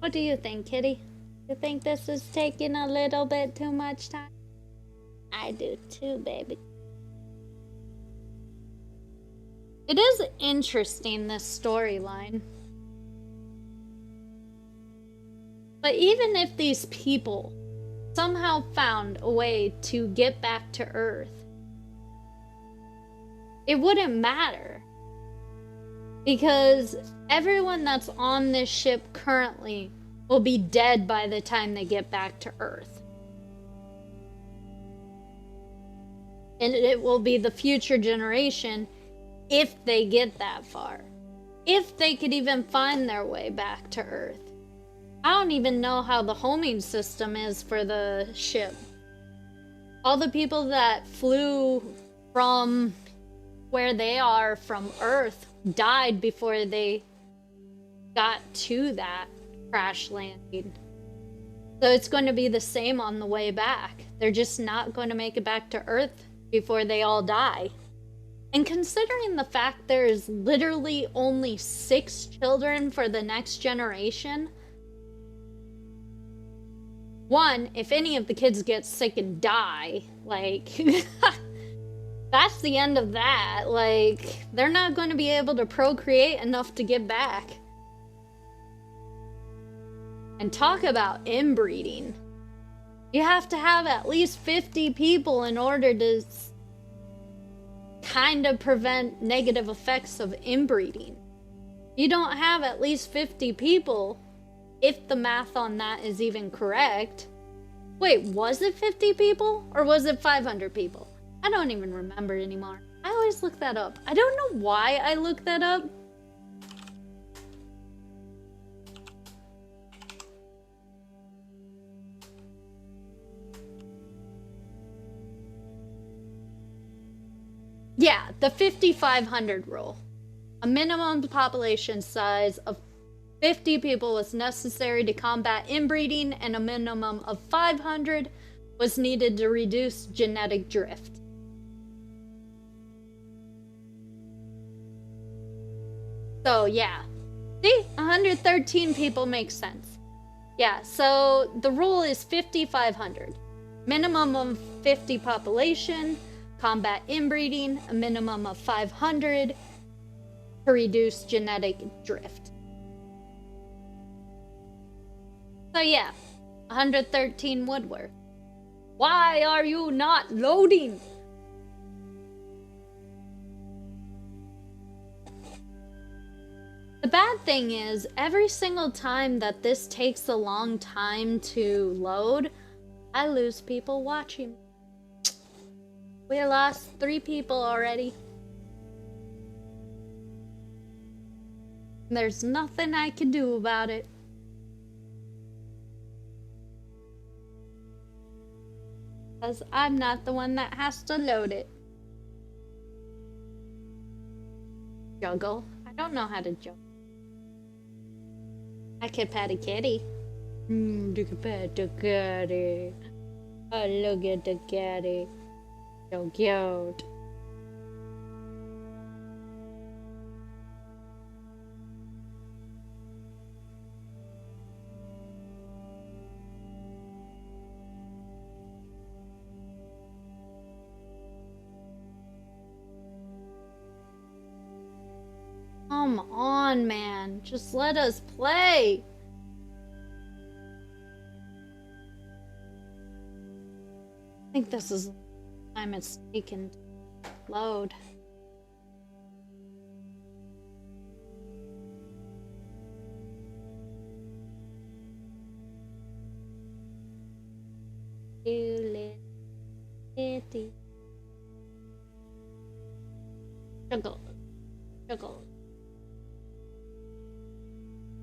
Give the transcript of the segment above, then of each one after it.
What do you think, Kitty? You think this is taking a little bit too much time? I do too, baby. It is interesting, this storyline. But even if these people somehow found a way to get back to Earth, it wouldn't matter. Because everyone that's on this ship currently will be dead by the time they get back to Earth. And it will be the future generation if they get that far. If they could even find their way back to Earth. I don't even know how the homing system is for the ship. All the people that flew from where they are from Earth died before they got to that crash landing. So it's going to be the same on the way back. They're just not going to make it back to Earth before they all die. And considering the fact there's literally only 6 children for the next generation, one, if any of the kids get sick and die, like, that's the end of that. Like, they're not going to be able to procreate enough to get back. And talk about inbreeding. You have to have at least 50 people in order to kind of prevent negative effects of inbreeding. You don't have at least 50 people, if the math on that is even correct. Wait, was it 50 people? Or was it 500 people? I don't even remember anymore. I always look that up. I don't know why I look that up. Yeah, the 5,500 rule. A minimum population size of 50 people was necessary to combat inbreeding, and a minimum of 500 was needed to reduce genetic drift. So yeah, see, 113 people makes sense. Yeah, so the rule is 5,500. Minimum of 50 population, combat inbreeding, a minimum of 500 to reduce genetic drift. So yeah, 113 would work. Why are you not loading? The bad thing is, every single time that this takes a long time to load, I lose people watching. We lost 3 people already. There's nothing I can do about it. Because I'm not the one that has to load it. Juggle? I don't know how to juggle. I could pet a kitty. You can pet the kitty. Oh, look at the kitty. So cute. Come on, man. Just let us play. I think this is the time it's taken to load. Kitty. Juggle. Juggle.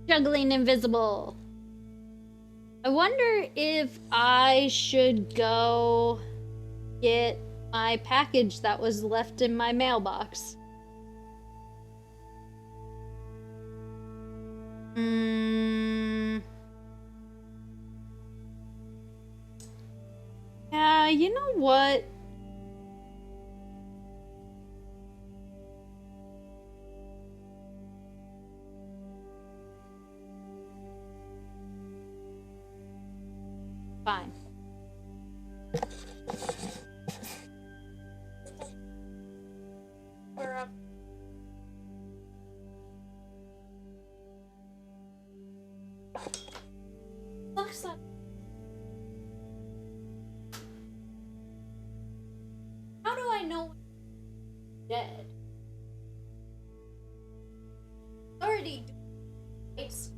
Juggling invisible. I wonder if I should go get my package that was left in my mailbox. Yeah, you know what? Fine. We're up. Looks like. How do I know he's dead? Already. It's.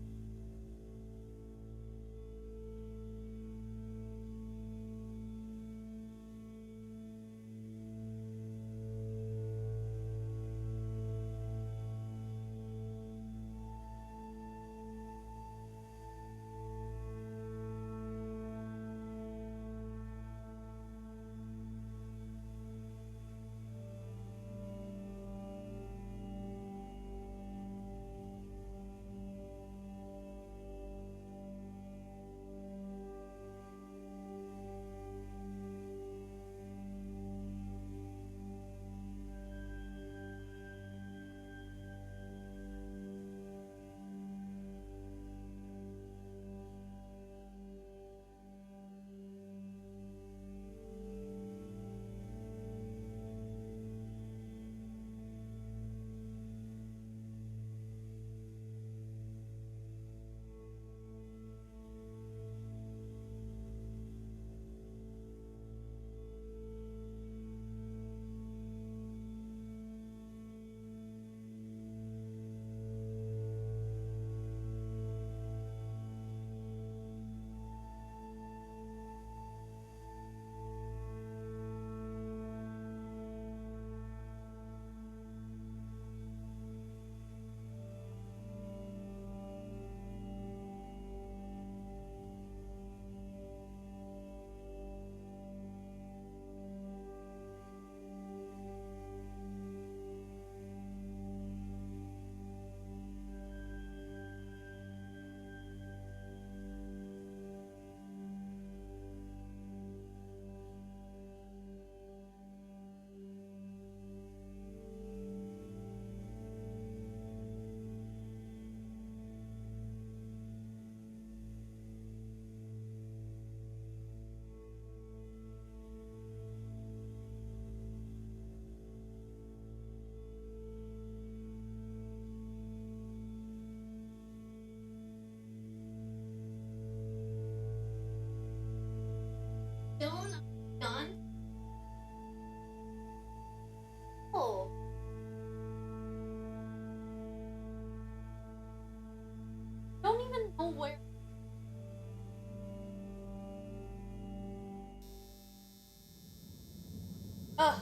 Done. Oh. Don't even know where. Ugh.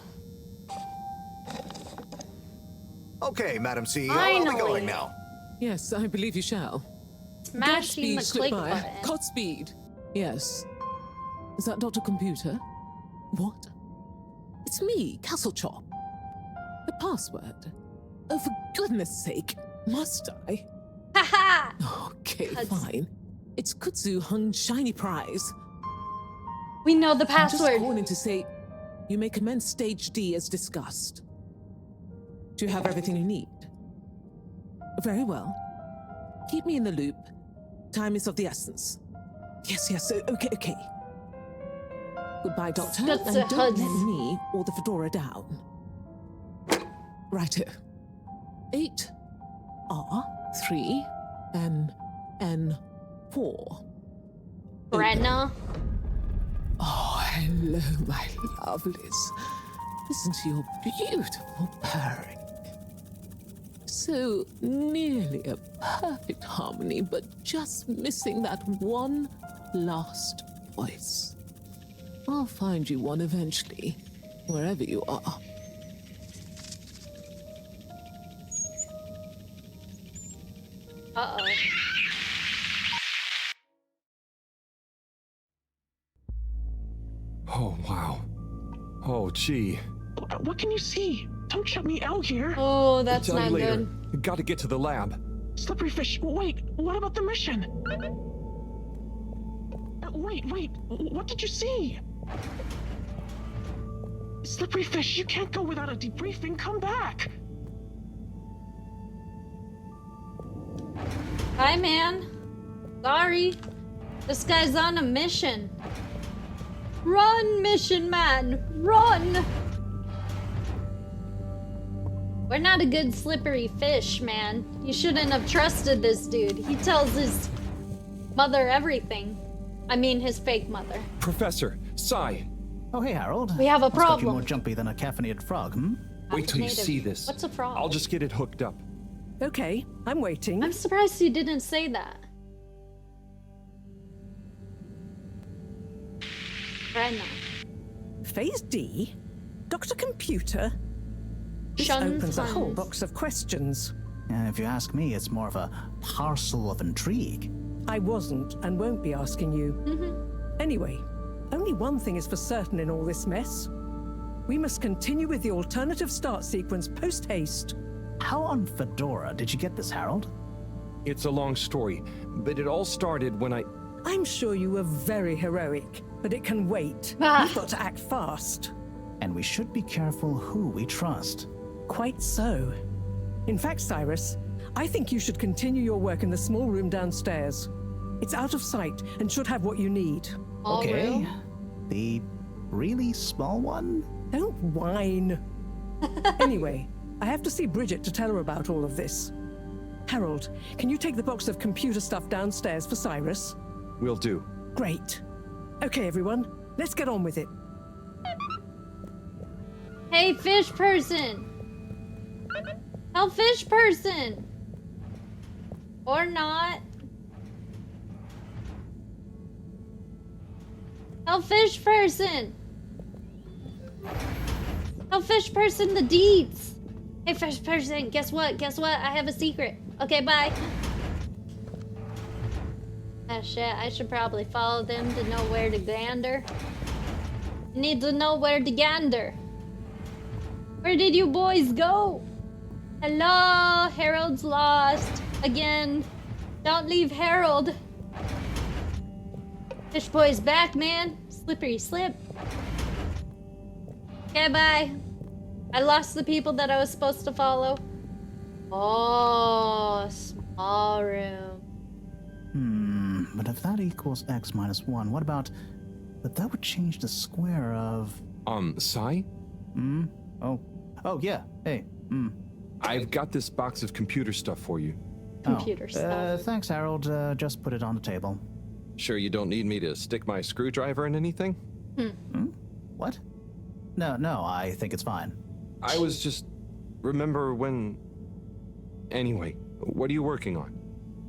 Okay, Madam CEO, are we Finally. going now? Yes, I believe you shall. Smashing the click button. Godspeed. Yes. Is that Dr. Computer? What? It's me, Castle Chop. The password. Oh, for goodness sake, must I? Haha! Okay, fine. It's Kutsu Hung Shiny Prize. We know the I'm just password. calling to say you may commence Stage D as discussed. Do you have everything you need? Very well. Keep me in the loop. Time is of the essence. Yes, okay. Goodbye, Doctor, That's and a don't HUD. let me or the fedora down. Righto. 8 R 3 N 4. Brenna. Oh, hello, my lovelies. Listen to your beautiful purring. So nearly a perfect harmony, but just missing that one last voice. I'll find you one eventually, wherever you are. Uh-oh. Oh, wow. Oh, gee. What can you see? Don't shut me out here. Oh, that's Tell not you later. good. Gotta get to the lab. Slippery fish, wait, what about the mission? Wait, what did you see? Slippery fish, you can't go without a debriefing. Come back. Hi, man. Sorry. This guy's on a mission. Run, mission man! Run! We're not a good slippery fish, man. You shouldn't have trusted this dude. He tells his mother everything. I mean, his fake mother. Professor, Sai. Oh, hey, Harold. We have a Must got you problem. more jumpy than a caffeinated frog, hmm? Wait till you Native. see this. What's a frog? I'll just get it hooked up. Okay, I'm waiting. I'm surprised he didn't say that. Right now. Phase D? Dr. Computer? This Shun opens a whole puns. box of questions. And if you ask me, it's more of a parcel of intrigue. I wasn't and won't be asking you. Anyway, only one thing is for certain in all this mess. We must continue with the alternative start sequence post-haste. How on Fedora did you get this, Harold? It's a long story, but it all started when I'm sure you were very heroic, but it can wait. Ah. We've got to act fast. And we should be careful who we trust. Quite so. In fact, Cyrus, I think you should continue your work in the small room downstairs. It's out of sight and should have what you need. All Okay. real? The really small one? Don't whine. Anyway, I have to see Bridget to tell her about all of this. Harold, can you take the box of computer stuff downstairs for Cyrus? we'll do. Great. Okay, everyone, let's get on with it. Hey, fish person! Tell fish person! Or not. Tell fish person! Tell fish person the deeds! Hey, fish person, guess what? Guess what? I have a secret. Okay, bye. Ah, shit, I should probably follow them to know where to gander. Need to know where to gander. Where did you boys go? Hello, Harold's lost. Again. Don't leave Harold. Fish boy's back, man. Slippery slip. Okay, bye. I lost the people that I was supposed to follow. Oh, small room. But if that equals x minus 1, what about... But that would change the square of... Sai? Oh, yeah. Hey, I've got this box of computer stuff for you. Computer stuff. Thanks, Harold. Just put it on the table. Sure you don't need me to stick my screwdriver in anything? What? No, I think it's fine. I was just... Remember when... Anyway, what are you working on?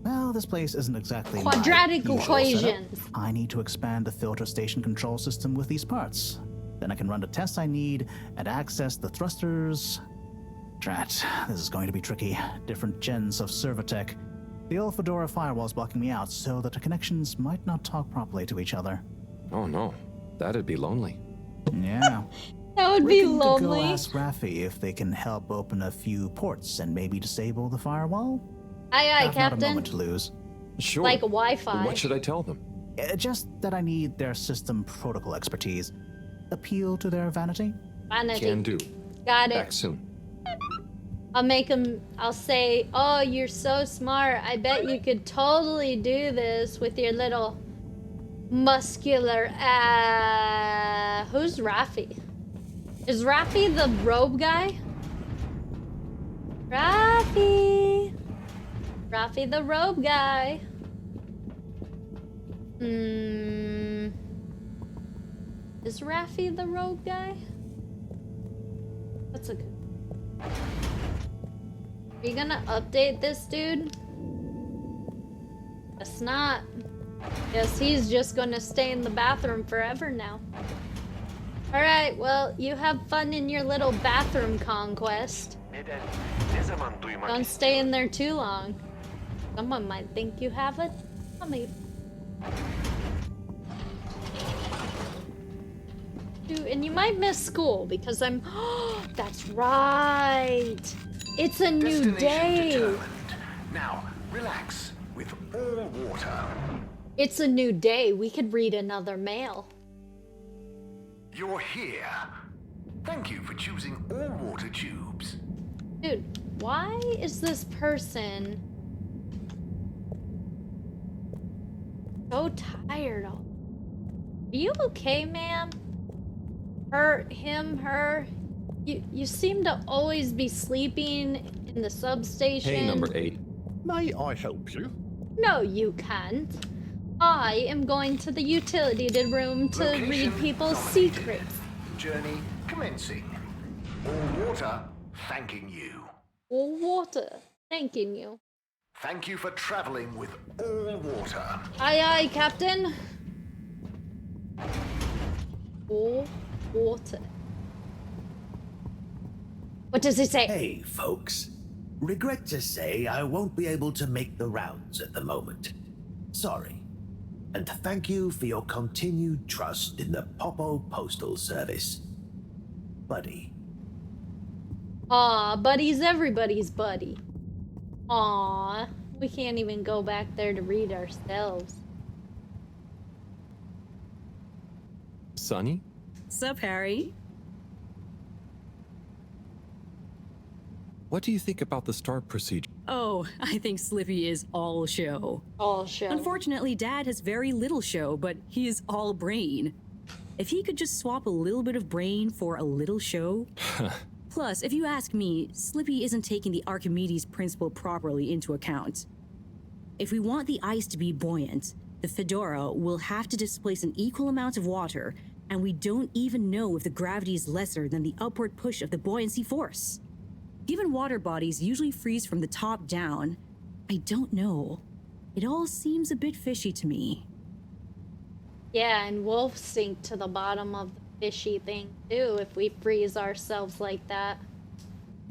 Well, this place isn't exactly Quadratic my usual setup. equations. I need to expand the filter station control system with these parts. Then I can run the tests I need and access the thrusters. Drat, this is going to be tricky. Different gens of server tech. The old Fedora firewall's blocking me out so that the connections might not talk properly to each other. Oh no, that'd be lonely. Yeah. That would be Reckon to lonely. Go ask Raffi if they can help open a few ports and maybe disable the firewall. Aye, I've not a moment Captain. to lose. Sure. Like Wi-Fi. What should I tell them? Just that I need their system protocol expertise. Appeal to their vanity? Vanity. Can do. Got Back it. soon. I'll make him. I'll say, "Oh, you're so smart. I bet you could totally do this with your little muscular." Who's Raffi? Is Raffi the robe guy? Raffi. Raffi the robe guy. Is Raffi the robe guy? That's a good. Are you gonna update this dude? Guess not. Guess he's just gonna stay in the bathroom forever now. Alright, well, you have fun in your little bathroom conquest. Don't stay in there too long. Someone might think you have a tummy. And you might miss school because I'm. That's right. It's a new day. Determined. Now, relax with all water. It's a new day. We could read another mail. You're here. Thank you for choosing all water tubes. Dude, why is this person so tired all? Are you okay, ma'am? Her, him, her. You seem to always be sleeping in the substation. Hey, number 8. May I help you? No, you can't. I am going to the utility room to Location read people's nominated. secrets. Journey commencing. All water thanking you. All water. Thanking you. Thank you for traveling with all water. Aye, aye, Captain. All water. What does it say? Hey, folks. Regret to say I won't be able to make the rounds at the moment. Sorry. And thank you for your continued trust in the Popo Postal Service. Buddy. Aw, Buddy's everybody's buddy. Aw, we can't even go back there to read ourselves. Sonny? Sup, Harry? What do you think about the start procedure? Oh, I think Slippy is all show. All show. Unfortunately, Dad has very little show, but he is all brain. If he could just swap a little bit of brain for a little show. Plus, if you ask me, Slippy isn't taking the Archimedes principle properly into account. If we want the ice to be buoyant, the Fedora will have to displace an equal amount of water, and we don't even know if the gravity is lesser than the upward push of the buoyancy force. Given water bodies usually freeze from the top down, I don't know. It all seems a bit fishy to me. Yeah, and we'll sink to the bottom of the fishy thing too if we freeze ourselves like that.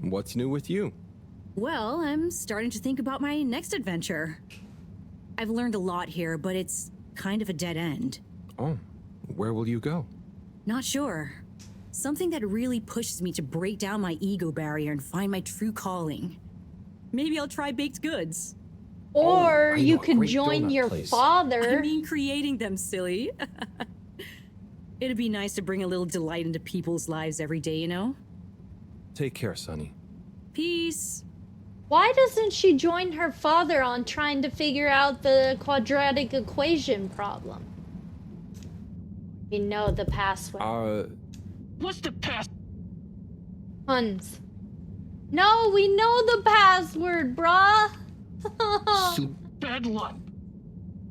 What's new with you? Well, I'm starting to think about my next adventure. I've learned a lot here, but it's kind of a dead end. Oh, where will you go? Not sure. Something that really pushes me to break down my ego barrier and find my true calling. Maybe I'll try baked goods. Or I you know a could great join donut your place. father. I mean, creating them, silly. It'd be nice to bring a little delight into people's lives every day, you know? Take care, Sonny. Peace. Why doesn't she join her father on trying to figure out the quadratic equation problem? You know the password. What's the pass? Huns. No, we know the password, brah. Bad luck.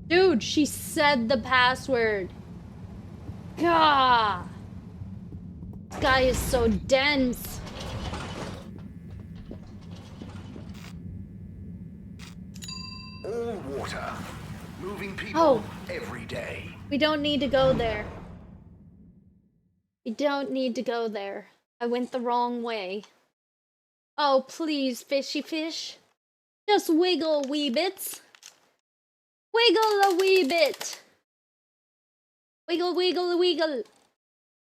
Dude, she said the password. Gah. This guy is so dense. All water. Moving people Oh. every day. We don't need to go there. We don't need to go there. I went the wrong way. Oh, please, fishy fish. Just wiggle a wee bit. Wiggle a wee bit. Wiggle, wiggle, wiggle.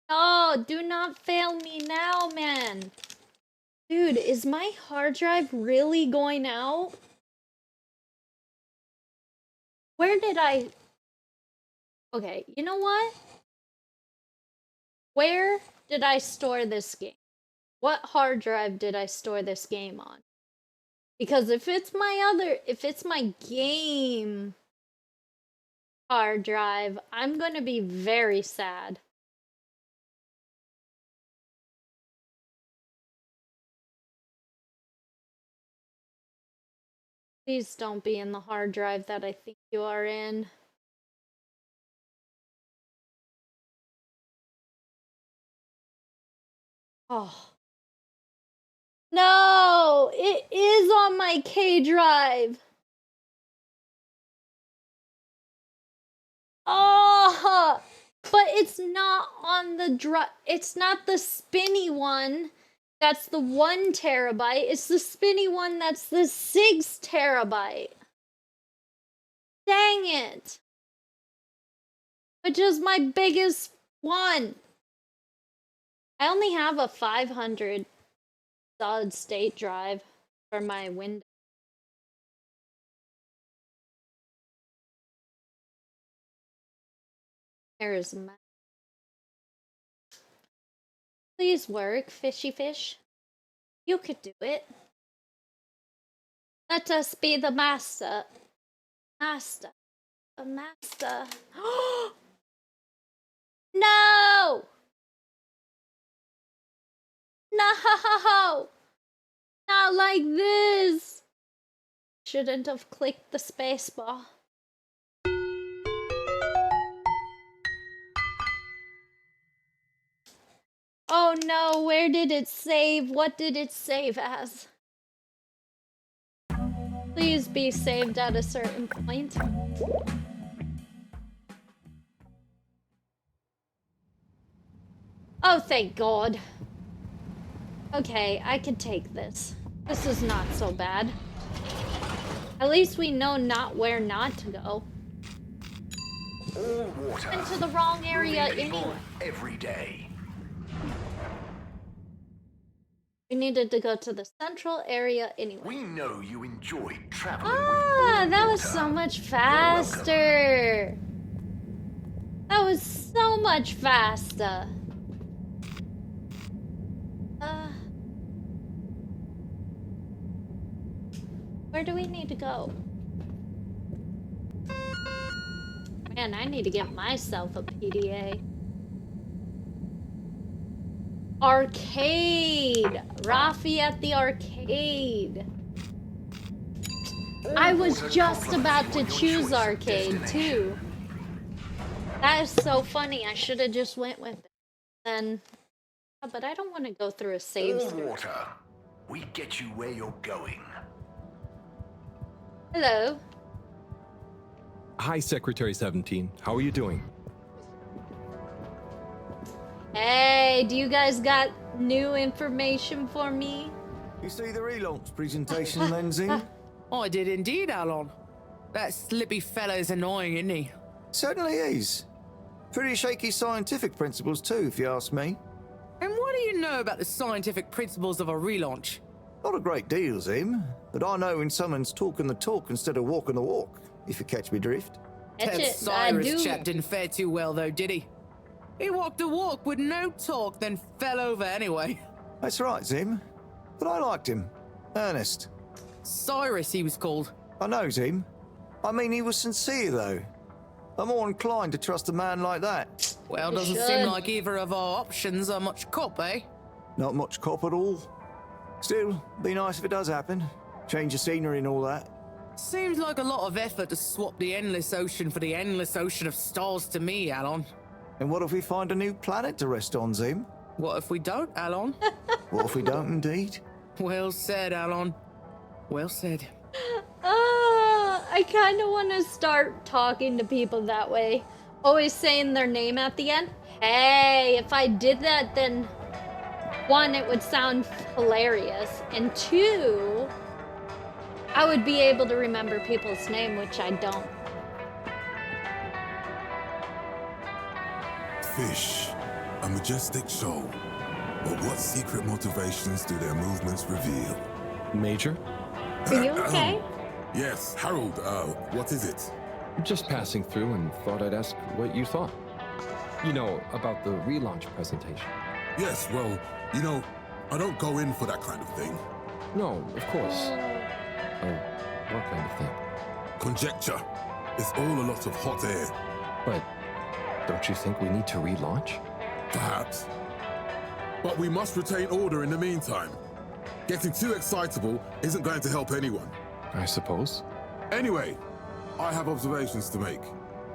Oh, do not fail me now, man. Dude, is my hard drive really going out? Where did I... Okay, you know what? Where did I store this game? What hard drive did I store this game on? Because if it's my game hard drive, I'm gonna be very sad. Please don't be in the hard drive that I think you are in. Oh. No, it is on my K drive. Oh, but it's not on the drive. It's not the spinny one. That's the 1 terabyte. It's the spinny one that's the 6 terabyte. Dang it. Which is my biggest one. I only have a 500 solid state drive for my Windows. There's my... Please work, fishy fish. You could do it. Let us be the master. Master. The master. No! No! Not like this! Shouldn't have clicked the spacebar. Oh no, where did it save? What did it save as? Please be saved at a certain point. Oh, thank God. Okay, I can take this. This is not so bad. At least we know not where not to go. All water. Into the wrong area anyway. Every day. We needed to go to the central area anyway. We know you enjoy traveling Ah, with that was water. so much faster. That was so much faster. Where do we need to go? Man, I need to get myself a PDA. Arcade! Rafi at the arcade. I was just about to choose arcade too. That is so funny. I should have just went with it. Then, but I don't want to go through a save All screen. water. We get you where you're going. Hello. Hi, Secretary 17. How are you doing? Hey, do you guys got new information for me? You see the relaunch presentation, Lindsay? I did indeed, Alon. That slippy fellow's annoying, isn't he? Certainly is. Pretty shaky scientific principles too, if you ask me. And what do you know about the scientific principles of a relaunch? Not a great deal, Zim, but I know when someone's talking the talk instead of walking the walk, if you catch me drift. That I Cyrus do. chap didn't fare too well, though, did he? He walked the walk with no talk, then fell over anyway. That's right, Zim. But I liked him. Ernest. Cyrus, he was called. I know, Zim. I mean, he was sincere, though. I'm more inclined to trust a man like that. Well, You doesn't should. seem like either of our options are much cop, eh? Not much cop at all. Still, be nice if it does happen. Change the scenery and all that. Seems like a lot of effort to swap the endless ocean for the endless ocean of stars to me, Alon. And what if we find a new planet to rest on, Zim? What if we don't, Alon? What if we don't indeed? Well said, Alon. Well said. I kind of want to start talking to people that way. Always saying their name at the end. Hey, if I did that, then one, it would sound hilarious. And two, I would be able to remember people's name, which I don't. Fish, a majestic show. But what secret motivations do their movements reveal? Major? Are you okay? Yes, Harold, what is it? Just passing through and thought I'd ask what you thought. You know, about the relaunch presentation. Yes, well, you know, I don't go in for that kind of thing. No, of course. Oh, what kind of thing? Conjecture. It's all a lot of hot air. But don't you think we need to relaunch? Perhaps. But we must retain order in the meantime. Getting too excitable isn't going to help anyone. I suppose. Anyway, I have observations to make.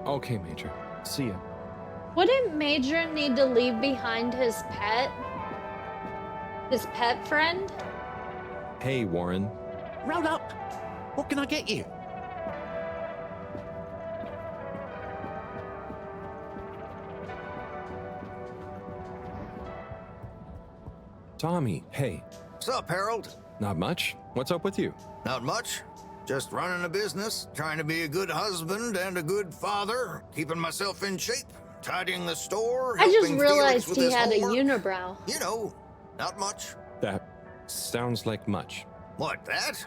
Okay, Major. See ya. Wouldn't Major need to leave behind his pet? His pet friend? Hey, Warren. Round up. What can I get you? Tommy, hey. What's up, Harold? Not much. What's up with you? Not much. Just running a business, trying to be a good husband and a good father, keeping myself in shape, tidying the store. I just helping Felix realized with he his had a homework. unibrow. You know, not much. That sounds like much. What, that?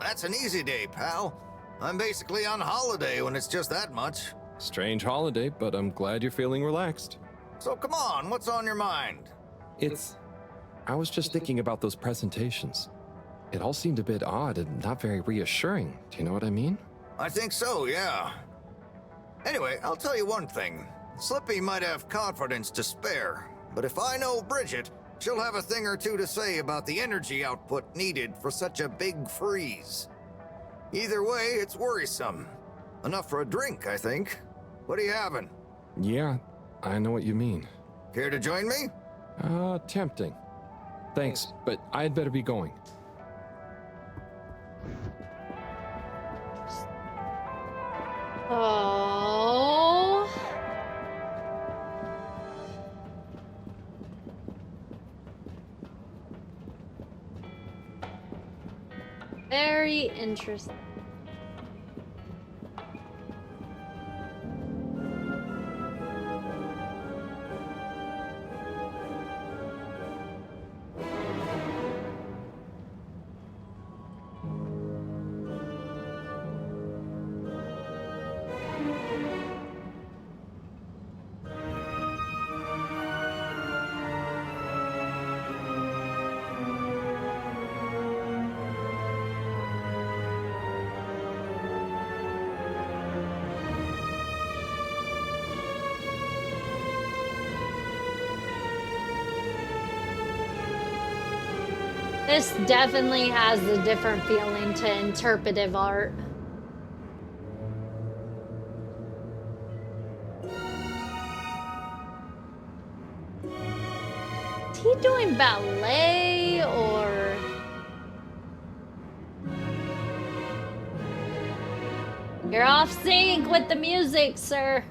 That's an easy day, pal. I'm basically on holiday when it's just that much. Strange holiday, but I'm glad you're feeling relaxed. So come on, what's on your mind? I was just thinking about those presentations. It all seemed a bit odd and not very reassuring. Do you know what I mean? I think so, yeah. Anyway, I'll tell you one thing. Slippy might have confidence to spare, but if I know Bridget, she'll have a thing or two to say about the energy output needed for such a big freeze. Either way, it's worrisome. Enough for a drink, I think. What are you having? Yeah, I know what you mean. Care to join me? Tempting. Thanks, but I'd better be going. Oh. Very interesting. This definitely has a different feeling to interpretive art. Is he doing ballet or... You're off sync with the music, sir.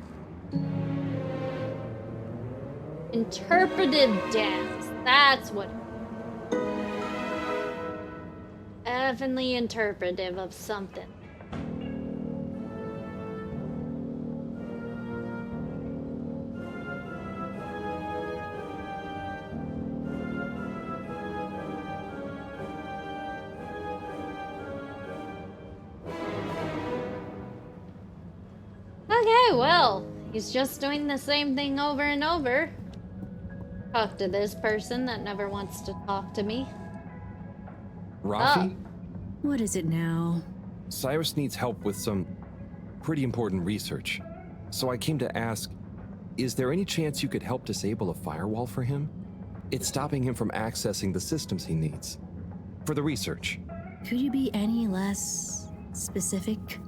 Interpretive dance. That's what... Definitely interpretive of something. Okay, well, he's just doing the same thing over and over. Talk to this person that never wants to talk to me. Rafi? What is it now? Cyrus needs help with some pretty important research. So I came to ask, is there any chance you could help disable a firewall for him? It's stopping him from accessing the systems he needs. For the research. Could you be any less specific?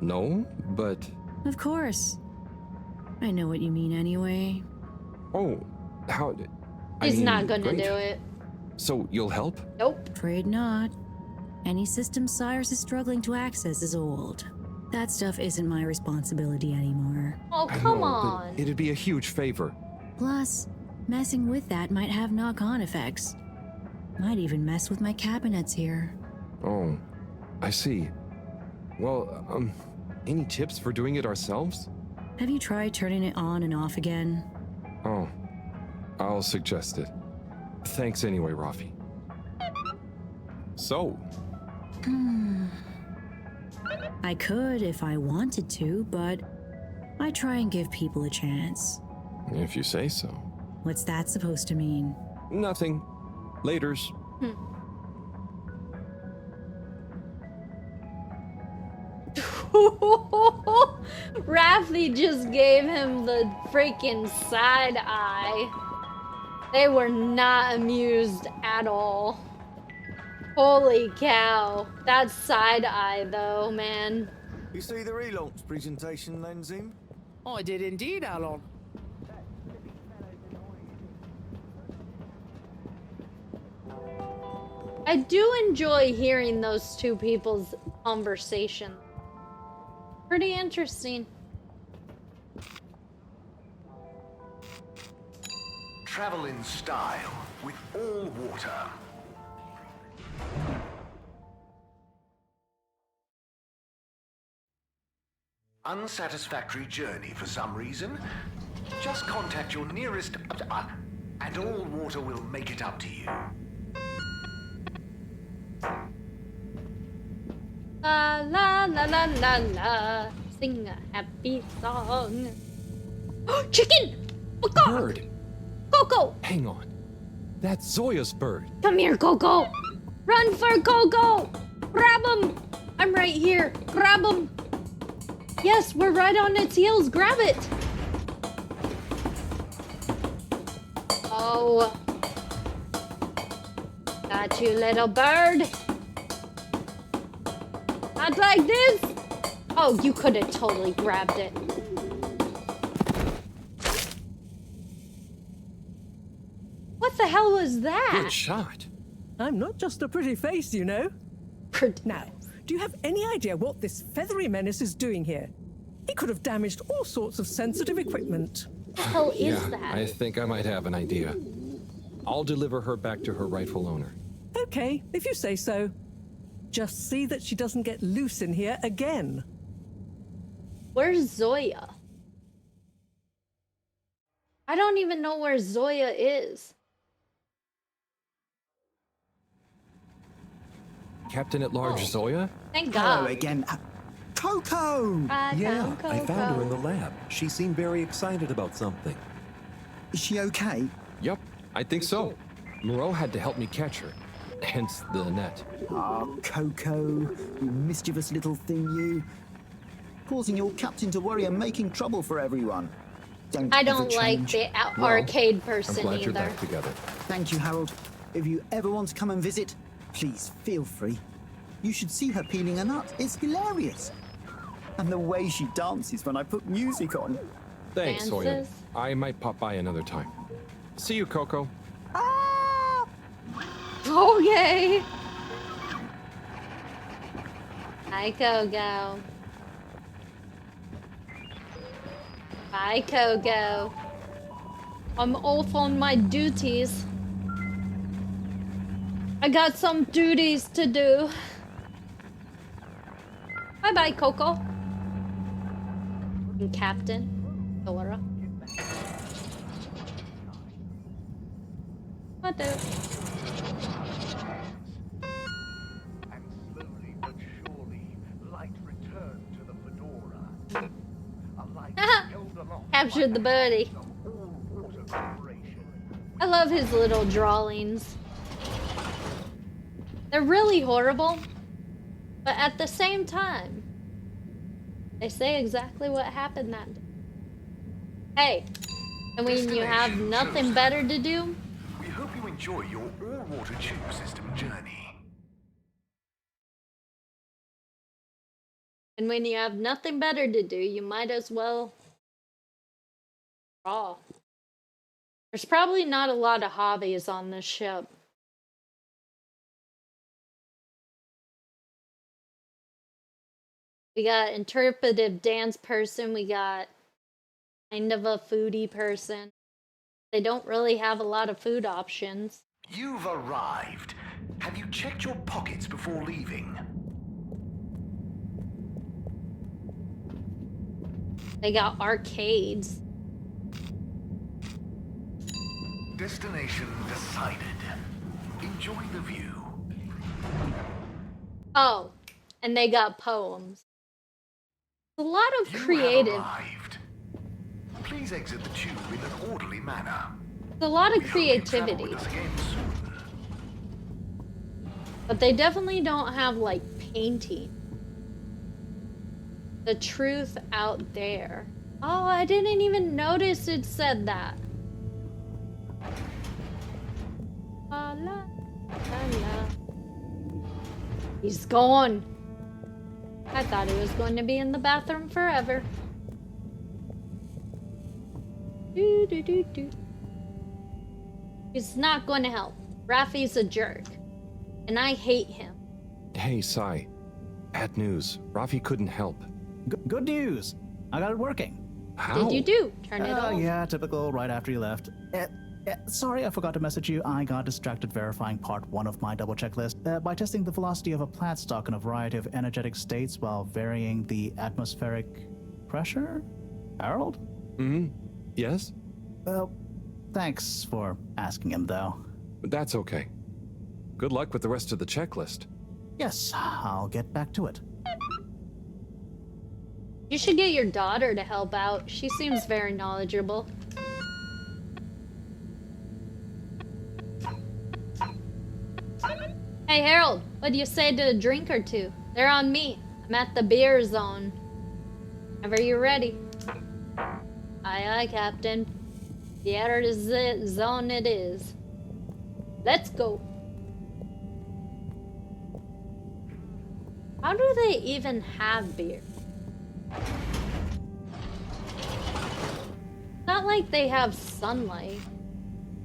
No, but... Of course. I know what you mean anyway. Oh, how... He's not gonna do it. So you'll help? Nope. Afraid not. Any system Cyrus is struggling to access is old. That stuff isn't my responsibility anymore. Oh, come on. It'd be a huge favor. Plus, messing with that might have knock-on effects. Might even mess with my cabinets here. Oh, I see. Well, any tips for doing it ourselves? Have you tried turning it on and off again? Oh, I'll suggest it. Thanks anyway, Rafi. So... I could if I wanted to, but I try and give people a chance. If you say so. What's that supposed to mean? Nothing. Laters. Rafi just gave him the freaking side eye. They were not amused at all. Holy cow. That side eye though, man. You see the relaunch presentation, Lenzim? I did indeed, Alon. I do enjoy hearing those two people's conversation. Pretty interesting. Travel in style with all water. Unsatisfactory journey for some reason? Just contact your nearest... and all water will make it up to you. La la la la la la. Sing a happy song. Chicken! Oh, God. Bird! Coco! Hang on. That's Zoya's bird. Come here, Coco! Run for Coco! Grab him! I'm right here. Grab him! Yes, we're right on its heels. Grab it! Oh. Got you, little bird. Not like this. Oh, you could have totally grabbed it. What the hell was that? Good shot. I'm not just a pretty face, you know. Now, do you have any idea what this feathery menace is doing here? He could have damaged all sorts of sensitive equipment. What the hell is Yeah, that? I think I might have an idea. I'll deliver her back to her rightful owner. Okay, if you say so. Just see that she doesn't get loose in here again. Where's Zoya? I don't even know where Zoya is. Captain at Large Zoya? Thank Hello God. again. Coco! Yeah, I found her in the Coco. lab. She seemed very excited about something. Is she okay? Yep, I think so. Moreau had to help me catch her. Hence the net. Oh, Coco, you mischievous little thing, you. Causing your captain to worry and making trouble for everyone. I ever don't like change. the Well, arcade I'm person glad you're either. back together. Thank you, Harold. If you ever want to come and visit, please feel free. You should see her peeling a nut. It's hilarious. And the way she dances when I put music on. Thanks, Zoya. Dances? I might pop by another time. See you, Coco. Okay. Hi, Coco. Bye, Coco. I'm off on my duties. I got some duties to do. Bye-bye, Coco. And Captain Dora. What the? Captured the birdie. I love his little drawings. They're really horrible, but at the same time, they say exactly what happened that day. Hey, and when you have nothing better to do, We hope you enjoy your all-water tube system journey. and when you have nothing better to do, you might as well draw. There's probably not a lot of hobbies on this ship. We got interpretive dance person, we got kind of a foodie person. They don't really have a lot of food options. You've arrived. Have you checked your pockets before leaving? They got arcades. Destination decided. Enjoy the view. Oh, and they got poems. A lot of You creative. have arrived. Please exit the tube in an orderly manner. A lot of We hope you travel creativity. with us again soon. But they definitely don't have like painting. The truth out there. Oh, I didn't even notice it said that. La, la, la, la. He's gone. I thought he was going to be in the bathroom forever. Do, do, do, do. He's not going to help. Rafi's a jerk. And I hate him. Hey, Sai. Bad news. Rafi couldn't help. Good news. I got it working. How? Did you do? Turn it off. Yeah, typical right after you left. Sorry, I forgot to message you. I got distracted verifying part 1 of my double checklist by testing the velocity of a plant stock in a variety of energetic states while varying the atmospheric pressure. Harold? Yes? Well, thanks for asking him, though. That's okay. Good luck with the rest of the checklist. Yes, I'll get back to it. You should get your daughter to help out. She seems very knowledgeable. Hey Harold, what do you say to a drink or two? They're on me. I'm at the beer zone. Whenever you're ready. Aye aye, Captain. Sierra zone it is. Let's go. How do they even have beer? Not like they have sunlight.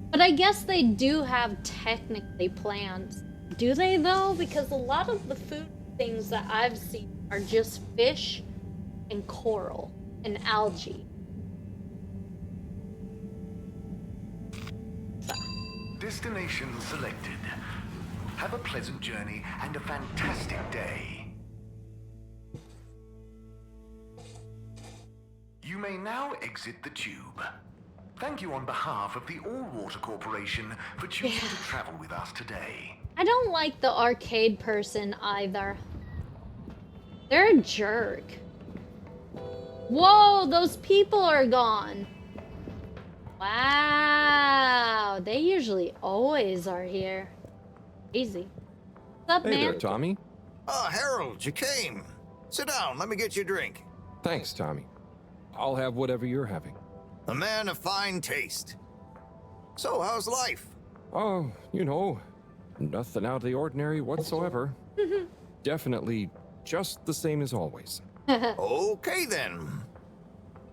But I guess they do have technically plants. Do they though? Because a lot of the food things that I've seen are just fish and coral and algae. Destination selected. Have a pleasant journey and a fantastic day. You may now exit the tube. Thank you on behalf of the All-Water Corporation for choosing to travel with us today. I don't like the arcade person either. They're a jerk. Whoa, those people are gone. Wow, they usually always are here. Easy. What's up, Hey man? there, Tommy. Ah, Harold, you came. Sit down, let me get you a drink. Thanks, Tommy. I'll have whatever you're having. A man of fine taste. So, how's life? Oh, you know, nothing out of the ordinary whatsoever. Definitely just the same as always. Okay then.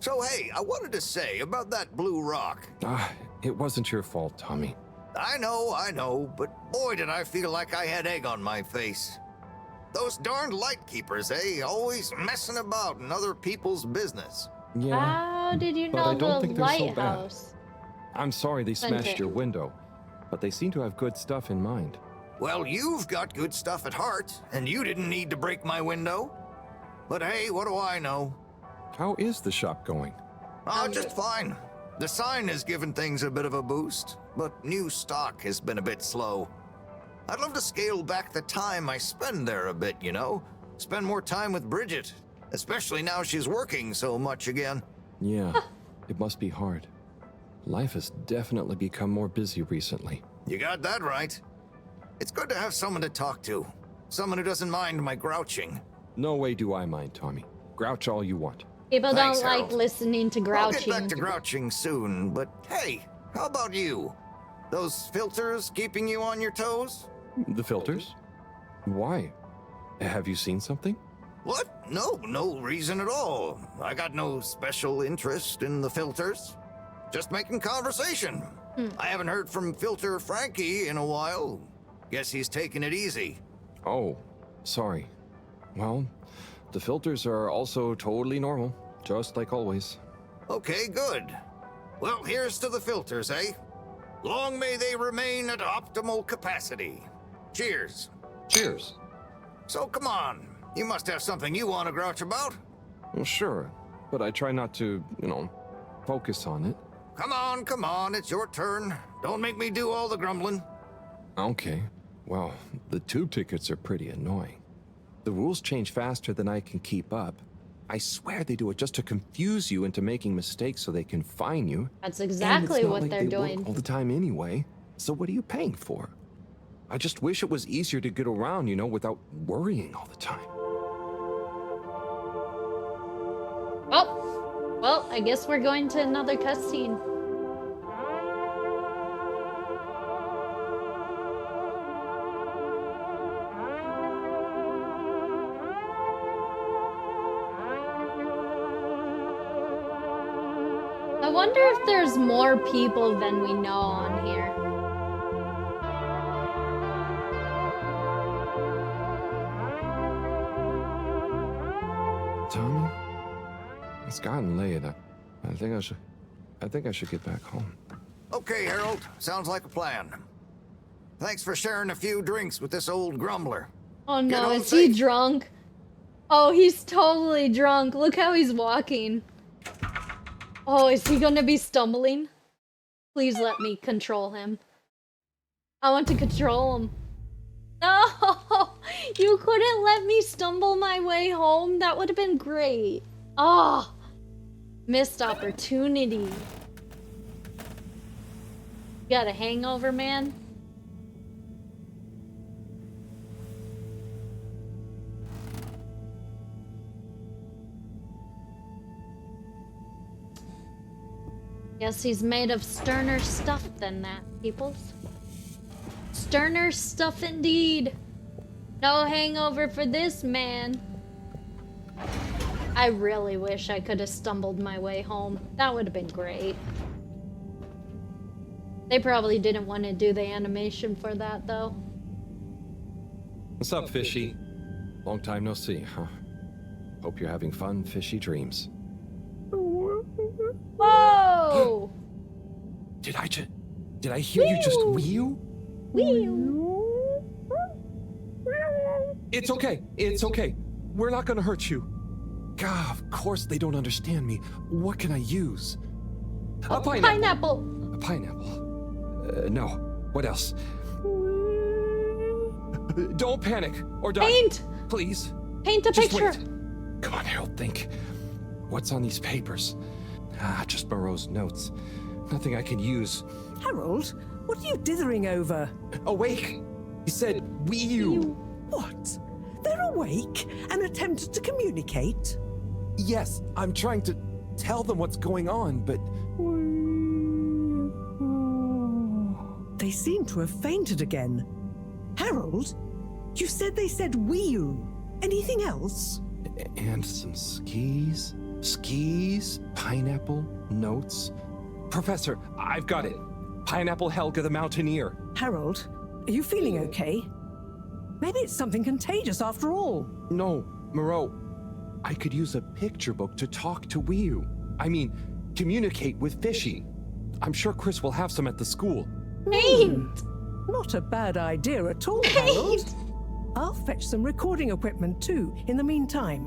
So hey, I wanted to say about that blue rock. It wasn't your fault, Tommy. I know, but boy did I feel like I had egg on my face. Those darned light keepers, eh? Always messing about in other people's business. Yeah. How did you but I know don't the think they're so bad. lighthouse? I'm sorry they smashed Okay. your window, but they seem to have good stuff in mind. Well, you've got good stuff at heart, and you didn't need to break my window. But hey, what do I know? How is the shop going? Oh, just fine. The sign has given things a bit of a boost, but new stock has been a bit slow. I'd love to scale back the time I spend there a bit, you know? Spend more time with Bridget, especially now she's working so much again. Yeah, it must be hard. Life has definitely become more busy recently. You got that right. It's good to have someone to talk to. Someone who doesn't mind my grouching. No way do I mind, Tommy. Grouch all you want. People Thanks, don't like Harold. listening to I'll grouching. get back to grouching soon, but hey, how about you? Those filters keeping you on your toes? The filters? Why? Have you seen something? What? No reason at all. I got no special interest in the filters. Just making conversation. I haven't heard from Filter Frankie in a while. Guess he's taking it easy. Oh, sorry. Well, the filters are also totally normal, just like always. Okay, good. Well, here's to the filters, eh? Long may they remain at optimal capacity. Cheers. Cheers. So come on, you must have something you want to grouch about. Well, sure, but I try not to, focus on it. Come on, it's your turn. Don't make me do all the grumbling. Okay. Well, the tube tickets are pretty annoying. The rules change faster than I can keep up. I swear they do it just to confuse you into making mistakes so they can fine you. That's And exactly it's not what like they're they work doing. all the time anyway. So what are you paying for? I just wish it was easier to get around, without worrying all the time. Oh, well, I guess we're going to another cutscene. I wonder if there's more people than we know on here. Tommy, it's gotten late. I think I should get back home. Okay, Harold, sounds like a plan. Thanks for sharing a few drinks with this old grumbler. Oh Get no, home is he safe. drunk? Oh, he's totally drunk. Look how he's walking. Oh, is he gonna be stumbling? Please let me control him. I want to control him. No! You couldn't let me stumble my way home? That would have been great. Oh! Missed opportunity. You got a hangover, man? Guess he's made of sterner stuff than that, peoples. Sterner stuff indeed. No hangover for this man. I really wish I could have stumbled my way home. That would have been great. They probably didn't want to do the animation for that, though. What's up, Fishy? Long time no see, huh? Hope you're having fun, fishy dreams. Whoa! Did I hear you just wheel? Wheel. It's okay. It's okay. We're not gonna hurt you. God, of course they don't understand me. What can I use? A pineapple. A pineapple. No. What else? Don't panic or die. Paint. Please. Paint a Just picture. wait. Come on, Harold, think. What's on these papers? Just Moreau's notes. Nothing I can use. Harold, what are you dithering over? Awake! He said, you. What? They're awake and attempted to communicate? Yes, I'm trying to tell them what's going on, but... They seem to have fainted again. Harold, you said they said wee-oo. Anything else? And some skis? Skis? Pineapple? Notes? Professor, I've got it. Pineapple Helga the Mountaineer. Harold, are you feeling okay? Maybe it's something contagious after all. No, Moreau. I could use a picture book to talk to Wii-oo. I mean, communicate with Fishy. I'm sure Chris will have some at the school. Paint! Not a bad idea at all, Harold. I'll fetch some recording equipment too, in the meantime.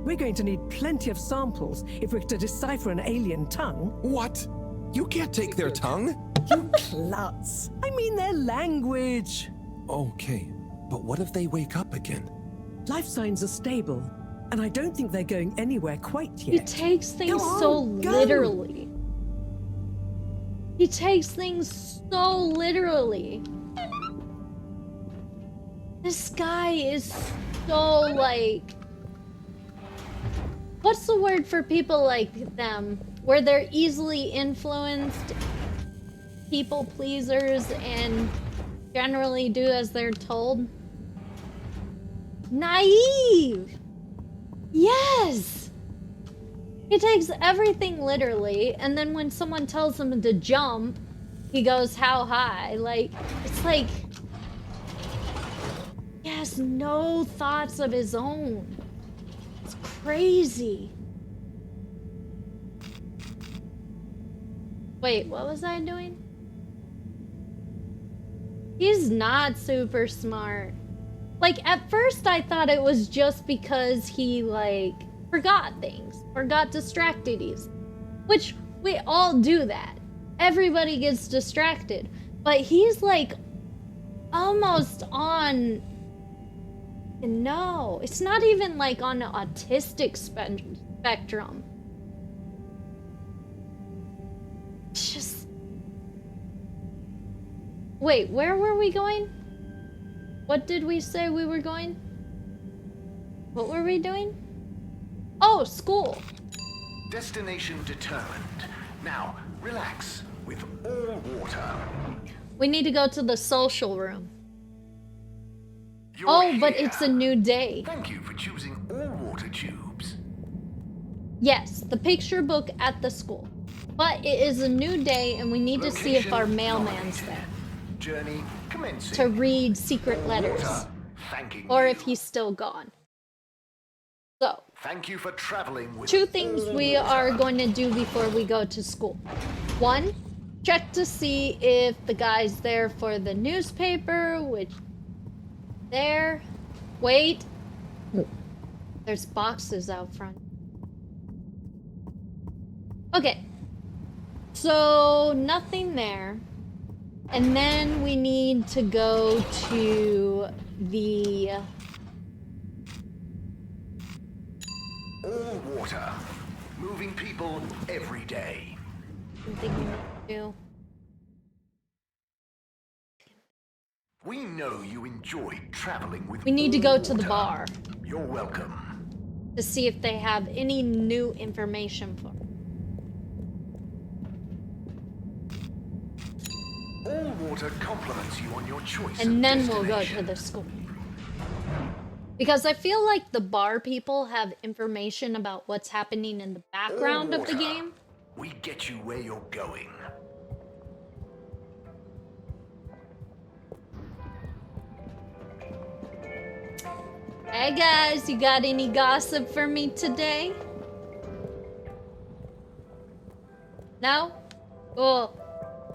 We're going to need plenty of samples if we're to decipher an alien tongue. What? You can't take their tongue? You klutz. I mean their language. Okay, but what if they wake up again? Life signs are stable, and I don't think they're going anywhere quite yet. He takes things Go on, so go. literally. He takes things so literally. This guy is so like... What's the word for people like them? Where they're easily influenced, people pleasers, and generally do as they're told? Naive! Yes! He takes everything literally, and then when someone tells him to jump, he goes, how high? Like, it's like... He has no thoughts of his own. It's crazy. Wait, what was I doing? He's not super smart. Like, at first I thought it was just because he, like, forgot things. Or got distracted easily. Which, we all do that. Everybody gets distracted. But he's, like, almost on... No, it's not even, like, on the autistic spectrum. It's just... Wait, where were we going? What did we say we were going? What were we doing? Oh, school. Destination determined. Now, relax with all water. We need to go to the social room. You're but here. it's a new day. Thank you for choosing all water tubes. Yes, the picture book at the school. But it is a new day and we need to see if our mailman's there. Journey commencing. To read secret letters. Water, thanking Or you. if he's still gone. So, Thank you for traveling with two things we are going to do before we go to school. One, check to see if the guy's there for the newspaper, which... There. Wait. There's boxes out front. Okay. So, nothing there. And then we need to go to the... all water. Moving people every day. Something we need to do. We know you enjoyed traveling with We need to go all to the water. bar You're welcome. to see if they have any new information for us. All water compliments you on your choice. And of then we'll go destination. to the school. Because I feel like the bar people have information about what's happening in the background of the Water. game. We get you where you're going. Hey guys, you got any gossip for me today? No? Cool.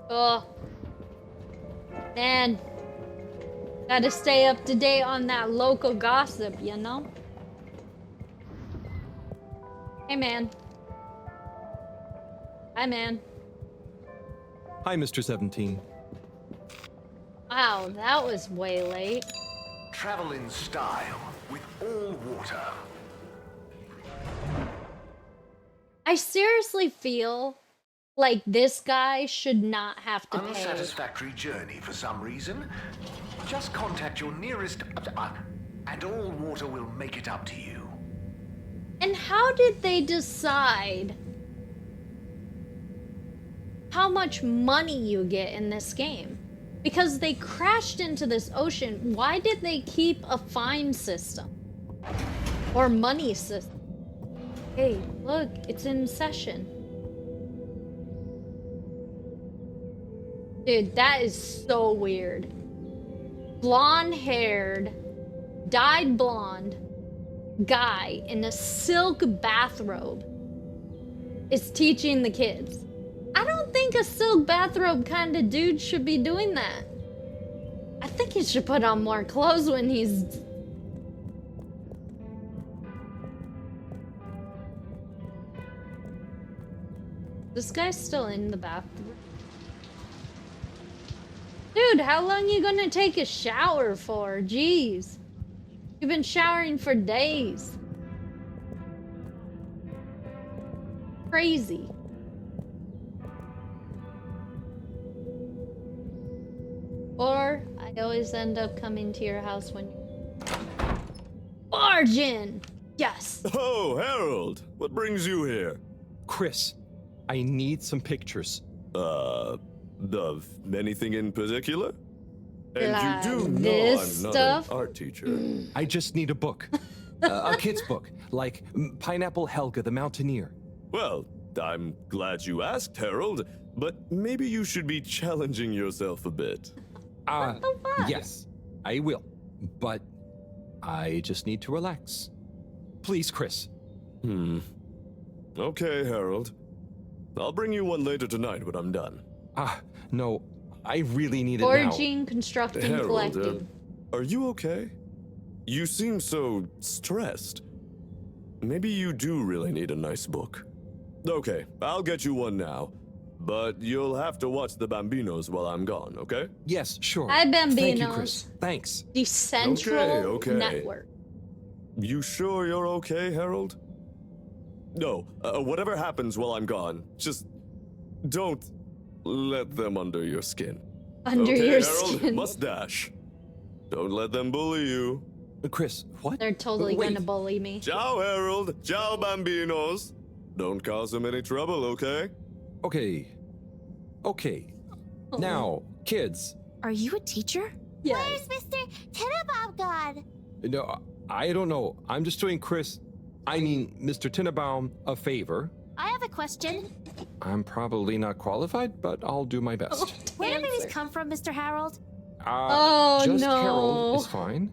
Cool. Man, gotta stay up to date on that local gossip, you know? Hey man. Hi man. Hi, Mr. 17. Wow, that was way late. Travel in style with all water. I seriously feel like this guy should not have to pay. Unsatisfactory journey for some reason? Just contact your nearest and all water will make it up to you. And how did they decide how much money you get in this game? Because they crashed into this ocean. Why did they keep a fine system? Or money system? Hey, look, it's in session. Dude, that is so weird. Blonde-haired, dyed blonde guy in a silk bathrobe is teaching the kids. I don't think a silk bathrobe kind of dude should be doing that. I think he should put on more clothes when he's... This guy's still in the bathroom. Dude, how long you gonna take a shower for? Jeez. You've been showering for days. Crazy. Or I always end up coming to your house when you barge in. Yes. Oh, Harold, what brings you here? Chris, I need some pictures. Of anything in particular? And Like you do know this I'm not stuff? an art teacher. I just need a book. A kid's book, like Pineapple Helga the Mountaineer. Well, I'm glad you asked, Harold, but maybe you should be challenging yourself a bit. Yes, I will. But I just need to relax. Please, Chris. Okay, Harold. I'll bring you one later tonight when I'm done. No, I really need it now. Forging, constructing, Harold, collecting. are you okay? You seem so stressed. Maybe you do really need a nice book. Okay, I'll get you one now. But you'll have to watch the Bambinos while I'm gone, okay? Yes, sure. Hi, Bambinos. Thank you, Chris. Thanks. The Central Okay. Network. You sure you're okay, Harold? No, whatever happens while I'm gone, just don't let them under your skin. Under okay, your Harold? skin. Mustache. Don't let them bully you. Chris, what? They're totally gonna bully me. Ciao, Harold. Ciao, Bambinos. Don't cause them any trouble, okay? Okay. Now, kids. Are you a teacher? Yes. Where's Mr. Tenenbaum gone? No, I don't know. I'm just doing Mr. Tinnebaum a favor. I have a question. I'm probably not qualified, but I'll do my best. Where do babies come from, Mr. Harold? Just no. Harold is fine.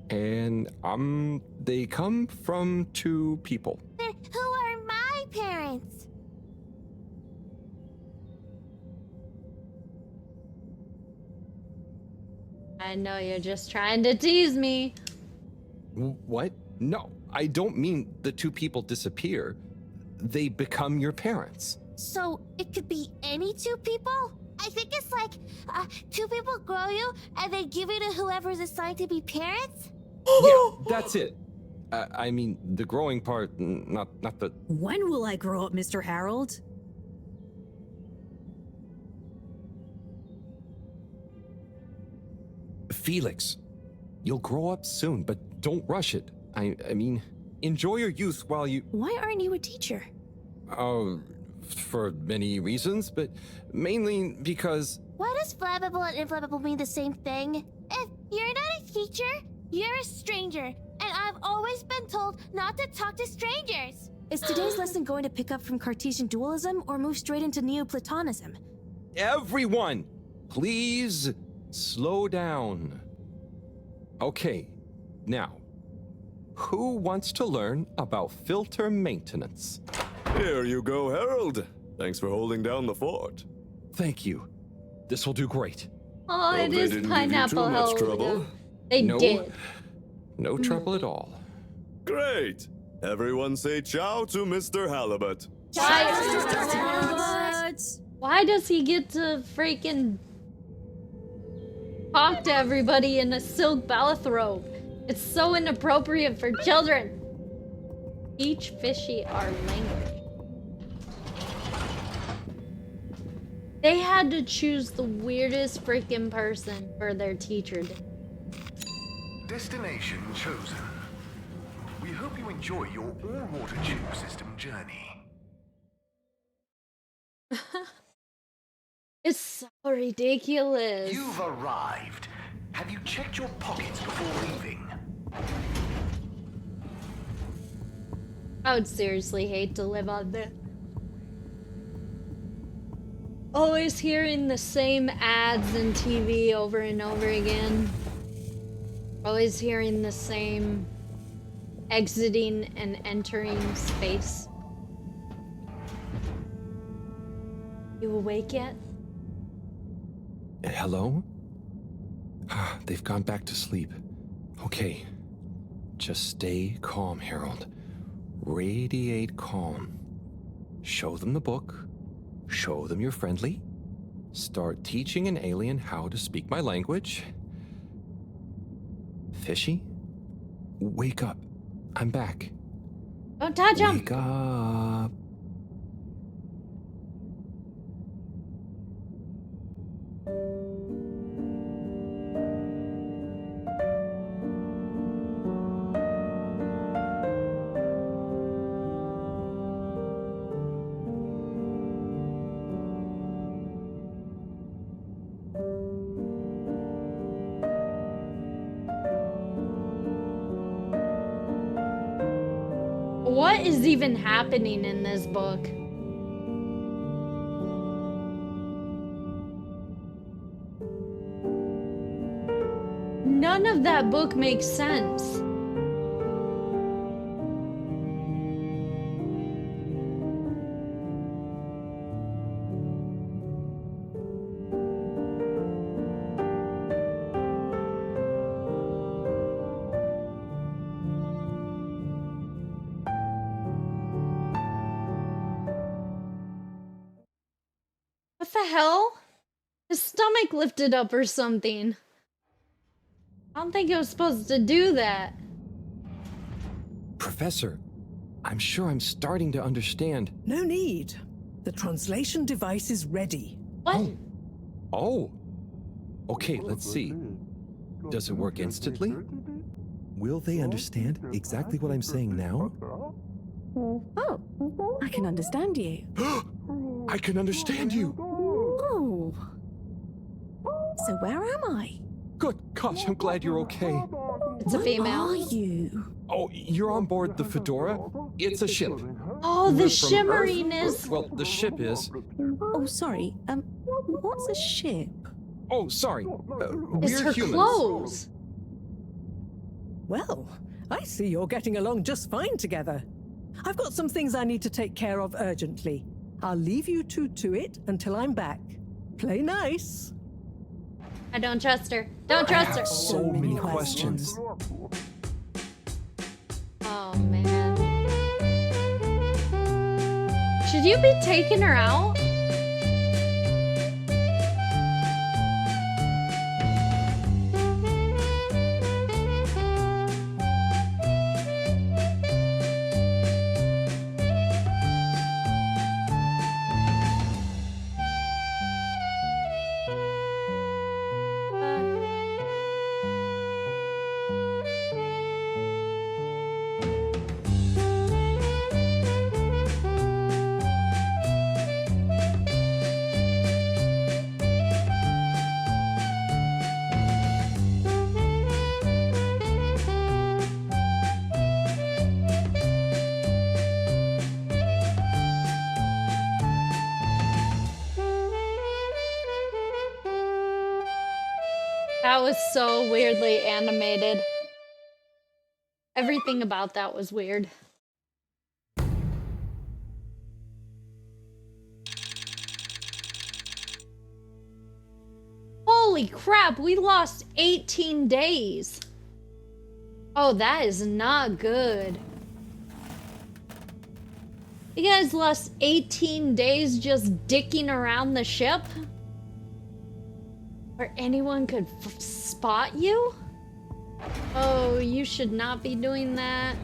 And they come from two people. Who are my parents? I know you're just trying to tease me. What? No, I don't mean the two people disappear. They become your parents. So it could be any two people? I think it's like two people grow you and they give you to whoever's assigned to be parents? Yeah, that's it. I mean, the growing part, not the... When will I grow up, Mr. Harold? Felix, you'll grow up soon, but don't rush it. I mean, enjoy your youth while you... Why aren't you a teacher? For many reasons, but mainly because Why does flammable and inflammable mean the same thing? If you're not a teacher, you're a stranger, and I've always been told not to talk to strangers. Is today's lesson going to pick up from Cartesian dualism or move straight into Neoplatonism? Everyone, please slow down. Okay, now, who wants to learn about filter maintenance? Here you go, Harold. Thanks for holding down the fort. Thank you. This will do great. Oh, Hope it they is didn't pineapple give you too much Helga. trouble. They No. did. No trouble at all. Great. Everyone say ciao to Mr. Halibut. Why does he get to freaking talk to everybody in a silk bathrobe? It's so inappropriate for children. Teach Fishy our language. They had to choose the weirdest freaking person for their teacher. Destination chosen. We hope you enjoy your all-water tube system journey. It's so ridiculous. You've arrived. Have you checked your pockets before leaving? I would seriously hate to live on this. Always hearing the same ads and TV over and over again. Always hearing the same exiting and entering space. You awake yet? Hello? They've gone back to sleep. Okay. Just stay calm, Harold. Radiate calm. Show them the book. Show them you're friendly. Start teaching an alien how to speak my language. Fishy? Wake up. I'm back. Don't touch him! Wake up. What is even happening in this book? None of that book makes sense. What the hell? His stomach lifted up or something. I don't think it was supposed to do that. Professor, I'm sure I'm starting to understand. No need. The translation device is ready. What? Oh. Okay, let's see. Does it work instantly? Will they understand exactly what I'm saying now? Oh, I can understand you. I can understand you. Oh. So where am I? Good gosh, I'm glad you're okay. It's a female. Are you? Oh, you're on board the Fedora? It's a ship. Oh, the We're from shimmeriness. Earth. Well, the ship is. Oh, sorry. What's a ship? Oh, sorry. It's We're her humans. clothes. Well, I see you're getting along just fine together. I've got some things I need to take care of urgently. I'll leave you two to it until I'm back. Play nice. I don't trust her. Don't trust her. So many questions. Oh, man. Should you be taking her out? That was so weirdly animated. Everything about that was weird. Holy crap, we lost 18 days. Oh, that is not good. You guys lost 18 days just dicking around the ship? Where anyone could spot you? Oh, you should not be doing that.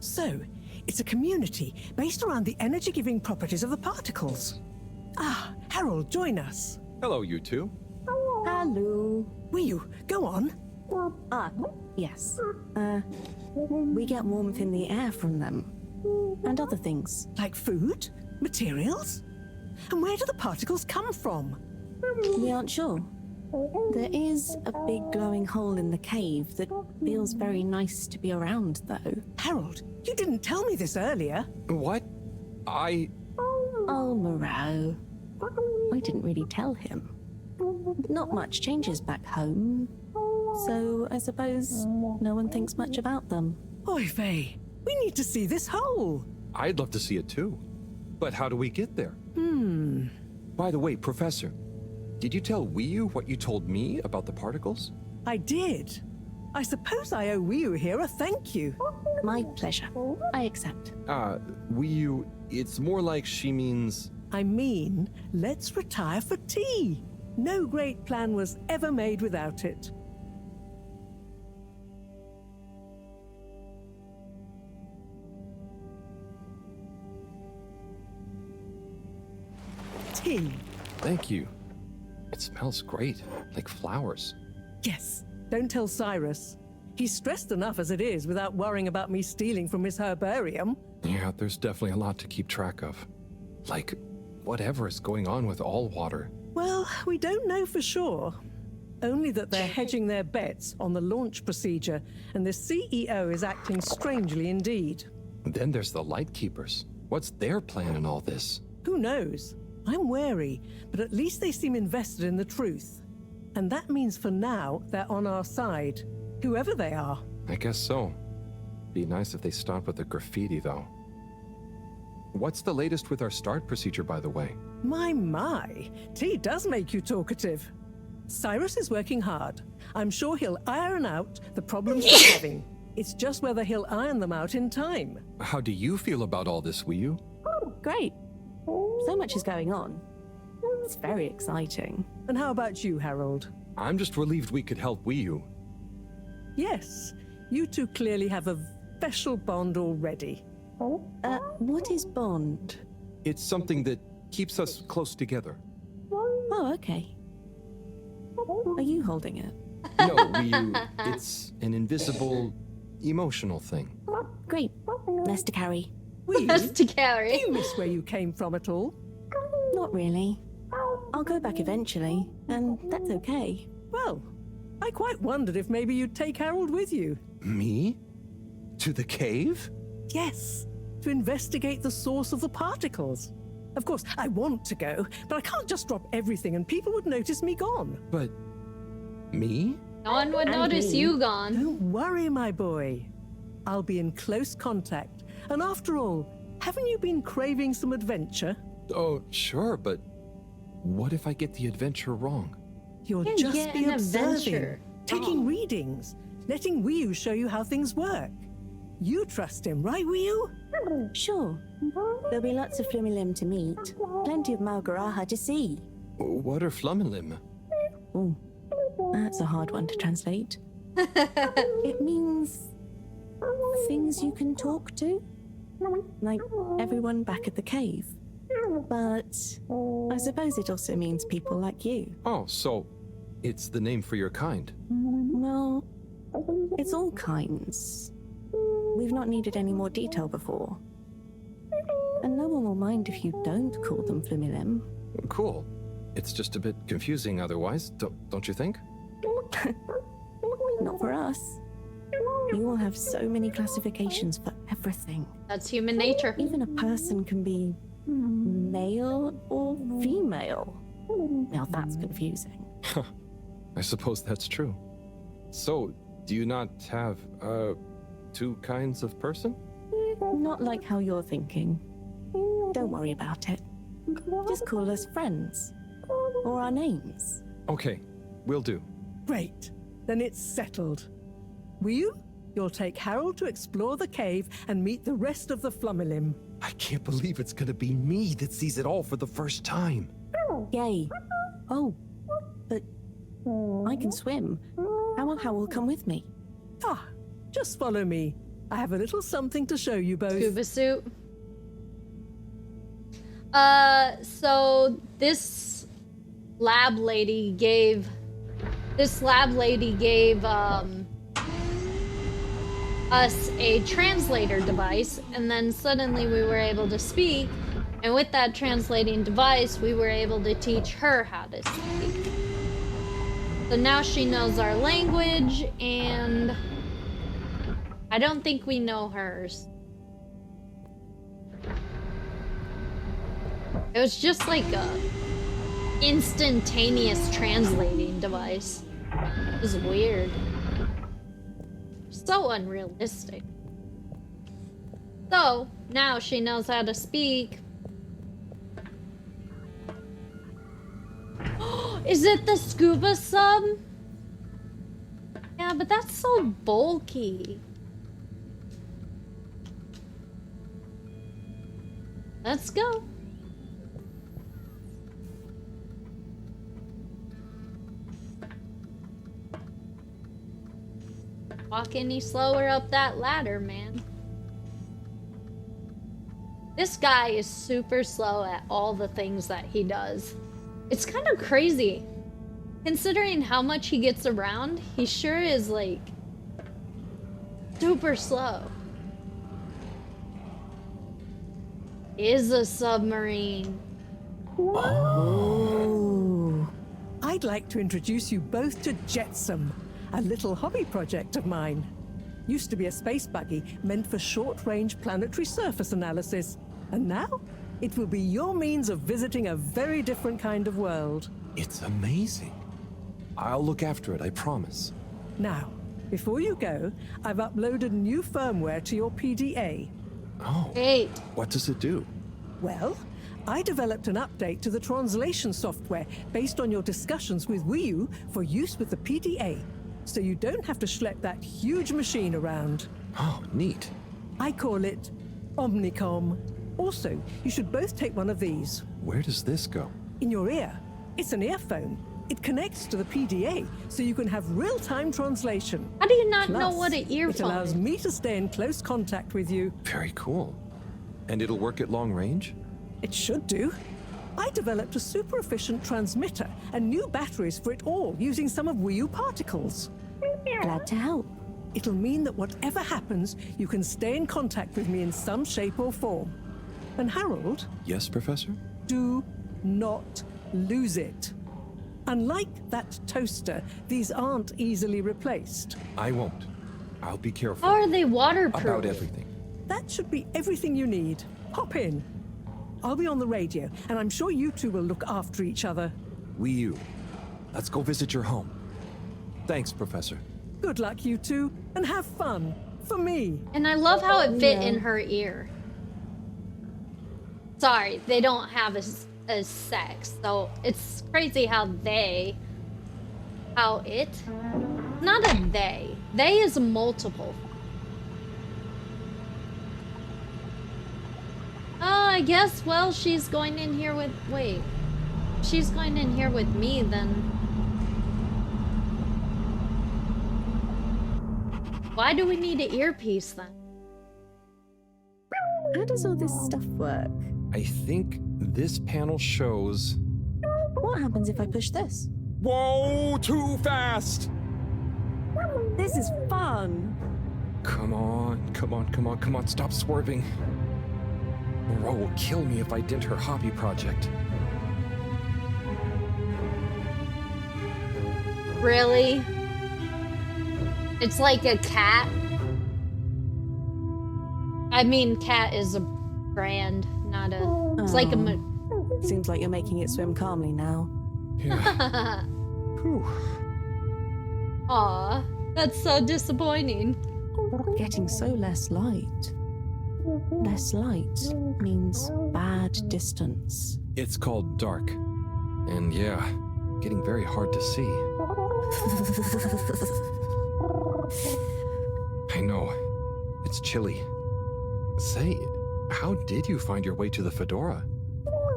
So, it's a community based around the energy-giving properties of the particles. Ah, Harold, join us. Hello, you two. Hello. Wiyu, go on. Yes. We get warmth in the air from them. And other things. Like food? Materials? And where do the particles come from? We aren't sure. There is a big glowing hole in the cave that feels very nice to be around, though. Harold, you didn't tell me this earlier. What? Oh, Moreau. I didn't really tell him. Not much changes back home. So I suppose no one thinks much about them. Oy vey, we need to see this hole. I'd love to see it too. But how do we get there? By the way, Professor, did you tell Wiyu what you told me about the particles? I did. I suppose I owe Wiyu here a thank you. My pleasure. I accept. Wiyu, it's more like she means... I mean, let's retire for tea. No great plan was ever made without it. Tea. Thank you. It smells great, like flowers. Yes, don't tell Cyrus. He's stressed enough as it is without worrying about me stealing from his herbarium. Yeah, there's definitely a lot to keep track of. Like, whatever is going on with all water. Well, we don't know for sure. Only that they're hedging their bets on the launch procedure, and the CEO is acting strangely indeed. Then there's the Lightkeepers. What's their plan in all this? Who knows? I'm wary, but at least they seem invested in the truth. And that means for now, they're on our side. Whoever they are. I guess so. Be nice if they stopped with the graffiti, though. What's the latest with our start procedure, by the way? My. Tea does make you talkative. Cyrus is working hard. I'm sure he'll iron out the problems we're having. It's just whether he'll iron them out in time. How do you feel about all this, Wiyu? Great. So much is going on. It's very exciting. And how about you, Harold? I'm just relieved we could help Wiyu. Yes, you two clearly have a special bond already. What is bond? It's something that keeps us close together. Oh, okay. Are you holding it? No, Wiyu, it's an invisible, emotional thing. Great. Less to carry. Less to carry. Do you miss where you came from at all? Not really. I'll go back eventually, and that's okay. Well, I quite wondered if maybe you'd take Harold with you. Me? To the cave? Yes, to investigate the source of the particles. Of course, I want to go, but I can't just drop everything and people would notice me gone. But... me? No one would notice you gone. Don't worry, my boy. I'll be in close contact. And after all, haven't you been craving some adventure? Oh, sure, but what if I get the adventure wrong? You'll You just get be an observing, adventure. taking readings, letting Wiyu show you how things work. You trust him, right, Wiyu? Sure. There'll be lots of Flumilim to meet. Plenty of Malgaraha to see. What are Flumilim? Oh, that's a hard one to translate. It means things you can talk to. Like everyone back at the cave. But I suppose it also means people like you. Oh, so it's the name for your kind. Well, it's all kinds. We've not needed any more detail before. And no one will mind if you don't call them Flumilim. Cool. It's just a bit confusing otherwise, don't you think? Not for us. You all have so many classifications for everything. That's human nature. Even a person can be male or female. Now that's confusing. I suppose that's true. So, do you not have, two kinds of person? Not like how you're thinking. Don't worry about it. Just call us friends. Or our names. Okay, will do. Great. Then it's settled. Will you'll take Harold to explore the cave and meet the rest of the Flummilim. I can't believe it's gonna be me that sees it all for the first time. Yay. Oh, but I can swim. How will Howell come with me? Ah, just follow me. I have a little something to show you both. Scuba suit. So this lab lady gave us a translator device, and then suddenly we were able to speak, and with that translating device we were able to teach her how to speak. So now she knows our language, and I don't think we know hers. It was just like a instantaneous translating device. It was weird. So unrealistic. So, now she knows how to speak. Is it the scuba sub? Yeah, but that's so bulky. Let's go. Walk any slower up that ladder, man. This guy is super slow at all the things that he does. It's kind of crazy. Considering how much he gets around, he sure is like super slow. Is a submarine. Oh. I'd like to introduce you both to Jetsam, a little hobby project of mine. Used to be a space buggy meant for short-range planetary surface analysis, and now it will be your means of visiting a very different kind of world. It's amazing. I'll look after it, I promise. Now, before you go, I've uploaded new firmware to your PDA. Oh. Hey. What does it do? Well, I developed an update to the translation software based on your discussions with Wii U for use with the PDA, so you don't have to schlep that huge machine around. Oh, neat. I call it Omnicom. Also, you should both take one of these. Where does this go? In your ear. It's an earphone. It connects to the PDA, so you can have real-time translation. How do you not know Plus, what an earphone it allows is? me to stay in close contact with you. Very cool. And it'll work at long range? It should do. I developed a super efficient transmitter and new batteries for it all using some of Wii U particles. Glad to help. It'll mean that whatever happens, you can stay in contact with me in some shape or form. And Harold? Yes, Professor? Do not lose it. Unlike that toaster, these aren't easily replaced. I won't. I'll be careful. How are they waterproof? About everything. That should be everything you need. Hop in. I'll be on the radio, and I'm sure you two will look after each other. Wii U. Let's go visit your home. Thanks, Professor. Good luck, you two, and have fun. For me. And I love how it fit in her ear. Sorry, they don't have a sex, so it's crazy how not a they is multiple. Oh, I guess, well, she's going in here with, she's going in here with me then. Why do we need an earpiece then? How does all this stuff work? I think this panel shows... What happens if I push this? Whoa, too fast! This is fun. Come on, come on, come on, come on, stop swerving. Moreau will kill me if I dent her hobby project. Really? It's like a cat? I mean, cat is a brand, not a... It's like a... Seems like you're making it swim calmly now. Yeah. Whew. Aw, that's so disappointing. Getting so less light. Less light means bad distance. It's called dark. And yeah, getting very hard to see. I know. It's chilly. Say, how did you find your way to the Fedora?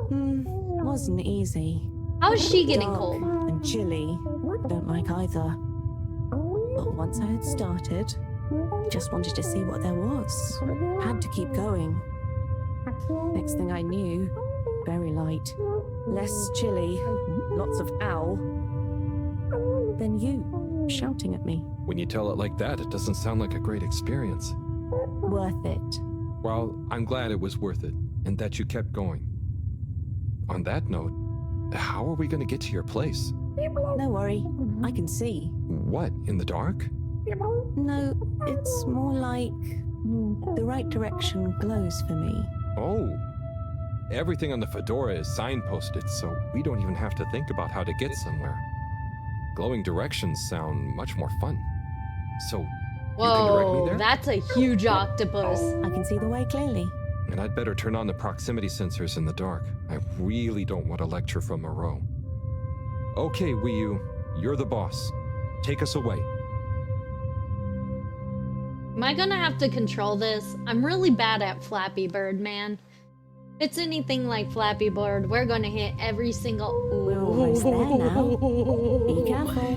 Wasn't easy. How is she getting Dark cold? and chilly. Don't like either. But once I had started, just wanted to see what there was. Had to keep going. Next thing I knew, very light, less chilly, lots of owl. Then you, shouting at me. When you tell it like that, it doesn't sound like a great experience. Worth it. Well, I'm glad it was worth it, and that you kept going. On that note, how are we going to get to your place? No worry, I can see. What, in the dark? No, it's more like the right direction glows for me. Oh. Everything on the Fedora is signposted, so we don't even have to think about how to get somewhere. Glowing directions sound much more fun. So, you can direct me Whoa, there? that's a huge octopus. I can see the way clearly. And I'd better turn on the proximity sensors in the dark. I really don't want a lecture from Moreau. Okay, Wii U, you're the boss. Take us away. Am I gonna have to control this? I'm really bad at Flappy Bird, man. If it's anything like Flappy Bird, we're gonna hit every single... We're almost there now. Be careful.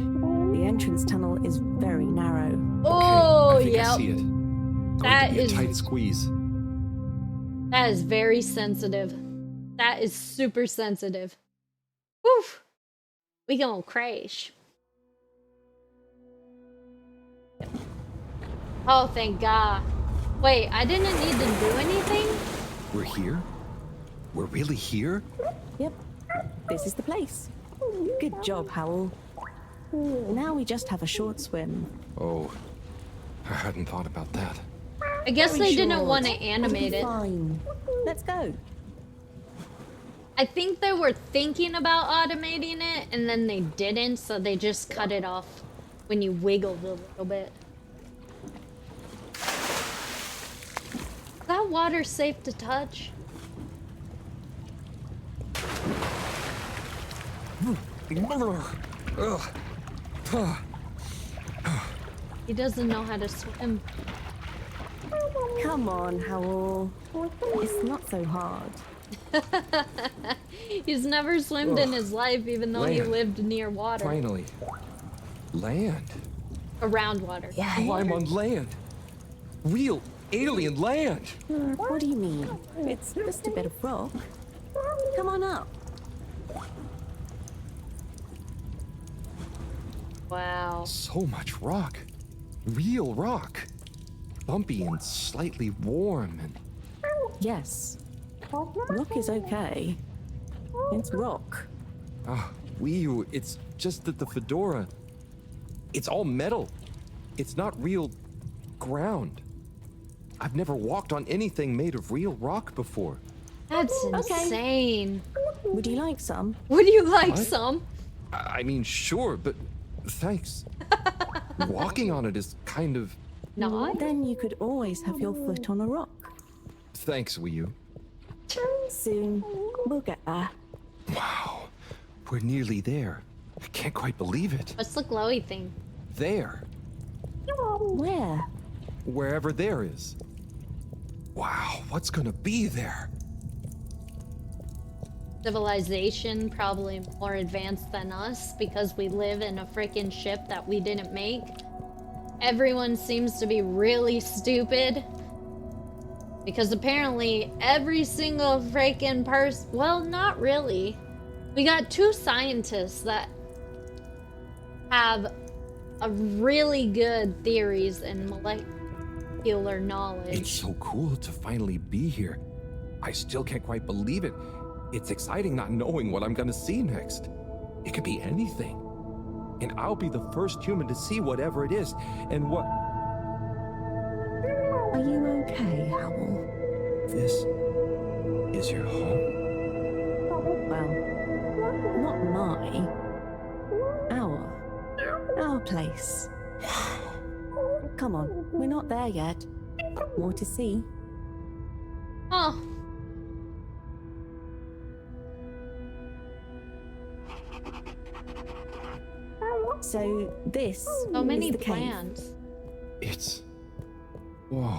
The entrance tunnel is very narrow. Oh, I think I yep. see it. That Going to be is... a tight squeeze. That is very sensitive. That is super sensitive. Whew. We gonna crash. Oh, thank God. Wait, I didn't need to do anything? We're here? We're really here? Yep, this is the place. Good job, Howl. Now we just have a short swim. Oh, I hadn't thought about that. I guess Very they didn't short. want to animate It'll be it. Fine. Let's go. I think they were thinking about automating it, and then they didn't, so they just cut it off when you wiggled a little bit. Is that water safe to touch? He doesn't know how to swim. Come on, Howl. It's not so hard. He's never swum in his life, even though he Land. lived near water. Finally. Land. Around water. Oh, I'm on land. Real alien land. What do you mean? It's just a bit of rock. Come on up. Wow. So much rock. Real rock. Bumpy and slightly warm and... Yes. Rock is okay. It's rock. Ah, Wii U, it's just that the Fedora... It's all metal. It's not real ground. I've never walked on anything made of real rock before. That's insane. Would you like some? Would you like What? some? I mean, sure, but thanks. Walking on it is kind of... Not? Then you could always have your foot on a rock. Thanks, Wii U. Soon, we'll get there. Wow, we're nearly there. I can't quite believe it. What's the glowy thing? There. Where? Wherever there is. Wow, what's gonna be there? Civilization, probably more advanced than us because we live in a freaking ship that we didn't make. Everyone seems to be really stupid. Because apparently every single freaking person, well, not really. We got 2 scientists that have a really good theories and molecular knowledge. It's so cool to finally be here. I still can't quite believe it. It's exciting not knowing what I'm gonna see next. It could be anything. And I'll be the first human to see whatever it is. And what... Are you okay, Howl? This is your home? Well, not my. Our. Our place. Come on, we're not there yet. More to see. Oh. So this So many is the plans. cave. It's... whoa.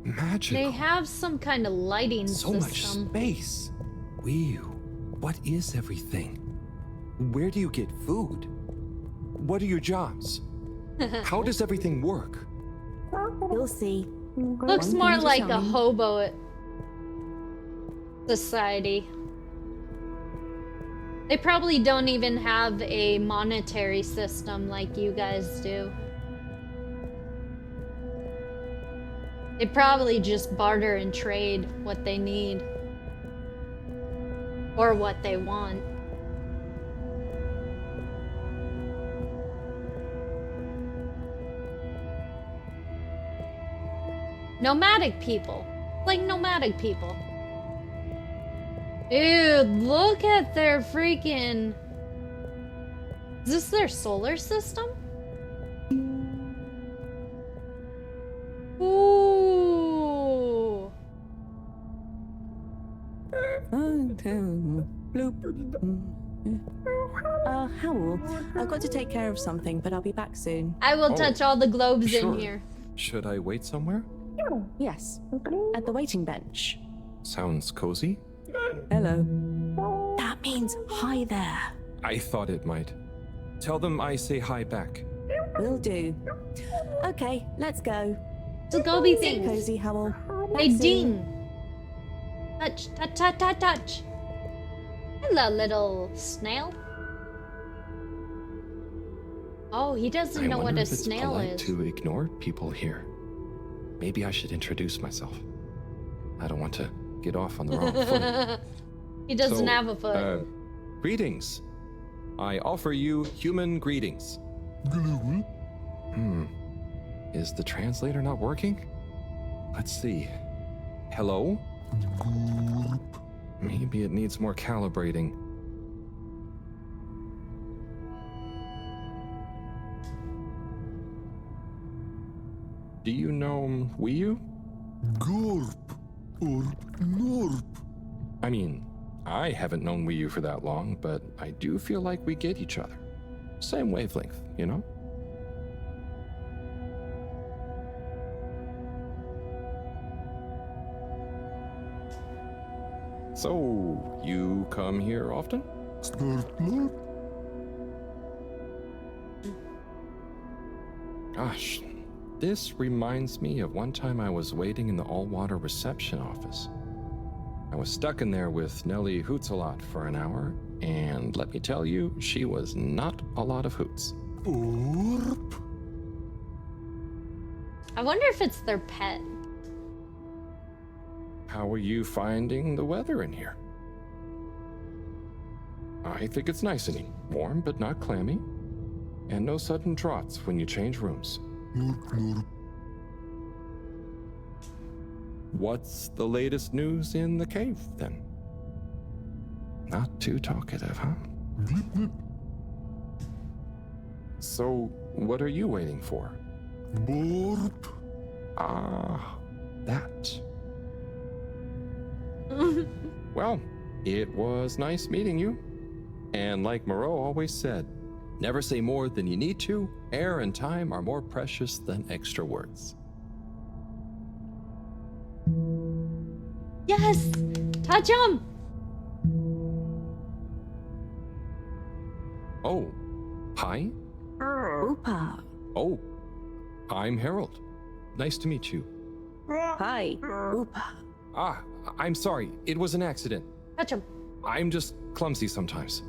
Magical. They have some kind of lighting So system. much space. Whew. What is everything? Where do you get food? What are your jobs? How does everything work? You'll see. Looks One more thing at like a time. hobo society. They probably don't even have a monetary system like you guys do. They probably just barter and trade what they need. Or what they want. Nomadic people. Like nomadic people. Dude, look at their freaking... Is this their solar system? Ooh. Howell, I've got to take care of something, but I'll be back soon. I will touch all the globes sure. in here. Should I wait somewhere? Yes, at the waiting bench. Sounds cozy. Hello. That means hi there. I thought it might. Tell them I say hi back. Will do. Okay, let's go. So go be Sit things. cozy, Howell. They Back soon. ding. Touch, touch, touch, touch, touch. Hello, little snail. Oh, he doesn't know what wonder a if it's snail polite is. to ignore people here. Maybe I should introduce myself. I don't want to get off on the wrong foot. He doesn't So, have a foot. Greetings. I offer you human greetings. Is the translator not working? Let's see. Hello? Maybe it needs more calibrating. Do you know Wii? Gorp or Norp. I mean, I haven't known Wii for that long, but I do feel like we get each other. Same wavelength, you know? So, you come here often? Gosh, this reminds me of one time I was waiting in the all-water reception office. I was stuck in there with Nellie Hoots-a-lot for an hour, and let me tell you, she was not a lot of hoots. I wonder if it's their pet. How are you finding the weather in here? I think it's nice and warm, but not clammy. And no sudden draughts when you change rooms. What's the latest news in the cave, then? Not too talkative, huh? So, what are you waiting for? Ah, that. Well, it was nice meeting you. And like Moreau always said, never say more than you need to. Air and time are more precious than extra words. Yes! Touch him! Oh, hi? Oopa. Oh, I'm Harold. Nice to meet you. Hi. Oopa. Ah, I'm sorry. It was an accident. Touch him. I'm just clumsy sometimes.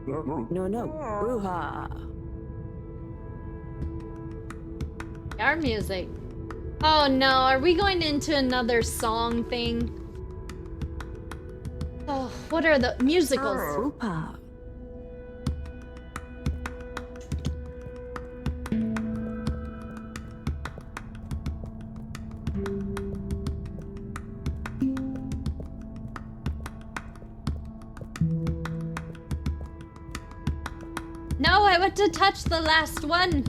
No. Bruha. Our music. Oh no, are we going into another song thing? Oh, what are the musicals? Oopa. No, I went to touch the last one.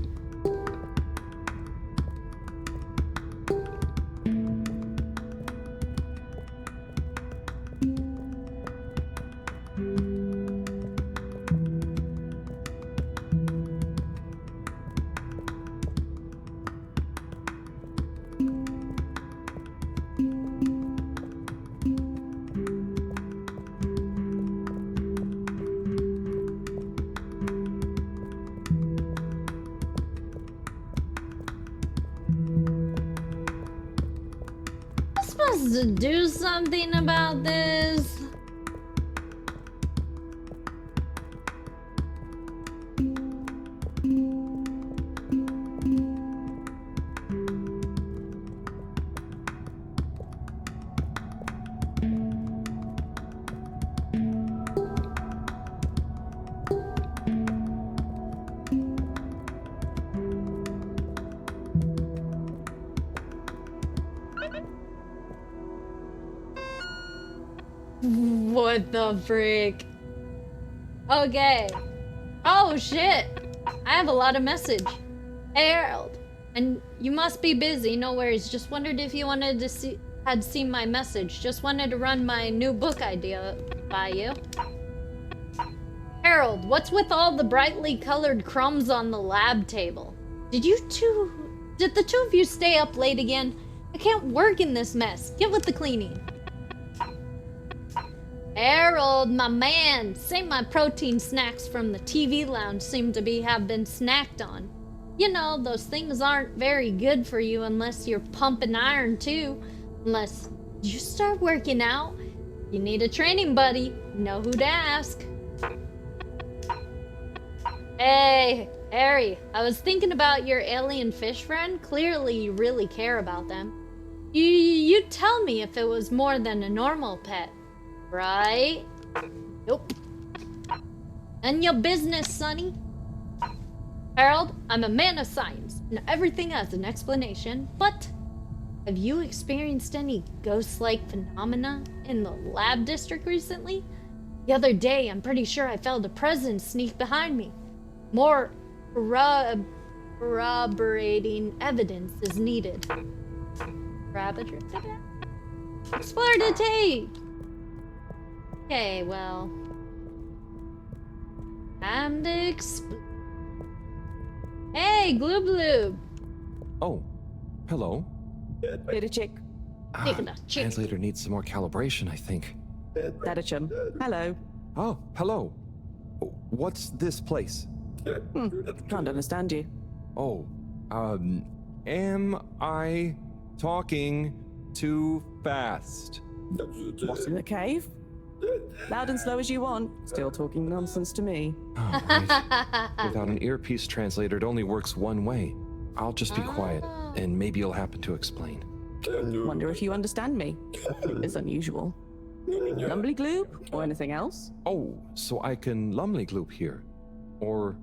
Supposed to do something about this. What the frick? Okay. Oh shit. I have a lot of message. Hey Harold. And you must be busy, no worries. Just wondered if you wanted to see had seen my message. Just wanted to run my new book idea by you. Harold, what's with all the brightly colored crumbs on the lab table? Did the two of you stay up late again? I can't work in this mess. Get with the cleaning. Harold, my man, say my protein snacks from the TV lounge seem to have been snacked on. You know, those things aren't very good for you unless you're pumping iron too. Unless you start working out. You need a training buddy. You know who to ask. Hey, Harry, I was thinking about your alien fish friend. Clearly you really care about them. You tell me if it was more than a normal pet. Right? Nope. None your business, Sonny. Harold, I'm a man of science, and everything has an explanation, but have you experienced any ghost-like phenomena in the lab district recently? The other day, I'm pretty sure I felt a presence sneak behind me. More corroborating evidence is needed. Explore the tape! Okay, well. Time to explore. Hey, Gloob Loob! Oh, hello. Data check. Translator needs some more calibration, I think. Data chum. Hello. Oh, hello. What's this place? Can't understand you. Oh, am I talking too fast? What's in the cave? Loud and slow as you want. Still talking nonsense to me. Oh, right. Without an earpiece translator, it only works one way. I'll just be quiet, and maybe you'll happen to explain. Wonder if you understand me. It's unusual. Lumbly gloop or anything else? Oh, so I can lumley gloop here. Or...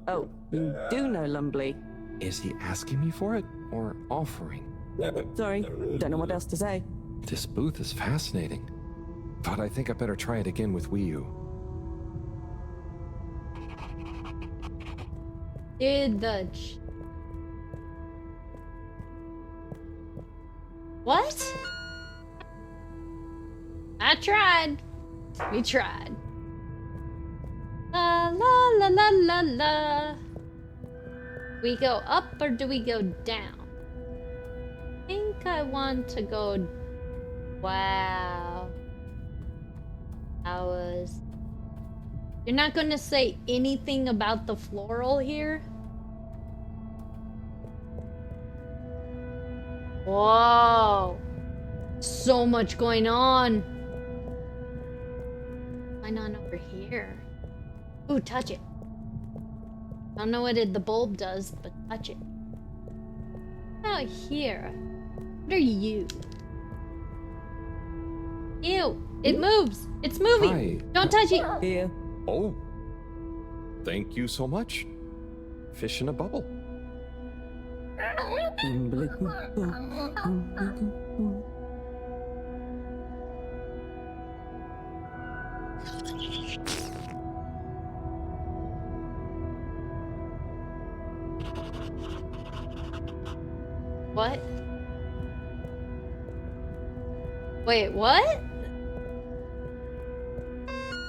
Oh, you do know Lumbly. Is he asking me for it, or offering? Sorry, don't know what else to say. This booth is fascinating. But I think I better try it again with Wii U. Dude, What? I tried. We tried. La la la la la la. We go up or do we go down? I think I want to go... Wow. You're not going to say anything about the floral here? Whoa. So much going on. Why not over here? Ooh, touch it. I don't know what the bulb does, but touch it. Out here. What are you? Ew. It moves. It's moving. Hi. Don't touch it. Here. Oh. Thank you so much. Fish in a bubble. What? Wait, what?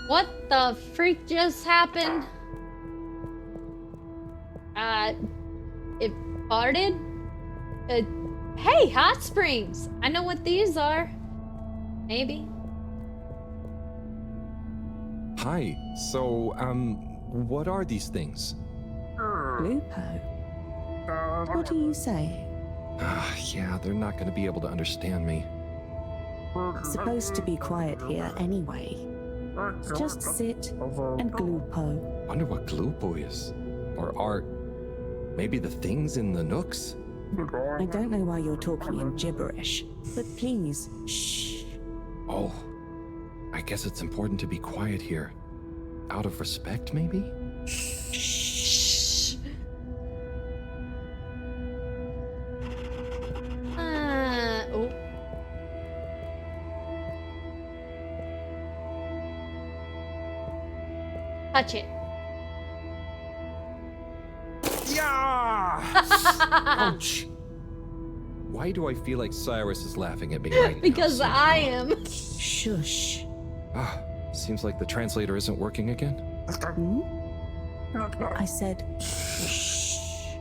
What the freak just happened? It farted? Hey, hot springs! I know what these are. Maybe. Hi. So, what are these things? Lupo. What do you say? Yeah, they're not going to be able to understand me. Supposed to be quiet here anyway. Just sit and glupo. Wonder what Glupo is. Or art. Maybe the things in the nooks? I don't know why you're talking in gibberish, but please, shh. Oh, I guess it's important to be quiet here. Out of respect, maybe? Shh. Oh. Touch it. Yeah! Ouch! Why do I feel like Cyrus is laughing at me right now? Because I am. Shush. Seems like the translator isn't working again. I said shh.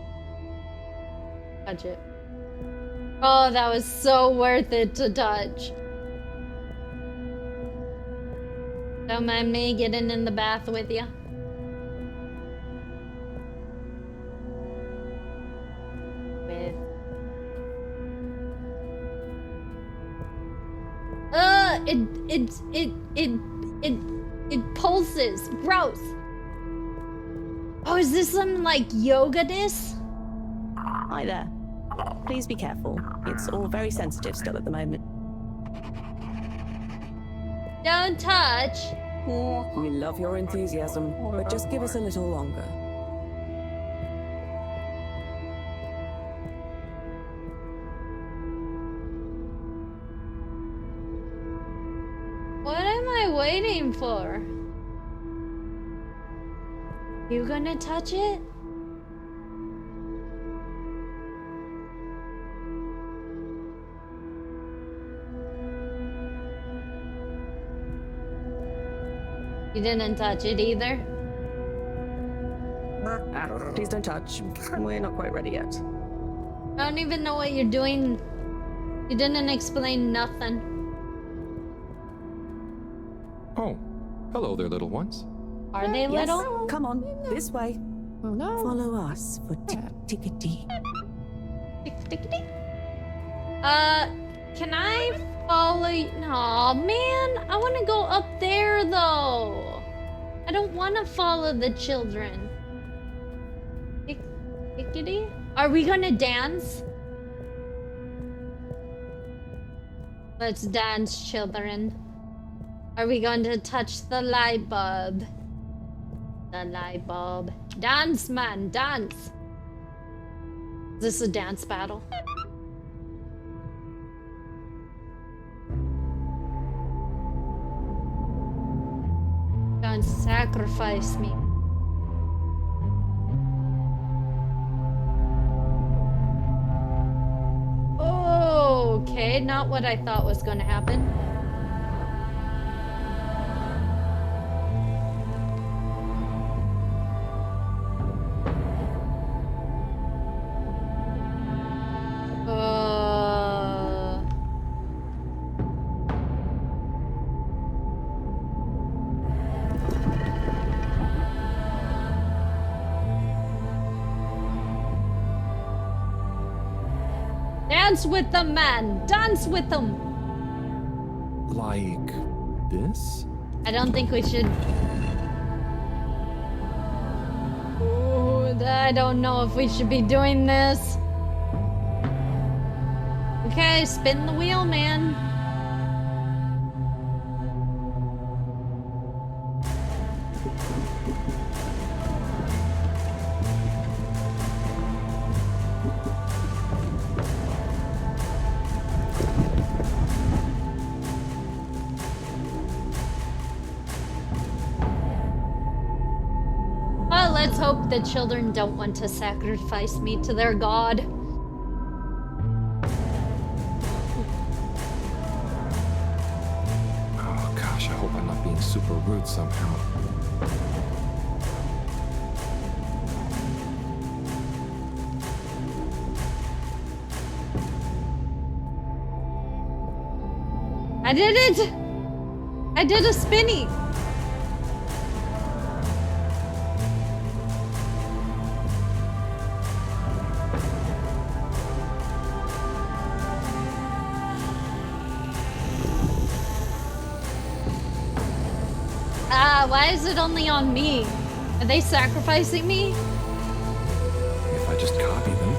Touch it. Oh, that was so worth it to touch. Don't mind me getting in the bath with you. It pulses. Gross. Oh, is this some like yoga disc? Hi there. Please be careful. It's all very sensitive still at the moment. Don't touch. We love your enthusiasm, but just give us a little longer. What am I waiting for? You gonna touch it? You didn't touch it either? Please don't touch. We're not quite ready yet. I don't even know what you're doing. You didn't explain nothing. Oh, hello there, little ones. Are they little? Yes. Come on, this way. Follow us for tickety. Tickety. Can I follow you? Aw, man, I want to go up there though. I don't want to follow the children. Tickety? Are we gonna dance? Let's dance, children. Are we going to touch the light bulb? The light bulb. Dance, man, dance. Is this a dance battle? Don't sacrifice me. Okay, not what I thought was going to happen. Dance with them, man! Dance with them! Like this? I don't think we should... Ooh, I don't know if we should be doing this. Okay, spin the wheel, man. Let's hope the children don't want to sacrifice me to their god. I hope I'm not being super rude somehow. I did it! I did a spinny! Why is it only on me? Are they sacrificing me? If I just copy them,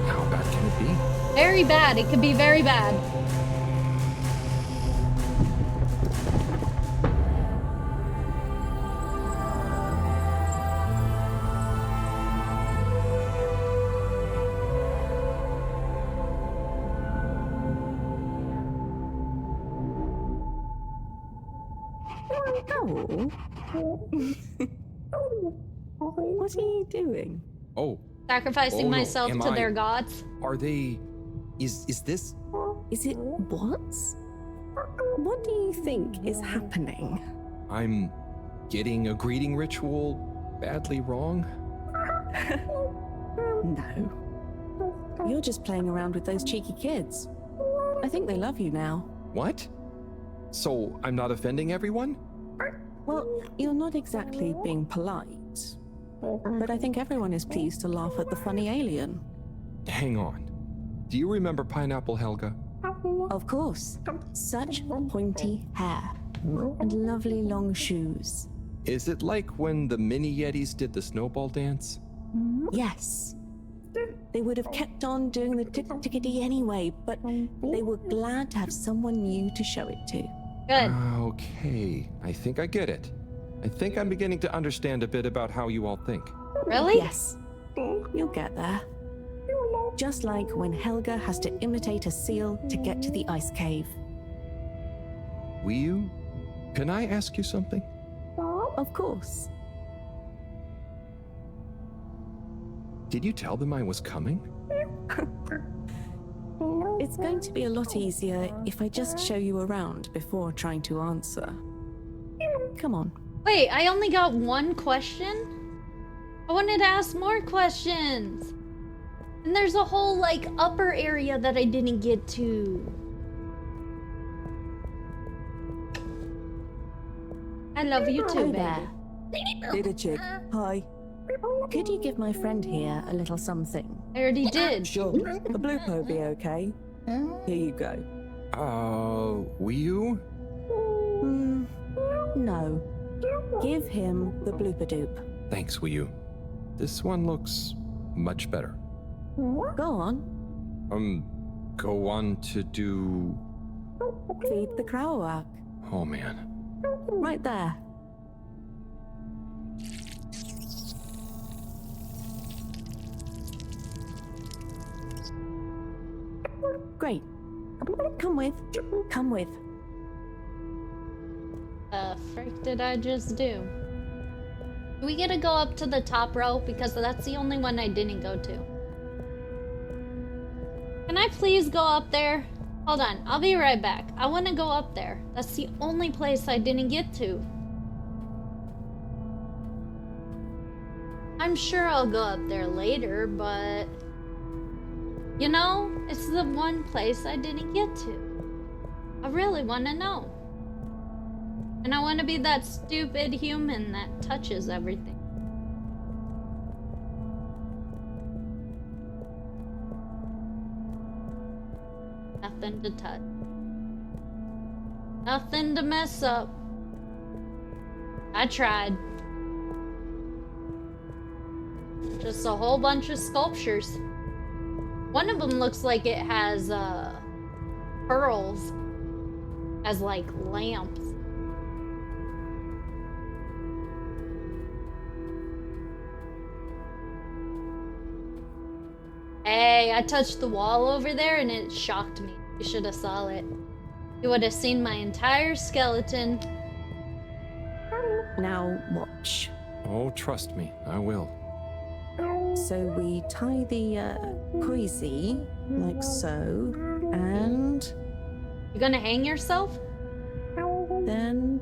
how bad can it be? Very bad. It could be very bad. What are you doing? Oh. Sacrificing no. myself Am to I- their gods. Are they... Is this... Is it what? What do you think is happening? I'm getting a greeting ritual badly wrong? No. You're just playing around with those cheeky kids. I think they love you now. What? So I'm not offending everyone? Well, you're not exactly being polite. But I think everyone is pleased to laugh at the funny alien. Hang on. Do you remember Pineapple Helga? Of course. Such pointy hair. And lovely long shoes. Is it like when the mini Yetis did the snowball dance? Yes. They would have kept on doing the tickety anyway, but they were glad to have someone new to show it to. Good. Okay, I think I get it. I think I'm beginning to understand a bit about how you all think. Really? Yes. You'll get there. Just like when Helga has to imitate a seal to get to the ice cave. Will can I ask you something? Of course. Did you tell them I was coming? It's going to be a lot easier if I just show you around before trying to answer. Come on. Wait, I only got one question? I wanted to ask more questions. And there's a whole, like, upper area that I didn't get to. I love you too, baby. Little chick. Hi. Could you give my friend here a little something? I already did. Sure. A blue po be okay? Here you go. Will No. Give him the blooper doop. Thanks, Will. This one looks much better. Go on. Go on to do... Feed the crowak. Oh, man. Right there. Great. Come with. Come with. Frick did I just do? Do we get to go up to the top row? Because that's the only one I didn't go to. Can I please go up there? Hold on, I'll be right back. I want to go up there. That's the only place I didn't get to. I'm sure I'll go up there later, but... You know, it's the one place I didn't get to. I really want to know. And I want to be that stupid human that touches everything. Nothing to touch. Nothing to mess up. I tried. Just a whole bunch of sculptures. One of them looks like it has pearls as like lamps. Hey, I touched the wall over there and it shocked me. You should have saw it. You would have seen my entire skeleton. Now watch. Oh, trust me, I will. So we tie the coisy like so, and You gonna hang yourself? then and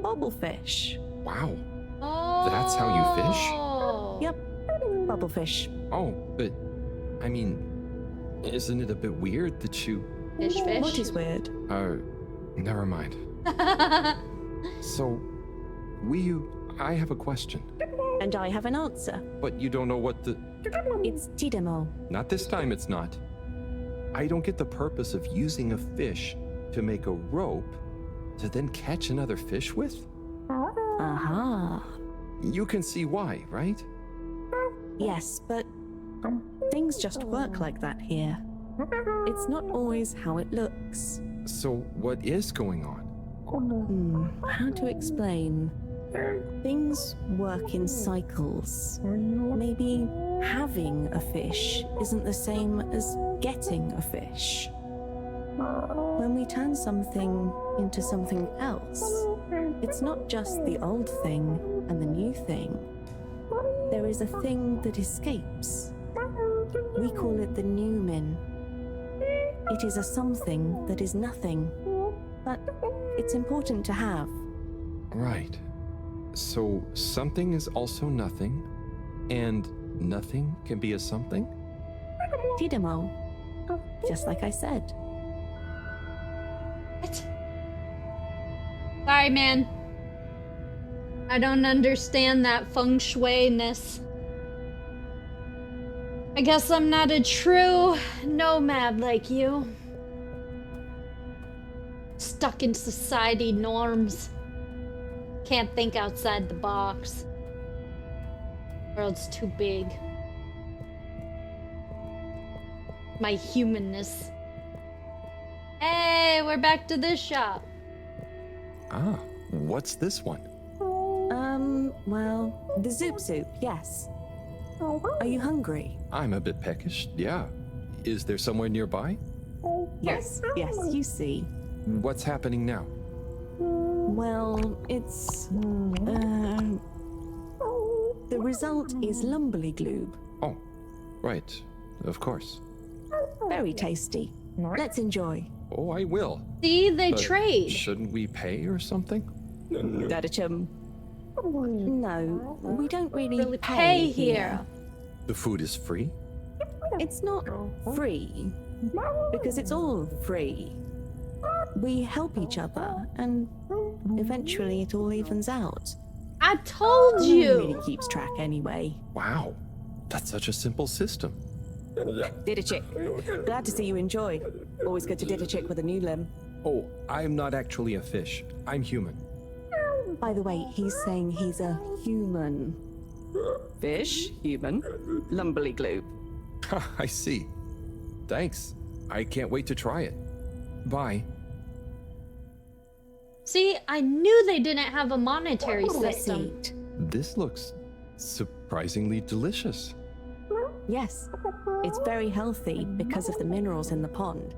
bubblefish. Wow. Oh. That's how you fish? Yep, bubblefish. Oh, but I mean, isn't it a bit weird that you... Fish. What is weird? Never mind. So, I have a question. And I have an answer. But you don't know what the... It's Tidemo. Not this time, it's not. I don't get the purpose of using a fish to make a rope to then catch another fish with? Aha. You can see why, right? Yes, but things just work like that here. It's not always how it looks. So, what is going on? How to explain? Things work in cycles. Maybe having a fish isn't the same as getting a fish. When we turn something into something else, it's not just the old thing and the new thing. There is a thing that escapes. We call it the Newman. It is a something that is nothing, but it's important to have. Right. So, something is also nothing, and nothing can be a something? Tidemo. Just like I said. What? Sorry, man. I don't understand that feng shui-ness. I guess I'm not a true nomad like you. Stuck in society norms. Can't think outside the box. World's too big. My humanness. Hey, we're back to this shop. Ah, what's this one? Well, the Zoop Soup, yes. Are you hungry? I'm a bit peckish, yeah. Is there somewhere nearby? Yes, you see. What's happening now? Well, it's... the result is Lumberly Gloob. Oh, right. Of course. Very tasty. Let's enjoy. Oh, I will. See, they But trade. Shouldn't we pay or something? Dadachum. No, we don't really Pay here. The food is free? It's not free, because it's all free. We help each other, and eventually it all evens out. I told Who you. really keeps track anyway. Wow, that's such a simple system. Didachick, glad to see you enjoy. Always good to Didachick with a new limb. Oh, I'm not actually a fish. I'm human. By the way, he's saying he's a human. Fish, human, Lumberly Gloob. I see. Thanks. I can't wait to try it. Bye. See, I knew they didn't have a monetary Let's system. eat. This looks surprisingly delicious. Yes, it's very healthy because of the minerals in the pond.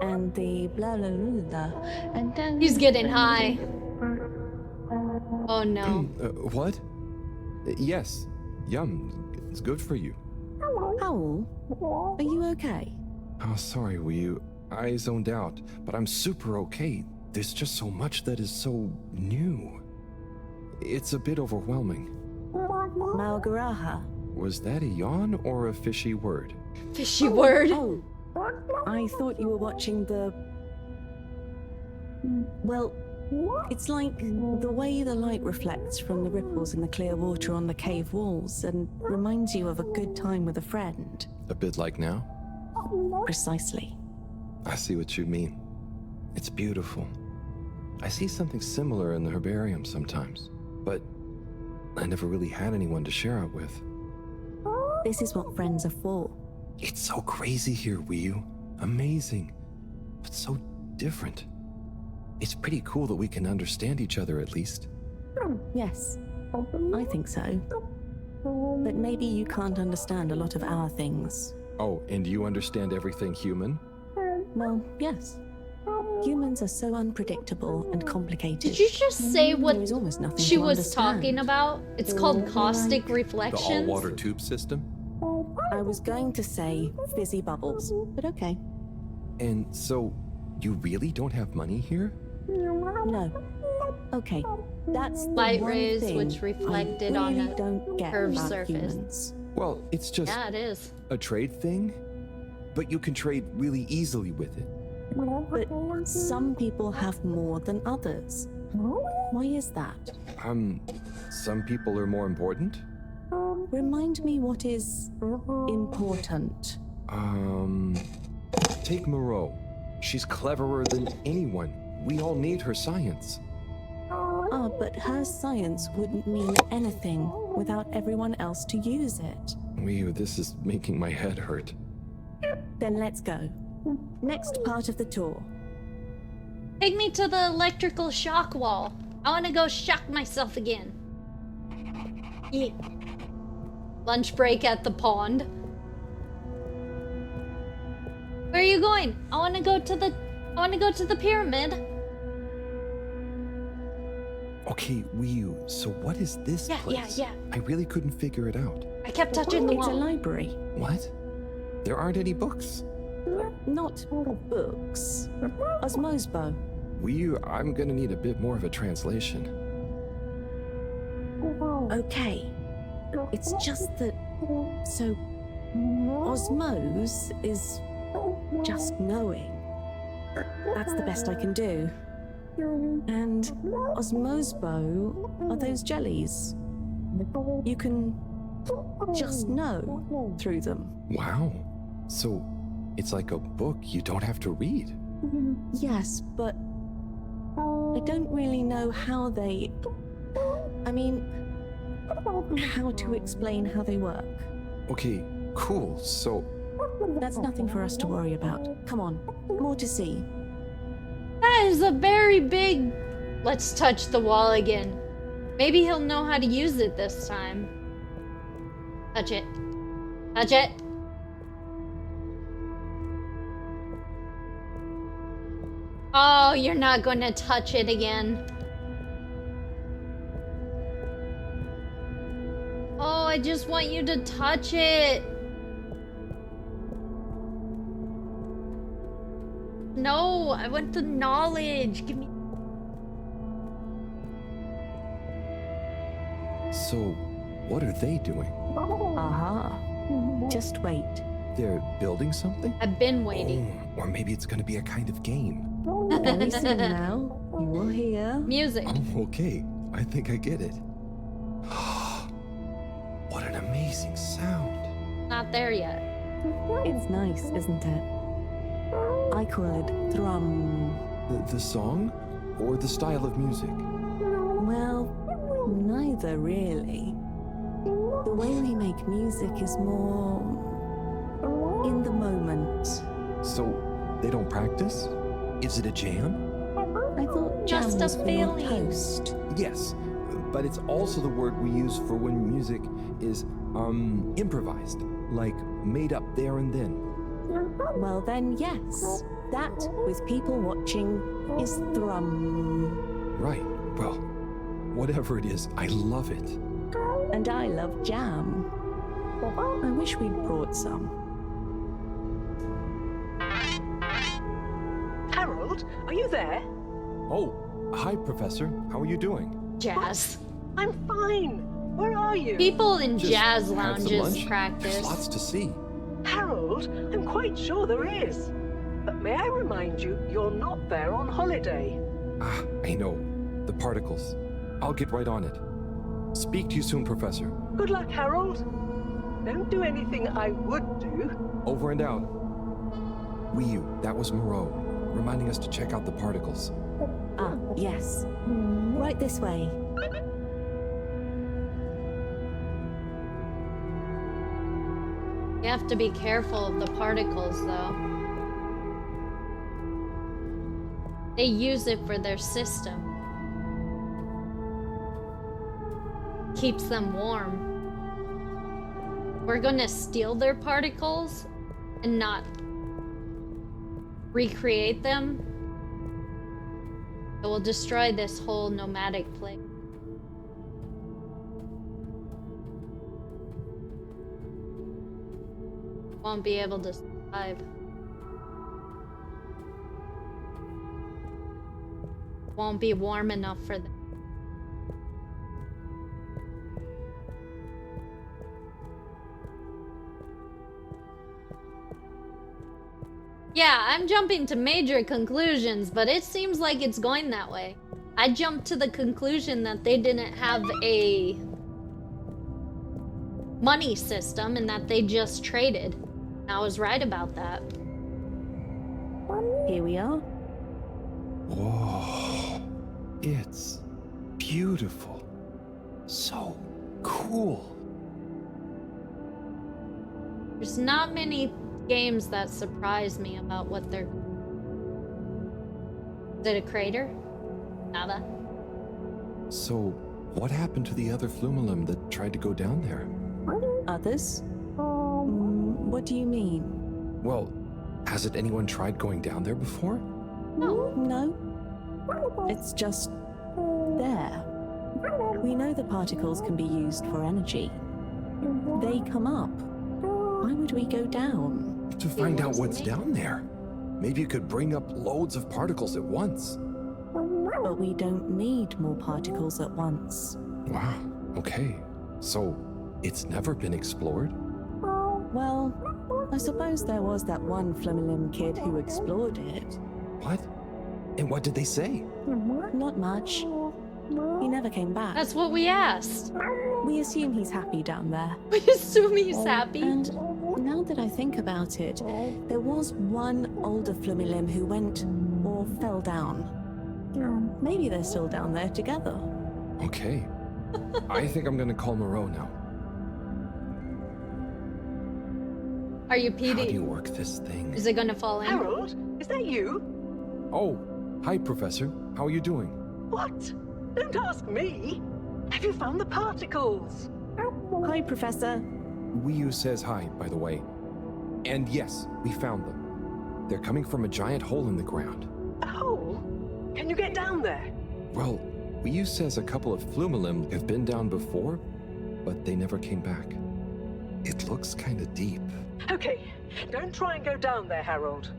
And the blah blah blah blah. And then He's getting high. Oh no. What? Yes. Yum. It's good for you. Howl, are you okay? Oh, sorry, I zoned out, but I'm super okay. There's just so much that is so new. It's a bit overwhelming. Malgaraha. Was that a yawn or a fishy word? Fishy word. Oh, I thought you were watching the... Well, it's like the way the light reflects from the ripples in the clear water on the cave walls and reminds you of a good time with a friend. A bit like now? Precisely. I see what you mean. It's beautiful. I see something similar in the herbarium sometimes, but I never really had anyone to share it with. This is what friends are for. It's so crazy here, Wii. Amazing, but so different. It's pretty cool that we can understand each other at least. Yes, I think so. But maybe you can't understand a lot of our things. Oh, and you understand everything human? Well, yes. Humans are so unpredictable and complicated. Did you just say what There is almost nothing she to was understand. talking about? It's called caustic The reflections. all-water tube system? I was going to say fizzy bubbles, but okay. And so, you really don't have money here? No. Okay, that's the Light one rays thing which reflected I on really a don't get curved about surface. humans. Well, it's just Yeah, it is. a trade thing, but you can trade really easily with it. But some people have more than others. Why is that? Some people are more important. Remind me what is important. Take Moreau. She's cleverer than anyone. We all need her science. Ah, but her science wouldn't mean anything without everyone else to use it. This is making my head hurt. Then let's go. Next part of the tour. Take me to the electrical shock wall. I want to go shock myself again. Yeah. Lunch break at the pond. Where are you going? I want to go to the pyramid. Okay, so what is this place? Yeah. I really couldn't figure it out. I kept touching the It's a wall. library. What? There aren't any books. Not books. Osmosbo. I'm gonna need a bit more of a translation. Okay. It's just that... So... Osmose is... just knowing. That's the best I can do. And Osmosbo are those jellies. You can just know through them. Wow. So, it's like a book you don't have to read. Yes, but I don't really know how they... I mean, how to explain how they work. Okay, cool. So... That's nothing for us to worry about. Come on, more to see. That is a very big... Let's touch the wall again. Maybe he'll know how to use it this time. Touch it. Touch it. Oh, you're not going to touch it again. Oh, I just want you to touch it. No, I want the knowledge. Give me... So, what are they doing? Aha. Just wait. They're building something? I've been waiting. Oh, or maybe it's gonna be a kind of game. Very soon now, you will hear... Music. Oh, okay. I think I get it. What an amazing sound. Not there yet. It's nice, isn't it? I call it thrum. The song? Or the style of music? Well, neither really. The way we make music is more... in the moment. So, they don't practice? Is it a jam? I thought jam Just a was for your feeling. toast. Yes, but it's also the word we use for when music is, improvised. Like, made up there and then. Well then, yes. That, with people watching, is thrum. Right. Well, whatever it is, I love it. And I love jam. I wish we'd brought some. Harold, are you there? Oh, hi, Professor. How are you doing? Jazz. I'm fine. Where are you? People in Just jazz had some lounges lunch. practice. There's lots to see. Harold, I'm quite sure there is. But may I remind you, you're not there on holiday. I know. The particles. I'll get right on it. Speak to you soon, Professor. Good luck, Harold. Don't do anything I would do. Over and out. That was Moreau, reminding us to check out the particles. Ah, yes. Right this way. You have to be careful of the particles, though. They use it for their system. Keeps them warm. We're gonna steal their particles and not recreate them. It will destroy this whole nomadic place. Won't be able to survive. won't be warm enough for them. Yeah, I'm jumping to major conclusions, but it seems like it's going that way. I jumped to the conclusion that they didn't have a money system and that they just traded. I was right about that. Here we are. Whoa. It's beautiful. So cool. There's not many games that surprise me about what they're... Is it a crater? Nada. So, what happened to the other Flumelum that tried to go down there? Others? What do you mean? Well, hasn't anyone tried going down there before? No. It's just there. We know the particles can be used for energy. They come up. Why would we go down? To find out what's down there. Maybe you could bring up loads of particles at once. But we don't need more particles at once. Wow, okay. So, it's never been explored? Well, I suppose there was that one Flumelum kid who explored it. What? And what did they say? Not much. He never came back. That's what we asked. We assume he's happy down there. We assume he's happy. And now that I think about it, there was one older Flumelum who went or fell down. Maybe they're still down there together. Okay. I think I'm gonna call Moreau now. Are you PD? How do you work this thing? Is it gonna fall in? Harold, is that you? Oh, hi, Professor. How are you doing? What? Don't ask me. Have you found the particles? Hi, Professor. Wiyu says hi, by the way. And yes, we found them. They're coming from a giant hole in the ground. Oh, can you get down there? Well, Wiyu says a couple of Flumelum have been down before, but they never came back. It looks kind of deep. Okay, don't try and go down there, Harold.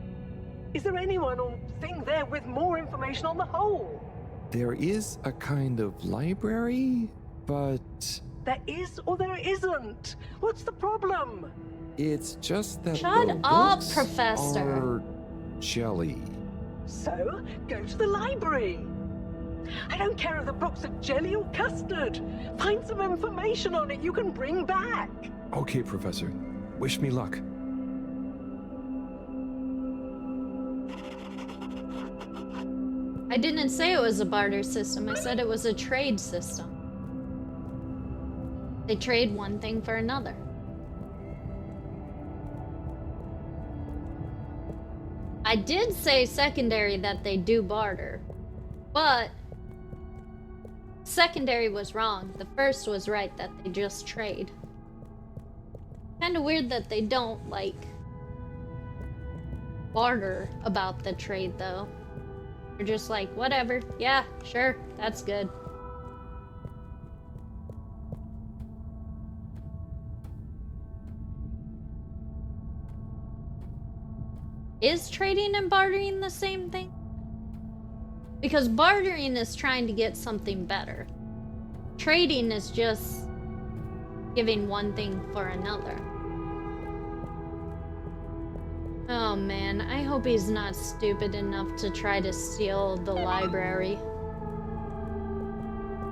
Is there anyone or thing there with more information on the hole? There is a kind of library, but... There is or there isn't. What's the problem? It's just that Shut the up, books Professor. are jelly. So, go to the library. I don't care if the books are jelly or custard. Find some information on it you can bring back. Okay, Professor. Wish me luck. I didn't say it was a barter system. I said it was a trade system. They trade one thing for another. I did say secondary that they do barter, but secondary was wrong. The first was right, that they just trade. Kind of weird that they don't, like, barter about the trade, though. They're just like, whatever, yeah, sure, that's good. Is trading and bartering the same thing? Because bartering is trying to get something better. Trading is just giving one thing for another. Oh man, I hope he's not stupid enough to try to steal the library.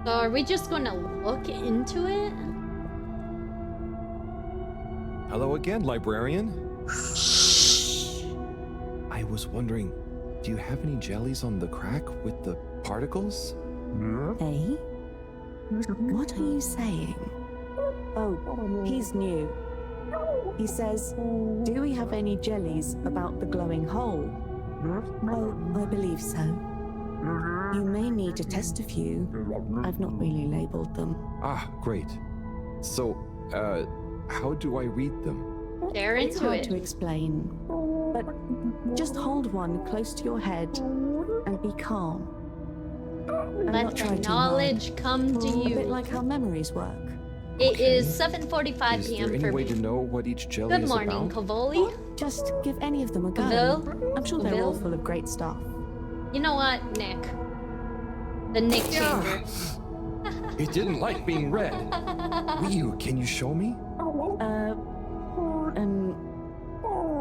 So are we just gonna look into it? Hello again, librarian. I was wondering, do you have any jellies on the crack with the particles? Eh? What are you saying? Oh, he's new. He says, do we have any jellies about the glowing hole? Oh, I believe so. You may need to test a few. I've not really labeled them. Ah, great. So, how do I read them? They're It's into hard it. to explain, but just hold one close to your head and be calm. And Let not try the too hard. knowledge come to A bit you. like how memories work. It is 7:45 Is p.m. there any for way me. to know what each jelly Good is morning, about? Cavoli. Just give any of them a go. Vil? I'm sure they're all Vil? full of great stuff. You know what, Nick? The Nick Chamber. It didn't like being read. Ryu, can you show me?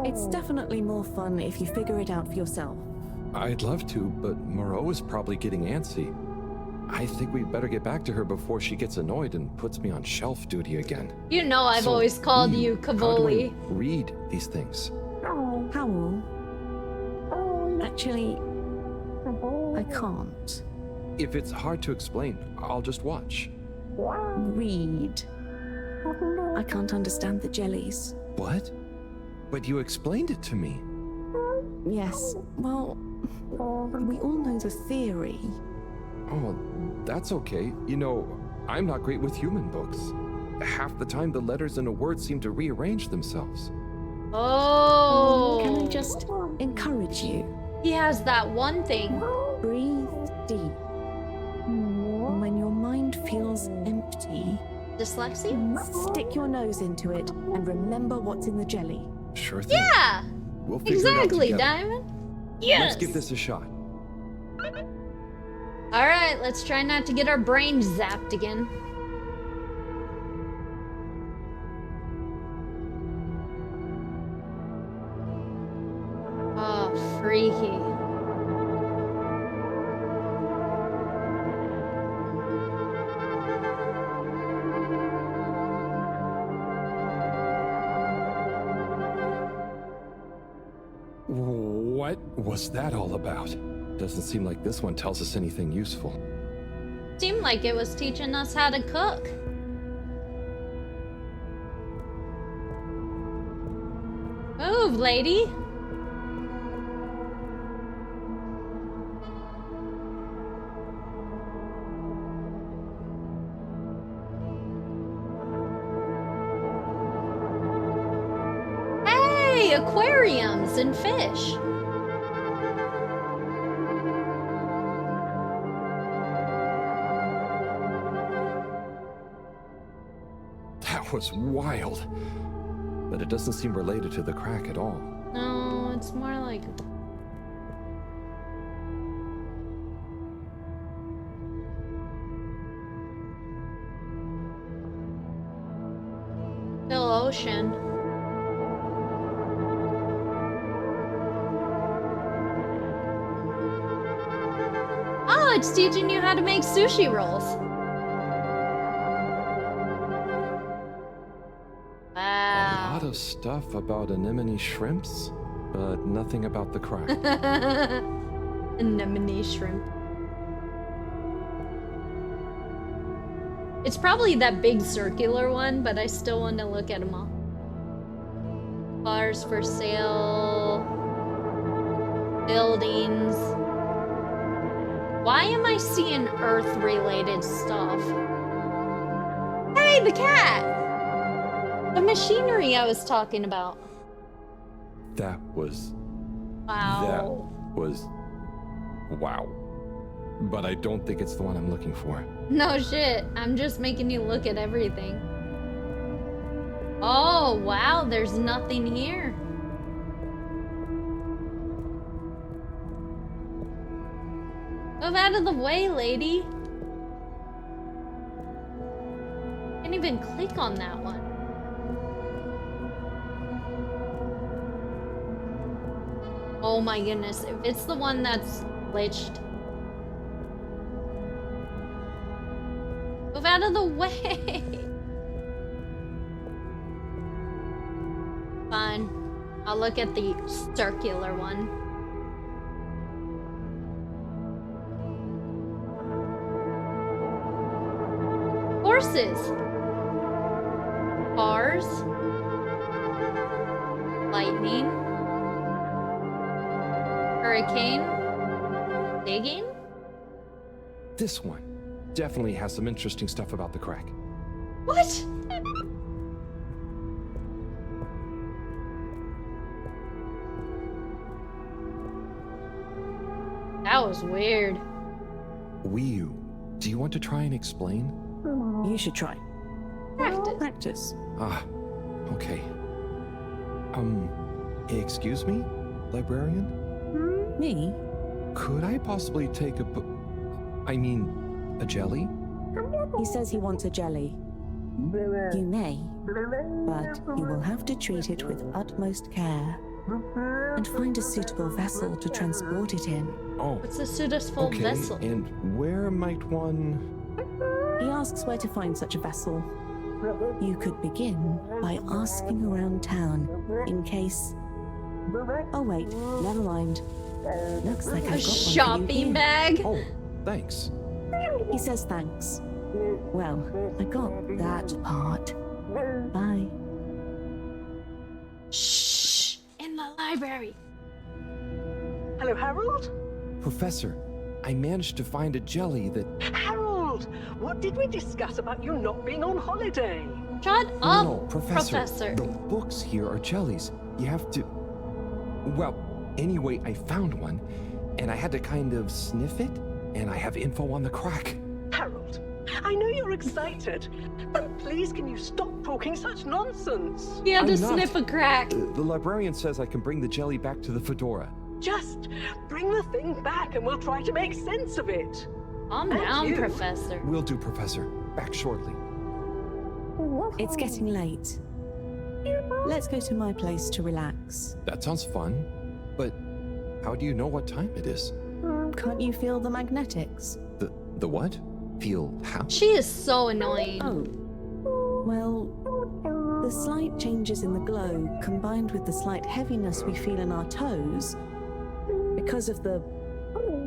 It's definitely more fun if you figure it out for yourself. I'd love to, but Moreau is probably getting antsy. I think we'd better get back to her before she gets annoyed and puts me on shelf duty again. You know I've always called you Cavoli. How do I read these things? Powell. Actually, I can't. If it's hard to explain, I'll just watch. Read. I can't understand the jellies. What? But you explained it to me. Yes, well, we all know the theory. Oh, that's okay. You know, I'm not great with human books. Half the time the letters in a word seem to rearrange themselves. Oh. Can I just encourage you? He has that one thing. Breathe deep. When your mind feels empty, dyslexia? Stick your nose into it and remember what's in the jelly. Sure thing. Yeah. We'll figure Exactly, it out together. Diamond. Yes. Let's give this a shot. All right, let's try not to get our brains zapped again. Oh, freaky. What was that all about? Doesn't seem like this one tells us anything useful. Seemed like it was teaching us how to cook. Move, lady. Hey, aquariums and fish. That was wild. But it doesn't seem related to the crack at all. No, it's more like... still ocean. Oh, it's teaching you how to make sushi rolls. A lot of stuff about anemone shrimps, but nothing about the crack. Anemone shrimp. It's probably that big circular one, but I still want to look at them all. Bars for sale. Buildings. Why am I seeing Earth-related stuff? Hey, the cat! The machinery I was talking about. That was... Wow. That was... wow. But I don't think it's the one I'm looking for. No shit. I'm just making you look at everything. Oh, wow. There's nothing here. Move out of the way, lady. Can't even click on that one. Oh my goodness. If it's the one that's glitched. Move out of the way. Fine. I'll look at the circular one. Horses. Cars. Lightning. Hurricane. Digging. This one definitely has some interesting stuff about the crack. What? That was weird. Wii, do you want to try and explain? You should try. Practice. Ah, okay. Excuse me, librarian? Me? Could I possibly take a book? I mean, a jelly? He says he wants a jelly. You may, but you will have to treat it with utmost care and find a suitable vessel to transport it in. Oh. What's a suitable vessel? And where might one... He asks where to find such a vessel. You could begin by asking around town in case... Oh wait, never mind. Looks like I've got one for you shopping here. bag? Oh, thanks. He says thanks. Well, I got that part. Bye. Shh! In the library. Hello, Harold? Professor, I managed to find a jelly that... Harold, what did we discuss about you not being on holiday? Shut up, No, Professor. The books here are jellies. You have to... Well, anyway, I found one, and I had to kind of sniff it, and I have info on the crack. Harold, I know you're excited, but please can you stop talking such nonsense? He had to I'm not. sniff a crack. The librarian says I can bring the jelly back to the fedora. Just bring the thing back and we'll try to make sense of it. Calm And down, you. Professor. Will do, Professor. Back shortly. It's getting late. Let's go to my place to relax. That sounds fun, but how do you know what time it is? Can't you feel the magnetics? The what? Feel how? She is so annoying. Oh. Well, the slight changes in the glow combined with the slight heaviness we feel in our toes because of the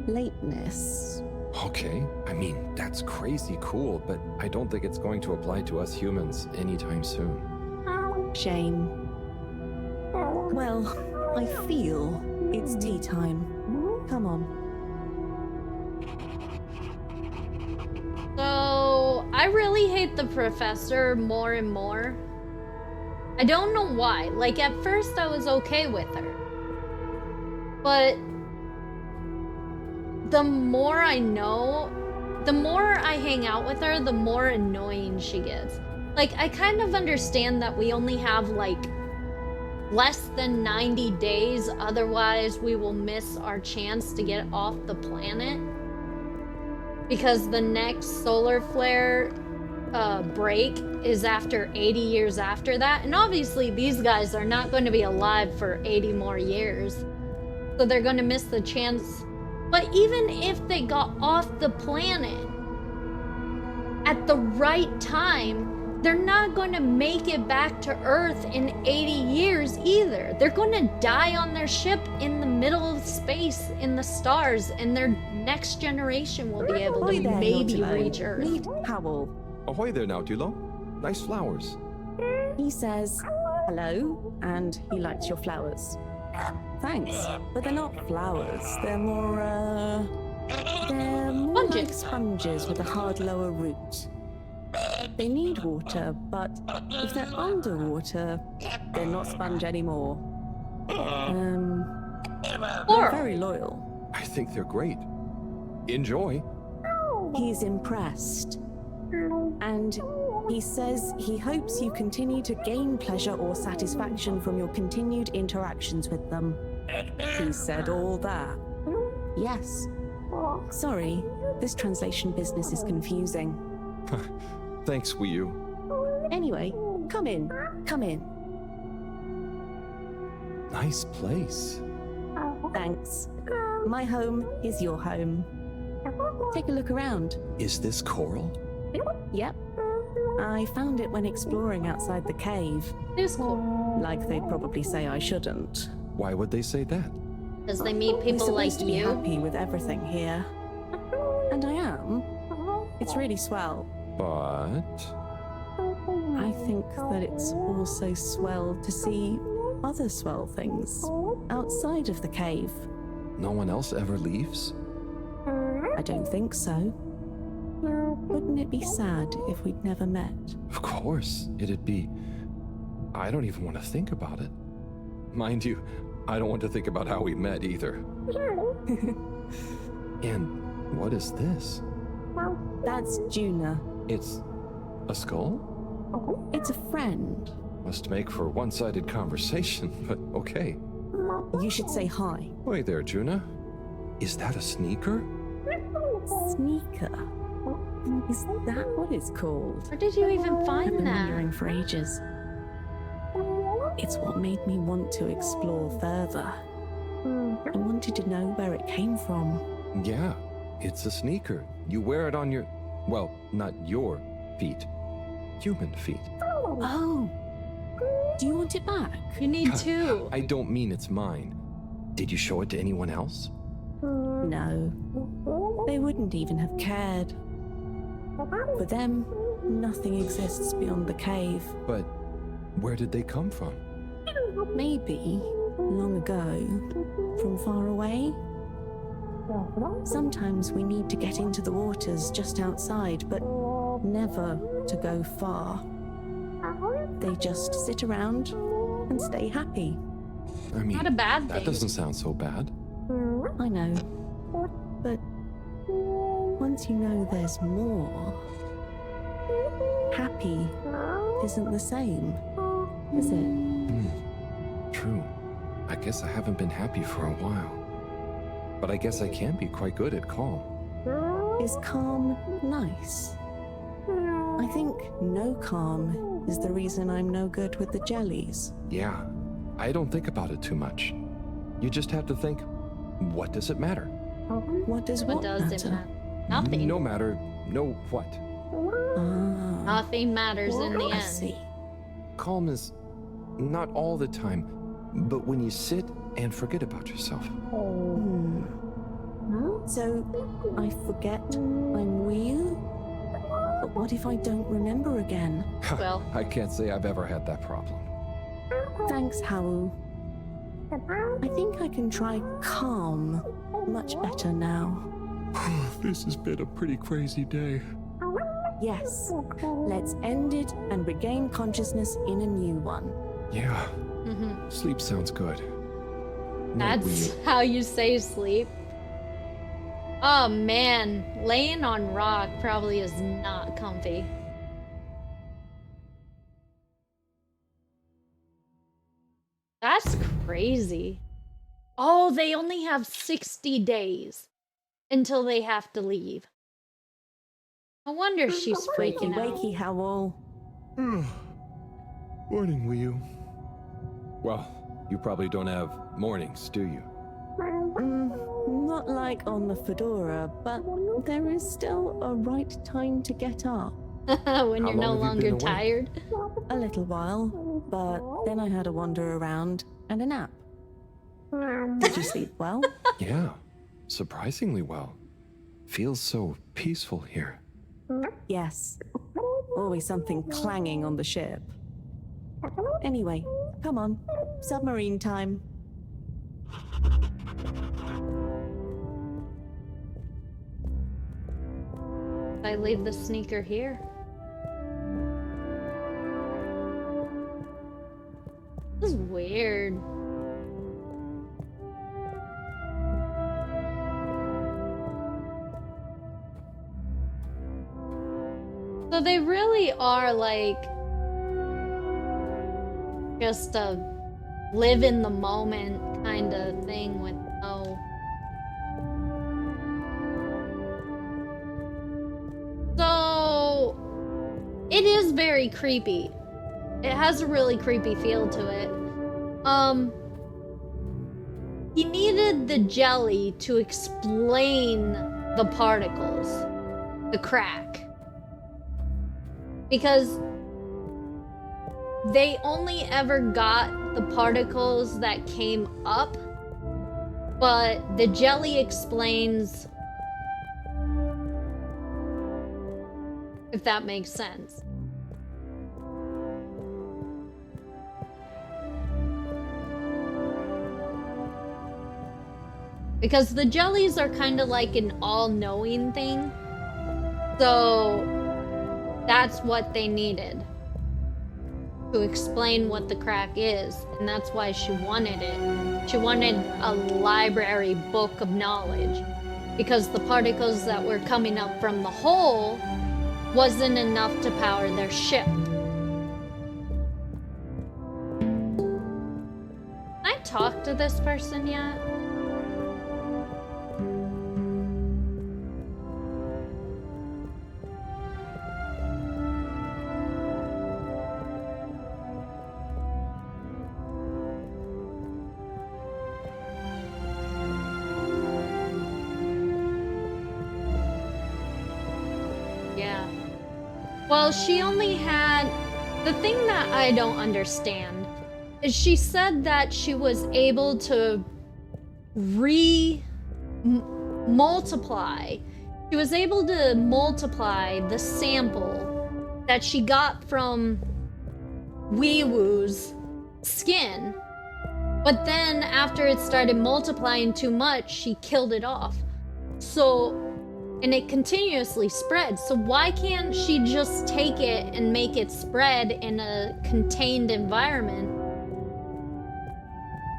lateness. Okay, I mean, that's crazy cool, but I don't think it's going to apply to us humans anytime soon. Shame. Well, I feel it's tea time. Come on. So, I really hate the professor more and more. I don't know why. Like, at first I was okay with her. But the more I know, the more I hang out with her, the more annoying she gets. Like, I kind of understand that we only have, like, less than 90 days, otherwise we will miss our chance to get off the planet. Because the next solar flare break is after 80 years after that. And obviously these guys are not going to be alive for 80 more years. So they're going to miss the chance. But even if they got off the planet at the right time, they're not going to make it back to Earth in 80 years either. They're going to die on their ship in the middle of space in the stars, and their next generation will be able to maybe reach Earth. Meet Powell. Ahoy there now, Dulo. Nice flowers. He says hello, and he likes your flowers. Thanks, but they're not flowers. They're more like sponges with a hard lower root. They need water, but if they're underwater, they're not sponge anymore. They're very loyal. I think they're great. Enjoy. He's impressed. And he says he hopes you continue to gain pleasure or satisfaction from your continued interactions with them. He said all that. Yes. Sorry, this translation business is confusing. Thanks, Wii U. Anyway, come in. Come in. Nice place. Thanks. My home is your home. Take a look around. Is this coral? Yep. I found it when exploring outside the cave. It's cool. Like they'd probably say I shouldn't. Why would they say that? Because they meet people We're like supposed to be you. happy with everything here. And I am. It's really swell. But... I think that it's also swell to see other swell things outside of the cave. No one else ever leaves? I don't think so. Wouldn't it be sad if we'd never met? Of course, it'd be... I don't even want to think about it. Mind you, I don't want to think about how we met either. And what is this? That's Juna. It's a skull? It's a friend. Must make for one-sided conversation, but okay. You should say hi. Wait there, Juna. Is that a sneaker? Sneaker. Is that what it's called? Where did you even find I've been that? wondering for ages. It's what made me want to explore further. I wanted to know where it came from. Yeah, it's a sneaker. You wear it on your, well, not your feet, human feet. Oh. Do you want it back? You need two. I don't mean it's mine. Did you show it to anyone else? No. They wouldn't even have cared. For them, nothing exists beyond the cave. But where did they come from? Maybe, long ago, from far away. Sometimes we need to get into the waters just outside, but never to go far. They just sit around and stay happy. I mean, Not a bad thing. that doesn't sound so bad. I know. But once you know there's more, happy isn't the same, is it? True. I guess I haven't been happy for a while. But I guess I can be quite good at calm. Is calm nice? I think no calm is the reason I'm no good with the jellies. Yeah, I don't think about it too much. You just have to think, what does it matter? What does What does it matter? Nothing. No matter, no what. Nothing matters in the I end. see. Calm is not all the time, but when you sit and forget about yourself. So, I forget I'm real? But what if I don't remember again? Well, I can't say I've ever had that problem. Thanks, Howell. I think I can try calm much better now. This has been a pretty crazy day. Yes, let's end it and regain consciousness in a new one. Yeah, sleep sounds good. Night, that's Will. how you say sleep. Oh man, laying on rock probably is not comfy. That's crazy. Oh, they only have 60 days until they have to leave. I wonder if she's freaking out. Wakey, Howell. Morning, Will. Well, you probably don't have mornings, do you? Not like on the Fedora, but there is still a right time to get up. When you're no long have you longer been away? Tired? A little while, but then I had a wander around and a nap. Did you sleep well? Yeah, surprisingly well. Feels so peaceful here. Yes. Always something clanging on the ship. Anyway, come on. Submarine time. I leave the sneaker here. This is weird. So they really are like just a live in the moment kind of thing with no. So it is very creepy. It has a really creepy feel to it. He needed the jelly to explain the particles, the crack. Because they only ever got the particles that came up, but the jelly explains, if that makes sense. Because the jellies are kind of like an all-knowing thing. So that's what they needed to explain what the crack is. And that's why she wanted it. She wanted a library book of knowledge. Because the particles that were coming up from the hole wasn't enough to power their ship. Can I talk to this person yet? Yeah. Well, she only had... The thing that I don't understand is she said that she was able to multiply. She was able to multiply the sample that she got from Wee-Woo's skin. But then after it started multiplying too much, she killed it off. So, and it continuously spread. So why can't she just take it and make it spread in a contained environment?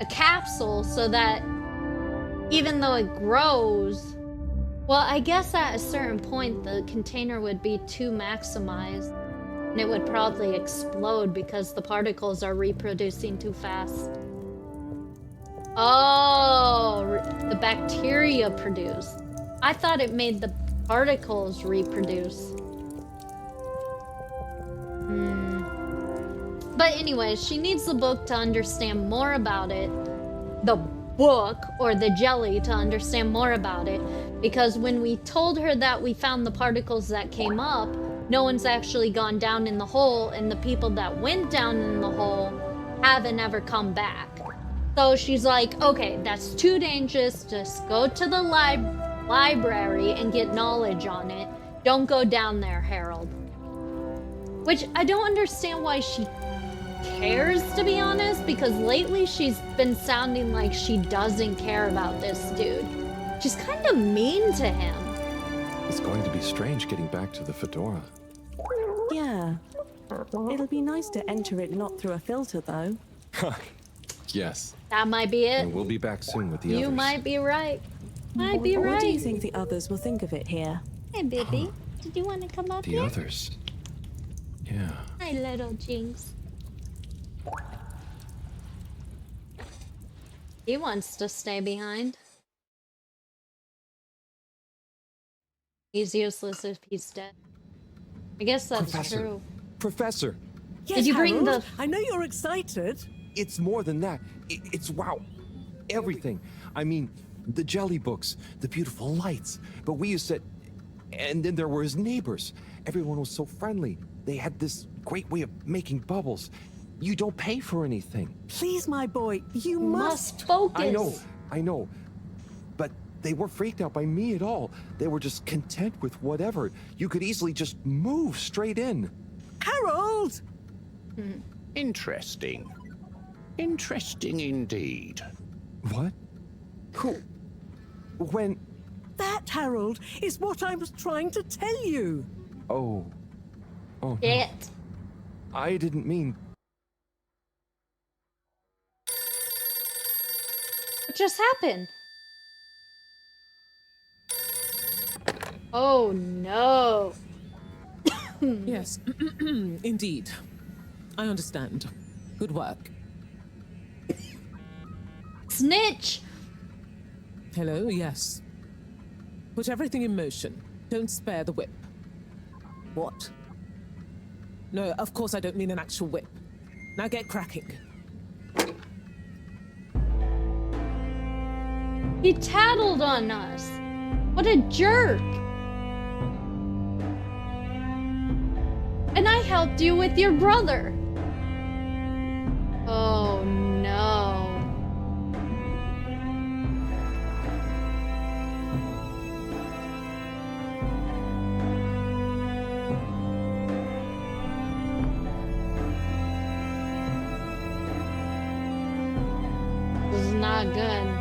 A capsule, so that even though it grows, well, I guess at a certain point the container would be too maximized and it would probably explode because the particles are reproducing too fast. Oh, the bacteria produce. I thought it made the particles reproduce. But anyway, she needs the book to understand more about it. The book, or the jelly, to understand more about it. Because when we told her that we found the particles that came up, no one's actually gone down in the hole, and the people that went down in the hole haven't ever come back. So she's like, okay, that's too dangerous. Just go to the library and get knowledge on it. Don't go down there, Harold. Which I don't understand why she cares, to be honest, because lately she's been sounding like she doesn't care about this dude. She's kind of mean to him. It's going to be strange getting back to the fedora. Yeah. It'll be nice to enter it not through a filter, though. Yes. That might be it. And we'll be back soon with the others. You might be right. Might be What right. do you think the others will think of it here? Hey, baby. Did you want to come up here? The others. Yeah. Hi, little Jinx. He wants to stay behind. He's useless if he's dead. I guess that's true. Professor! Yes, Did you bring Harold, the... I know you're excited. It's more than that. It's wow. Everything. I mean, the jelly books, the beautiful lights. But we used to... And then there were his neighbors. Everyone was so friendly. They had this great way of making bubbles. You don't pay for anything. Please, my boy, you must focus. I know. But they weren't freaked out by me at all. They were just content with whatever. You could easily just move straight in. Harold! Interesting. Interesting indeed. What? Who? When? That, Harold, is what I was trying to tell you. Oh. Oh, no. Shit. I didn't mean... What just happened? Oh, no. Yes, indeed. I understand. Good work. Snitch! Hello, yes. Put everything in motion. Don't spare the whip. What? No, of course I don't mean an actual whip. Now get cracking. He tattled on us. What a jerk. And I helped you with your brother. Oh no. This is not good.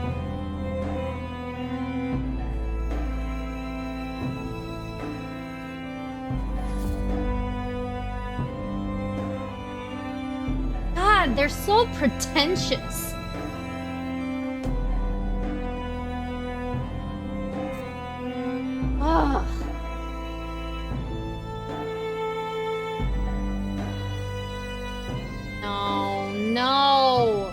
God, they're so pretentious. Ugh. No, no.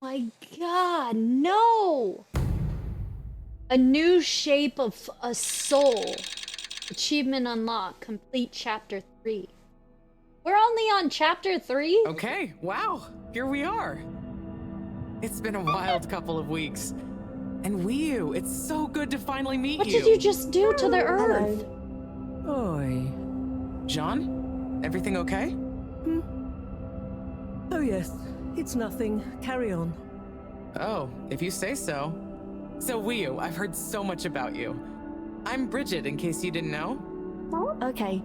My God, no. A new shape of a soul. Achievement unlocked. Complete chapter 3. We're only on chapter 3? Okay, wow, here we are. It's been a wild couple of weeks. And Wii, it's so good to finally meet What you. did you just do to the Earth? Oi. John? Everything okay? Oh, yes. It's nothing. Carry on. Oh, if you say so. So, Wii, I've heard so much about you. I'm Bridget, in case you didn't know. Okay.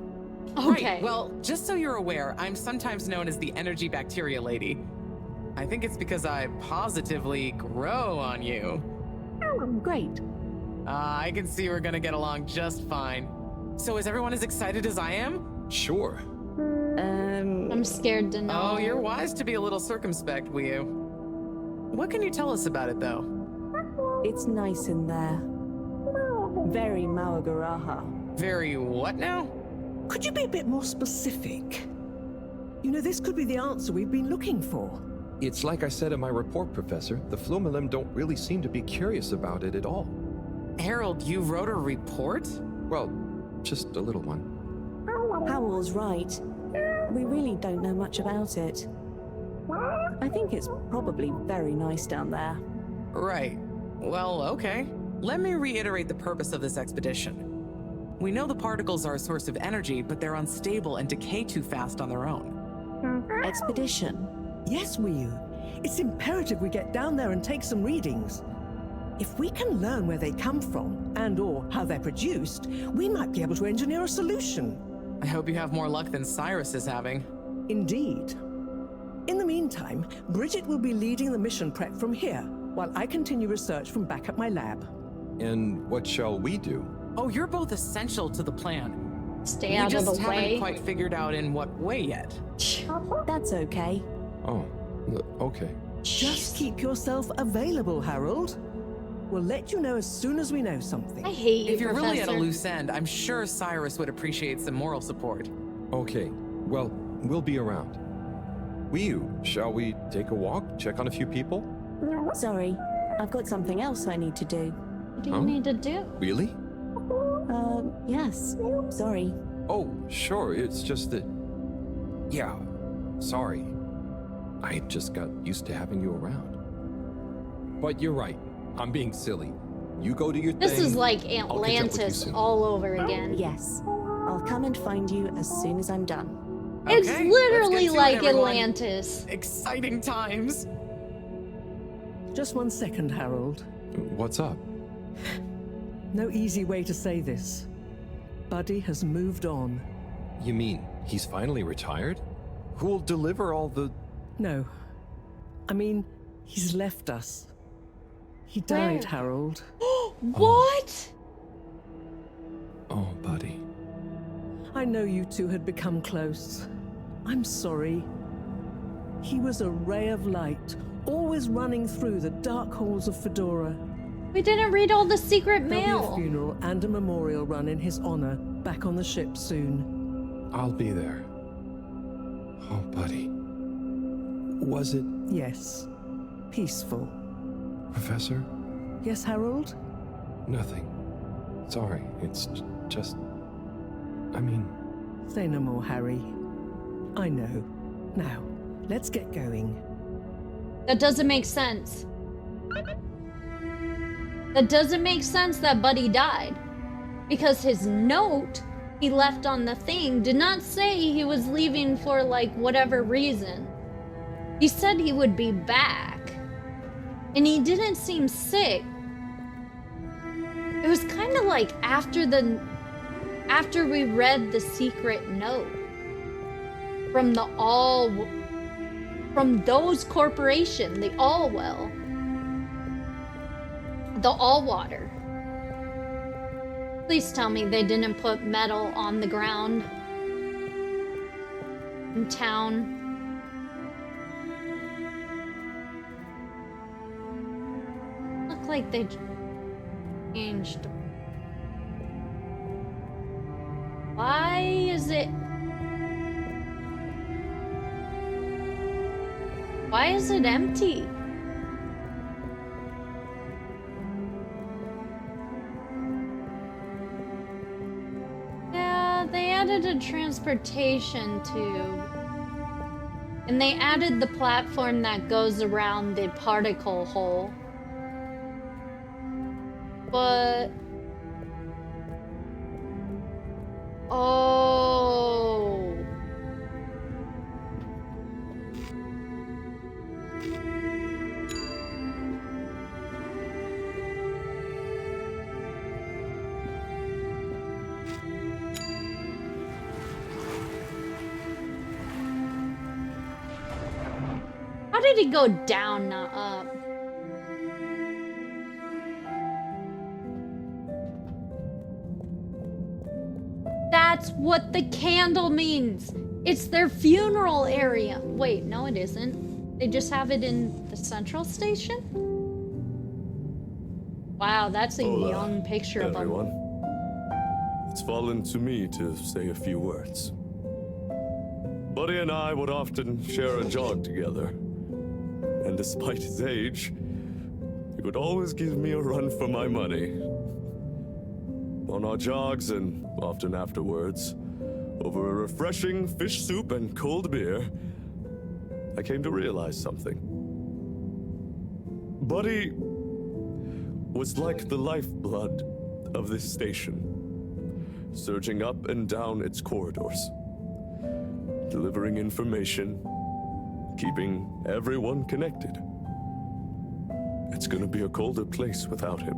Right, well, just so you're aware, I'm sometimes known as the energy bacteria lady. I think it's because I positively grow on you. Great. I can see we're gonna get along just fine. So is everyone as excited as I am? Sure. I'm scared to know. Oh, you're wise to be a little circumspect, Wii. What can you tell us about it, though? It's nice in there. Very Mawagaraha. Very what now? Could you be a bit more specific? You know, this could be the answer we've been looking for. It's like I said in my report, Professor. The Flumilim don't really seem to be curious about it at all. Harold, you wrote a report? Well, just a little one. Howell's right. We really don't know much about it. I think it's probably very nice down there. Right. Well, okay. Let me reiterate the purpose of this expedition. We know the particles are a source of energy, but they're unstable and decay too fast on their own. Expedition? Yes, Wii. It's imperative we get down there and take some readings. If we can learn where they come from and or how they're produced, we might be able to engineer a solution. I hope you have more luck than Cyrus is having. Indeed. In the meantime, Bridget will be leading the mission prep from here, while I continue research from back at my lab. And what shall we do? Oh, you're both essential to the plan. Stay out of the We just haven't way. quite figured out in what way yet. That's okay. Oh, okay. Just keep yourself available, Harold. We'll let you know as soon as we know something. I hate you, If you're really at a Professor. loose end, I'm sure Cyrus would appreciate some moral support. Okay, well, we'll be around. Shall we take a walk, check on a few people? Sorry, I've got something else I need to do. What do you need to do? Really? Yes. Sorry. Oh, sure, it's just that... Yeah, sorry. I just got used to having you around. But you're right, I'm being silly. You go to your This thing. is like I'll catch up with you Atlantis soon. all over again. Yes. I'll come and find you as soon as I'm done. It's Okay, literally let's get to it, like everyone. Atlantis. Exciting times. Just 1 second, Harold. What's up? No easy way to say this. Buddy has moved on. You mean he's finally retired? Who'll deliver all the... No. I mean, he's left us. He died, Where? Harold. What? Oh, buddy. I know you two had become close. I'm sorry. He was a ray of light, always running through the dark halls of Fedora. We didn't read all the secret There'll be a mail. funeral and a memorial run in his honor back on the ship soon. I'll be there. Oh, buddy. Was it... Yes. Peaceful. Professor? Yes, Harold? Nothing. Sorry, it's just... I mean... Say no more, Harry. I know. Now, let's get going. That doesn't make sense. That doesn't make sense that Buddy died. Because his note he left on the thing did not say he was leaving for, like, whatever reason. He said he would be back. And he didn't seem sick. It was kind of like after we read the secret note from from those corporation, the Allwell, the Allwater. Please tell me they didn't put metal on the ground in town. Look like they changed. Why is it? Why is it empty? Yeah, they added a transportation tube. And they added the platform that goes around the particle hole. But... Oh... How did he go down, not up? That's what the candle means. It's their funeral area. Wait, no it isn't. They just have it in the central station? Wow, that's a Hola, young picture of everyone. them. It's fallen to me to say a few words. Buddy and I would often share a jog together. And despite his age, he would always give me a run for my money. On our jogs and often afterwards, over a refreshing fish soup and cold beer, I came to realize something. Buddy was like the lifeblood of this station, surging up and down its corridors, delivering information, keeping everyone connected. It's gonna be a colder place without him.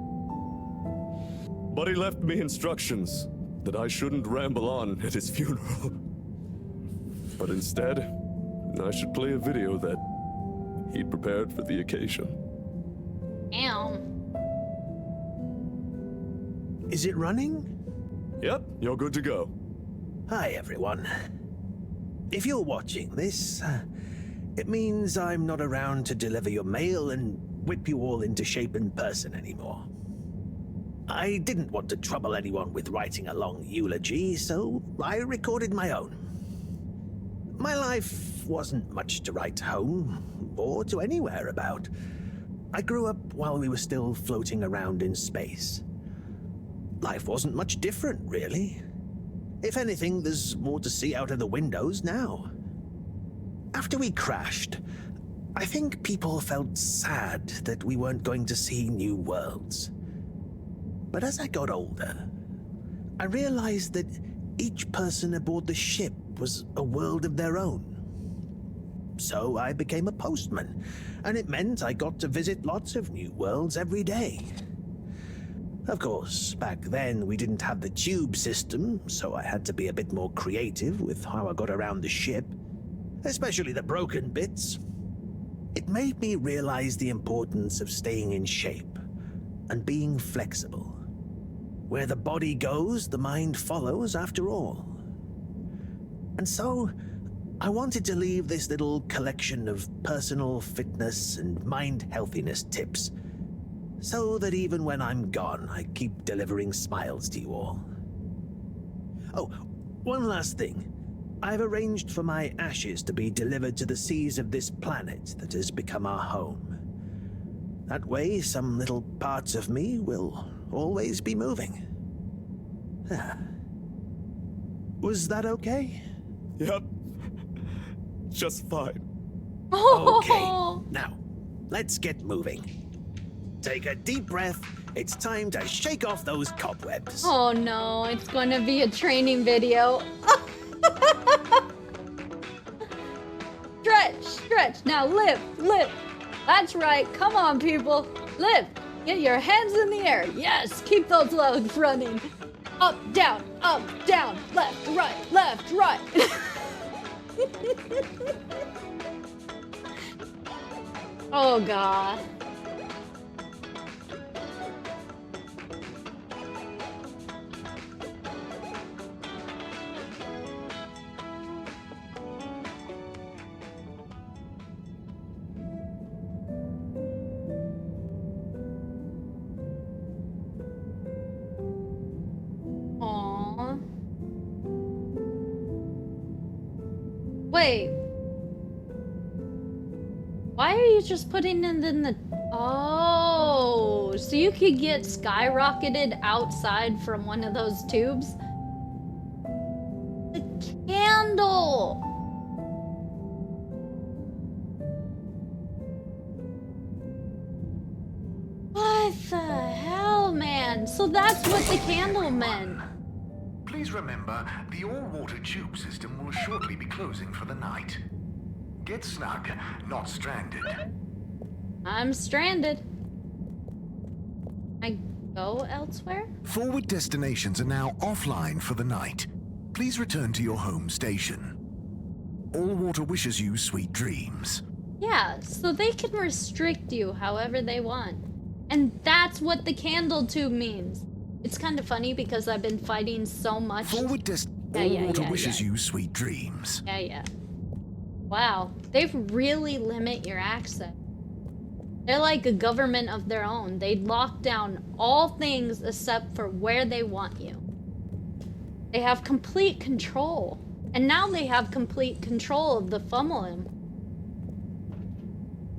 Buddy left me instructions that I shouldn't ramble on at his funeral. But instead, I should play a video that he'd prepared for the occasion. Damn. Is it running? Yep, you're good to go. Hi, everyone. If you're watching this, it means I'm not around to deliver your mail and whip you all into shape in person anymore. I didn't want to trouble anyone with writing a long eulogy, so I recorded my own. My life wasn't much to write home, or to anywhere about. I grew up while we were still floating around in space. Life wasn't much different, really. If anything, there's more to see out of the windows now. After we crashed, I think people felt sad that we weren't going to see new worlds. But as I got older, I realized that each person aboard the ship was a world of their own. So I became a postman, and it meant I got to visit lots of new worlds every day. Of course, back then we didn't have the tube system, so I had to be a bit more creative with how I got around the ship, especially the broken bits. It made me realize the importance of staying in shape and being flexible. Where the body goes, the mind follows after all. And so, I wanted to leave this little collection of personal fitness and mind healthiness tips, so that even when I'm gone, I keep delivering smiles to you all. Oh, one last thing. I've arranged for my ashes to be delivered to the seas of this planet that has become our home. That way, some little parts of me will always be moving. Was that okay? Yep. Just fine. Okay, now, let's get moving. Take a deep breath. It's time to shake off those cobwebs. Oh no, it's going to be a training video. Stretch, stretch. Now lift, lift. That's right. Come on, people. Lift. Get your hands in the air. Yes, keep those legs running. Up, down, left, right, left, right. Oh, God. Aww. Wait. Why are you just putting it in the... Oh, so you could get skyrocketed outside from one of those tubes? The candle! What the hell, man? then. So that's what the candle meant. Please remember, the all-water tube system will shortly be closing for the night. Get snug, not stranded. I'm stranded. I go elsewhere? Forward destinations are now offline for the night. Please return to your home station. All-water wishes you sweet dreams. Yeah, so they can restrict you however they want. And that's what the candle tube means. It's kind of funny because I've been fighting so much. All-water wishes you sweet dreams. Yeah. Wow, they really limit your access. They're like a government of their own. They lock down all things except for where they want you. They have complete control. And now they have complete control of the Fummelin.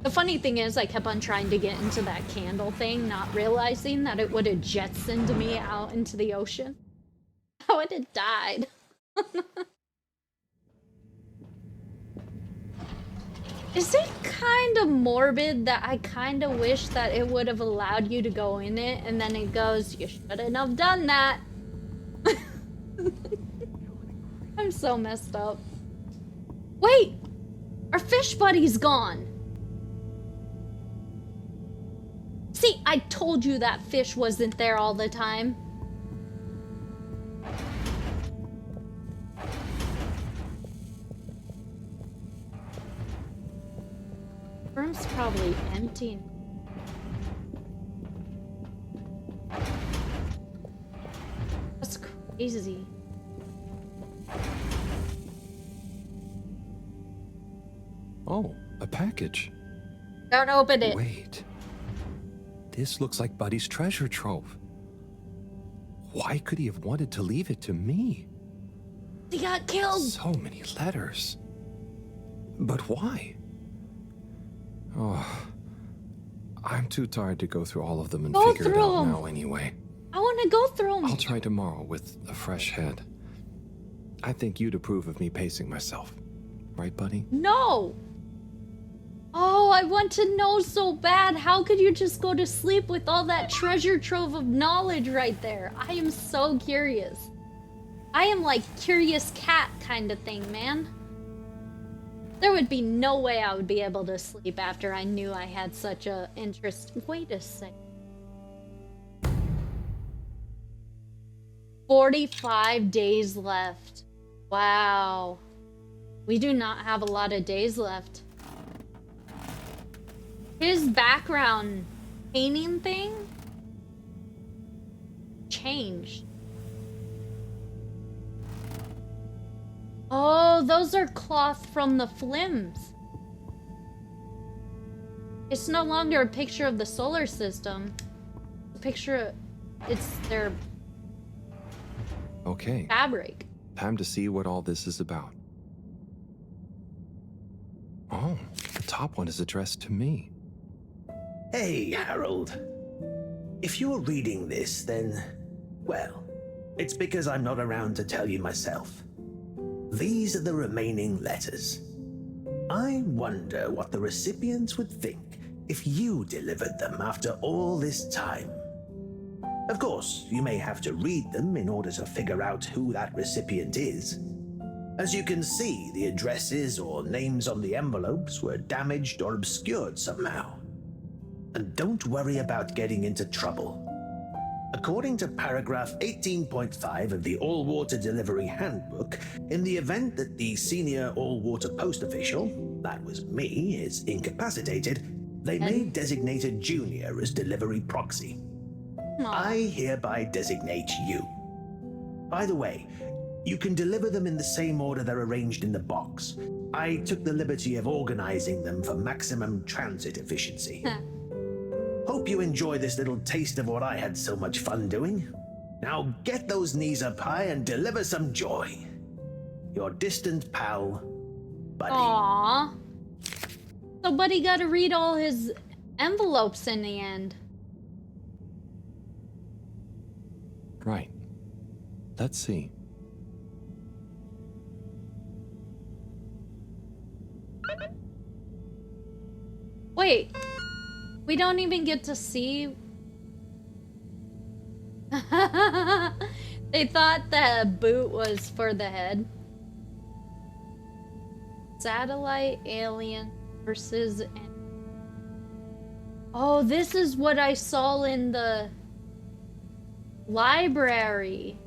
The funny thing is, I kept on trying to get into that candle thing, not realizing that it would have jettisoned me out into the ocean. I would have died. Is it kind of morbid that I kind of wish that it would have allowed you to go in it, and then it goes, you shouldn't have done that? I'm so messed up. Wait! Our fish buddy's gone! See, I told you that fish wasn't there all the time. Room's probably empty. That's crazy. Oh, a package. Don't open it. Wait. This looks like Buddy's treasure trove. Why could he have wanted to leave it to me? He got killed. So many letters. But why? Oh, I'm too tired to go through all of them and figure it out now anyway. I want to go through them. I'll try tomorrow with a fresh head. I think you'd approve of me pacing myself. Right, Buddy? No! Oh, I want to know so bad. How could you just go to sleep with all that treasure trove of knowledge right there? I am so curious. I am like curious cat kind of thing, man. There would be no way I would be able to sleep after I knew I had such a interest. Wait a second. 45 days left. Wow. We do not have a lot of days left. His background painting thing changed. Oh, those are cloth from the flims. It's no longer a picture of the solar system. A picture, it's their Okay. fabric. Time to see what all this is about. Oh, the top one is addressed to me. Hey, Harold. If you're reading this, then, well, it's because I'm not around to tell you myself. These are the remaining letters. I wonder what the recipients would think if you delivered them after all this time. Of course, you may have to read them in order to figure out who that recipient is. As you can see, the addresses or names on the envelopes were damaged or obscured somehow. And don't worry about getting into trouble. According to paragraph 18.5 of the All-Water Delivery Handbook, in the event that the senior all-water post official, that was me, is incapacitated, they may designate a junior as delivery proxy. I hereby designate you. By the way, you can deliver them in the same order they're arranged in the box. I took the liberty of organizing them for maximum transit efficiency. Hope you enjoy this little taste of what I had so much fun doing. Now get those knees up high and deliver some joy. Your distant pal, Buddy. Aww. So Buddy got to read all his envelopes in the end. Right. Let's see. Wait. We don't even get to see They thought the boot was for the head. Satellite alien versus... Oh, this is what I saw in the library.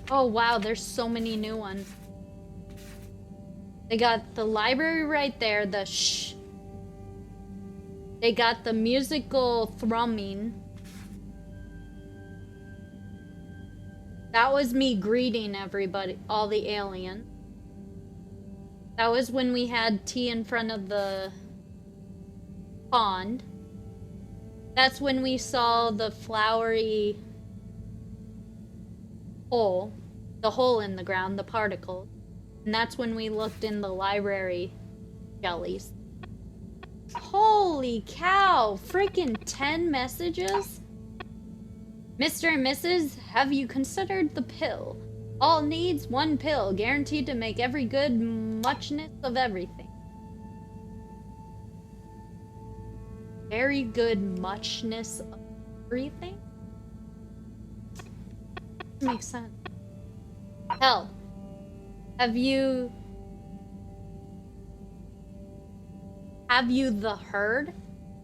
Oh wow, there's so many new ones. They got the library right there, the shh. They got the musical thrumming. That was me greeting everybody, all the aliens. That was when we had tea in front of the pond. That's when we saw the flowery hole, the hole in the ground, the particles. And that's when we looked in the library jellies. Holy cow, freaking 10 messages? Mr. and Mrs., have you considered the pill? All needs one pill, guaranteed to make every good muchness of everything. Very good muchness of everything? Makes sense. Hell, have you the heard?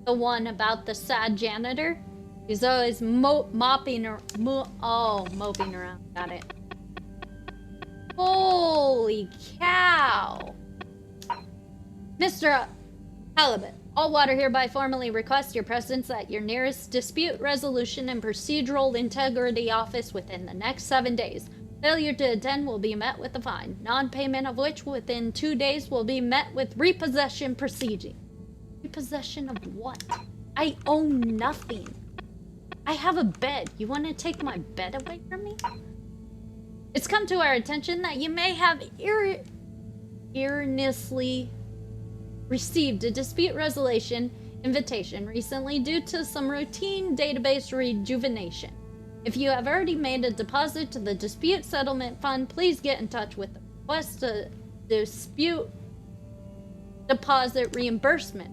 The one about the sad janitor? He's always moping around. Got it. Holy cow! Mr. Halibut, all water hereby formally request your presence at your nearest dispute resolution and procedural integrity office within the next 7 days. Failure to attend will be met with a fine, non-payment of which within 2 days will be met with repossession proceeding. Repossession of what? I own nothing. I have a bed. You want to take my bed away from me? It's come to our attention that you may have erroneously received a dispute resolution invitation recently due to some routine database rejuvenation. If you have already made a deposit to the Dispute Settlement Fund, please get in touch with the request a dispute deposit reimbursement.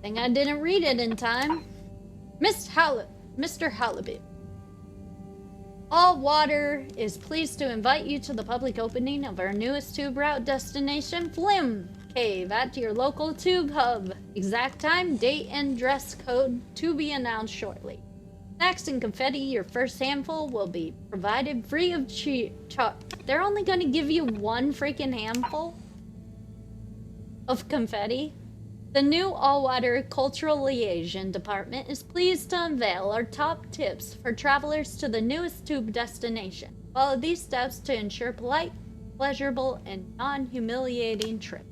Think I didn't read it in time. Mr. Halibut. All Water is pleased to invite you to the public opening of our newest tube route destination, Flim Cave, at your local tube hub. Exact time, date, and dress code to be announced shortly. Snacks and confetti, your first handful, will be provided free of charge. They're only going to give you one freaking handful of confetti? The new All-Water Cultural Liaison Department is pleased to unveil our top tips for travelers to the newest tube destination. Follow these steps to ensure polite, pleasurable, and non-humiliating trip.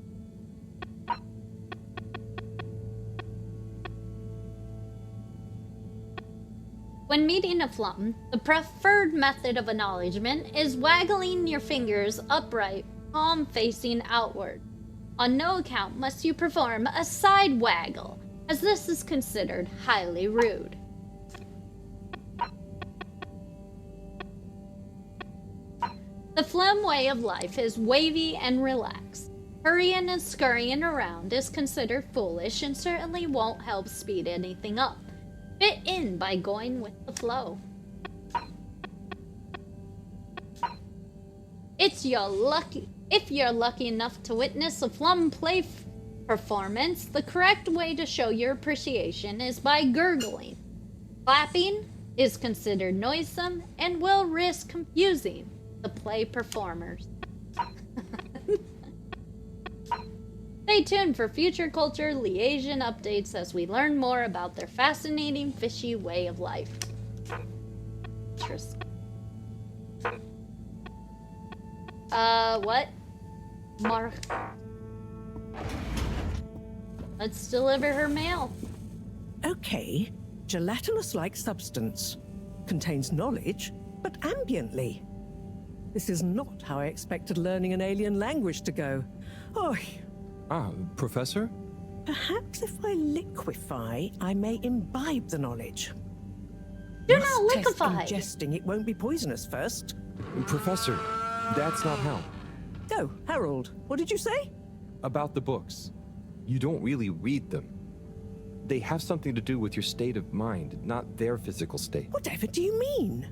When meeting a flum, the preferred method of acknowledgement is waggling your fingers upright, palm facing outward. On no account must you perform a side waggle, as this is considered highly rude. The phlegm way of life is wavy and relaxed. Hurrying and scurrying around is considered foolish and certainly won't help speed anything up. Fit in by going with the flow. If you're lucky enough to witness a flum play performance, the correct way to show your appreciation is by gurgling. Clapping is considered noisome and will risk confusing the play performers. Stay tuned for future culture liaison updates as we learn more about their fascinating fishy way of life. Interesting. What? Mark. Let's deliver her mail. Okay, gelatinous-like substance. Contains knowledge, but ambiently. This is not how I expected learning an alien language to go. Oh. Professor? Perhaps if I liquefy, I may imbibe the knowledge. Do not liquefy! Ingesting it won't be poisonous first. Professor, that's not how. Oh, Harold, what did you say? About the books. You don't really read them. They have something to do with your state of mind, not their physical state. Whatever do you mean?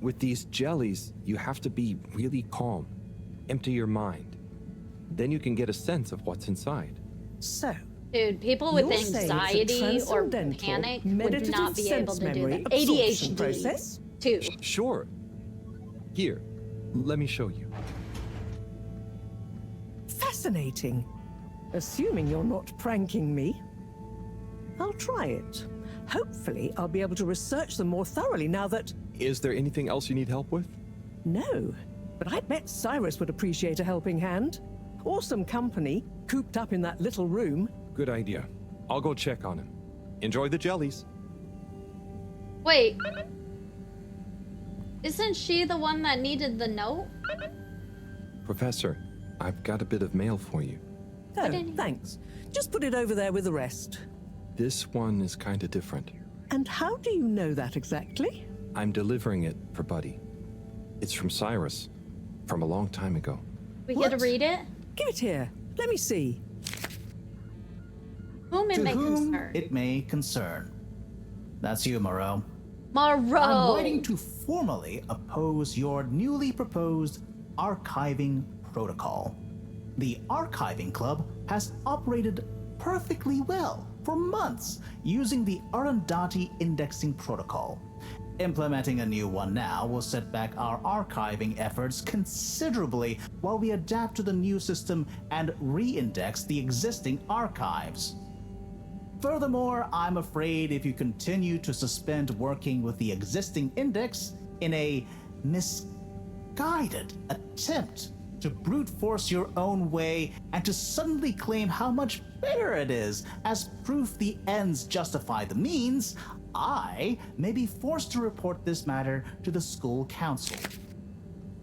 With these jellies, you have to be really calm. Empty your mind. Then you can get a sense of what's inside. So, dude, people with you're saying it's a anxiety or transcendental, panic would meditative not be able sense to do memory that. absorption ADHD, process? too. Sure. Here, let me show you. Fascinating. Assuming you're not pranking me. I'll try it. Hopefully, I'll be able to research them more thoroughly now that... Is there anything else you need help with? No, but I bet Cyrus would appreciate a helping hand. Awesome company, cooped up in that little room. Good idea. I'll go check on him. Enjoy the jellies. Wait. Isn't she the one that needed the note? Professor, I've got a bit of mail for you. Oh, thanks. Just put it over there with the rest. This one is kinda different. And how do you know that exactly? I'm delivering it for Buddy. It's from Cyrus, from a long time ago. We get to read it? Give it here. Let me see. Whom it To may whom concern. it may concern. That's you, Moreau. Moreau! I'm writing to formally oppose your newly proposed archiving protocol. The Archiving Club has operated perfectly well for months using the Arundhati indexing protocol. Implementing a new one now will set back our archiving efforts considerably while we adapt to the new system and re-index the existing archives. Furthermore, I'm afraid if you continue to suspend working with the existing index in a misguided attempt to brute force your own way and to suddenly claim how much better it is as proof the ends justify the means, I may be forced to report this matter to the school council.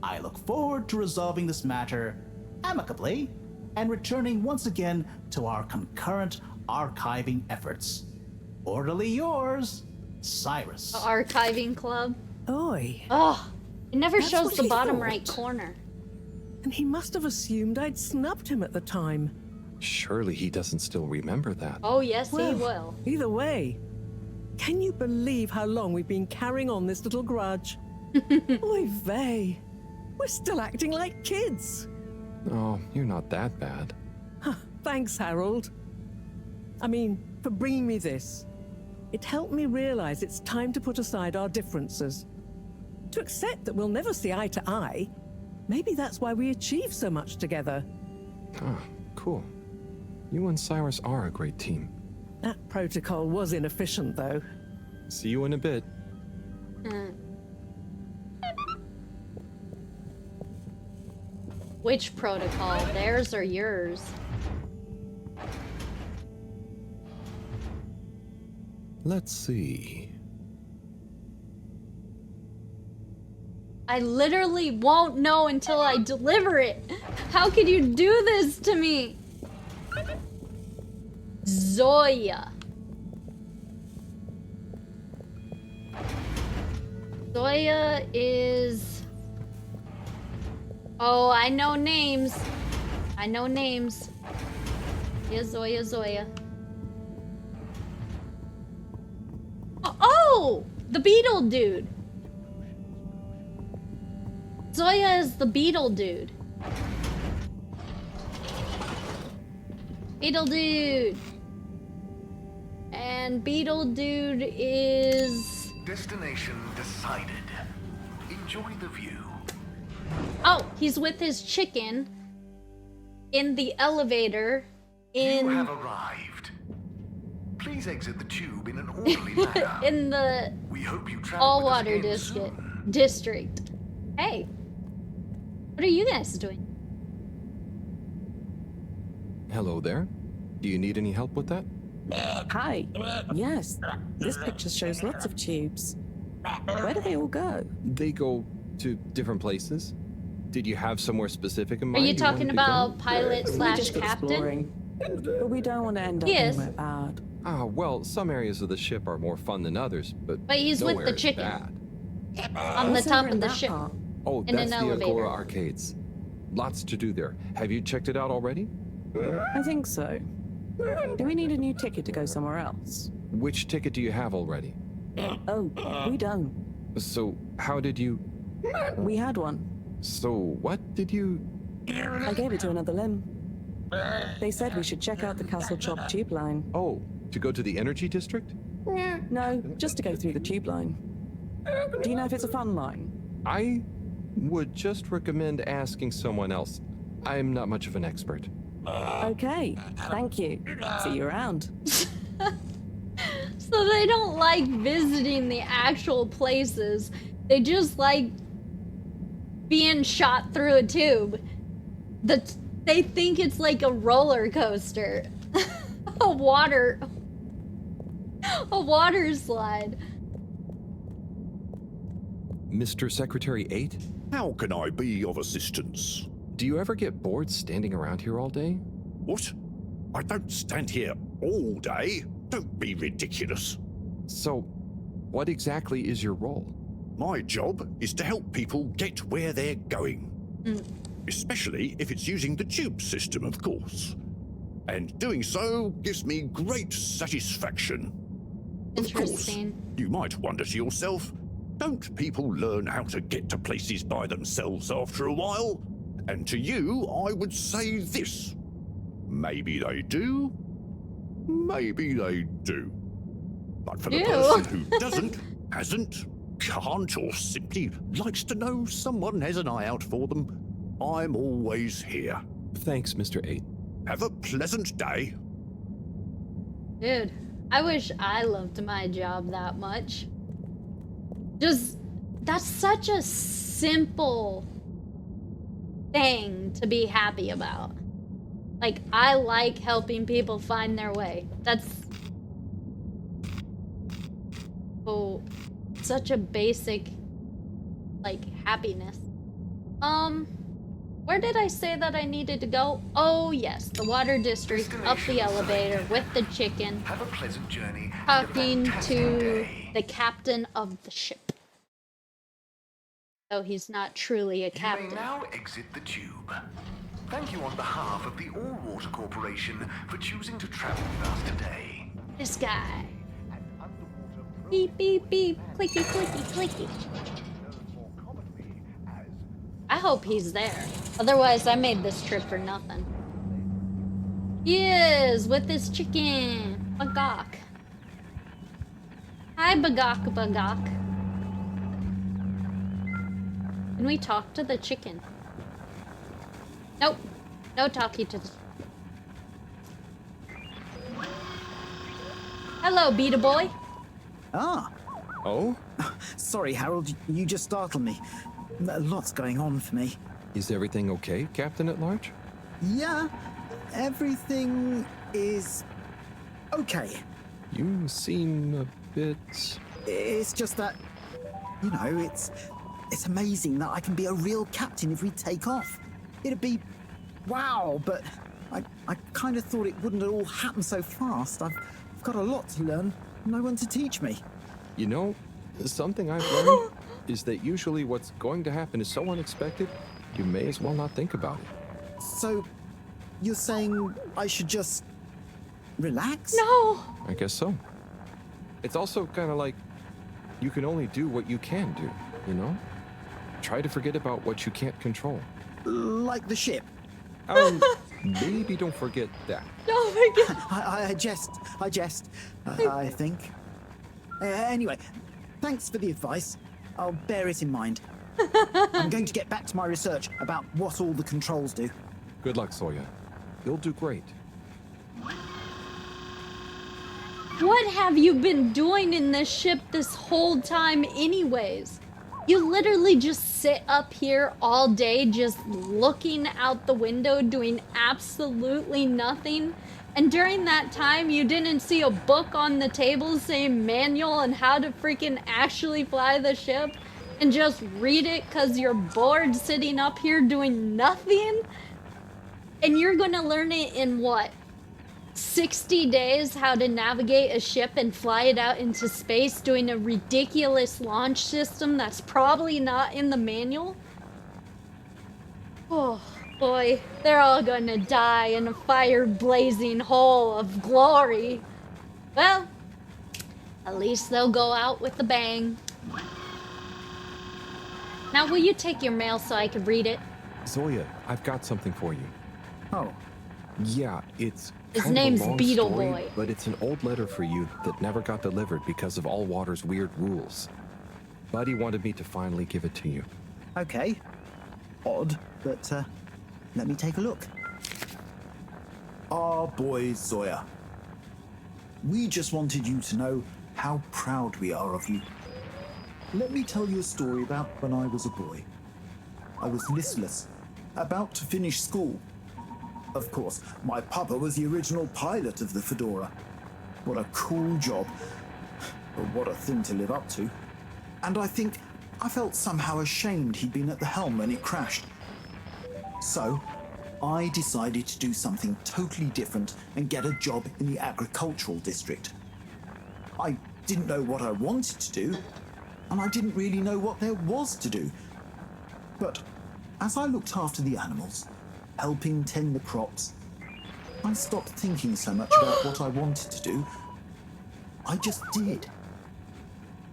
I look forward to resolving this matter amicably and returning once again to our concurrent archiving efforts. Orderly yours, Cyrus. The Archiving Club. Oi. Oh, it never That's shows what the he bottom thought. right corner. And he must have assumed I'd snubbed him at the time. Surely he doesn't still remember that. Oh, yes, Well, he will. Either way, can you believe how long we've been carrying on this little grudge? Oy vey. We're still acting like kids. Oh, you're not that bad. Thanks, Harold. I mean, for bringing me this. It helped me realize it's time to put aside our differences. To accept that we'll never see eye to eye. Maybe that's why we achieve so much together. Ah, cool. You and Cyrus are a great team. That protocol was inefficient, though. See you in a bit. Which protocol? Theirs or yours? Let's see. I literally won't know until I deliver it. How could you do this to me? Zoya. Zoya is... Oh, I know names. I know names. Yeah, Zoya, Zoya. Oh! The beetle dude. Zoya is the beetle dude. Beetle dude. And beetle dude is... Destination decided. Enjoy the view. Oh, he's with his chicken in the elevator in... You have arrived. Please exit the tube in an orderly manner. in the We hope you travel all with us water again district. Hey, what are you guys doing? Hello there. Do you need any help with that? Hi. Yes, this picture shows lots of tubes. Where do they all go? They go to different places. Did you have somewhere specific in Are mind? you talking wanted to about go? pilot slash just captain? exploring. But we don't want to end up Yes. anywhere bad. Ah, well, some areas of the ship are more fun than others, but He's with nowhere the is chicken. bad. On the What's top over of in the that ship. part? Oh, In that's an the elevator. Agora Arcades. Lots to do there. Have you checked it out already? I think so. Do we need a new ticket to go somewhere else? Which ticket do you have already? Oh, we don't. So, how did you... We had one. So, what did you... I gave it to another limb. They said we should check out the Castle Chop tube line. Oh, to go to the energy district? No, just to go through the tube line. Do you know if it's a fun line? I would just recommend asking someone else. I'm not much of an expert. Okay, thank you. See you around. So they don't like visiting the actual places. They just like being shot through a tube. They think it's like a roller coaster. a water slide. Mr. Secretary 8? How can I be of assistance? Do you ever get bored standing around here all day? What? I don't stand here all day. Don't be ridiculous. So, what exactly is your role? My job is to help people get where they're going. Especially if it's using the tube system, of course. And doing so gives me great satisfaction. Of course, you might wonder to yourself, don't people learn how to get to places by themselves after a while? And to you, I would say this. Maybe they do. Maybe they do. But for the person who doesn't, hasn't, can't, or simply likes to know someone has an eye out for them, I'm always here. Thanks, Mr. 8. Have a pleasant day. Dude, I wish I loved my job that much. That's such a simple thing to be happy about. Like, I like helping people find their way. That's such a basic, like, happiness. Where did I say that I needed to go? Oh, yes, the water district, up the elevator with the chicken. Have a pleasant journey. Talking to the captain of the ship. Though he's not truly a captain. You may now exit the tube. Thank you on behalf of the All-Water Corporation for choosing to travel with us today. This guy. Beep, beep, beep. Clicky, clicky, clicky. I hope he's there. Otherwise, I made this trip for nothing. He is with his chicken. Bagok. Hi, Bagok, Bagok. Can we talk to the chicken? Nope. No talking to the... Hello, Beta Boy. Ah. Oh? Sorry, Harold. You just startled me. Lots going on for me. Is everything okay, Captain at Large? Yeah. Everything is... okay. You seem a bit... It's just that... you know, it's amazing that I can be a real captain if we take off. It'd be... wow, but I kind of thought it wouldn't all happen so fast. I've got a lot to learn. No one to teach me. You know, something I've learned is that usually what's going to happen is so unexpected, you may as well not think about it. So, you're saying I should just... relax? No! I guess so. It's also kind of like, you can only do what you can do, you know? Try to forget about what you can't control. Like the ship? Maybe don't forget that. Don't forget. I jest, I think. Anyway, thanks for the advice. I'll bear it in mind. I'm going to get back to my research about what all the controls do. Good luck, Sawyer. You'll do great. What have you been doing in this ship this whole time anyways? You literally just sit up here all day just looking out the window doing absolutely nothing. And during that time you didn't see a book on the table saying manual on how to freaking actually fly the ship and just read it because you're bored sitting up here doing nothing? And you're gonna learn it in what? 60 days how to navigate a ship and fly it out into space doing a ridiculous launch system that's probably not in the manual? Oh, Boy, they're all gonna die in a fire-blazing hole of glory. Well, at least they'll go out with a bang. Now, will you take your mail so I can read it? Zoya, I've got something for you. Oh. Yeah, it's His kind name's of a long Beetle story, Boy. but it's an old letter for you that never got delivered because of Allwater's weird rules. Buddy wanted me to finally give it to you. Okay. Odd, but let me take a look. Our boy Zoya. We just wanted you to know how proud we are of you. Let me tell you a story about when I was a boy. I was listless, about to finish school. Of course, my papa was the original pilot of the Fedora. What a cool job. But what a thing to live up to. And I think I felt somehow ashamed he'd been at the helm when it crashed. So, I decided to do something totally different and get a job in the agricultural district. I didn't know what I wanted to do, and I didn't really know what there was to do. But as I looked after the animals, helping tend the crops, I stopped thinking so much about what I wanted to do. I just did.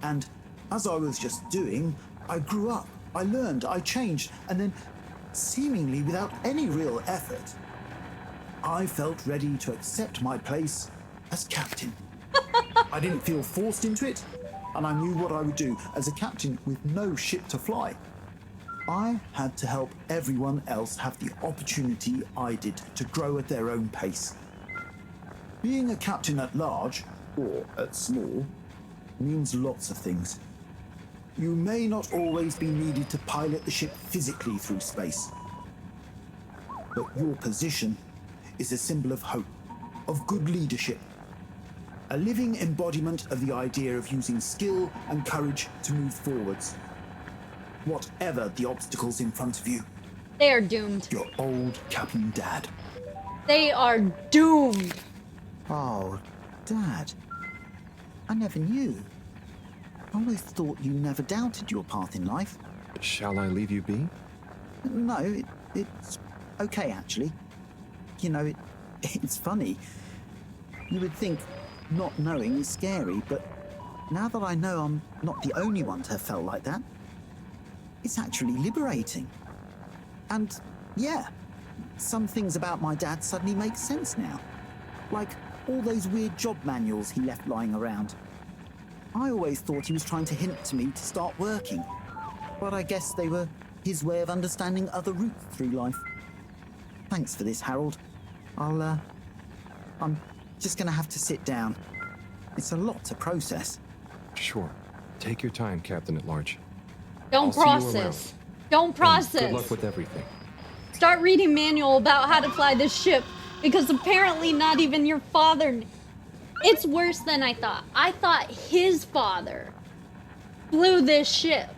And as I was just doing, I grew up, I learned, I changed, and then, seemingly without any real effort, I felt ready to accept my place as captain. I didn't feel forced into it, and I knew what I would do as a captain with no ship to fly. I had to help everyone else have the opportunity I did to grow at their own pace. Being a captain at large, or at small, means lots of things. You may not always be needed to pilot the ship physically through space, but your position is a symbol of hope, of good leadership, a living embodiment of the idea of using skill and courage to move forwards. Whatever the obstacles in front of you, They are doomed. your old Captain Dad. They are doomed. Oh, Dad. I never knew. I always thought you never doubted your path in life. Shall I leave you be? No, it's okay, actually. You know, it's funny. You would think not knowing is scary, but now that I know I'm not the only one to have felt like that, it's actually liberating. And yeah, some things about my dad suddenly make sense now. Like all those weird job manuals he left lying around. I always thought he was trying to hint to me to start working, but I guess they were his way of understanding other routes through life. Thanks for this, Harold. I'm just gonna have to sit down. It's a lot to process. Sure. Take your time, Captain at Large. Don't I'll see you around. process. Don't process. And good luck with everything. Start reading manual about how to fly this ship, because apparently not even your father. It's worse than I thought. I thought his father flew this ship.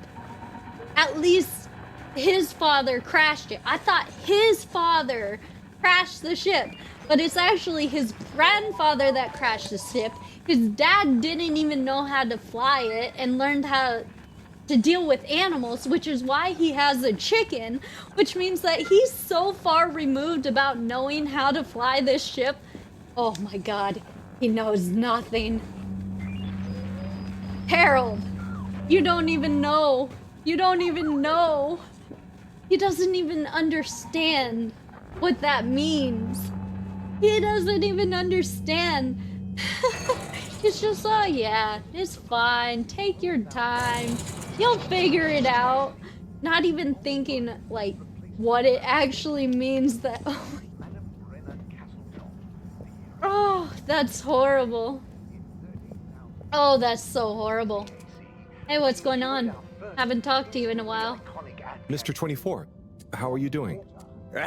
At least his father crashed it. I thought his father crashed the ship, but it's actually his grandfather that crashed the ship. His dad didn't even know how to fly it and learned how to deal with animals, which is why he has a chicken, which means that he's so far removed about knowing how to fly this ship. Oh my god, he knows nothing. Harold, you don't even know. You don't even know. He doesn't even understand what that means. He doesn't even understand. He's just, oh yeah, it's fine. Take your time. You'll figure it out. Not even thinking, like, what it actually means that... Oh, that's horrible. Oh, that's so horrible. Hey, what's going on? Haven't talked to you in a while. Mr. 24, how are you doing?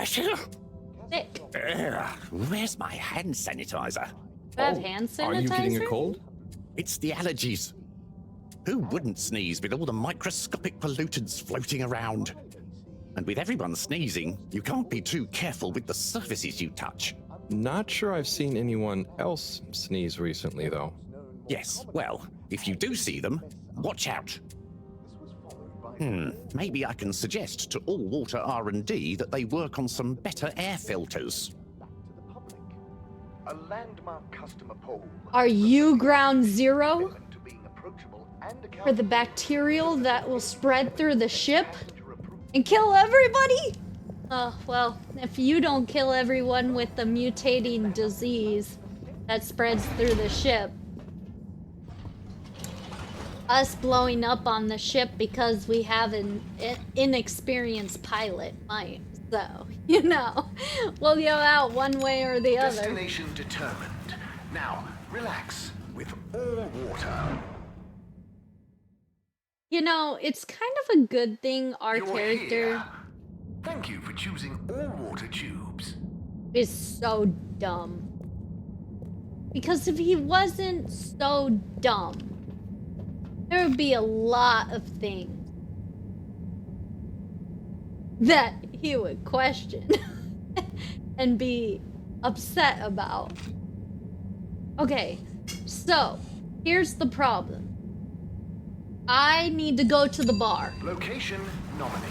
Sick. Where's my hand sanitizer? Do I have hand sanitizer? Are you getting a cold? It's the allergies. Who wouldn't sneeze with all the microscopic pollutants floating around? And with everyone sneezing, you can't be too careful with the surfaces you touch. Not sure I've seen anyone else sneeze recently, though. Yes, well, if you do see them, watch out. Maybe I can suggest to All Water R&D that they work on some better air filters. A landmark customer poll. Are you ground zero for the bacterial that will spread through the ship and kill everybody? Oh, well, if you don't kill everyone with the mutating disease that spreads through the ship, us blowing up on the ship because we have an inexperienced pilot might. So, you know, we'll go out one way or the other. Destination determined. Now, relax with All Water. You know, it's kind of a good thing our You're character here. Thank you for choosing All Water Tubes. is so dumb. Because if he wasn't so dumb, there would be a lot of things that he would question and be upset about. Okay, so here's the problem. I need to go to the bar Location nominated.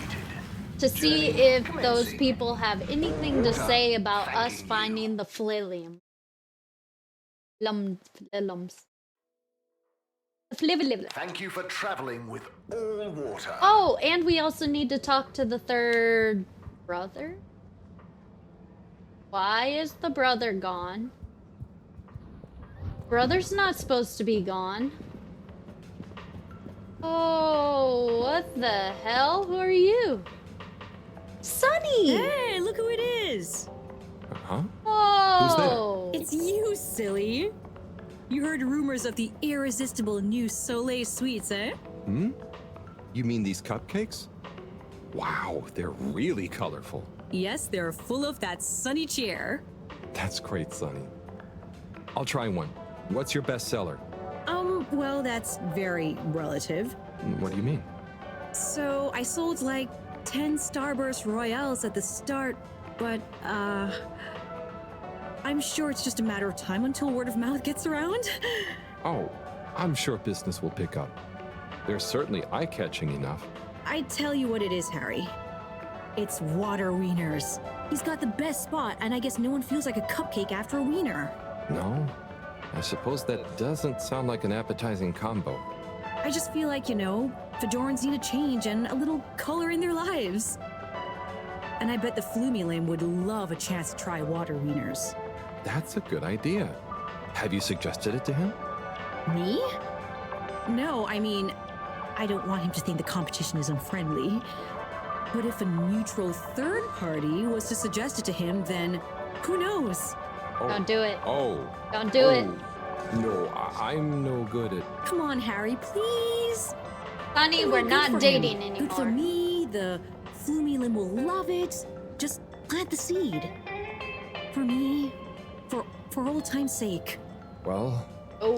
to see Journey if commencing. those people have anything to Water say about thanking us finding the flillium. Flillums. Thank you for traveling with All Water. Oh, and we also need to talk to the third brother. Why is the brother gone? Brother's not supposed to be gone. Oh, what the hell? Who are you? Sunny! Hey, look who it is! Huh? Oh! It's you, silly! You heard rumors of the irresistible new Soleil sweets, eh? Hmm? You mean these cupcakes? Wow, they're really colorful. Yes, they're full of that sunny cheer. That's great, Sonny. I'll try one. What's your best seller? Well, that's very relative. What do you mean? So, I sold like 10 Starburst Royales at the start, but, I'm sure it's just a matter of time until word of mouth gets around. Oh, I'm sure business will pick up. They're certainly eye-catching enough. I tell you what it is, Harry. It's water wieners. He's got the best spot, and I guess no one feels like a cupcake after a wiener. No? I suppose that doesn't sound like an appetizing combo. I just feel like, you know, Fedorans need a change and a little color in their lives. And I bet the Flumilim would love a chance to try water wieners. That's a good idea. Have you suggested it to him? Me? No, I mean, I don't want him to think the competition is unfriendly. But if a neutral third party was to suggest it to him, then who knows? Oh. Don't do it. Oh. Don't do it. No, I'm no good at... Come on, Harry, please. Honey, we're Good not for dating him. anymore. Good for me, the Flumilim will love it. Just plant the seed. For me, for old time's sake. Well,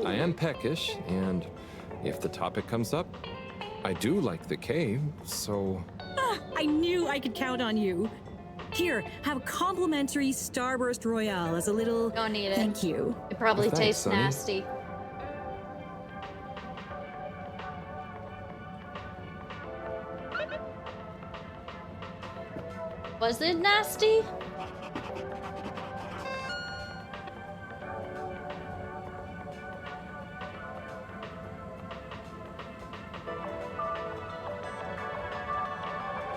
I am peckish, and if the topic comes up, I do like the cave, so... Ah, I knew I could count on you. Here, have a complimentary Starburst Royale as a little Don't need it. thank you. It probably Thanks, tastes Sonny. nasty. Was it nasty?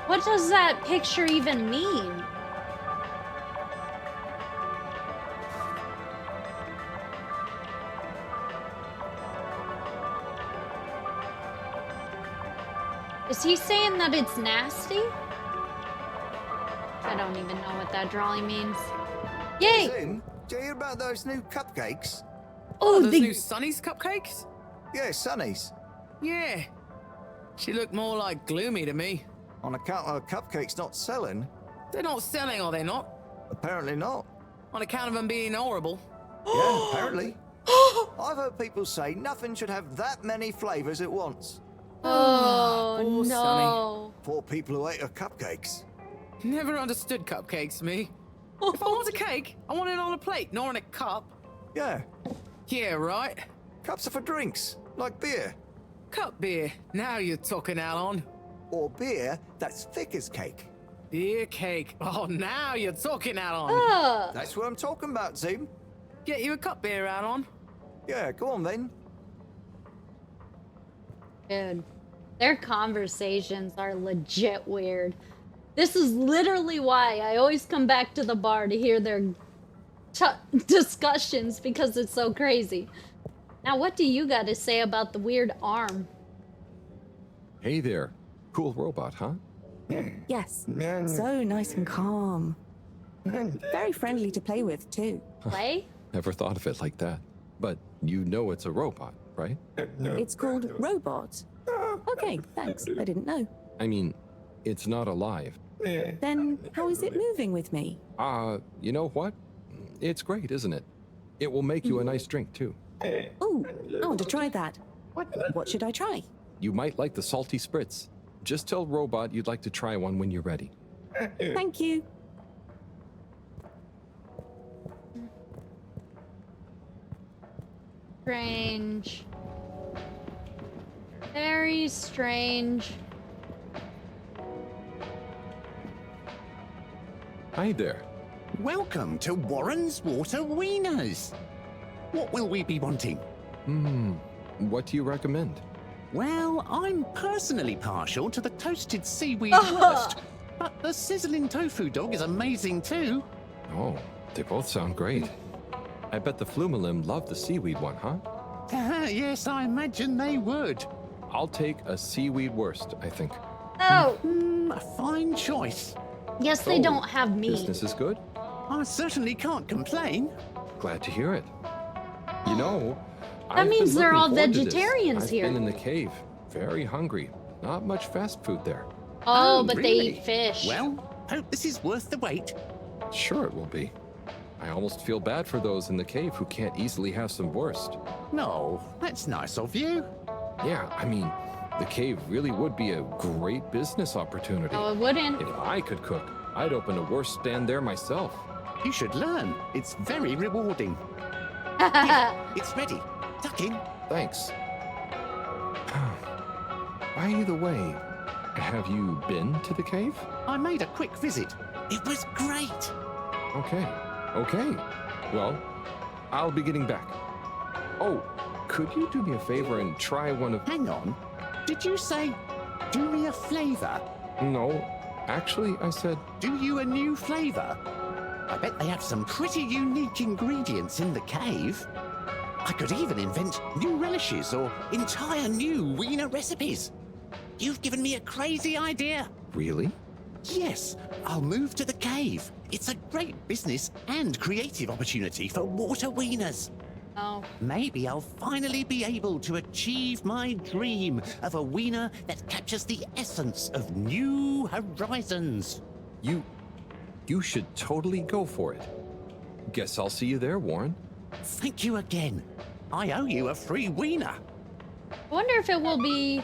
What does that picture even mean? Is he saying that it's nasty? I don't even know what that drawing means. Yay! Tim, do you hear about those new cupcakes? Oh, those the new Sunny's cupcakes? Yeah, Sunny's. Yeah. She looked more like gloomy to me. On account of cupcakes not selling? They're not selling, are they not? Apparently not. On account of them being horrible. Yeah, apparently. I've heard people say nothing should have that many flavours at once. Oh, Poor no. Poor people who ate her cupcakes. Never understood cupcakes, me. If I want a cake, I want it on a plate, not in a cup. Yeah. Yeah, right. Cups are for drinks, like beer. Cup beer. Now you're talking, Alon. or beer that's thick as cake. Beer cake. Oh, now you're talking, Alon. That's what I'm talking about, Zoom. Get you a cup beer, Alon. Yeah, go on then. Dude, their conversations are legit weird. This is literally why I always come back to the bar to hear their discussions, because it's so crazy. Now, what do you got to say about the weird arm? Hey there. Cool robot, huh? Yes, so nice and calm. Very friendly to play with, too. Play? Never thought of it like that. But you know it's a robot, right? It's called Robot. Okay, thanks. I didn't know. I mean, it's not alive. Then how is it moving with me? You know what? It's great, isn't it? It will make you a nice drink, too. Ooh, I want to try that. What should I try? You might like the salty spritz. Just tell Robot you'd like to try one when you're ready. Thank you. Strange. Very strange. Hi there. Welcome to Warren's Water Wieners. What will we be wanting? What do you recommend? Well, I'm personally partial to the toasted seaweed wurst, but the sizzling tofu dog is amazing too. Oh, they both sound great. I bet the Flumalim love the seaweed one, huh? Yes, I imagine they would. I'll take a seaweed wurst, I think. Oh! A fine choice. Yes, they don't have meat. Business is good? I certainly can't complain. Glad to hear it. You know, That means they're all vegetarians here. I've been in the cave. Very hungry. Not much fast food there. Oh, but really? they eat fish. Well, hope this is worth the wait. Sure it will be. I almost feel bad for those in the cave who can't easily have some wurst. No, that's nice of you. Yeah, I mean, the cave really would be a great business opportunity. Oh, it wouldn't. If I could cook, I'd open a wurst stand there myself. You should learn. It's very rewarding. Here, it's ready. Tuck in. Thanks. By the way, have you been to the cave? I made a quick visit. It was great. Okay. Well, I'll be getting back. Oh, could you do me a favor and try one of... Hang on. Did you say, do me a flavor? No, actually, I said... Do you a new flavor? I bet they have some pretty unique ingredients in the cave. I could even invent new relishes or entire new wiener recipes. You've given me a crazy idea. Really? Yes, I'll move to the cave. It's a great business and creative opportunity for water wieners. Oh. Maybe I'll finally be able to achieve my dream of a wiener that captures the essence of new horizons. You should totally go for it. Guess I'll see you there, Warren. Thank you again. I owe you a free wiener. I wonder if it will be...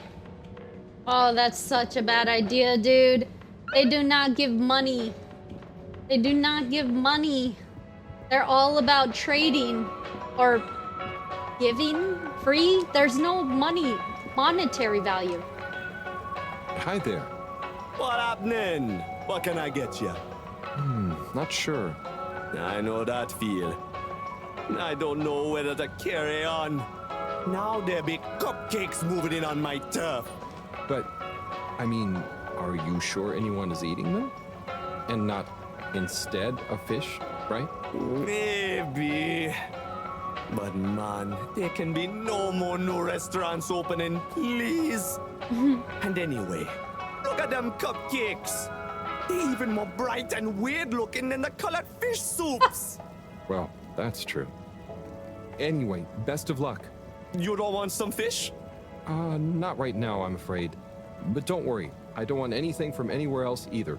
Oh, that's such a bad idea, dude. They do not give money. They do not give money. They're all about trading or giving free. There's no money, monetary value. Hi there. What happening? What can I get you? Not sure. I know that feel. I don't know whether to carry on. Now there be cupcakes moving in on my turf. But, I mean, are you sure anyone is eating them? And not instead of fish, right? Maybe. But man, there can be no more new restaurants opening, please. And anyway, look at them cupcakes. They're even more bright and weird looking than the colored fish soups. Well, that's true. Anyway, best of luck. You don't want some fish? Not right now, I'm afraid. But don't worry, I don't want anything from anywhere else either.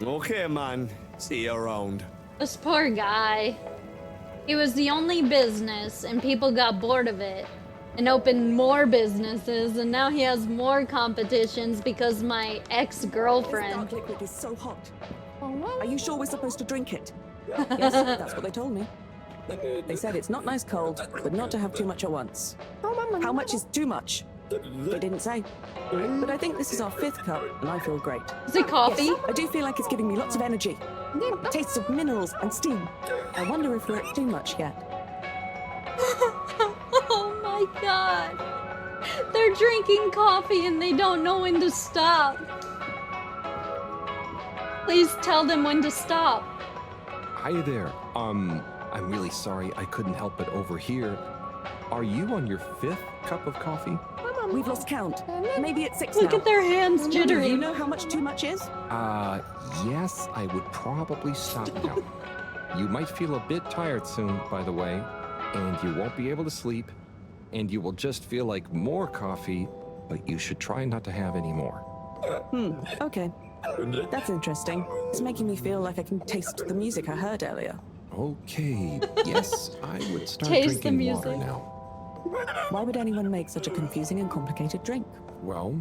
Okay, man. See you around. This poor guy. He was the only business, and people got bored of it and opened more businesses, and now he has more competitions because my ex-girlfriend. This dark liquid is so hot. Are you sure we're supposed to drink it? Yes, that's what they told me. They said it's not nice cold, but not to have too much at once. How much is too much? They didn't say. But I think this is our 5th cup, and I feel great. Is it coffee? Yes, I do feel like it's giving me lots of energy. Tastes of minerals and steam. I wonder if we're at too much yet. Oh my god. They're drinking coffee and they don't know when to stop. Please tell them when to stop. Hi there. I'm really sorry I couldn't help but overhear. Are you on your 5th cup of coffee? We've lost count. Maybe it's 6 Look now. at their hands Do jittering. you know how much too much is? Yes, I would probably stop now. You might feel a bit tired soon, by the way, and you won't be able to sleep, and you will just feel like more coffee, but you should try not to have any more. Okay. That's interesting. It's making me feel like I can taste the music I heard earlier. Okay, yes, I would start Taste the drinking water music. now. Why would anyone make such a confusing and complicated drink? Well,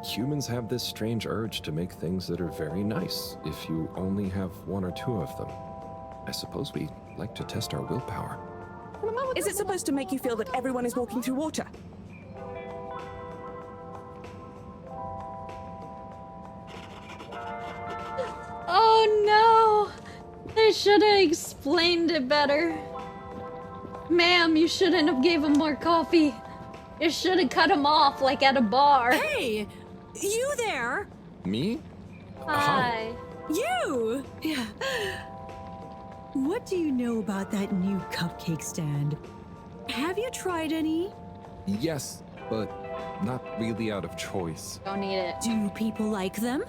humans have this strange urge to make things that are very nice if you only have 1 or 2 of them. I suppose we like to test our willpower. Is it supposed to make you feel that everyone is walking through water? Oh no! They should have explained it better. Ma'am, you shouldn't have gave him more coffee. You should have cut him off like at a bar. Hey! You there? Me? Hi. You! Yeah. What do you know about that new cupcake stand? Have you tried any? Yes, but not really out of choice. Don't eat it. Do people like them?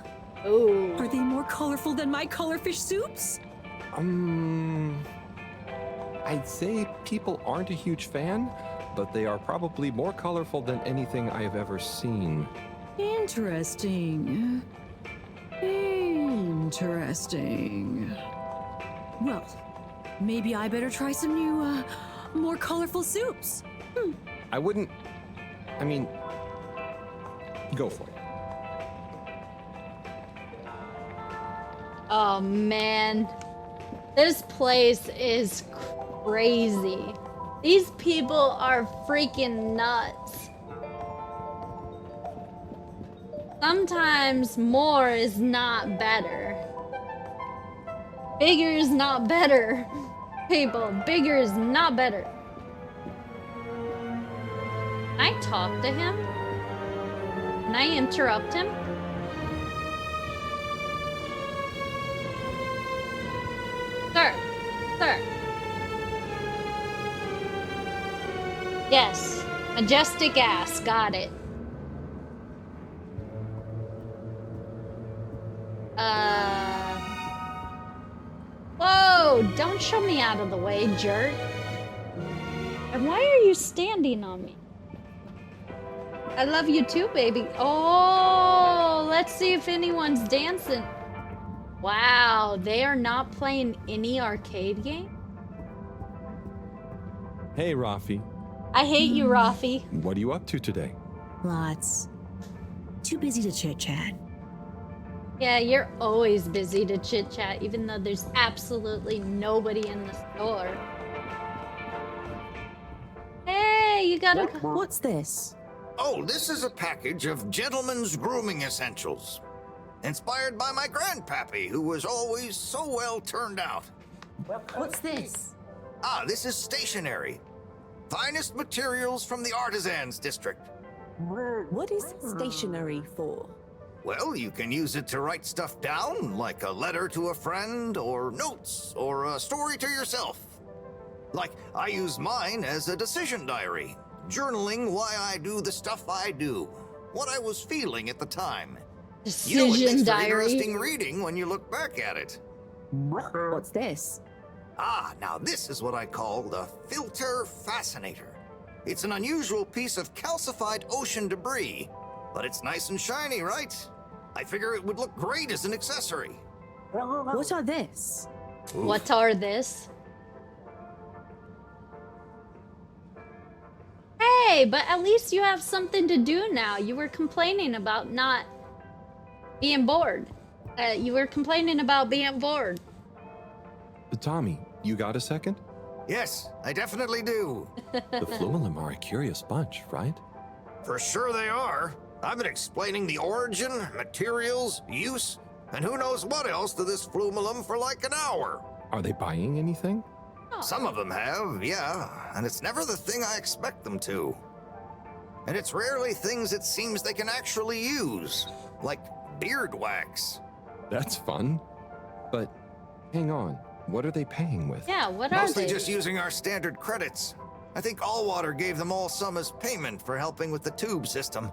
Ooh. Are they more colorful than my colorfish soups? I'd say people aren't a huge fan, but they are probably more colorful than anything I've ever seen. Interesting. Interesting. Well, maybe I better try some new, more colorful soups. I wouldn't. I mean, go for it. Oh man. This place is crazy. These people are freaking nuts. Sometimes more is not better. Bigger is not better. People, bigger is not better. Can I talk to him? Can I interrupt him? Sir, sir. Yes, majestic ass, got it. Whoa, don't shove me out of the way, jerk. And why are you standing on me? I love you too, baby. Oh, let's see if anyone's dancing. Wow, they are not playing any arcade game? Hey, Rafi. I hate you, Rafi. What are you up to today? Lots. Too busy to chit-chat. Yeah, you're always busy to chit-chat, even though there's absolutely nobody in the store. Hey, you got a... What's this? Oh, this is a package of gentlemen's grooming essentials. Inspired by my grandpappy, who was always so well turned out. What's this? Ah, this is stationery. Finest materials from the artisans district. What is stationery for? Well, you can use it to write stuff down, like a letter to a friend, or notes, or a story to yourself. Like, I use mine as a decision diary, journaling why I do the stuff I do, what I was feeling at the time. Decision it makes for diary. interesting reading when you look back at it. What's this? Ah, now this is what I call the Filter Fascinator. It's an unusual piece of calcified ocean debris, but it's nice and shiny, right? I figure it would look great as an accessory. What are this? What are this? Hey, but at least you have something to do now. You were complaining about not being bored. You were complaining about being bored. Tommy, you got a second? Yes, I definitely do. The Flumelum are a curious bunch, right? For sure they are. I've been explaining the origin, materials, use, and who knows what else to this flumulum for like an hour. Are they buying anything? Some of them have, yeah, and it's never the thing I expect them to. And it's rarely things it seems they can actually use, like beard wax. That's fun. But hang on, what are they paying with? Yeah, what are Mostly they? just using our standard credits. I think Allwater gave them all some as payment for helping with the tube system.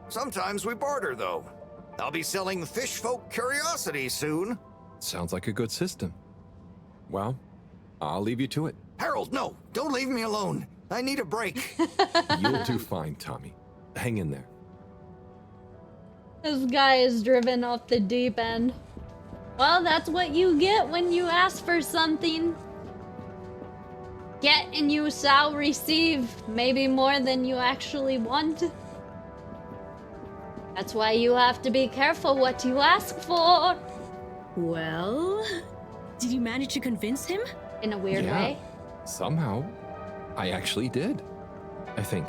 Sometimes we barter, though. I'll be selling fish folk curiosities soon. Sounds like a good system. Well, I'll leave you to it. Harold, no, don't leave me alone. I need a break. You'll do fine, Tommy. Hang in there. This guy is driven off the deep end. Well, that's what you get when you ask for something. Get and you shall receive, maybe more than you actually want. That's why you have to be careful what you ask for. Well, did you manage to convince him? In a weird Yeah, way. somehow. I actually did. I think.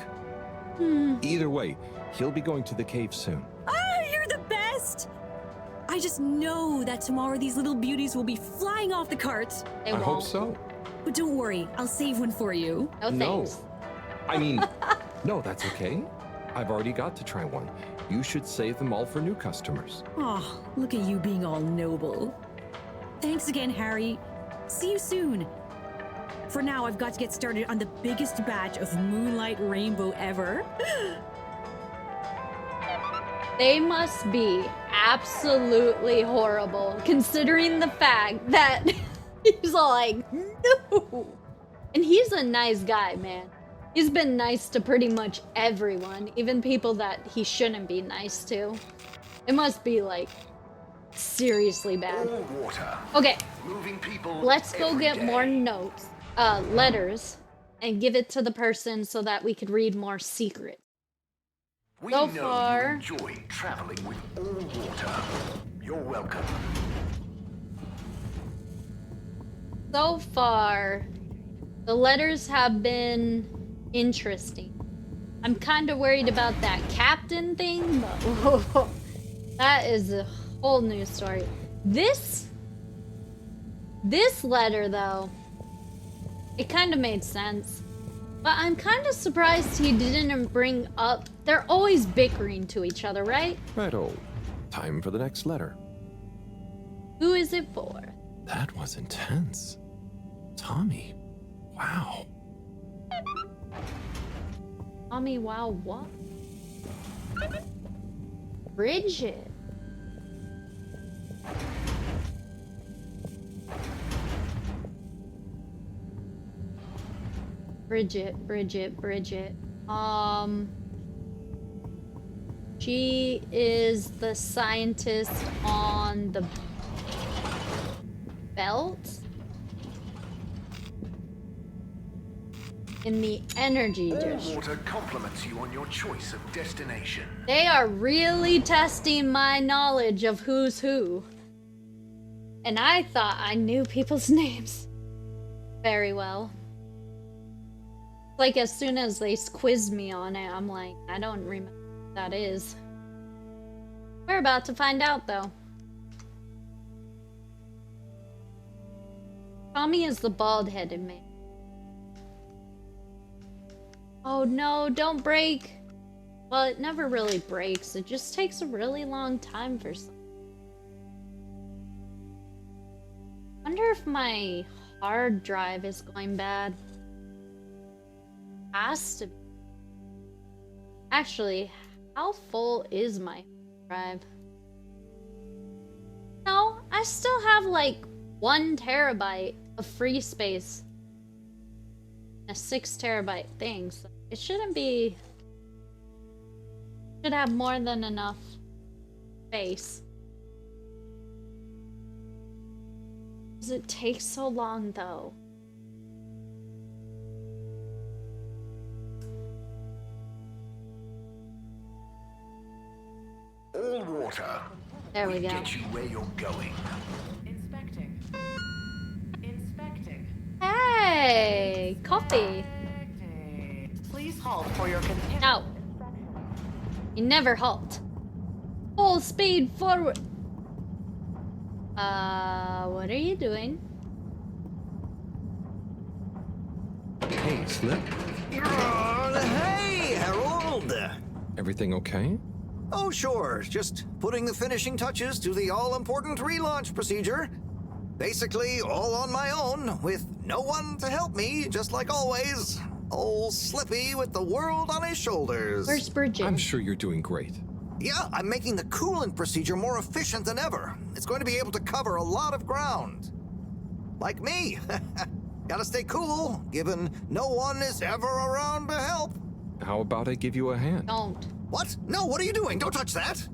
Either way, he'll be going to the cave soon. Oh, you're the best! I just know that tomorrow these little beauties will be flying off the cart. They I hope so. But don't worry, I'll save one for you. No, I mean, no, that's okay. I've already got to try one. You should save them all for new customers. Oh, look at you being all noble. Thanks again, Harry. See you soon. For now, I've got to get started on the biggest batch of Moonlight Rainbow ever. They must be absolutely horrible, considering the fact that he's like, no. And he's a nice guy, man. He's been nice to pretty much everyone, even people that he shouldn't be nice to. It must be like seriously bad. Okay, let's go get more notes, letters, and give it to the person so that we could read more secrets. We So know far, you enjoy traveling with all water. You're welcome. so far, the letters have been interesting. I'm kind of worried about that captain thing, but that is a whole new story. This letter, though, it kind of made sense. But I'm kind of surprised he didn't bring up... They're always bickering to each other, right? Righto. Time for the next letter. Who is it for? That was intense. Tommy. Wow. Tommy, wow, what? Bridget. Bridget. She is the scientist on the belt in the energy district. Water compliments you on your choice of destination. They are really testing my knowledge of who's who. And I thought I knew people's names very well. Like, as soon as they quizzed me on it, I'm like, I don't remember what that is. We're about to find out, though. Tommy is the bald-headed man. Oh no, don't break! Well, it never really breaks. It just takes a really long time for some. Wonder if my hard drive is going bad. Has to be. Actually, how full is my drive? No, I still have like 1 terabyte of free space. A 6 terabyte thing, so it shouldn't be... Should have more than enough space. Does it take so long though? All water. There we go. Get you where you're going. Inspecting. Hey, coffee. Please halt for your No. You never halt. Full speed forward. What are you doing? Hey, Slip. Hey, Harold! Everything okay? Oh, sure. Just putting the finishing touches to the all-important relaunch procedure. Basically, all on my own, with no one to help me, just like always. Old Slippy with the world on his shoulders. Where's Bridget? I'm sure you're doing great. Yeah, I'm making the coolant procedure more efficient than ever. It's going to be able to cover a lot of ground. Like me. Gotta stay cool, given no one is ever around to help. How about I give you a hand? Don't. What? No, what are you doing? Don't touch that.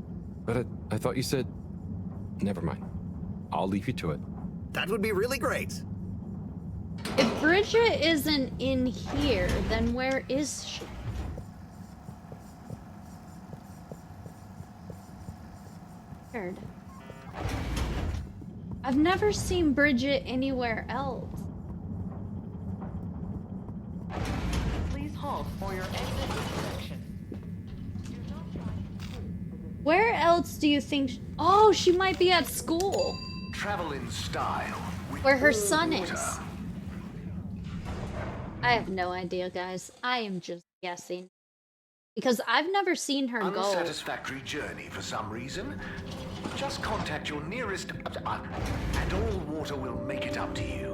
But I thought you said... Never mind. I'll leave you to it. That would be really great. If Bridget isn't in here, then where is she? Weird. I've never seen Bridget anywhere else. Please halt for your exit inspection. Where else do you think? Oh, she might be at school. Travel in style. Where her son is. I have no idea, guys. I am just guessing. Because I've never seen her go. Unsatisfactory journey for some reason? Just contact your nearest... and all water will make it up to you.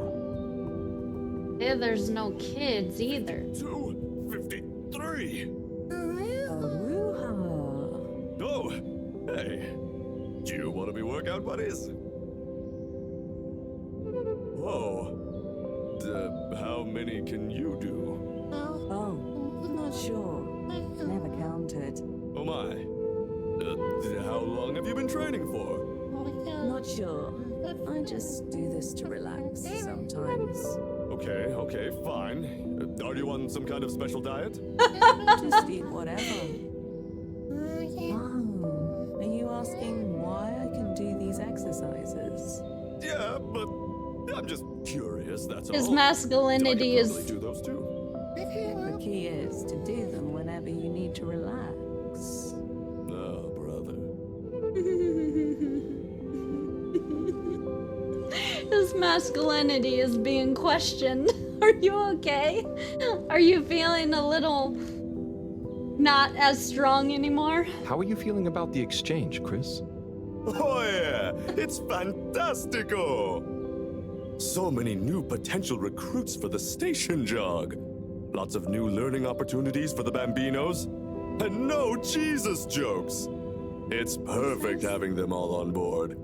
Yeah, there's no kids either. 253. Oh, hey. Do you want to be workout buddies? Whoa. How many can you do? Oh, not sure. Never counted. Oh my. How long have you been training for? Not sure. I just do this to relax sometimes. Okay, fine. Are you on some kind of special diet? Just eat whatever. Oh, are you asking why I can do these exercises? Yeah, but I'm just curious, that's all. His masculinity is... I do those too. The key is to do them whenever you need to relax. Oh, brother. His masculinity is being questioned. Are you okay? Are you feeling a little not as strong anymore? How are you feeling about the exchange, Chris? Oh yeah, it's fantastico! So many new potential recruits for the station jog. Lots of new learning opportunities for the Bambinos. And no Jesus jokes. It's perfect having them all on board.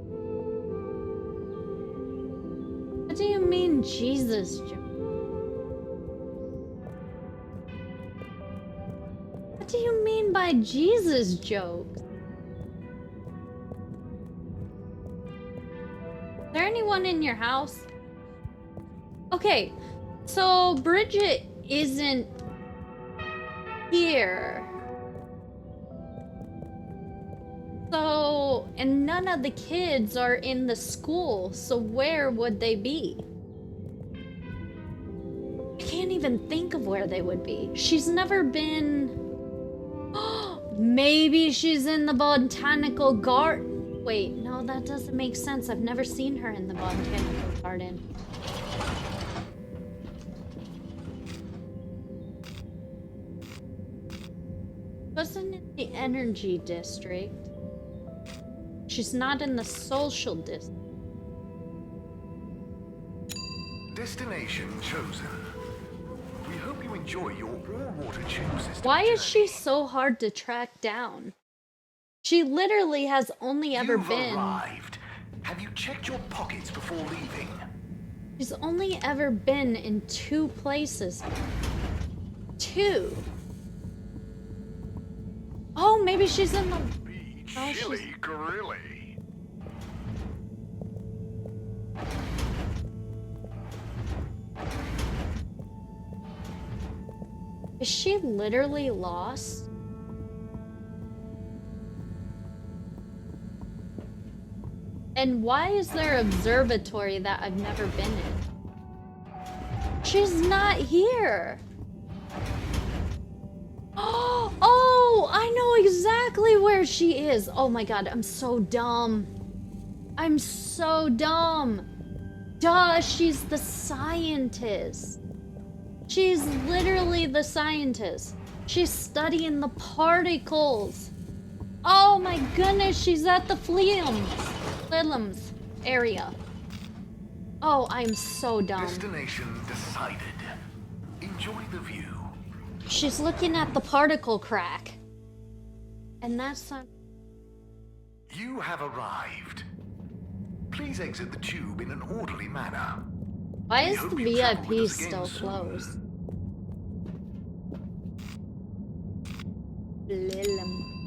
What do you mean, Jesus joke? What do you mean by Jesus jokes? Is there anyone in your house? Okay, so Bridget isn't here. So, and none of the kids are in the school, so where would they be? I can't even think of where they would be. She's never been... Maybe she's in the botanical garden. Wait, no, that doesn't make sense. I've never seen her in the botanical garden. Wasn't in the energy district. She's not in the social district. Destination chosen. We hope you enjoy your all-water tube system. Why is she so hard to track down? She literally has only ever been... arrived. Have you checked your pockets before leaving? She's only ever been in 2 places. 2. Oh, maybe she's in the... Oh, Chili Grilly. Is she literally lost? And why is there an observatory that I've never been in? She's not here. Oh, I know exactly There she is. Oh my god, I'm so dumb. I'm so dumb. Duh, she's the scientist. She's literally the scientist. She's studying the particles. Oh my goodness, she's at the phloems area. Oh, I'm so dumb. Destination decided. Enjoy the view. She's looking at the particle crack. And that's not... You have arrived. Please exit the tube in an orderly manner. Why is the VIP still closed?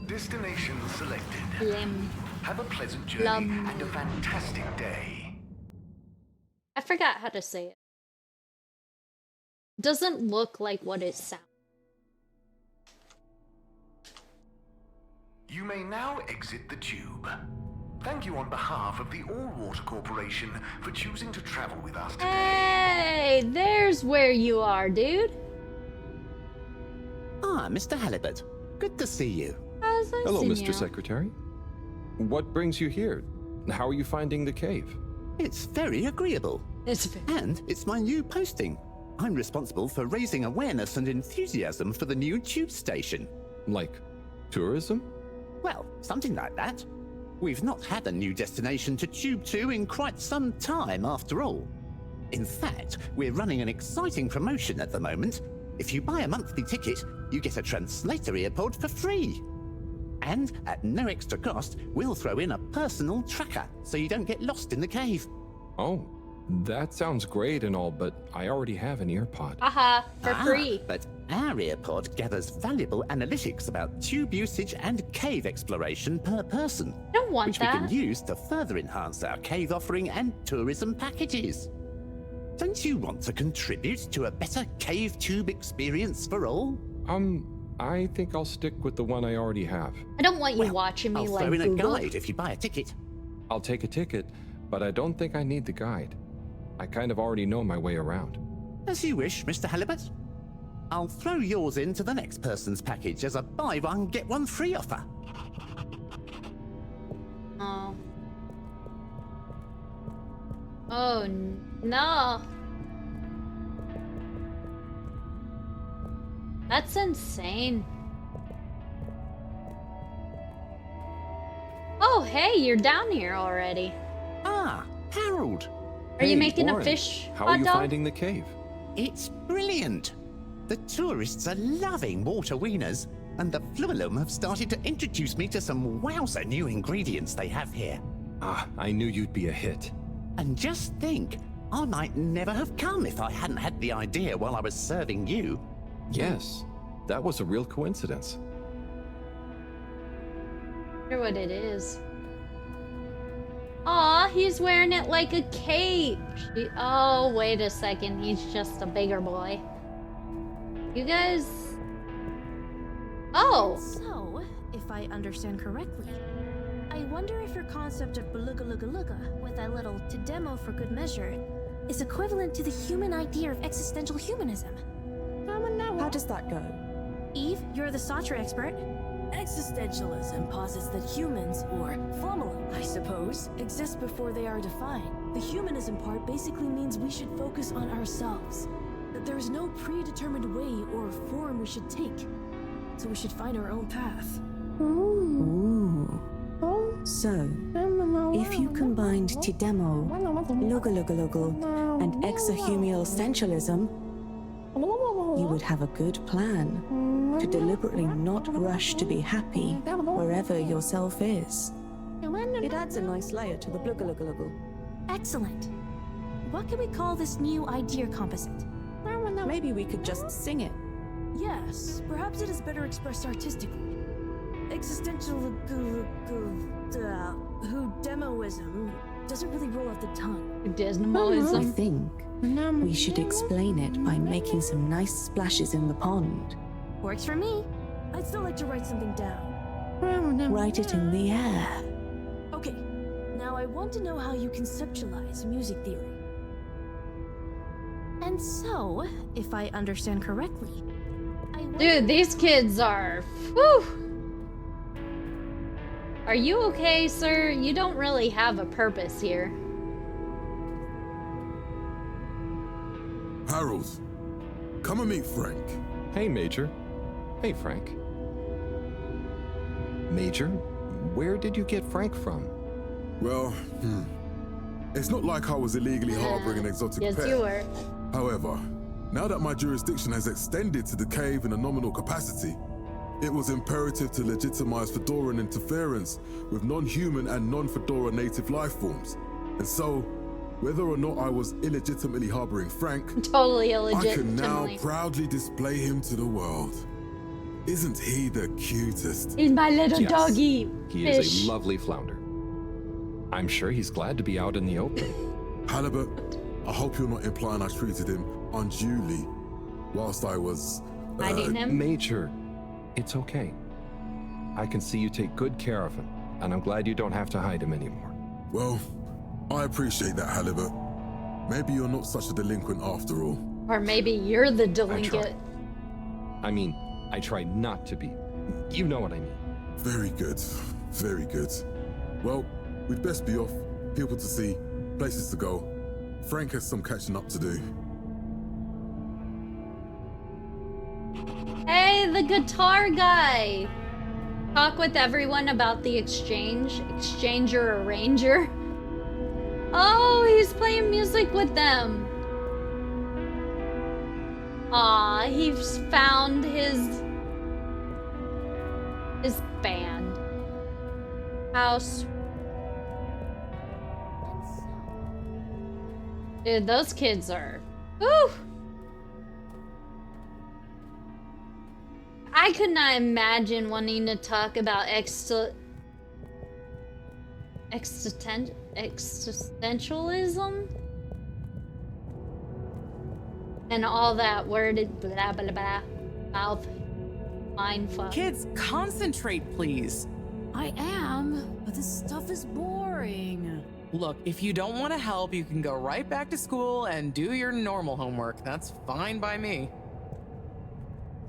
Destination selected. Lim. Have a pleasant journey and a fantastic day. I forgot how to say it. Doesn't look like what it sounds. You may now exit the tube. Thank you on behalf of the All Water Corporation for choosing to travel with us today. Hey, there's where you are, dude. Ah, Mr. Halibut. Good to see you. Hello, Mr. Secretary. What brings you here? How are you finding the cave? It's very agreeable. And it's my new posting. I'm responsible for raising awareness and enthusiasm for the new tube station. Like tourism? Well, something like that. We've not had a new destination to tube to in quite some time, after all. In fact, we're running an exciting promotion at the moment. If you buy a monthly ticket, you get a translator earpod for free. And at no extra cost, we'll throw in a personal tracker so you don't get lost in the cave. Oh, that sounds great and all, but I already have an earpod. Haha, for free. But our earpod gathers valuable analytics about tube usage and cave exploration per person. I don't want which that. we can use to further enhance our cave offering and tourism packages. Don't you want to contribute to a better cave tube experience for all? I think I'll stick with the one I already have. I don't want you watching me I'll like throw in Google. a guide if you buy a ticket. I'll take a ticket, but I don't think I need the guide. I kind of already know my way around. As you wish, Mr. Halibut. I'll throw yours into the next person's package as a buy one, get one free offer. Oh. Oh no. That's insane. Oh, hey, you're down here already. Ah, Harold. Are you making Warren, a fish how hot are you dog? finding the cave? It's brilliant. The tourists are loving water wieners, and the Fluilum have started to introduce me to some wowzer new ingredients they have here. Ah, I knew you'd be a hit. And just think, I might never have come if I hadn't had the idea while I was serving you. Yes, that was a real coincidence. I wonder what it is. Aw, he's wearing it like a cape. Oh, wait a second. He's just a bigger boy. You guys... Oh! So, if I understand correctly, I wonder if your concept of beluga-luga-luga, with a little to demo for good measure, is equivalent to the human idea of existential humanism. How does that go? Eve, you're the Satra expert. Existentialism posits that humans, or formula, I suppose, exist before they are defined. The humanism part basically means we should focus on ourselves. That there is no predetermined way or form we should take. So we should find our own path. Ooh. So, if you combined Tidemo, Lugalugalogal, and exahumial essentialism, you would have a good plan to deliberately not rush to be happy wherever yourself is. It adds a nice layer to the Lugalugalogal. Excellent. What can we call this new idea composite? Maybe we could just sing it. Yes, perhaps it is better expressed artistically. Existential who-demoism doesn't really roll off the tongue. I think we should explain it by making some nice splashes in the pond. Works for me. I'd still like to write something down. Write it in the air. Okay, now I want to know how you conceptualize music theory. And so, if I understand correctly, Dude, these kids are... Whew! Are you okay, sir? You don't really have a purpose here. Harold, come and meet Frank. Hey, Major. Hey, Frank. Major, where did you get Frank from? Well, it's not like I was illegally harboring an exotic Yes, pet. you were. However, now that my jurisdiction has extended to the cave in a nominal capacity, it was imperative to legitimize Fedoran interference with non-human and non-Fedora native life forms. And so, whether or not I was illegitimately harboring Frank, Totally I can illegitimately. now proudly display him to the world. Isn't he the cutest? He's my little Yes, doggy He fish. is a lovely flounder. I'm sure he's glad to be out in the open. Halibut, I hope you're not implying I treated him unduly whilst I was... Hiding him? Major, it's okay. I can see you take good care of him, and I'm glad you don't have to hide him anymore. Well, I appreciate that, Halibut. Maybe you're not such a delinquent after all. Or maybe you're the delinquent. I mean, I try not to be. You know what I mean. Very good. Very good. Well, we'd best be off. People to see, places to go. Frank has some catching up to do. Hey, the guitar guy! Talk with everyone about the exchange. Exchanger arranger. Oh, he's playing music with them. Aw, he's found his band. House. Dude, those kids are... Woo! I could not imagine wanting to talk about existentialism and all that worded blah blah blah mouth mindfuck. Kids, concentrate, please. I am, but this stuff is boring. Look, if you don't want to help, you can go right back to school and do your normal homework. That's fine by me.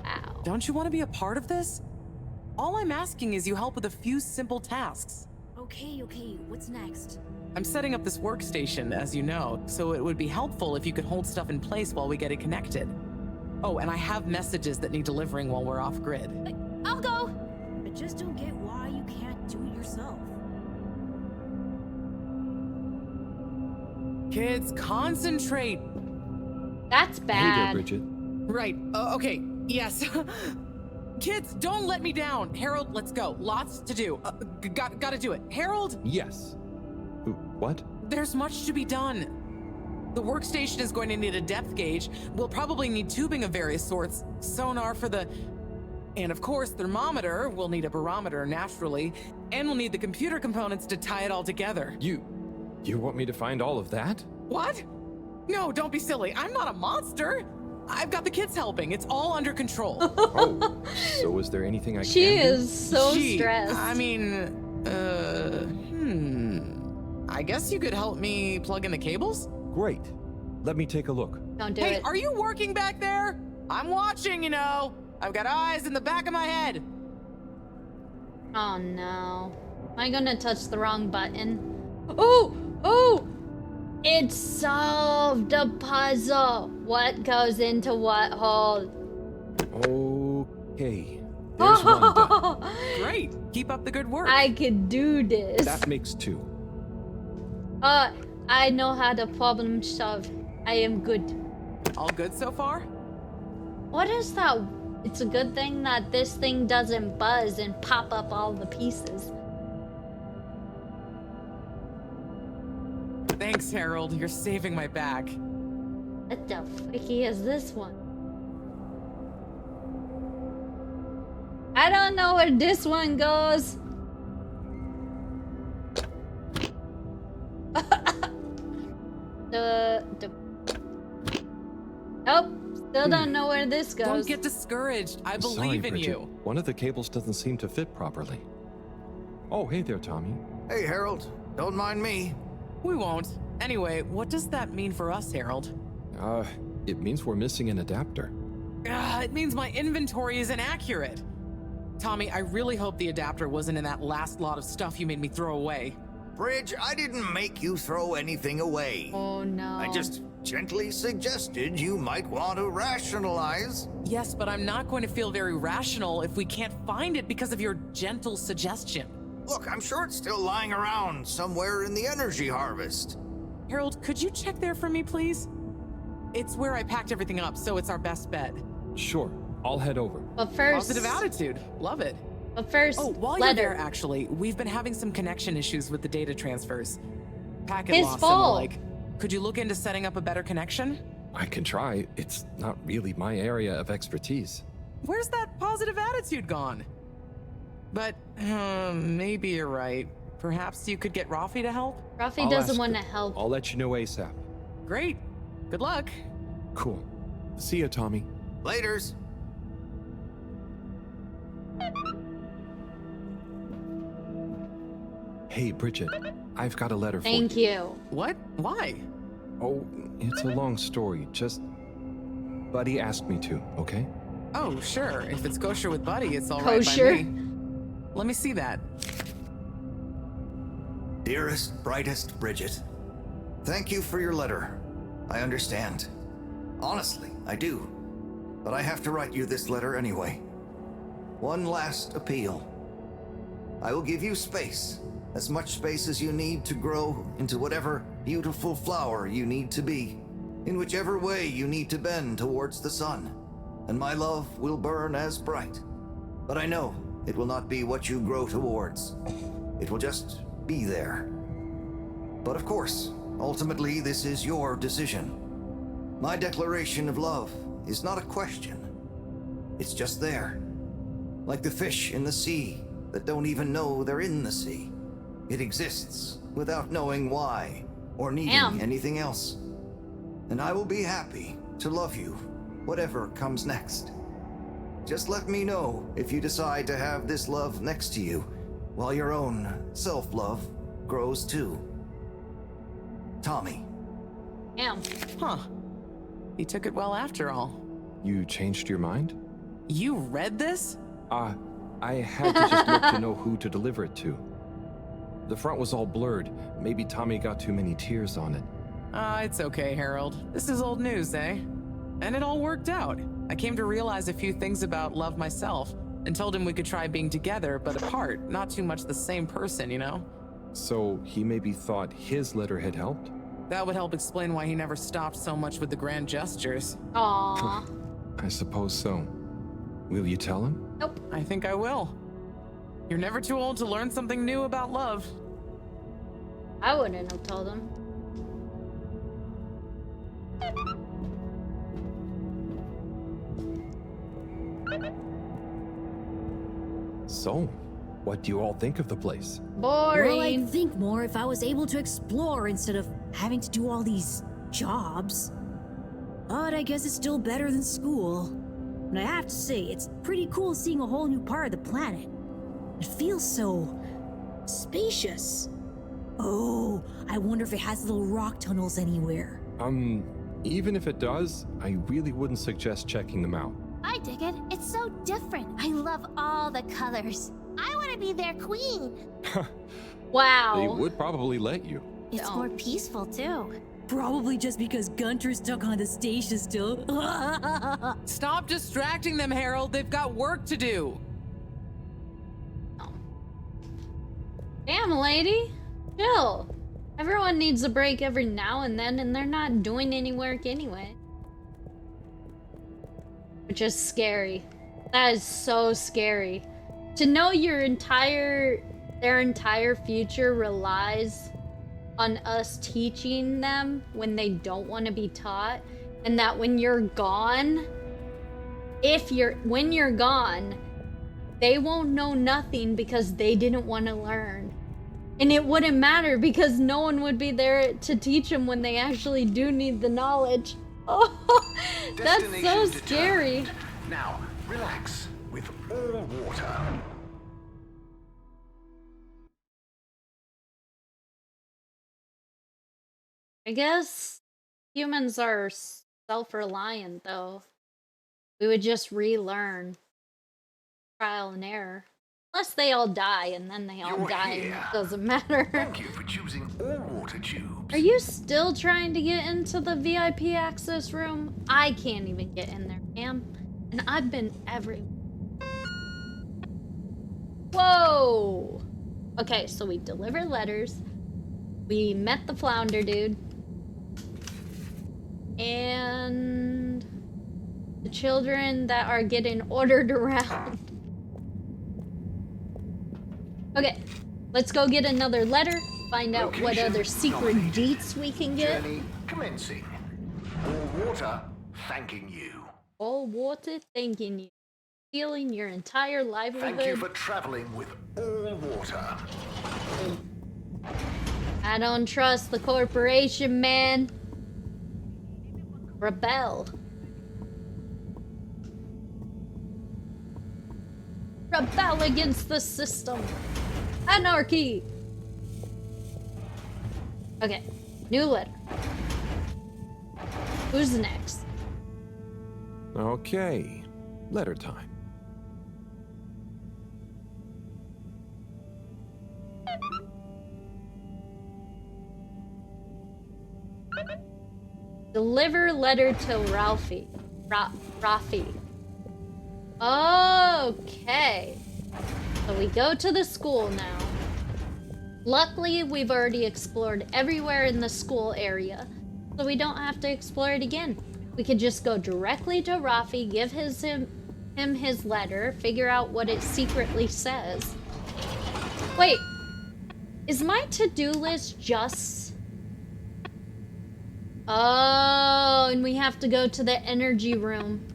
Wow. Don't you want to be a part of this? All I'm asking is you help with a few simple tasks. Okay, what's next? I'm setting up this workstation, as you know, so it would be helpful if you could hold stuff in place while we get it connected. Oh, and I have messages that need delivering while we're off grid. I'll go! I just don't get why you can't do it yourself. Kids, concentrate! That's Hey bad. there, Bridget. Right, okay, yes. Kids, don't let me down. Harold, let's go. Lots to do. Gotta do it. Harold? Yes. What? There's much to be done. The workstation is going to need a depth gauge. We'll probably need tubing of various sorts. Sonar for the... And of course, thermometer. We'll need a barometer, naturally. And we'll need the computer components to tie it all together. You want me to find all of that? What? No, don't be silly. I'm not a monster. I've got the kids helping. It's all under control. Oh, so is there anything I She can do? is so stressed. I mean, I guess you could help me plug in the cables? Great. Let me take a look. Don't do Hey, it. are you working back there? I'm watching, you know. I've got eyes in the back of my head. Oh no. Am I gonna touch the wrong button? Oh! It solved a puzzle. What goes into what hole? Okay. There's one done. Great. Keep up the good work. I could do this. That makes 2. I know how to problem solve. I am good. All good so far? What is that? It's a good thing that this thing doesn't buzz and pop up all the pieces. Thanks, Harold. You're saving my back. What the fricky is this one? I don't know where this one goes. Nope. Still don't know where this goes. Don't get discouraged. I believe Sorry, in Bridget. you. One of the cables doesn't seem to fit properly. Oh, hey there, Tommy. Hey, Harold. Don't mind me. We won't. Anyway, what does that mean for us, Harold? It means we're missing an adapter. It means my inventory is inaccurate. Tommy, I really hope the adapter wasn't in that last lot of stuff you made me throw away. Bridge, I didn't make you throw anything away. Oh no. I just gently suggested you might want to rationalize. Yes, but I'm not going to feel very rational if we can't find it because of your gentle suggestion. Look, I'm sure it's still lying around somewhere in the energy harvest. Harold, could you check there for me, please? It's where I packed everything up, so it's our best bet. Sure, I'll head over. But first... Positive attitude. Love it. But first, while you're there, actually, we've been having some connection issues with the data transfers. Packet His loss and the fault. like. Could you look into setting up a better connection? I can try. It's not really my area of expertise. Where's that positive attitude gone? But maybe you're right. Perhaps you could get Rafi to help? Rafi I'll doesn't ask want to her. help. I'll let you know ASAP. Great. Good luck. Cool. See ya, Tommy. Laters. Hey, Bridget. I've got a letter for you. Thank you. What? Why? Oh, it's a long story. Just... Buddy asked me to, okay? Oh, sure. If it's kosher with Buddy, it's all Kosher? right by me. Let me see that. Dearest, brightest Bridget, thank you for your letter. I understand. Honestly, I do. But I have to write you this letter anyway. One last appeal. I will give you space. As much space as you need to grow into whatever beautiful flower you need to be, in whichever way you need to bend towards the sun, and my love will burn as bright. But I know it will not be what you grow towards. It will just be there. But of course, ultimately this is your decision. My declaration of love is not a question. It's just there. Like the fish in the sea that don't even know they're in the sea. It exists without knowing why or needing anything else. And I will be happy to love you, whatever comes next. Just let me know if you decide to have this love next to you, while your own self-love grows too. Tommy. Damn. Huh. He took it well after all. You changed your mind? You read this? I had to just look to know who to deliver it to. The front was all blurred. Maybe Tommy got too many tears on it. It's okay, Harold. This is old news, eh? And it all worked out. I came to realize a few things about love myself, and told him we could try being together, but apart, not too much the same person, you know? So he maybe thought his letter had helped? That would help explain why he never stopped so much with the grand gestures. Aww. I suppose so. Will you tell him? Nope. I think I will. You're never too old to learn something new about love. I wouldn't have told him. So, what do you all think of the place? Boring. Well, I'd think more if I was able to explore instead of having to do all these jobs. But I guess it's still better than school. And I have to say, it's pretty cool seeing a whole new part of the planet. It feels so spacious. Oh, I wonder if it has little rock tunnels anywhere. Even if it does, I really wouldn't suggest checking them out. I dig it. It's so different. I love all the colors. I want to be their queen. Wow. They would probably let you. It's more peaceful, too. Probably just because Gunter's stuck on the station still. Stop distracting them, Harold. They've got work to do. Damn, lady. Chill. Everyone needs a break every now and then, and they're not doing any work anyway. Which is scary. That is so scary. To know their entire future relies on us teaching them when they don't want to be taught, and that when you're gone, when you're gone, they won't know nothing because they didn't want to learn. And it wouldn't matter because no one would be there to teach them when they actually do need the knowledge. Oh, that's so Destination scary. determined. Now, relax with all water. I guess humans are self-reliant, though. We would just relearn. trial and error. Unless they all die, and then they all die, and it doesn't matter. Thank you for choosing all water tubes. Are you still trying to get into the VIP access room? I can't even get in there, ma'am. And I've been everywhere. Whoa! Okay, so we deliver letters. We met the flounder dude. And the children that are getting ordered around. Okay, let's go get another letter. Find out what other secret deets we can get. Journey commencing. All water thanking you. All water thanking you. Stealing your entire livelihood. Thank you for traveling with all water. I don't trust the corporation, man. Rebel. Rebel against the system. Anarchy. Okay, new letter. Who's next? Okay, letter time. Deliver letter to Ralphie. Rafi. Okay. So we go to the school now. Luckily, we've already explored everywhere in the school area, so we don't have to explore it again. We could just go directly to Rafi, give him his letter, figure out what it secretly says. Wait, is my to-do list just... Oh, and we have to go to the energy room.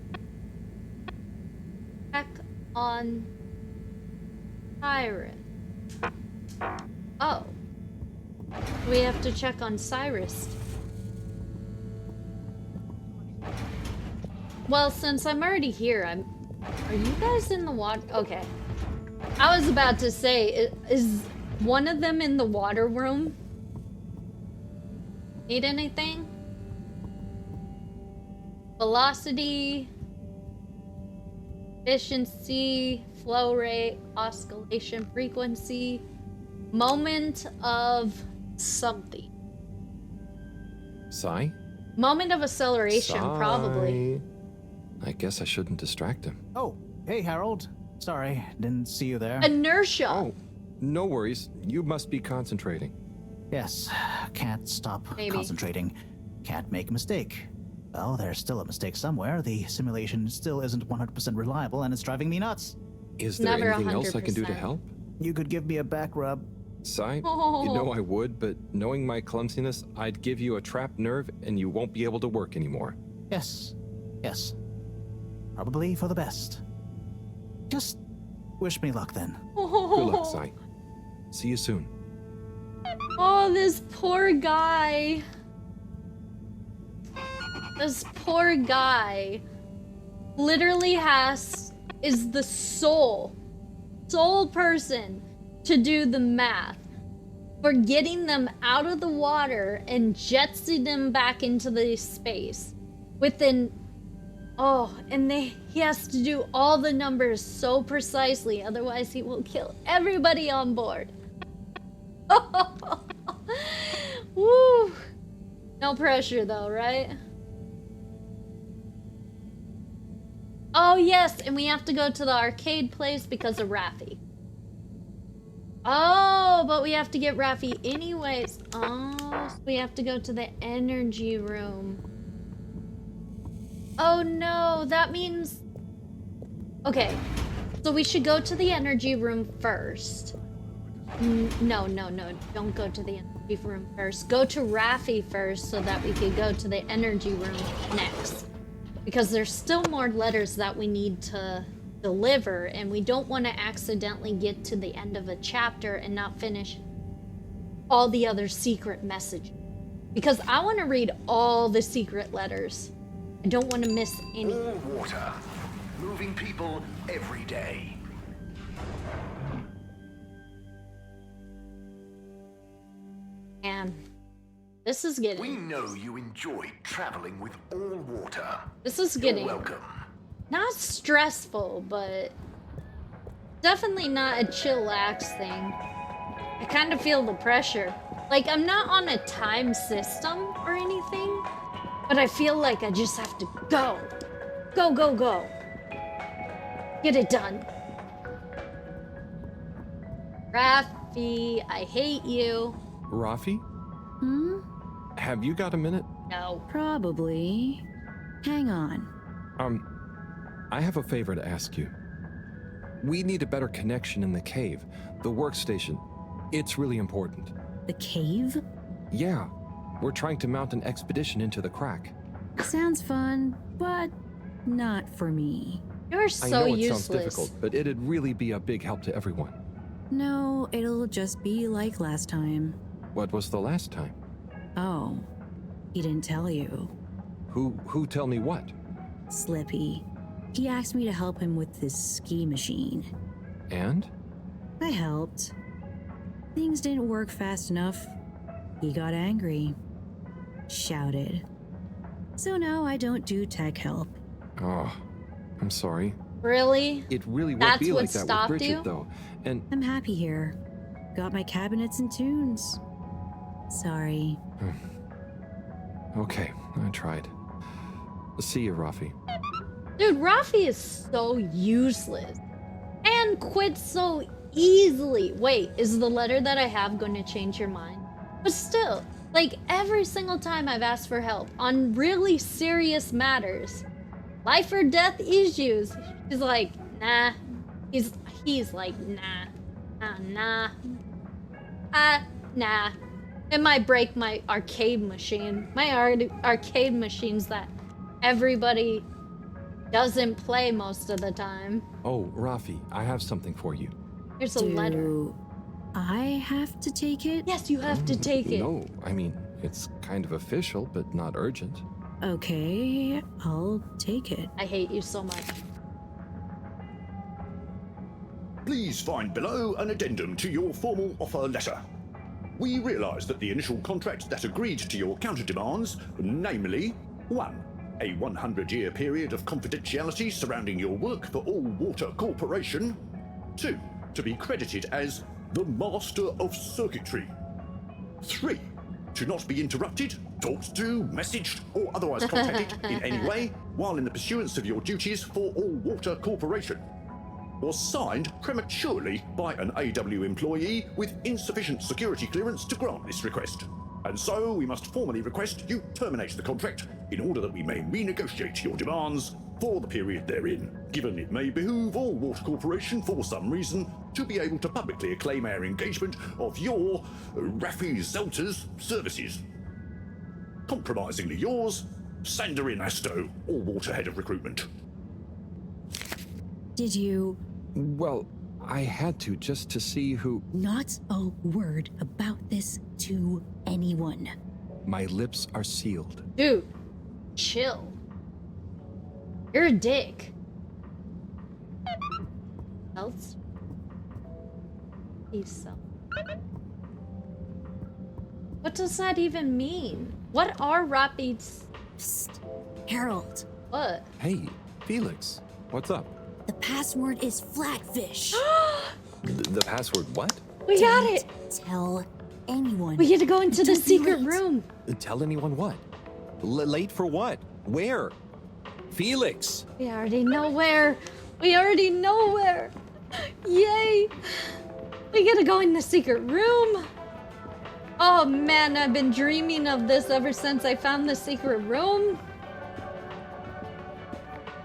Check on Cyrus. Oh. We have to check on Cyrus. Well, since I'm already here, Are you guys in the water? Okay. I was about to say, is one of them in the water room? Need anything? Velocity, efficiency, flow rate, oscillation frequency, moment of something. Psi? Moment of acceleration, probably. I guess I shouldn't distract him. Oh, hey Harold. Sorry, didn't see you there. Inertia. Oh, no worries. You must be concentrating. Yes, can't stop Maybe. concentrating. Can't make a mistake. Well, there's still a mistake somewhere. The simulation still isn't 100% reliable, and it's driving me nuts. Is there Never anything else I can do to 100%. help? You could give me a back rub. Psi, Oh. you know I would, but knowing my clumsiness, I'd give you a trapped nerve and you won't be able to work anymore. Yes, yes. Probably for the best. Just wish me luck then. Good luck, Psi. See you soon. Oh, this poor guy. This poor guy literally is the sole person to do the math for getting them out of the water and jetting them back into the space within, and he has to do all the numbers so precisely, otherwise he will kill everybody on board. Woo! No pressure though, right? Oh yes, and we have to go to the arcade place because of Raffi. Oh, but we have to get Raffi anyways. Oh, so we have to go to the energy room. Oh no, that means... Okay, so we should go to the energy room first. No, don't go to the energy room first. Go to Raffi first so that we could go to the energy room next. Because there's still more letters that we need to deliver, and we don't want to accidentally get to the end of a chapter and not finish all the other secret messages. Because I want to read all the secret letters. I don't want to miss any. All water, moving people every day. And this is getting... We know you enjoy traveling with all water. This is getting... You're welcome. Not stressful, but definitely not a chillax thing. I kind of feel the pressure. Like, I'm not on a time system or anything, but I feel like I just have to go. Go, go, go. Get it done. Rafi, I hate you. Rafi? Hmm? Have you got a minute? No. Probably. Hang on. I have a favor to ask you. We need a better connection in the cave, the workstation. It's really important. The cave? Yeah, we're trying to mount an expedition into the crack. Sounds fun, but not for me. You're so I know it useless. sounds difficult, but it'd really be a big help to everyone. No, it'll just be like last time. What was the last time? Oh, he didn't tell you. Who tell me what? Slippy. He asked me to help him with this ski machine. And? I helped. Things didn't work fast enough. He got angry. Shouted. So now I don't do tech help. Oh, I'm sorry. Really? It really won't That's be what like that with stopped Bridget, you? though. And I'm happy here. Got my cabinets and tunes. Sorry. okay, I tried. See you, Rafi. Dude, Rafi is so useless. And quits so easily. Wait, is the letter that I have going to change your mind? But still, like every single time I've asked for help on really serious matters, life or death issues, he's like, nah. He's like, nah. Nah. It might break my arcade machine. My arcade machines that everybody doesn't play most of the time. Oh, Rafi, I have something for you. Here's a letter. I have to take it? Yes, you have to take it. No, I mean, it's kind of official, but not urgent. Okay, I'll take it. I hate you so much. Please find below an addendum to your formal offer letter. We realise that the initial contract that agreed to your counter-demands, namely 1. A 100-year period of confidentiality surrounding your work for All Water Corporation. 2. To be credited as the Master of Circuitry. 3. To not be interrupted, talked to, messaged, or otherwise contacted in any way while in the pursuance of your duties for All Water Corporation. Or signed prematurely by an AW employee with insufficient security clearance to grant this request. And so we must formally request you terminate the contract in order that we may renegotiate your demands for the period therein, given it may behoove All Water Corporation for some reason to be able to publicly acclaim our engagement of your Rafi Zelter's services. Compromisingly yours, Sandarin Asto, All Water Head of Recruitment. Did you... Well, I had to just to see who... Not a word about this to anyone. My lips are sealed. Dude, chill. You're a dick. Else? Peace out. What does that even mean? What are Rapi's... Psst. Harold. What? Hey, Felix, what's up? The password is Flatfish. The password what? We got it! Tell anyone. We get to go into the Don't be secret late. room. Tell anyone what? Late for what? Where? Felix! We already know where. We already know where. Yay! We get to go in the secret room. Oh man, I've been dreaming of this ever since I found the secret room.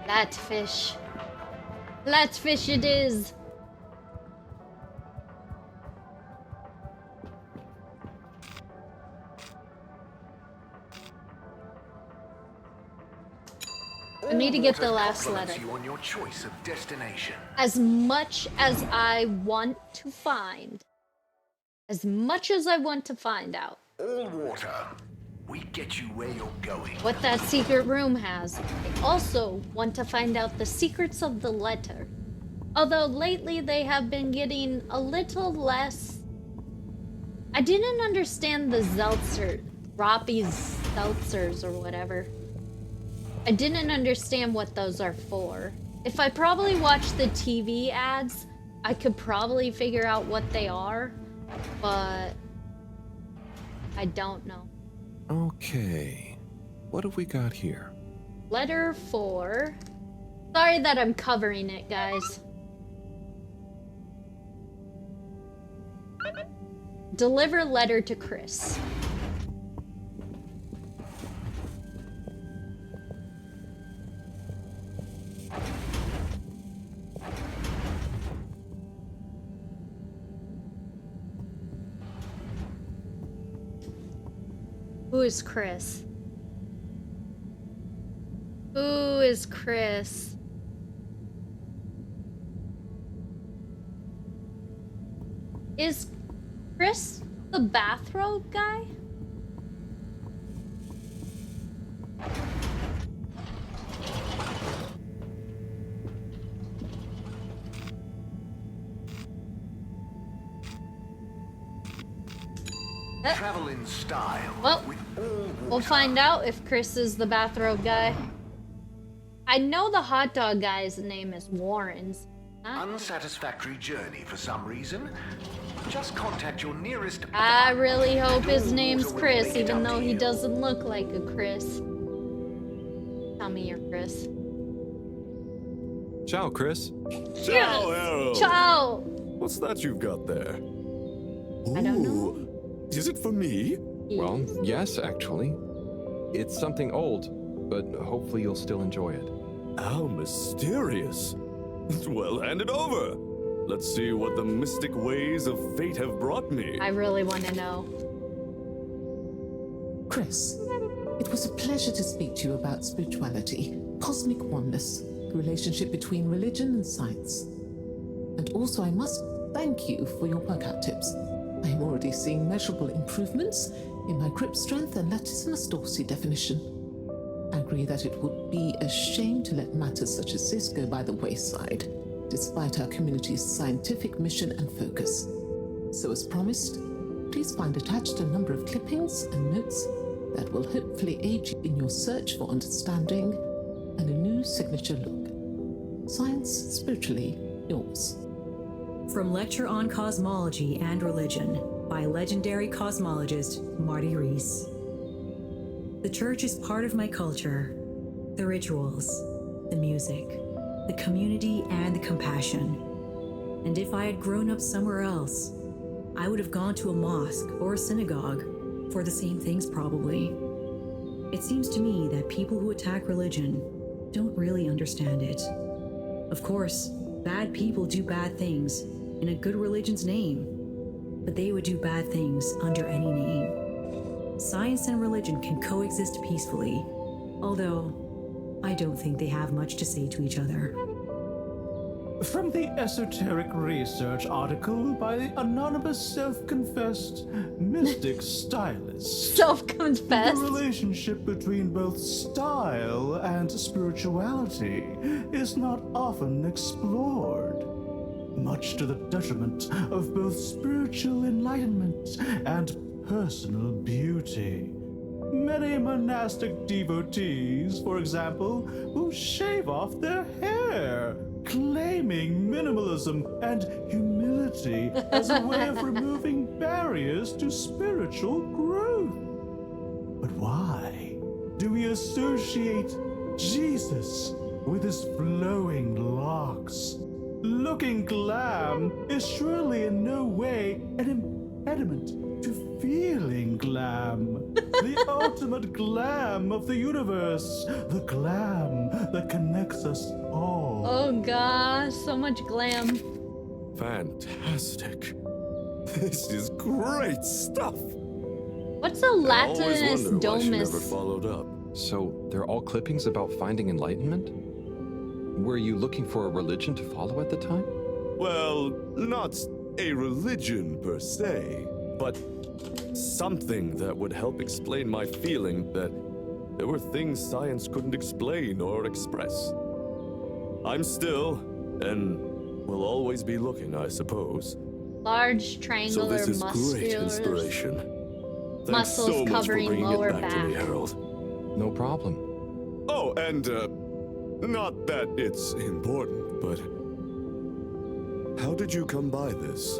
Flatfish. Flatfish it is. I need to get the last letter. You on your choice of destination. As much as I want to find, as much as I want to find out All Water. We get you where you're going. what that secret room has, I also want to find out the secrets of the letter. Although lately they have been getting a little less. I didn't understand the Rapi's seltzers or whatever. I didn't understand what those are for. If I probably watched the TV ads, I could probably figure out what they are, but I don't know. Okay. What have we got here? Letter 4. Sorry that I'm covering it, guys. Deliver letter to Chris. Who is Chris? Who is Chris? Is Chris the bathrobe guy? Travel in style. Well, we'll find out if Chris is the bathrobe guy. I know the hot dog guy's name is Warren's. Unsatisfactory journey for some reason? Just contact your nearest. I really hope his name's Chris, even though he doesn't look like a Chris. Tell me you're Chris. Ciao, Chris. Ciao, Harold. Ciao. What's that you've got there? I don't know. Is it for me? Well, yes, actually. It's something old, but hopefully you'll still enjoy it. How mysterious. Well, hand it over. Let's see what the mystic ways of fate have brought me. I really want to know. Chris, it was a pleasure to speak to you about spirituality, cosmic oneness, the relationship between religion and science. And also, I must thank you for your workout tips. I am already seeing measurable improvements in my grip strength and latissimus dorsi definition. I agree that it would be a shame to let matters such as this go by the wayside, despite our community's scientific mission and focus. So as promised, please find attached a number of clippings and notes that will hopefully aid you in your search for understanding and a new signature look. Science spiritually yours. From Lecture on Cosmology and Religion by legendary cosmologist Marty Rees. The church is part of my culture, the rituals, the music, the community, and the compassion. And if I had grown up somewhere else, I would have gone to a mosque or a synagogue for the same things probably. It seems to me that people who attack religion don't really understand it. Of course, bad people do bad things in a good religion's name, but they would do bad things under any name. Science and religion can coexist peacefully, although I don't think they have much to say to each other. From the esoteric research article by the anonymous self-confessed mystic stylist. Self-confessed? The relationship between both style and spirituality is not often explored, much to the detriment of both spiritual enlightenment and personal beauty. Many monastic devotees, for example, will shave off their hair, claiming minimalism and humility as a way of removing barriers to spiritual growth. But why do we associate Jesus with his flowing locks? Looking glam is surely in no way an impediment to feeling glam. The ultimate glam of the universe. The glam that connects us all. Oh gosh, so much glam. Fantastic. This is great stuff. What's a Latinus domus? Never followed up. So they're all clippings about finding enlightenment? Were you looking for a religion to follow at the time? Well, not a religion per se, but something that would help explain my feeling that there were things science couldn't explain or express. I'm still, and will always be looking, I suppose. Large triangular so this is great inspiration. Thanks muscles so much covering for bringing lower it back back. to me, Harold. No problem. Oh, and not that it's important, but How did you come by this?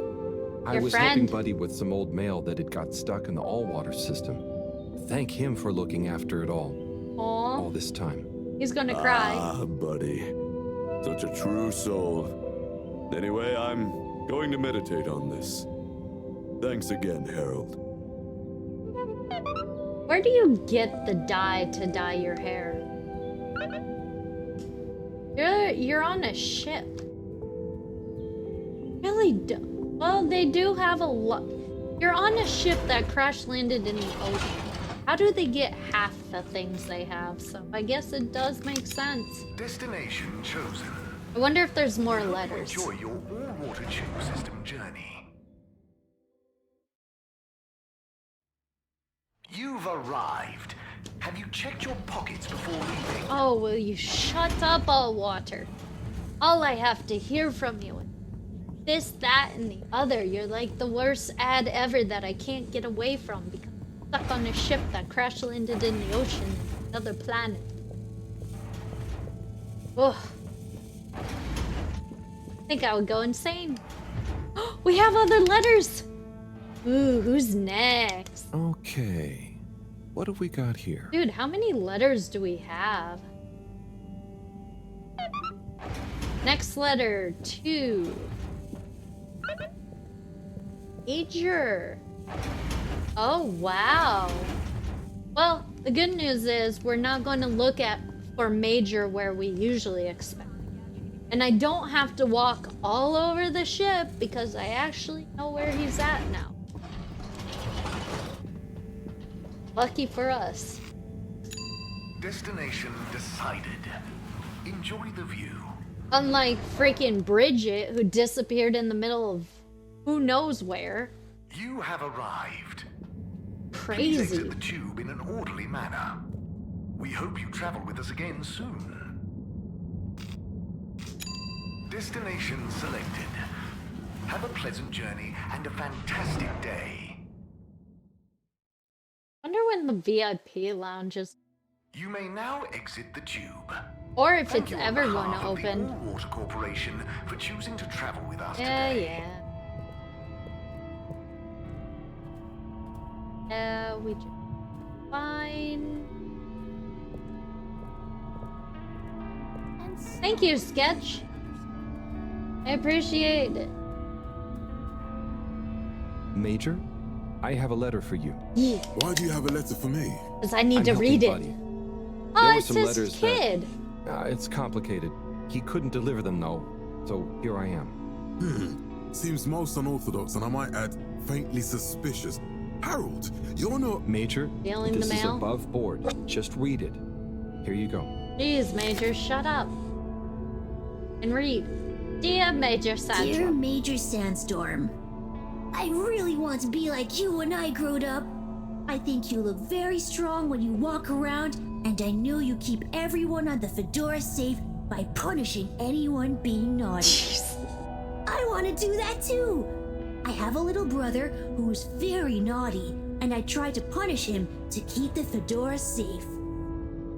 I was helping Buddy with some old mail that had got stuck in the all-water system. Thank him for looking after it all this time. He's gonna cry. Ah, Buddy. Such a true soul. Anyway, I'm going to meditate on this. Thanks again, Harold. Where do you get the dye to dye your hair? You're on a ship. Really? Well, they do have a lot. You're on a ship that crash landed in the ocean. How do they get half the things they have? So I guess it does make sense. Destination chosen. I wonder if there's more letters. Enjoy your all-water tube system journey. You've arrived. Have you checked your pockets before leaving? Oh, will you shut up, all water? All I have to hear from you is this, that, and the other. You're like the worst ad ever that I can't get away from because I'm stuck on a ship that crash landed in the ocean on another planet. Ugh. I think I would go insane. We have other letters! Ooh, who's next? Okay. What have we got here? Dude, how many letters do we have? Next letter, 2. Major. Oh, wow. Well, the good news is we're not going to look for major where we usually expect. And I don't have to walk all over the ship because I actually know where he's at now. Lucky for us. Destination decided. Enjoy the view. Unlike freaking Bridget, who disappeared in the middle of who knows where. You have arrived. Crazy. Please exit the tube in an orderly manner. We hope you travel with us again soon. Destination selected. Have a pleasant journey and a fantastic day. Wonder when the VIP lounge is. You may now exit the tube. Or if Thank it's you on ever going behalf to of the open. All Water Corporation for choosing to travel with us Yeah, today. yeah. We just fine. Thank you, Sketch. I appreciate it. Major, I have a letter for you. Yeah. Why do you have a letter for me? Because I need to helping read it. Buddy. Oh, There were it's some his letters kid. It's complicated. He couldn't deliver them though, so here I am. Seems most unorthodox, and I might add, faintly suspicious. Harold, you're not... Major, Stealing this the is mail? above board. Just read it. Here you go. Jeez, Major, shut up. And read. Dear Major Sandstorm. Dear Major Sandstorm, I really want to be like you when I growed up. I think you look very strong when you walk around, and I know you keep everyone on the Fedora safe by punishing anyone being naughty. I want to do that too. I have a little brother who's very naughty, and I try to punish him to keep the Fedora safe.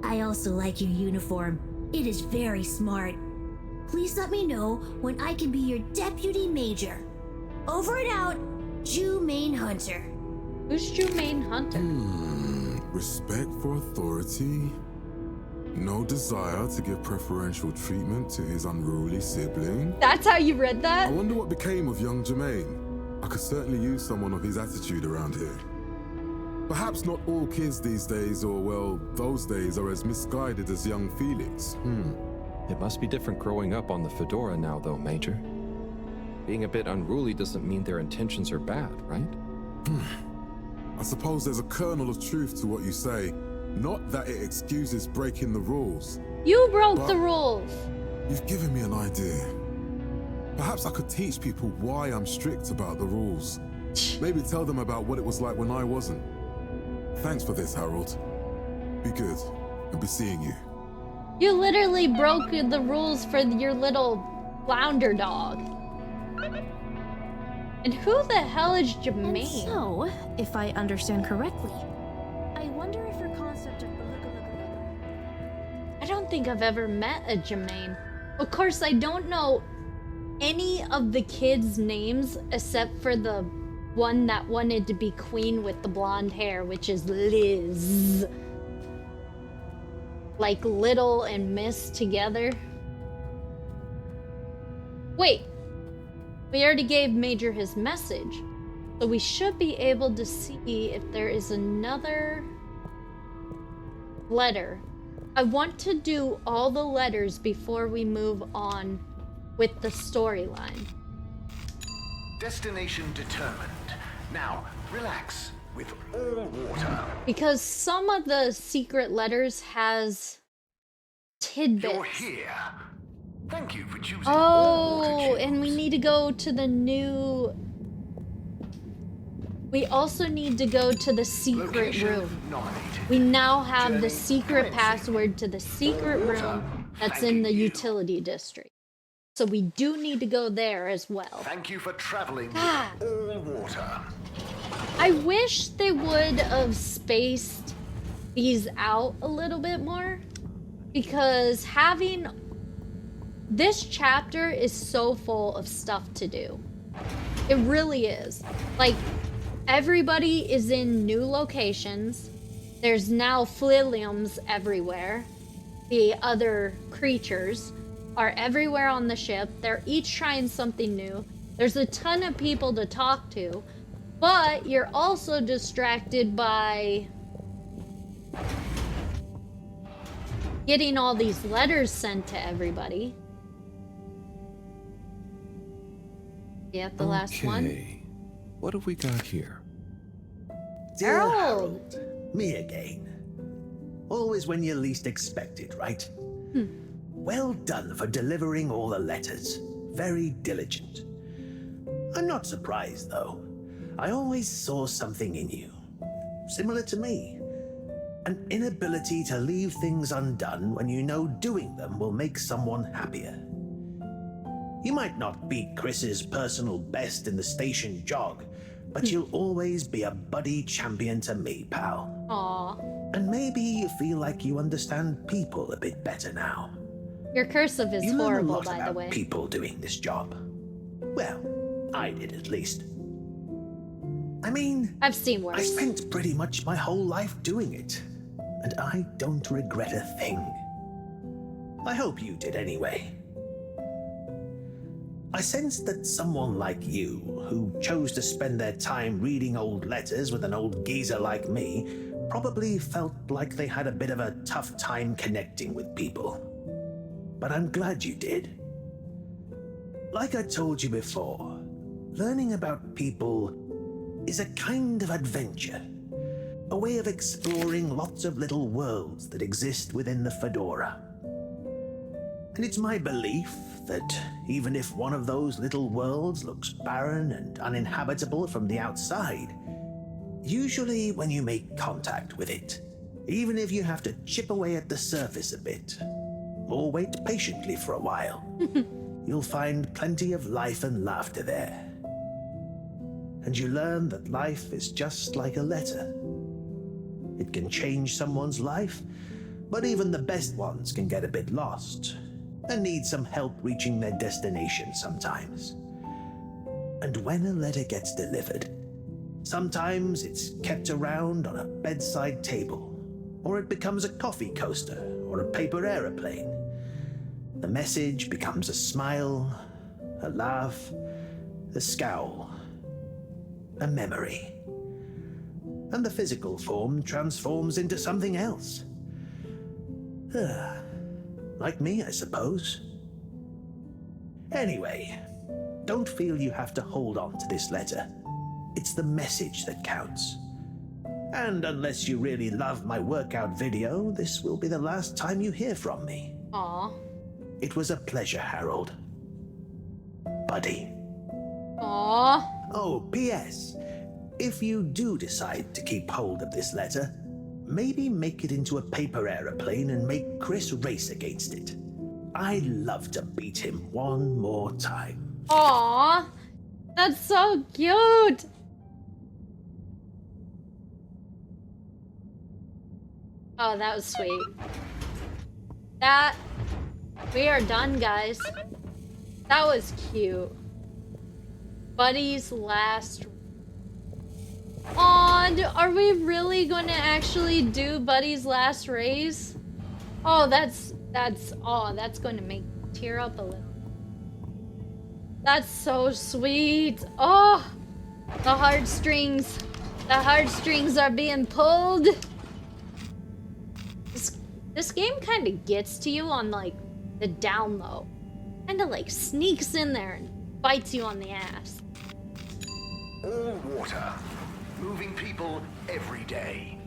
I also like your uniform. It is very smart. Please let me know when I can be your deputy major. Over and out, Jumaine Hunter. Who's Jumaine Hunter? Respect for authority. No desire to give preferential treatment to his unruly sibling. That's how you read that? I wonder what became of young Jermaine. I could certainly use someone of his attitude around here. Perhaps not all kids these days, or well, those days, are as misguided as young Felix. It must be different growing up on the Fedora now, though, Major. Being a bit unruly doesn't mean their intentions are bad, right? I suppose there's a kernel of truth to what you say. Not that it excuses breaking the rules. You broke the rules. You've given me an idea. Perhaps I could teach people why I'm strict about the rules. Maybe tell them about what it was like when I wasn't. Thanks for this, Harold. Be good, and be seeing you. You literally broke the rules for your little flounder dog. And who the hell is Jermaine? So, if I understand correctly, I wonder if her concept of I don't think I've ever met a Jermaine. Of course, I don't know any of the kids' names except for the one that wanted to be queen with the blonde hair, which is Liz. Like Little and Miss together. Wait, we already gave Major his message, so we should be able to see if there is another letter. I want to do all the letters before we move on with the storyline. Destination determined. Now, relax with all water. Because some of the secret letters has tidbits. You're here. Thank you for choosing Oh, and we need to go to the new... We also need to go to the secret Location room. nominated. We now have the Journey secret commencing. password to the secret room that's in the utility district. So we do need to go there as well. Thank you for traveling Ah. with all water. I wish they would have spaced these out a little bit more, because having this chapter is so full of stuff to do. It really is. Like, everybody is in new locations. There's now Flilliums everywhere. The other creatures are everywhere on the ship. They're each trying something new. There's a ton of people to talk to, but you're also distracted by getting all these letters sent to everybody. Yeah, the last one. Okay. What have we got here? Dear Harold. Harold, me again. Always when you least expect it, right? Well done for delivering all the letters. Very diligent. I'm not surprised, though. I always saw something in you. Similar to me. An inability to leave things undone when you know doing them will make someone happier. You might not beat Chris's personal best in the station jog, but you'll always be a buddy champion to me, pal. Aww. And maybe you feel like you understand people a bit better now. Your cursive is You learn a horrible, lot by the about way. people doing this job. Well, I did at least. I mean, I've seen worse. I spent pretty much my whole life doing it, and I don't regret a thing. I hope you did anyway. I sensed that someone like you, who chose to spend their time reading old letters with an old geezer like me, probably felt like they had a bit of a tough time connecting with people. But I'm glad you did. Like I told you before, learning about people is a kind of adventure, a way of exploring lots of little worlds that exist within the Fedora. And it's my belief that even if one of those little worlds looks barren and uninhabitable from the outside, usually when you make contact with it, even if you have to chip away at the surface a bit, or wait patiently for a while, you'll find plenty of life and laughter there. And you learn that life is just like a letter. It can change someone's life, but even the best ones can get a bit lost and need some help reaching their destination sometimes. And when a letter gets delivered, sometimes it's kept around on a bedside table, or it becomes a coffee coaster or a paper aeroplane. The message becomes a smile, a laugh, a scowl, a memory. And the physical form transforms into something else. Like me, I suppose. Anyway, don't feel you have to hold on to this letter. It's the message that counts. And unless you really love my workout video, this will be the last time you hear from me. Aw. It was a pleasure, Harold. Buddy. Aw. Oh, P.S. If you do decide to keep hold of this letter, maybe make it into a paper aeroplane and make Chris race against it. I'd love to beat him one more time. Aw. That's so cute. Oh, that was sweet. We are done, guys. That was cute. Buddy's last. Aw, are we really gonna actually do Buddy's last race? Oh, that's going to make me tear up a little. That's so sweet. Oh, the heartstrings are being pulled. This game kind of gets to you on like the down low. Kind of like sneaks in there and bites you on the ass. All water. Moving people every day.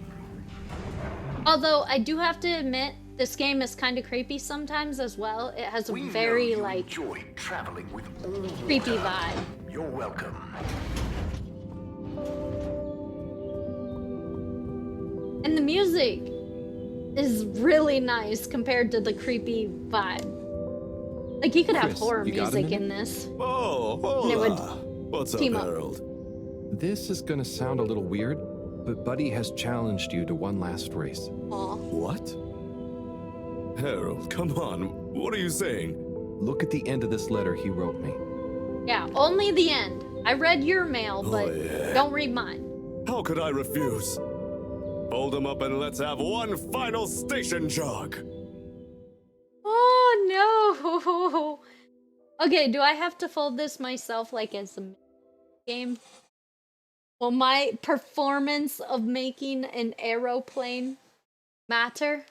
Although I do have to admit, this game is kind of creepy sometimes as well. It has a very like traveling with all creepy water. vibe. You're welcome. And the music is really nice compared to the creepy vibe. Like you could have Chris, horror you got a music minute? in this. Oh, And it would hola. What's up, team up. Harold? This is gonna sound a little weird, but Buddy has challenged you to one last race. Aw. What? Harold, come on. What are you saying? Look at the end of this letter he wrote me. Yeah, only the end. I read your mail, but yeah. don't read mine. How could I refuse? Fold them up and let's have one final station jog. Oh no! Okay, do I have to fold this myself like it's a game? Will my performance of making an aeroplane matter?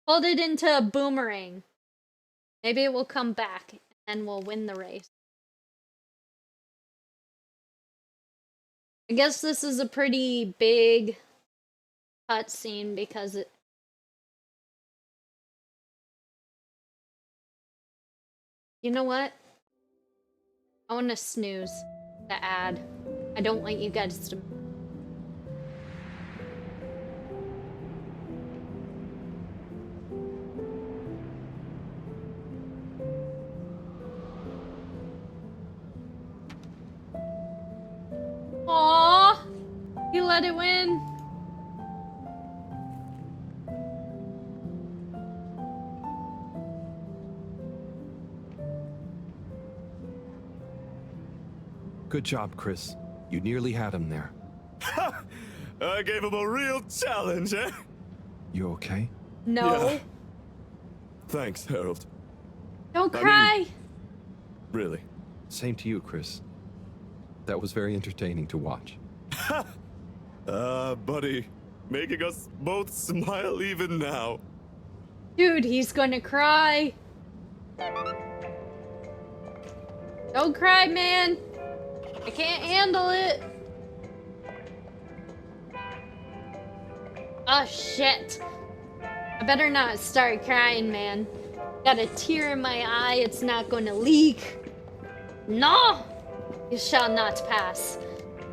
Hold it into a boomerang. Maybe it will come back and we'll win the race. I guess this is a pretty big cutscene because it. You know what? I want to snooze the ad. I don't want you guys to. Aww, you let it win. Good job, Chris. You nearly had him there. I gave him a real challenge, eh? You okay? No. Yeah. Thanks, Harold. Don't cry. Really. Same to you, Chris. That was very entertaining to watch. Buddy, making us both smile even now. Dude, he's gonna cry. Don't cry, man. I can't handle it. Oh, shit. I better not start crying, man. Got a tear in my eye. It's not gonna leak. No! You shall not pass.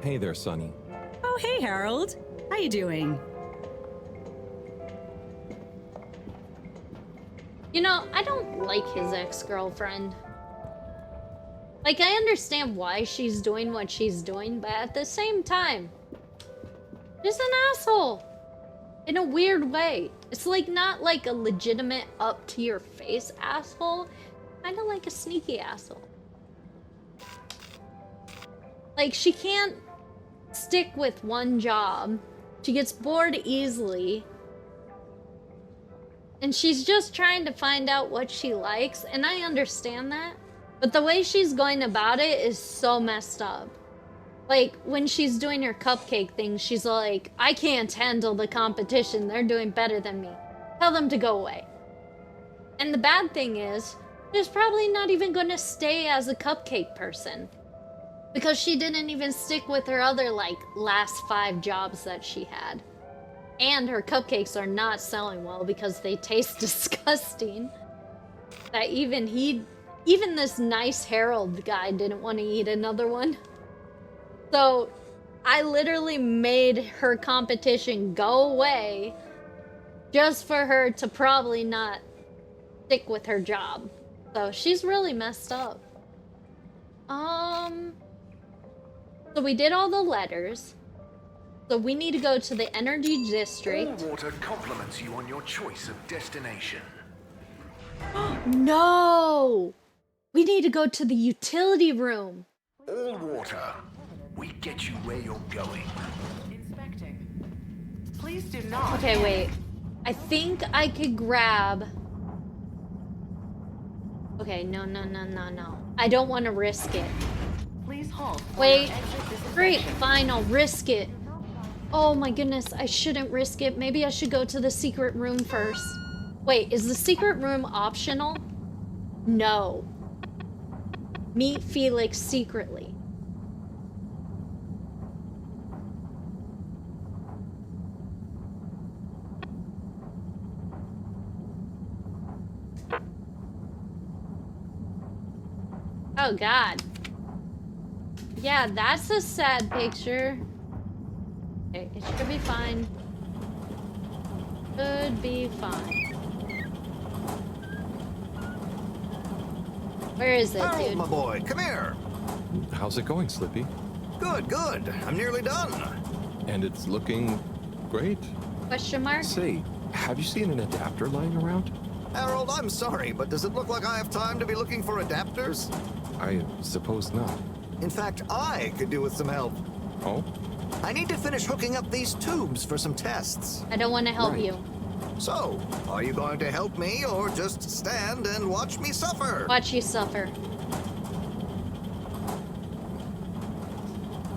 Hey there, Sonny. Oh, hey, Harold. How you doing? You know, I don't like his ex-girlfriend. Like, I understand why she's doing what she's doing, but at the same time, she's an asshole. In a weird way. It's like not like a legitimate up-to-your-face asshole. Kind of like a sneaky asshole. Like, she can't stick with one job. She gets bored easily. And she's just trying to find out what she likes, and I understand that. But the way she's going about it is so messed up. Like, when she's doing her cupcake thing, she's like, I can't handle the competition. They're doing better than me. Tell them to go away. And the bad thing is, she's probably not even going to stay as a cupcake person. Because she didn't even stick with her other, like, last 5 jobs that she had. And her cupcakes are not selling well because they taste disgusting. That even this nice Harold guy didn't want to eat another one. So, I literally made her competition go away just for her to probably not stick with her job. So, she's really messed up. So we did all the letters. So we need to go to the energy district. All water compliments you on your choice of destination. No! We need to go to the utility room. All water. We get you where you're going. Inspecting. Please do not. Okay, wait. I think I could grab... Okay, no. I don't want to risk it. Please halt. Wait. Great, fine, I'll risk it. Oh my goodness, I shouldn't risk it. Maybe I should go to the secret room first. Wait, is the secret room optional? No. Meet Felix secretly. Oh God. Yeah, that's a sad picture. Okay, it should be fine. Should be fine. Where is it, Harold, dude? my boy, come here. How's it going, Slippy? Good. I'm nearly done. And it's looking great. Question mark? Say, have you seen an adapter lying around? Harold, I'm sorry, but does it look like I have time to be looking for adapters? I suppose not. In fact, I could do with some help. Oh? I need to finish hooking up these tubes for some tests. I don't want to help you. So, are you going to help me or just stand and watch me suffer? Watch you suffer.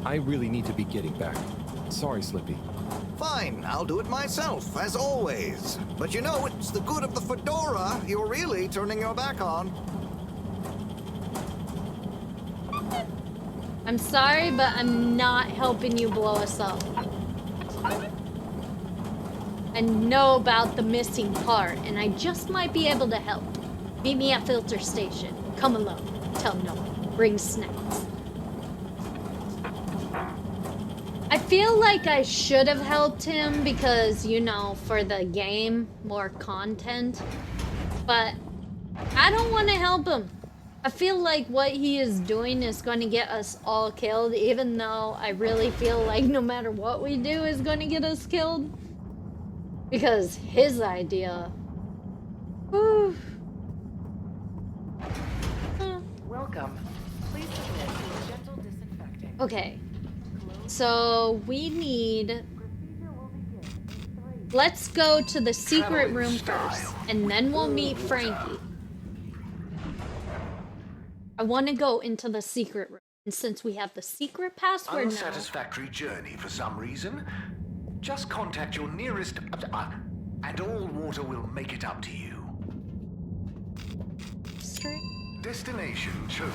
I really need to be getting back. Sorry, Slippy. Fine, I'll do it myself, as always. But you know, it's the good of the fedora you're really turning your back on. I'm sorry, but I'm not helping you blow us up. I know about the missing part, and I just might be able to help. Meet me at filter station. Come alone. Tell no one. Bring snacks. I feel like I should have helped him because, you know, for the game, more content. But I don't want to help him. I feel like what he is doing is going to get us all killed, even though I really feel like no matter what we do is going to get us killed. Because his idea... Whew. Welcome. Please submit to a gentle disinfecting. Okay. So we need... Let's go to the secret room first, and then we'll meet Frankie. I want to go into the secret room. And since we have the secret password now... Unsatisfactory journey for some reason? Just contact your nearest... and all water will make it up to you. Destination chosen.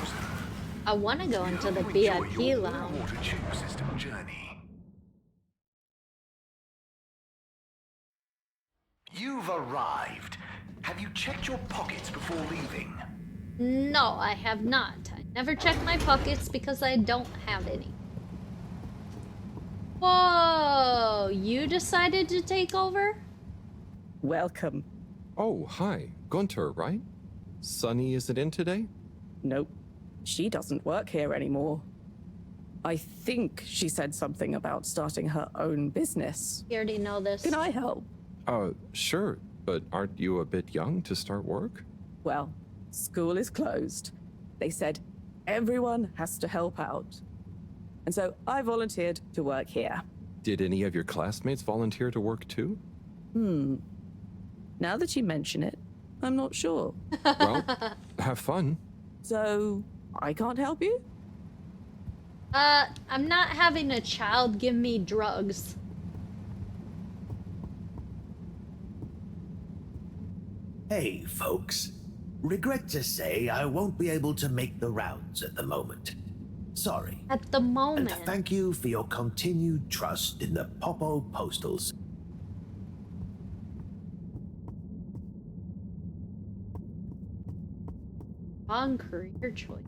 I want to go into the Enjoy VIP your lounge. water tube system journey. You've arrived. Have you checked your pockets before leaving? No, I have not. I never check my pockets because I don't have any. Whoa, you decided to take over? Welcome. Oh, hi. Gunter, right? Sunny isn't in today? Nope. She doesn't work here anymore. I think she said something about starting her own business. You already know this. Can I help? Sure. But aren't you a bit young to start work? Well, school is closed. They said everyone has to help out. And so I volunteered to work here. Did any of your classmates volunteer to work too? Now that you mention it, I'm not sure. Well, have fun. So, I can't help you? I'm not having a child give me drugs. Hey, folks. Regret to say I won't be able to make the rounds at the moment. Sorry. At the moment. And thank you for your continued trust in the Popo Postals. Wrong career choice.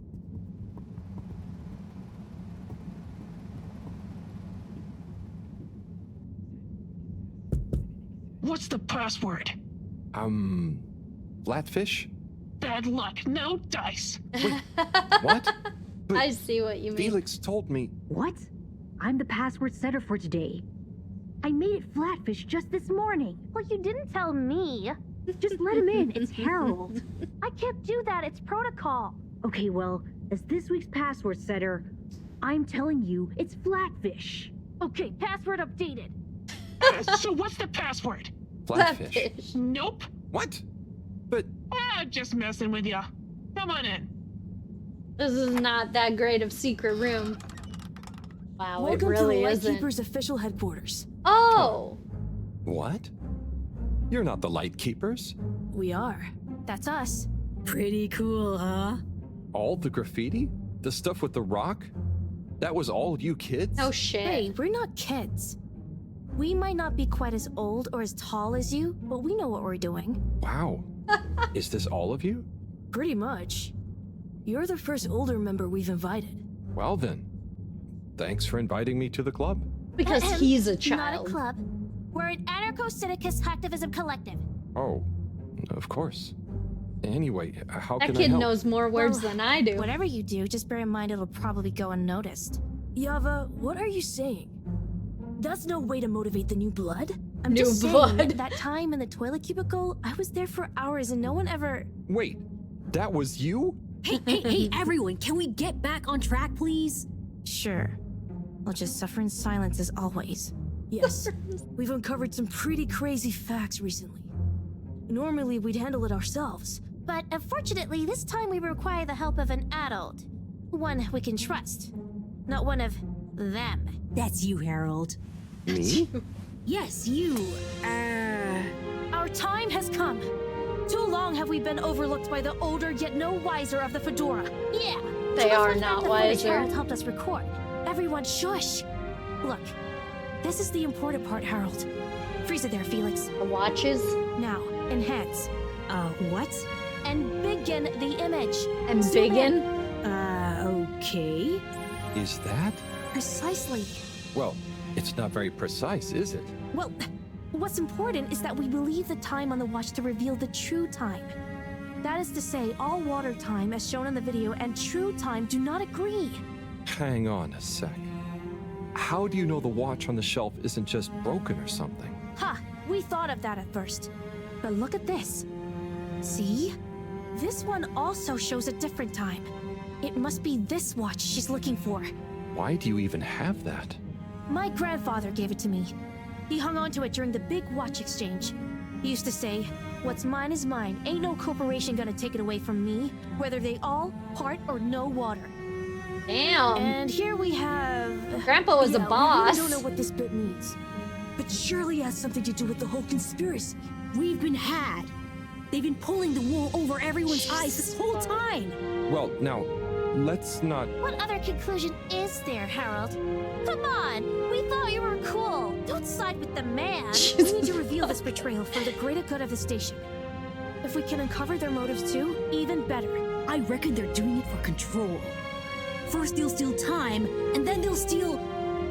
What's the password? Flatfish? Bad luck, no dice. What? But I see what you mean. Felix told me... What? I'm the password setter for today. I made it Flatfish just this morning. Well, you didn't tell me. Just let him in. It's Harold. I can't do that. It's protocol. Okay, well, as this week's password setter, I'm telling you, it's Flatfish. Okay, password updated. So what's the password? Flatfish. Nope. What? But... just messing with ya. Come on in. This is not that great of secret room. Wow, Welcome it really to the isn't. Lightkeeper's official headquarters. Oh! What? You're not the Lightkeepers? We are. That's us. Pretty cool, huh? All the graffiti? The stuff with the rock? That was all you kids? No shit. Hey, we're not kids. We might not be quite as old or as tall as you, but we know what we're doing. Wow. Is this all of you? Pretty much. You're the first older member we've invited. Well then, thanks for inviting me to the club. Because he's a Not child. a club. We're an anarcho-syndicalist hacktivism collective. Oh, of course. Anyway, how That can I kid help? knows more words than I do. Whatever you do, just bear in mind it'll probably go unnoticed. Yava, what are you saying? That's no way to motivate the new blood. I'm New just blood. saying, that time in the toilet cubicle, I was there for hours and no one ever... Wait, that was you? Hey, everyone, can we get back on track, please? Sure. I'll just suffer in silence as always. Yes, we've uncovered some pretty crazy facts recently. Normally, we'd handle it ourselves. But unfortunately, this time we require the help of an adult. One we can trust. Not one of them. That's you, Harold. Me? Yes, you. Our time has come. Too long have we been overlooked by the older yet no wiser of the Fedora. Yeah. They So are let's not reflect the footage wiser. Harold helped us record. Everyone shush. Look, this is the important part, Harold. Freeze it there, Felix. The watches? Now, enhance. What? And begin the image. And Zoom in. begin? Okay. Is that? Precisely. Well, it's not very precise, is it? Well, what's important is that we believe the time on the watch to reveal the true time. That is to say, all water time, as shown in the video, and true time do not agree. Hang on a sec. How do you know the watch on the shelf isn't just broken or something? Ha! We thought of that at first. But look at this. See? This one also shows a different time. It must be this watch she's looking for. Why do you even have that? My grandfather gave it to me. He hung on to it during the big watch exchange. He used to say, "What's mine is mine. Ain't no corporation gonna take it away from me, whether they all, part, or no water." Damn. And here we have... Grandpa was a Yeah, boss. We really don't know what this bit means. But surely it has something to do with the whole conspiracy. We've been had. They've been pulling the wool over everyone's eyes this whole time. Well, now, let's not... What other conclusion is there, Harold? Come on! We thought you were cool! Don't side with the man! We need to reveal this betrayal for the greater good of the station. If we can uncover their motives too, even better. I reckon they're doing it for control. First they'll steal time, and then they'll steal...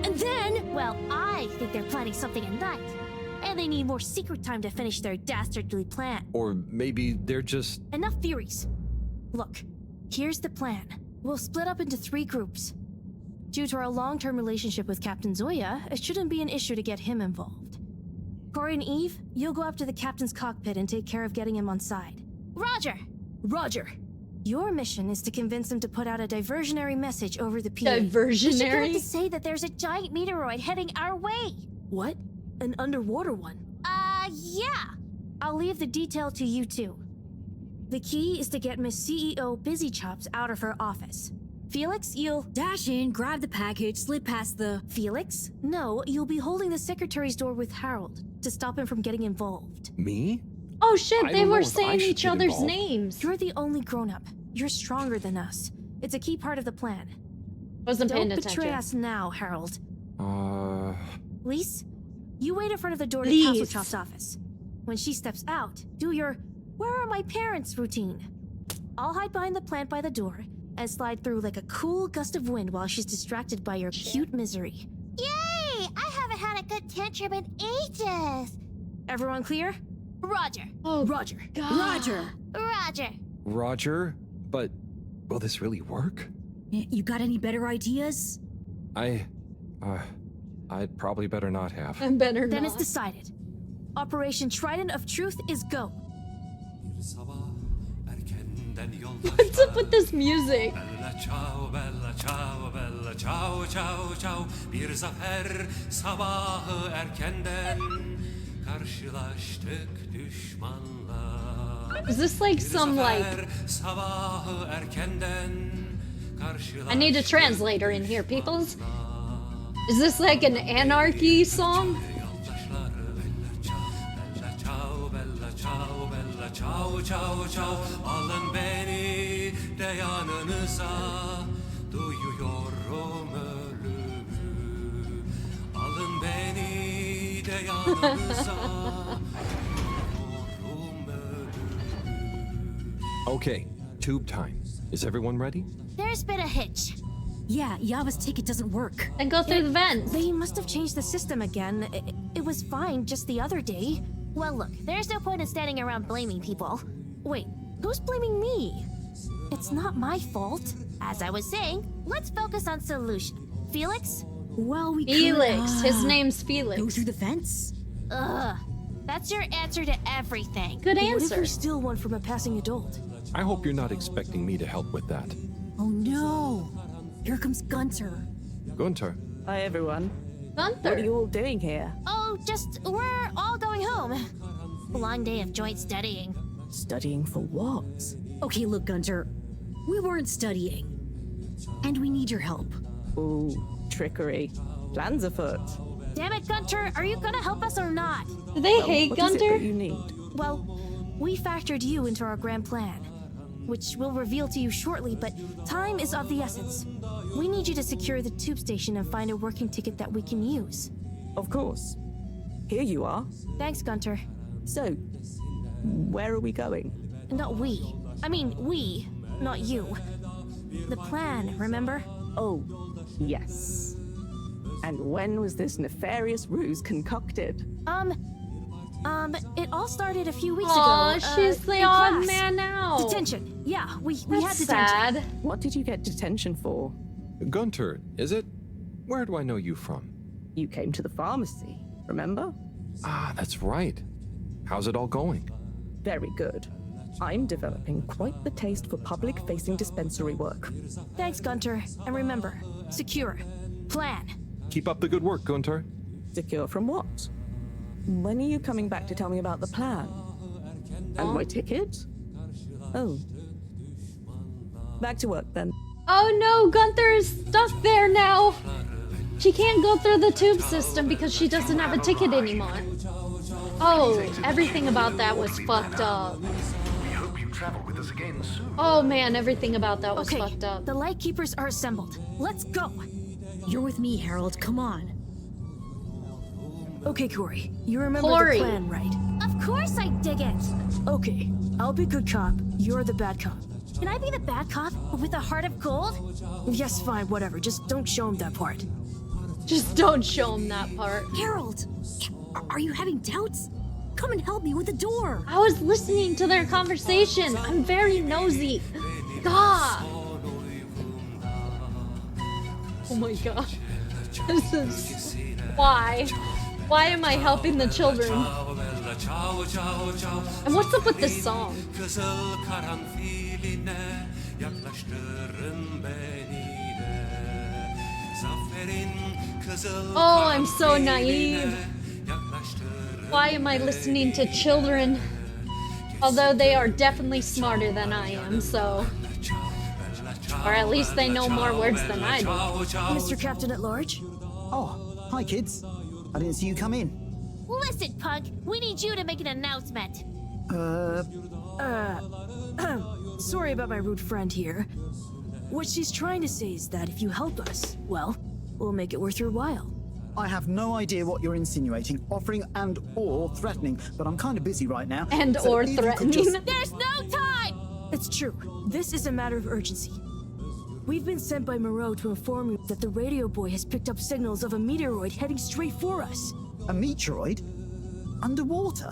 And then... Well, I think they're planning something at night. And they need more secret time to finish their dastardly plan. Or maybe they're just... Enough theories. Look, here's the plan. We'll split up into 3 groups. Due to our long-term relationship with Captain Zoya, it shouldn't be an issue to get him involved. Corey and Eve, you'll go up to the captain's cockpit and take care of getting him on side. Roger! Roger! Your mission is to convince him to put out a diversionary message over the PA. Diversionary? We should get him to say that there's a giant meteoroid heading our way. What? An underwater one? Yeah. I'll leave the detail to you two. The key is to get Miss CEO Busy Chops out of her office. Felix, you'll... Dash in, grab the package, slip past the... Felix? No, you'll be holding the secretary's door with Harold to stop him from getting involved. Me? Oh shit, I they don't know were if I saying should each get other's involved. names. You're the only grown-up. You're stronger than us. It's a key part of the plan. Wasn't paying Don't betray attention. us now, Harold. Lise, you wait in front of the door to Lise. Castle Chop's office. When she steps out, do your "Where are my parents?" routine. I'll hide behind the plant by the door and slide through like a cool gust of wind while she's distracted by your cute misery. Yay! I haven't had a good tantrum in ages. Everyone clear? Roger. Oh, Roger. Roger. Roger. Roger? But will this really work? You got any better ideas? I'd probably better not have. I better Then not. it's decided. Operation Trident of Truth is go. What's up with this music? Ciao bella ciao ciao ciao bir zafer sabahı erkenden karşılaştık düşmanla. Is this like some like sabahı erkenden I need a translator in here, peoples. Is this like an anarchy song? Ciao ciao ciao alın beni de yanınıza duyuyorum ölümü alın beni de yanınıza Okay, tube time. Is everyone ready? There's been a hitch. Yeah, Yava's ticket doesn't work. And go through the vents. They must have changed the system again. It was fine just the other day. Well, look, there's no point in standing around blaming people. Wait, who's blaming me? It's not my fault. As I was saying, let's focus on solution. Felix? Well, we Felix. could, His name's Felix. Go through the fence? Ugh. That's your answer to everything. Good What if answer. we steal one from a passing adult? I hope you're not expecting me to help with that. Oh no! Here comes Gunter. Gunter. Hi, everyone. Gunther. What are you all doing here? Oh, we're all going home. Long day of joint studying. Studying for what? Okay, look, Gunter. We weren't studying. And we need your help. Ooh, trickery. Plans afoot. Damn it, Gunter, are you gonna help us or not? Do they hate What is it Gunter? that you need? Well, we factored you into our grand plan, which we'll reveal to you shortly, but time is of the essence. We need you to secure the tube station and find a working ticket that we can use. Of course. Here you are. Thanks, Gunter. So, where are we going? Not we. I mean, we, not you. The plan, remember? Oh, yes. And when was this nefarious ruse concocted? It all started a few weeks Aw, ago. she's the in odd class. man out. Detention. Yeah, we had That's detention. sad. What did you get detention for? Gunter, is it? Where do I know you from? You came to the pharmacy, remember? Ah, that's right. How's it all going? Very good. I'm developing quite the taste for public-facing dispensary work. Thanks, Gunter. And remember, secure. Plan. Keep up the good work, Gunter. Secure from what? When are you coming back to tell me about the plan? And my ticket? Oh. Back to work then. Oh no, Gunther is stuck there now. She can't go through the tube system because she doesn't have a ticket anymore. Oh, everything about that was fucked up. We hope you travel with us again soon. Oh man, everything about that was Okay, fucked up. the light keepers are assembled. Let's go. You're with me, Harold. Come on. Okay, Corey. You remember Corey. the plan, right? Of course I dig it. Okay, I'll be good cop. You're the bad cop. Can I be the bad cop with a heart of gold? Yes, fine, whatever. Just don't show him that part. Just don't show him that part. Harold! Are you having doubts? Come and help me with the door. I was listening to their conversation. I'm very nosy. God. Oh my god. This is... Why? Why am I helping the children? And what's up with this song? Oh, I'm so naive. Why am I listening to children? Although they are definitely smarter than I am, so... Or at least they know more words than I do. Mr. Captain at Large? Oh, hi kids. I didn't see you come in. Listen, punk, we need you to make an announcement. Sorry about my rude friend here. What she's trying to say is that if you help us, well, we'll make it worth your while. I have no idea what you're insinuating, offering and or threatening, but I'm kind of busy right now. And so or if you could threatening. just- There's no time! It's true. This is a matter of urgency. We've been sent by Moreau to inform you that the radio boy has picked up signals of a meteoroid heading straight for us. A meteoroid? Underwater?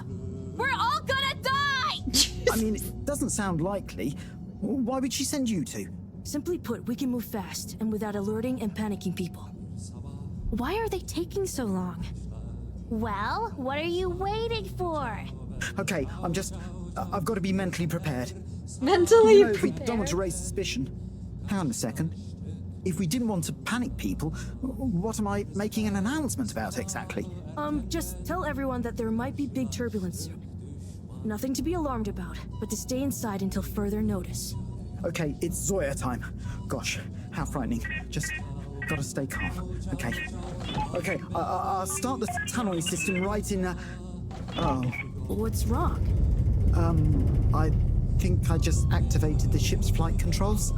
We're all gonna die! I mean, it doesn't sound likely. Why would she send you to? Simply put, we can move fast and without alerting and panicking people. Why are they taking so long? Well, what are you waiting for? Okay, I've got to be mentally prepared. Mentally You know, if we prepared. don't want to raise suspicion. Hang on a second. If we didn't want to panic people, what am I making an announcement about exactly? Just tell everyone that there might be big turbulence soon. Nothing to be alarmed about, but to stay inside until further notice. Okay, it's Zoya time. Gosh, how frightening. Just gotta stay calm. Okay. Okay, I'll start the tunneling system right in... Oh. What's wrong? I think I just activated the ship's flight controls.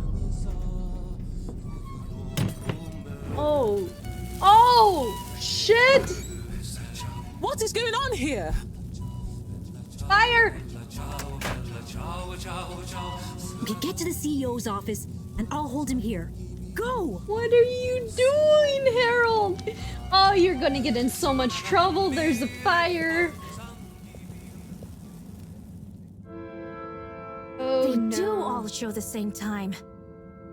Oh. Oh! Shit! What is going on here? Fire! Okay, get to the CEO's office, and I'll hold him here. Go! What are you doing, Harold? Oh, you're gonna get in so much trouble. There's a fire. Oh, They no. do all show the same time.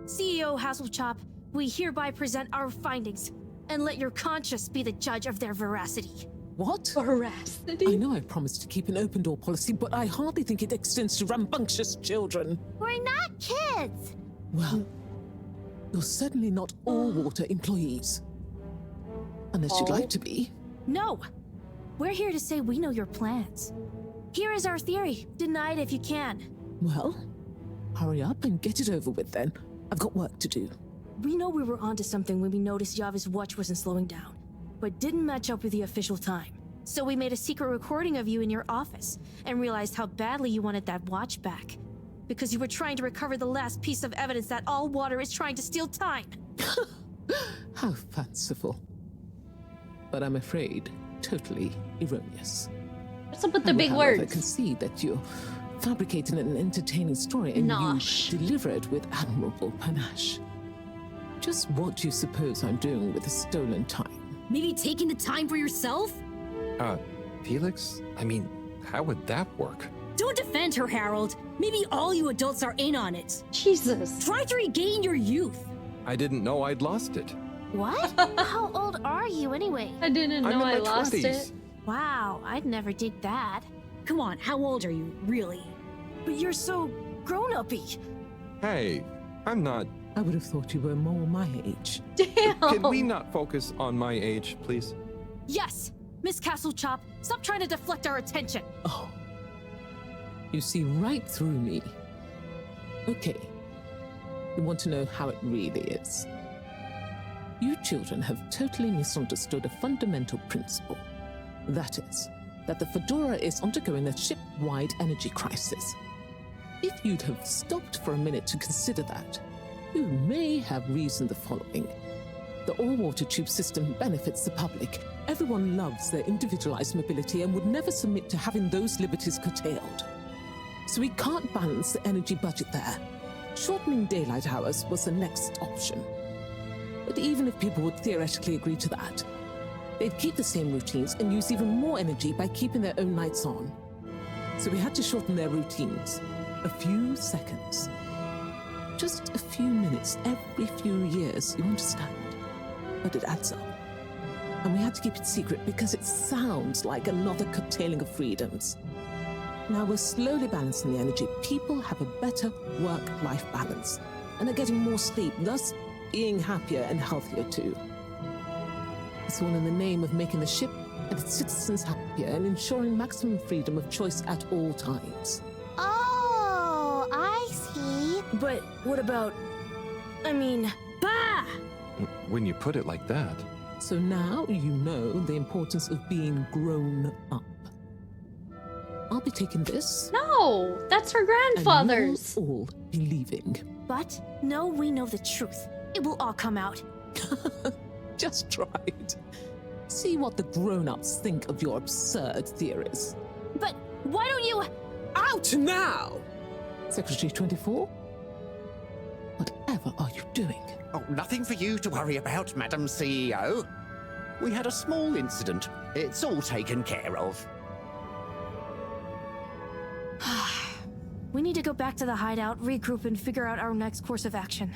CEO Hasselchop, we hereby present our findings, and let your conscience be the judge of their veracity. What? Veracity? I know I promised to keep an open door policy, but I hardly think it extends to rambunctious children. We're not kids. Well, you're certainly not all water employees. Unless you'd like to be. No! We're here to say we know your plans. Here is our theory. Deny it if you can. Well, hurry up and get it over with then. I've got work to do. We know we were onto something when we noticed Yava's watch wasn't slowing down, but didn't match up with the official time. So we made a secret recording of you in your office and realized how badly you wanted that watch back. Because you were trying to recover the last piece of evidence that all water is trying to steal time. How fanciful. But I'm afraid totally erroneous. What's up with the big However, I words? can see that you're fabricating an entertaining story and Nosh. you deliver it with admirable panache. Just what do you suppose I'm doing with the stolen time? Maybe taking the time for yourself? Felix? I mean, how would that work? Don't defend her, Harold. Maybe all you adults are in on it. Jesus. Try to regain your youth. I didn't know I'd lost it. What? How old are you anyway? I didn't I'm know in I my lost 20s. it. Wow, I'd never dig that. Come on, how old are you, really? But you're so grown-uppy. Hey, I'm not. I would have thought you were more my age. Damn. Can we not focus on my age, please? Yes! Miss Castlechop, stop trying to deflect our attention. Oh. You see right through me. Okay. You want to know how it really is. You children have totally misunderstood a fundamental principle. That is, that the Fedora is undergoing a ship-wide energy crisis. If you'd have stopped for a minute to consider that, you may have reasoned the following. The all-water tube system benefits the public. Everyone loves their individualized mobility and would never submit to having those liberties curtailed. So we can't balance the energy budget there. Shortening daylight hours was the next option. But even if people would theoretically agree to that, they'd keep the same routines and use even more energy by keeping their own lights on. So we had to shorten their routines. A few seconds. Just a few minutes every few years, you understand? But it adds up. And we had to keep it secret because it sounds like another curtailing of freedoms. Now we're slowly balancing the energy. People have a better work-life balance and are getting more sleep, thus being happier and healthier too. It's all in the name of making the ship and its citizens happier and ensuring maximum freedom of choice at all times. Oh, I see. But what about... I mean... Bah! When you put it like that. So now you know the importance of being grown up. I'll be taking this. No, that's her grandfather's. And you'll all be leaving. But no, we know the truth. It will all come out. Just try it. See what the grown-ups think of your absurd theories. But why don't you... Out now! Secretary 24? Whatever are you doing? Oh, nothing for you to worry about, Madam CEO. We had a small incident. It's all taken care of. We need to go back to the hideout, regroup, and figure out our next course of action.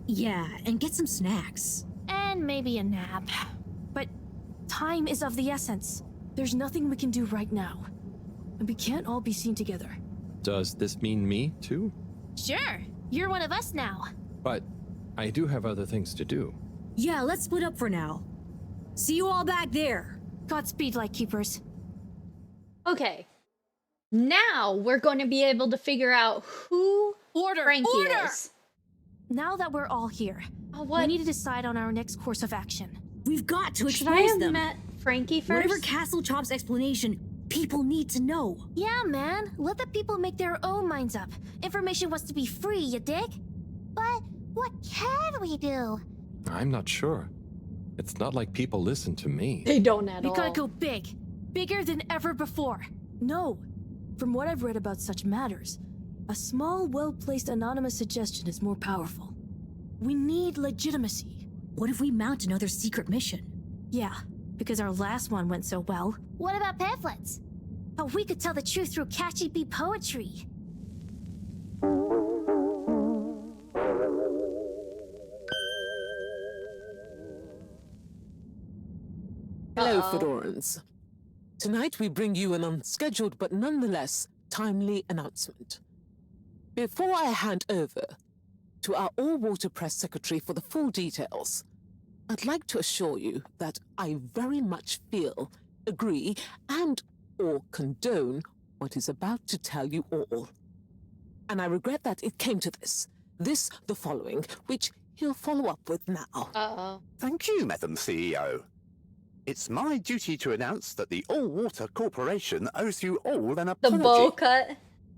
Yeah, and get some snacks. And maybe a nap. But time is of the essence. There's nothing we can do right now. And we can't all be seen together. Does this mean me, too? Sure, you're one of us now. But I do have other things to do. Yeah, let's split up for now. See you all back there. Godspeed, Lightkeepers. Okay. Now we're going to be able to figure out who Frankie is. Now that we're all here, we need to decide on our next course of action. We've got to Should I expose have them. met Frankie first? Whatever Castle Chop's explanation, people need to know. Yeah, man. Let the people make their own minds up. Information wants to be free, you dig? But what can we do? I'm not sure. It's not like people listen to me. They don't at all. We gotta go big. Bigger than ever before. No. From what I've read about such matters, a small, well-placed anonymous suggestion is more powerful. We need legitimacy. What if we mount another secret mission? Yeah, because our last one went so well. What about pamphlets? Oh, we could tell the truth through catchy bee poetry. Hello, Fedorans. Tonight we bring you an unscheduled but nonetheless timely announcement. Before I hand over to our all-water press secretary for the full details, I'd like to assure you that I very much feel, agree, and/or condone what is about to tell you all. And I regret that it came to this, the following, which he'll follow up with now. Thank you, Madam CEO. It's my duty to announce that the All-Water Corporation owes you all an apology. The bowl cut.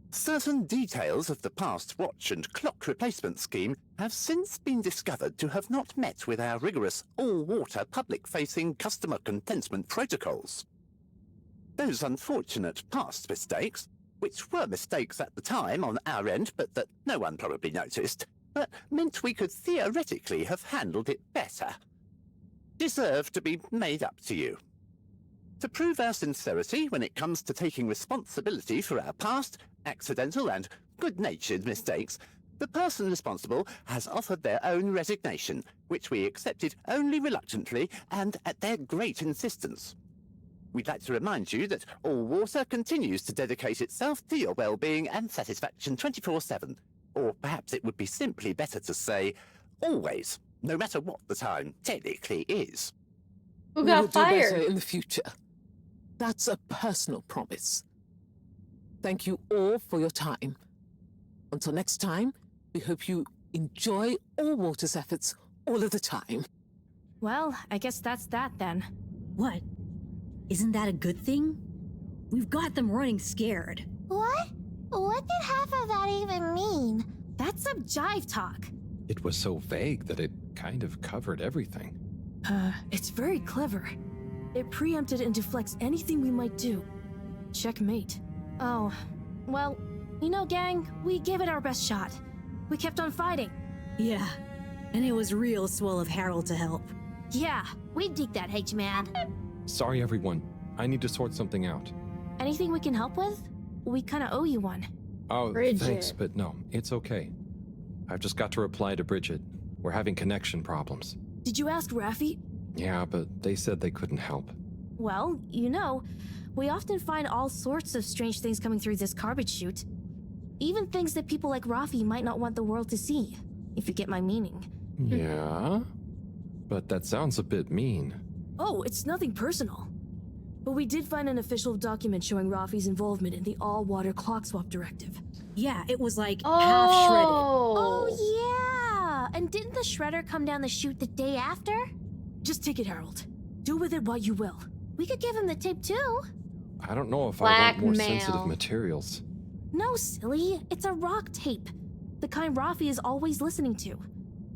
Certain details of the past watch and clock replacement scheme have since been discovered to have not met with our rigorous all-water public-facing customer contentment protocols. Those unfortunate past mistakes, which were mistakes at the time on our end but that no one probably noticed, but meant we could theoretically have handled it better, deserve to be made up to you. To prove our sincerity when it comes to taking responsibility for our past, accidental and good-natured mistakes, the person responsible has offered their own resignation, which we accepted only reluctantly and at their great insistence. We'd like to remind you that All Water continues to dedicate itself to your well-being and satisfaction 24/7, or perhaps it would be simply better to say, always, no matter what the time technically is. Who got We will fired? do better in the future. That's a personal promise. Thank you all for your time. Until next time, we hope you enjoy All Water's efforts all of the time. Well, I guess that's that then. What? Isn't that a good thing? We've got them running scared. What? What did half of that even mean? That's some jive talk. It was so vague that it kind of covered everything. It's very clever. It preempted and deflects anything we might do. Checkmate. Oh, well, you know, gang, we gave it our best shot. We kept on fighting. Yeah, and it was real swell of Harold to help. Yeah, We dig that, H-Man. Sorry, everyone. I need to sort something out. Anything we can help with? We kind of owe you one. Oh, Bridget. thanks, but no, it's okay. I've just got to reply to Bridget. We're having connection problems. Did you ask Raffi? Yeah, but they said they couldn't help. Well, you know, we often find all sorts of strange things coming through this garbage chute. Even things that people like Raffi might not want the world to see, if you get my meaning. Yeah? But that sounds a bit mean. Oh, it's nothing personal. But we did find an official document showing Raffi's involvement in the all-water clock swap directive. Yeah, it was like half shredded. Oh, yeah! And didn't the shredder come down the chute the day after? Just take it, Harold. Do with it what you will. We could give him the tape too. I don't know if I want more Blackmail. sensitive materials. No, silly. It's a rock tape. The kind Raffi is always listening to.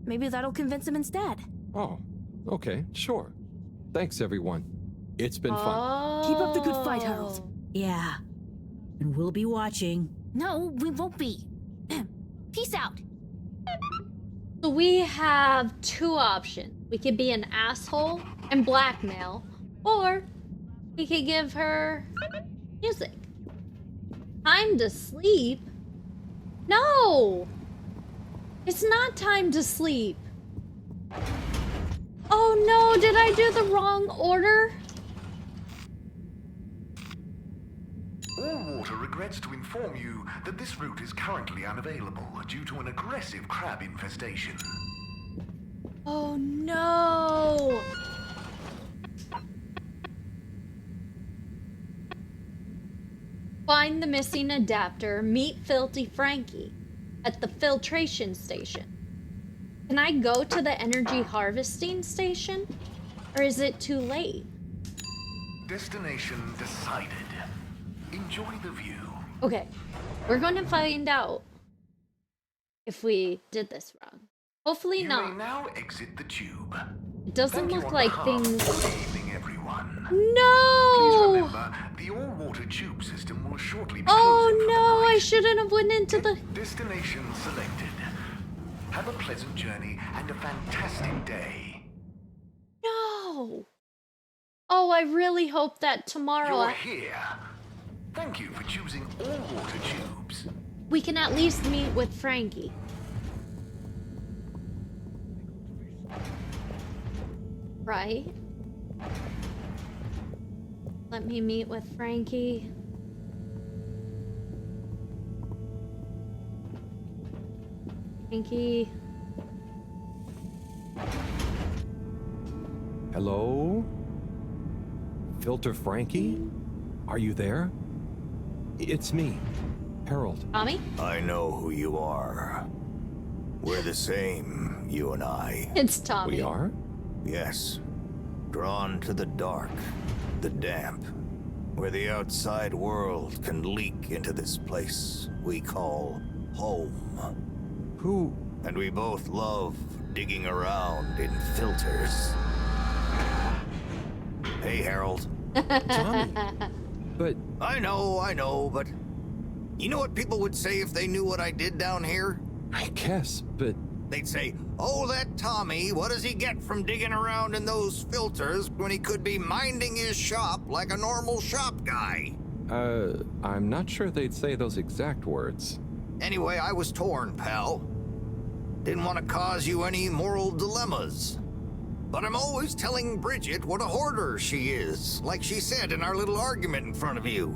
Maybe that'll convince him instead. Oh, okay, sure. Thanks, everyone. It's been fun. Keep up the good fight, Harold. Yeah. And we'll be watching. No, we won't be. Peace out. So we have two options. We could be an asshole and blackmail, or we could give her music. Time to sleep? No! It's not time to sleep. Oh no, did I do the wrong order? All Water regrets to inform you that this route is currently unavailable due to an aggressive crab infestation. Oh no! Find the missing adapter, meet Filthy Frankie at the filtration station. Can I go to the energy harvesting station? Or is it too late? Destination decided. Enjoy the view. Okay, we're going to find out if we did this wrong. Hopefully You not. may now exit the tube. It doesn't Thank you look on like behalf. things... Good evening, everyone. No! Please remember, the all-water tube system will shortly be Oh closing for no, the night. I shouldn't have went into the... Destination selected. Have a pleasant journey and a fantastic day. No! Oh, I really hope that tomorrow You're here. Thank you for choosing all-water tubes. we can at least meet with Frankie. Right? Let me meet with Frankie. Frankie. Hello? Filter Frankie? Are you there? It's me, Harold. Tommy? I know who you are. We're the same, you and I. It's Tommy. We are? Yes. Drawn to the dark, the damp, where the outside world can leak into this place we call home. Who? And we both love digging around in filters. Hey, Harold. Tommy. But... I know, but... You know what people would say if they knew what I did down here? I guess, but... They'd say, oh, that Tommy, what does he get from digging around in those filters when he could be minding his shop like a normal shop guy? I'm not sure they'd say those exact words. Anyway, I was torn, pal. Didn't want to cause you any moral dilemmas. But I'm always telling Bridget what a hoarder she is, like she said in our little argument in front of you.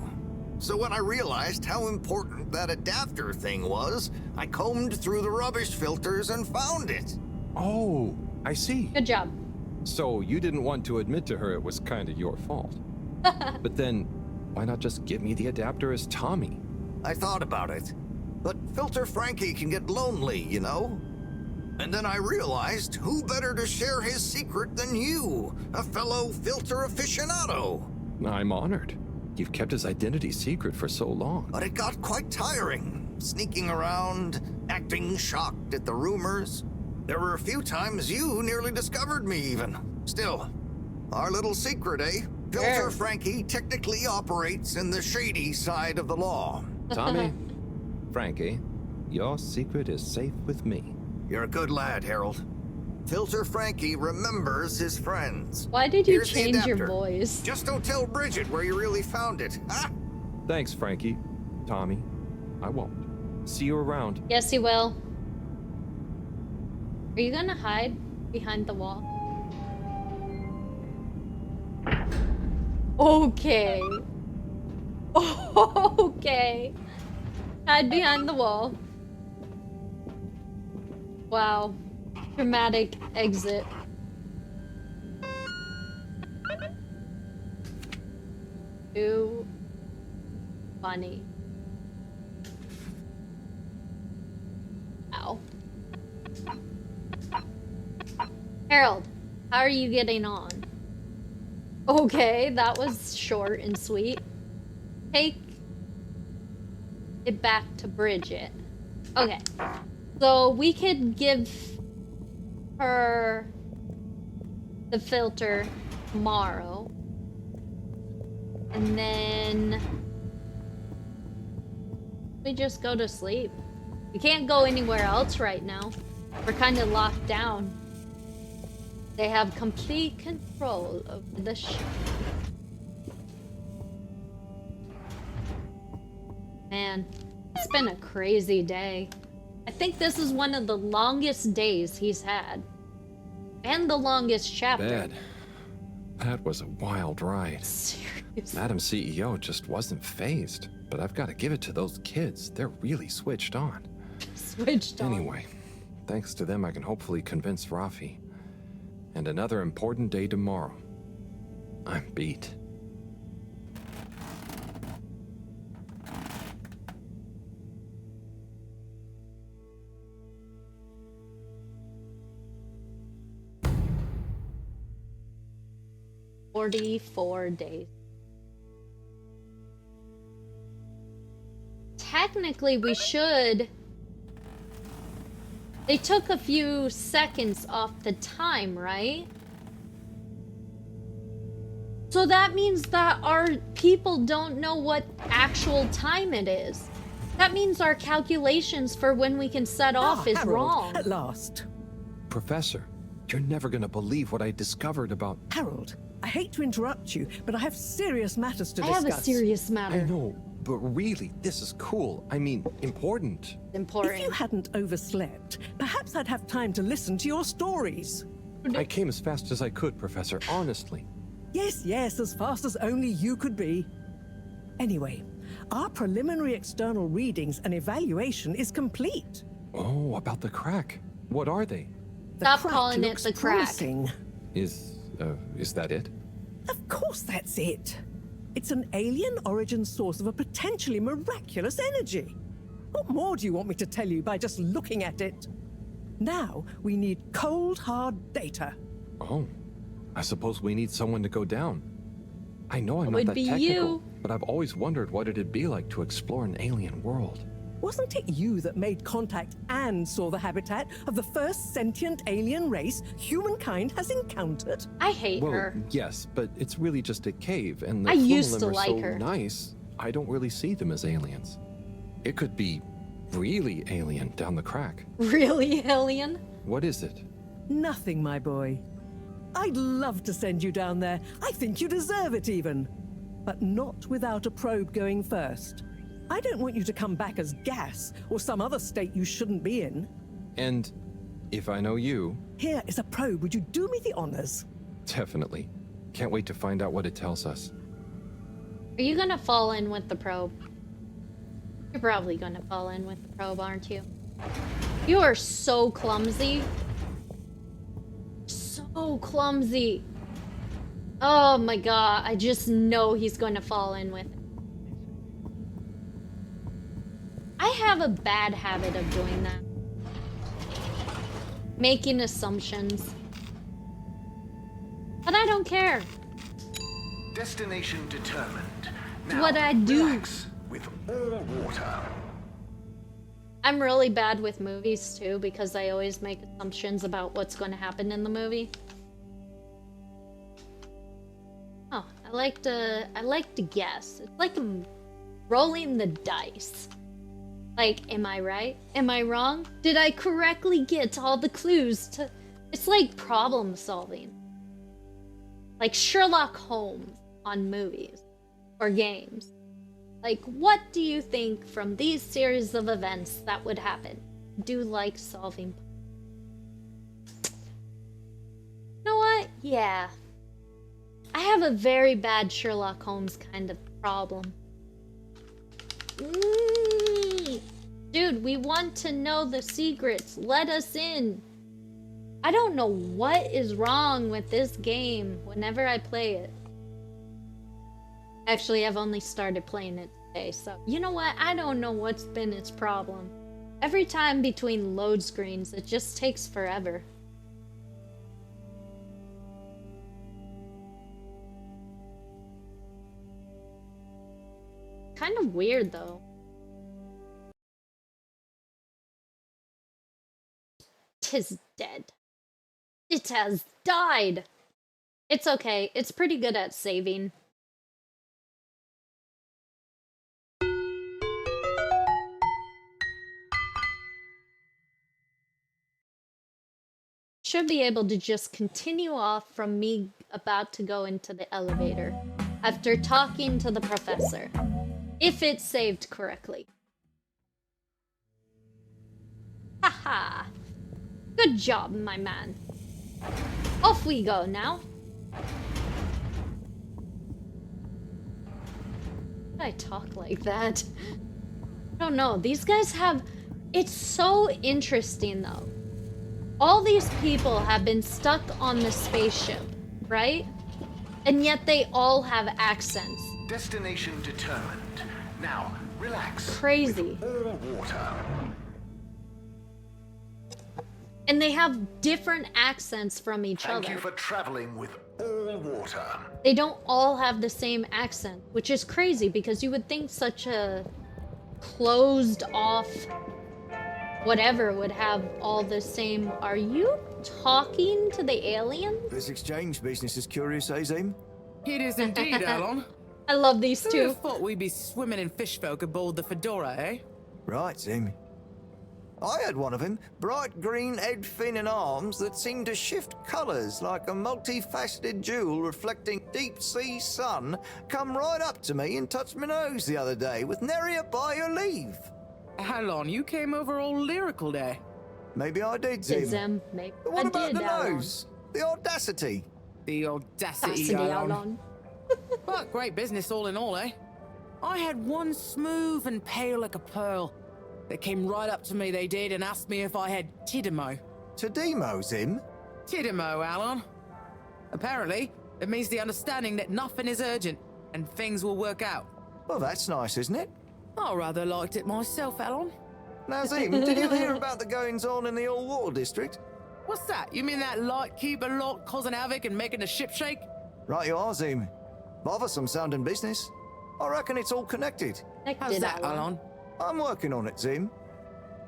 So when I realized how important that adapter thing was, I combed through the rubbish filters and found it. Oh, I see. Good job. So you didn't want to admit to her it was kind of your fault. But then, why not just give me the adapter as Tommy? I thought about it. But Filter Frankie can get lonely, you know? And then I realized who better to share his secret than you, a fellow filter aficionado. I'm honored. You've kept his identity secret for so long. But it got quite tiring, sneaking around, acting shocked at the rumors. There were a few times you nearly discovered me even. Still, our little secret, eh? Filter Frankie technically operates in the shady side of the law. Tommy, Frankie, your secret is safe with me. You're a good lad, Harold. Filter Frankie remembers his friends. Why did you Here's the change your adapter. voice? Just don't tell Bridget where you really found it, huh? Thanks, Frankie. Tommy, I won't. See you around. Yes, he will. Are you gonna hide behind the wall? Okay. Okay. Hide behind the wall. Wow. Dramatic exit. Too funny. Ow. Harold, how are you getting on? Okay, that was short and sweet. Take it back to Bridget. Okay, so we could give her the filter tomorrow. And then we just go to sleep. We can't go anywhere else right now. We're kind of locked down. They have complete control over the ship. Man, it's been a crazy day. I think this is one of the longest days he's had. And the longest chapter. Bad. That was a wild ride. Seriously. Madam CEO just wasn't phased, but I've got to give it to those kids. They're really switched on. Switched on. Anyway, thanks to them, I can hopefully convince Rafi. And another important day tomorrow. I'm beat. $44 Technically, we should. They took a few seconds off the time, right? So that means that our people don't know what actual time it is. That means our calculations for when we can set off is Harold, wrong. At last. Professor, you're never gonna believe what I discovered about... Harold, I hate to interrupt you, but I have serious matters to I discuss. have a serious matter. I know, but really, this is cool. I mean, important. Important. If you hadn't overslept, perhaps I'd have time to listen to your stories. I came as fast as I could, Professor, honestly. Yes, yes, as fast as only you could be. Anyway, our preliminary external readings and evaluation is complete. Oh, about the crack. What are they? Stop crack calling it looks the crack. promising. Is that it? Of course that's it. It's an alien origin source of a potentially miraculous energy. What more do you want me to tell you by just looking at it? Now, we need cold, hard data. Oh, I suppose we need someone to go down. I know I'm It not would that be technical, you. but I've always wondered what it'd be like to explore an alien world. Wasn't it you that made contact and saw the habitat of the first sentient alien race humankind has encountered? I hate Well, her. yes, but it's really just a cave, and the I used to Flumelem are like so her. nice, I don't really see them as aliens. It could be really alien down the crack. Really, alien? What is it? Nothing, my boy. I'd love to send you down there. I think you deserve it even. But not without a probe going first. I don't want you to come back as gas or some other state you shouldn't be in. And if I know you... Here is a probe. Would you do me the honors? Definitely. Can't wait to find out what it tells us. Are you gonna fall in with the probe? You're probably gonna fall in with the probe, aren't you? You are so clumsy. So clumsy. Oh my god, I just know he's going to fall in with it. I have a bad habit of doing that. Making assumptions. But I don't care. Destination determined. It's Now, what I do. relax with all water. I'm really bad with movies too because I always make assumptions about what's going to happen in the movie. Oh, I like to guess. It's like I'm rolling the dice. Like, am I right? Am I wrong? Did I correctly get all the clues to... It's like problem solving. Like Sherlock Holmes on movies or games. Like, what do you think from these series of events that would happen? Do like solving. You know what? Yeah. I have a very bad Sherlock Holmes kind of problem. Dude, we want to know the secrets. Let us in. I don't know what is wrong with this game whenever I play it. Actually, I've only started playing it today, so you know what? I don't know what's been its problem. Every time between load screens, it just takes forever. Kind of weird, though. Tis dead. It has died. It's okay. It's pretty good at saving. Should be able to just continue off from me about to go into the elevator after talking to the professor, if it's saved correctly. Haha! Good job, my man. Off we go now. I talk like that? I don't know. These guys have... It's so interesting, though. All these people have been stuck on the spaceship, right? And yet they all have accents. Destination determined. Now, relax. Crazy. All water. And they have different accents from each Thank other. you for traveling with all water. They don't all have the same accent, which is crazy because you would think such a closed off whatever would have all the same. Are you talking to the alien? This exchange business is curious, eh, Zim? It is indeed, Alon. I love these Who'd two. have thought we'd be swimming in fish folk aboard the Fedora, eh? Right, Zim. I had one of him, bright green head, fin and arms that seemed to shift colours like a multifaceted jewel reflecting deep sea sun, come right up to me and touched my nose the other day with nary a by your leave. Alon, you came over all lyrical there. Maybe I did, Zim. Maybe But what I about did, the Alon. nose? The audacity? The audacity, Audacity, Alon. Alon. But great business all in all, eh? I had one smooth and pale like a pearl. They came right up to me, they did, and asked me if I had Tidimo. Tidimo, Zim? Tidimo, Alon. Apparently, it means the understanding that nothing is urgent, and things will work out. Well, that's nice, isn't it? I rather liked it myself, Alon. Now, Zim, did you hear about the goings-on in the All Water District? What's that? You mean that lightkeeper lot causing havoc and making the ship shake? Right you are, Zim. Bothersome sounding business. I reckon it's all connected. How's that, Alon? I'm working on it, Zim.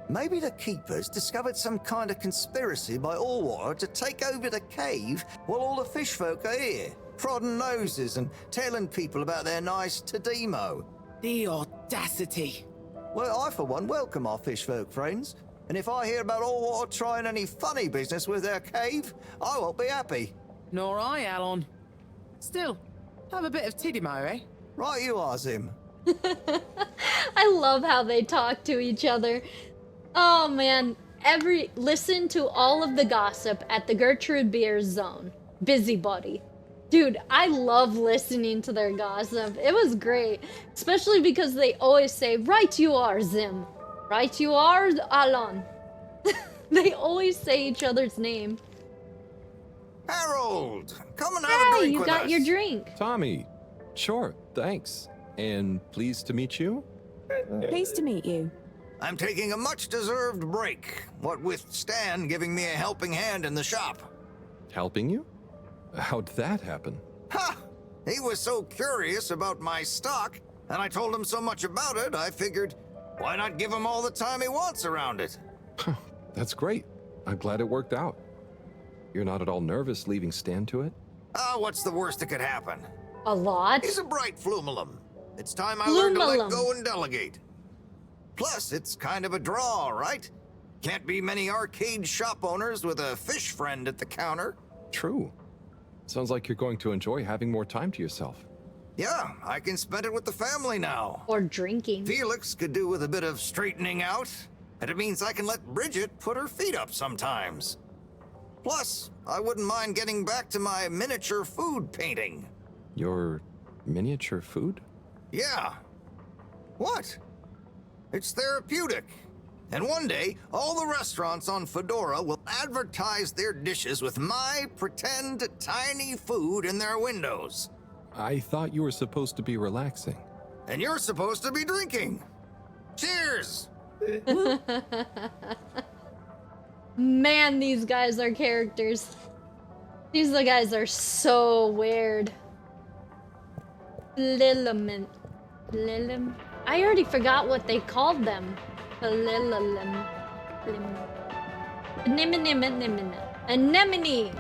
Maybe the Keepers discovered some kind of conspiracy by Allwater to take over the cave while all the fish folk are here, prodding noses and telling people about their nice Tidimo. The audacity. Well, I for one welcome our fish folk friends, and if I hear about Allwater trying any funny business with their cave, I won't be happy. Nor I, Alon. Still, have a bit of Tidimo, eh? Right you are, Zim. I love how they talk to each other. Oh man, listen to all of the gossip at the Gertrude Beers Zone. Busybody. Dude, I love listening to their gossip. It was great. Especially because they always say, right you are, Zim. Right you are, Alon. They always say each other's name. Harold, come and have a Hey, drink you with got us. your drink. Tommy, sure, thanks. And pleased to meet you? Pleased to meet you. I'm taking a much-deserved break, what with Stan giving me a helping hand in the shop. Helping you? How'd that happen? Ha! He was so curious about my stock, and I told him so much about it, I figured, why not give him all the time he wants around it? That's great. I'm glad it worked out. You're not at all nervous leaving Stan to it? What's the worst that could happen? A lot. He's a bright flumalum. It's time I learned to let Flumalum. go and delegate. Plus, it's kind of a draw, right? Can't be many arcade shop owners with a fish friend at the counter. True. Sounds like you're going to enjoy having more time to yourself. Yeah, I can spend it with the family now. Or drinking. Felix could do with a bit of straightening out, and it means I can let Bridget put her feet up sometimes. Plus, I wouldn't mind getting back to my miniature food painting. Your miniature food? Yeah. What? It's therapeutic. And one day, all the restaurants on Fedora will advertise their dishes with my pretend tiny food in their windows. I thought you were supposed to be relaxing. And you're supposed to be drinking. Cheers! Man, these guys are characters. These guys are so weird. Lilim. I already forgot what they called them. Lilim. Anemone.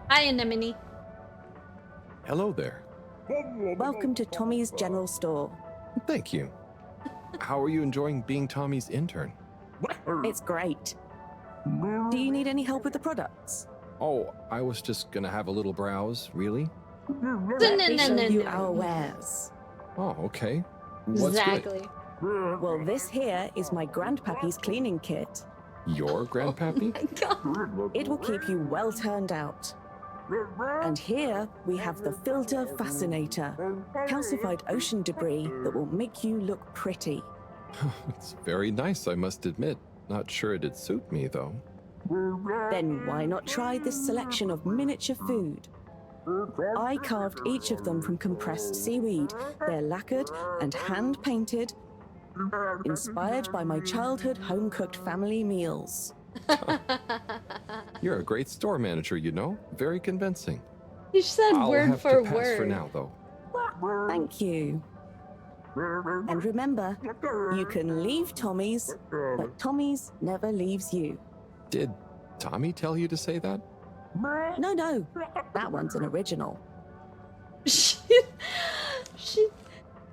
Hi, Anemone. Hello there. Welcome to Tommy's General Store. Thank you. How are you enjoying being Tommy's intern? It's great. Do you need any help with the products? Oh, I was just gonna have a little browse, really? Let me show you our wares. Oh, okay. What's Exactly. Good? Well, this here is my grandpappy's cleaning kit. Your grandpappy? It will keep you well turned out. And here we have the Filter Fascinator, calcified ocean debris that will make you look pretty. It's very nice, I must admit. Not sure it'd suit me, though. Then why not try this selection of miniature food? I carved each of them from compressed seaweed. They're lacquered and hand-painted, inspired by my childhood home-cooked family meals. You're a great store manager, you know. Very convincing. You said I'll word have for to pass word. for now, though. Thank you. And remember, you can leave Tommy's, but Tommy's never leaves you. Did Tommy tell you to say that? No, that one's an original.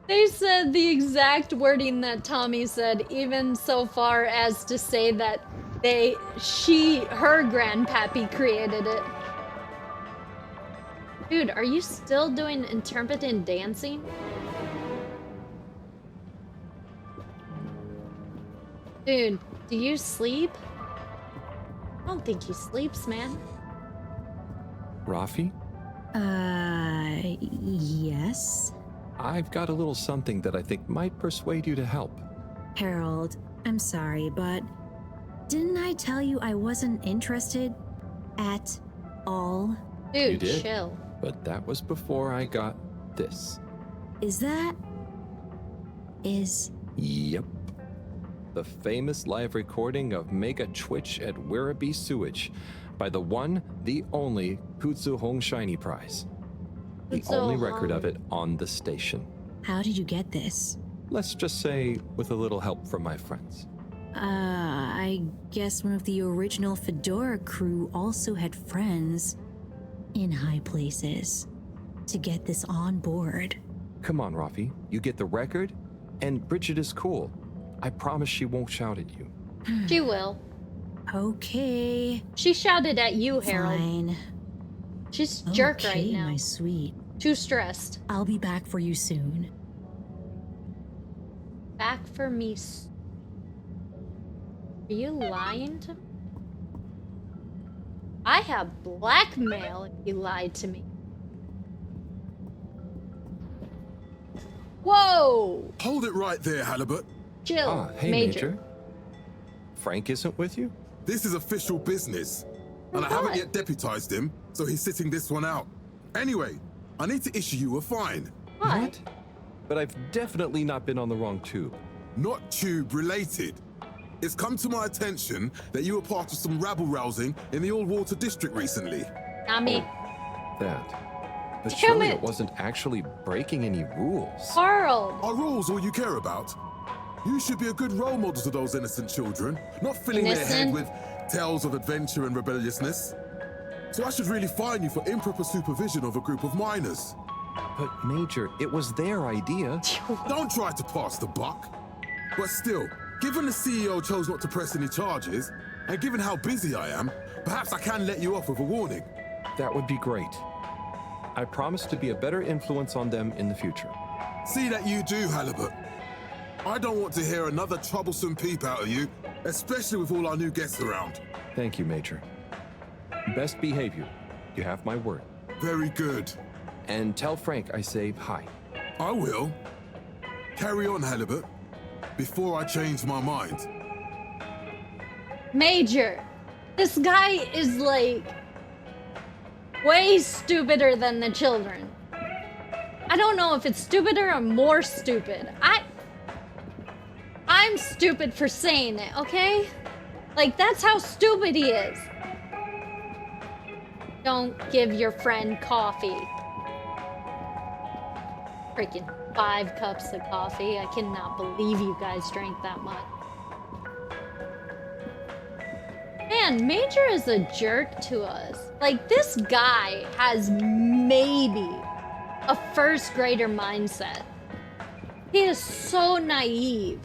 They said the exact wording that Tommy said, even so far as to say that her grandpappy created it. Dude, are you still doing intermittent dancing? Dude, do you sleep? I don't think he sleeps, man. Rafi? Yes? I've got a little something that I think might persuade you to help. Harold, I'm sorry, but didn't I tell you I wasn't interested at all? Dude, You did? chill. But that was before I got this. Yep. The famous live recording of Mega Twitch at Werribee Sewage by the one, the only Kutsu Hong Shiny Prize. The Kutsu only record Hong. of it on the station. How did you get this? Let's just say with a little help from my friends. I guess one of the original Fedora crew also had friends in high places to get this on board. Come on, Rafi. You get the record, and Bridget is cool. I promise she won't shout at you. She will. Okay. She shouted at you, Harold. Fine. She's a jerk Okay, right now. my sweet. Too stressed. I'll be back for you soon. Back for me. Are you lying to me? I have blackmail if you lied to me. Whoa! Hold it right there, Halibut. Chill, Hey, Major. Frank isn't with you? This is official business. And I haven't yet deputized him, so he's sitting this one out. Anyway, I need to issue you a fine. What? But I've definitely not been on the wrong tube. Not tube related. It's come to my attention that you were part of some rabble-rousing in the Old Water District recently. Not me. That. But Damn surely it. it wasn't actually breaking any rules. Harold! Are rules all you care about? You should be a good role model to those innocent children, not filling their head Innocent? with tales of adventure and rebelliousness. So I should really fine you for improper supervision of a group of minors. But Major, it was their idea. Don't try to pass the buck. But still, given the CEO chose not to press any charges, and given how busy I am, perhaps I can let you off with a warning. That would be great. I promise to be a better influence on them in the future. See that you do, Halibut. I don't want to hear another troublesome peep out of you, especially with all our new guests around. Thank you, Major. Best behavior. You have my word. Very good. And tell Frank I say hi. I will. Carry on, Halibut, before I change my mind. Major, this guy is like way stupider than the children. I don't know if it's stupider or more stupid. I'm stupid for saying it, okay? Like, that's how stupid he is. Don't give your friend coffee. Freaking 5 cups of coffee. I cannot believe you guys drank that much. Man, Major is a jerk to us. Like, this guy has maybe a first grader mindset. He is so naive.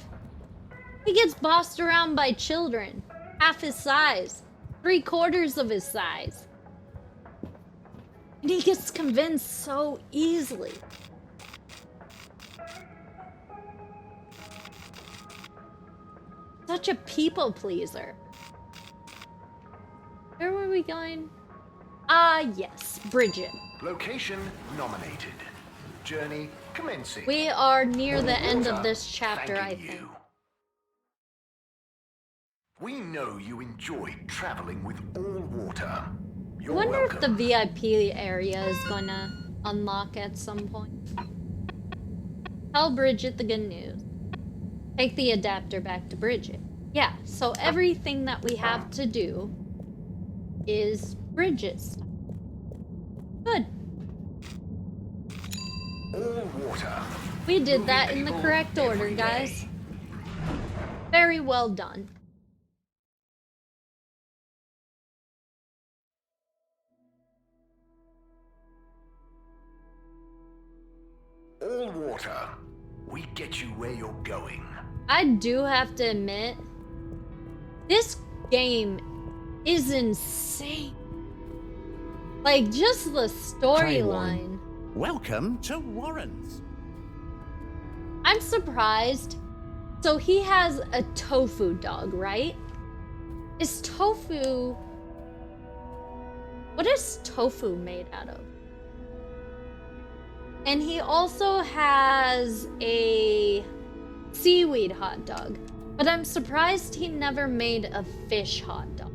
He gets bossed around by children, half his size, 3/4 of his size. And he gets convinced so easily. Such a people pleaser. Where were we going? Ah, yes, Bridget. Location nominated. Journey commencing. We are near the end of Water this chapter, I thanking think. you. We know you enjoyed traveling with all water. I You're wonder if welcome. the VIP area is gonna unlock at some point. Tell Bridget the good news. Take the adapter back to Bridget. Yeah, so everything that we have to do is Bridget's stuff. Good. All water. We did that in the correct order, guys. Very well done. All water. We get you where you're going. I do have to admit, this game is insane. Like, just the storyline. Welcome to Warren's. I'm surprised. So he has a tofu dog, right? Is tofu... What is tofu made out of? And he also has a seaweed hot dog. But I'm surprised he never made a fish hot dog.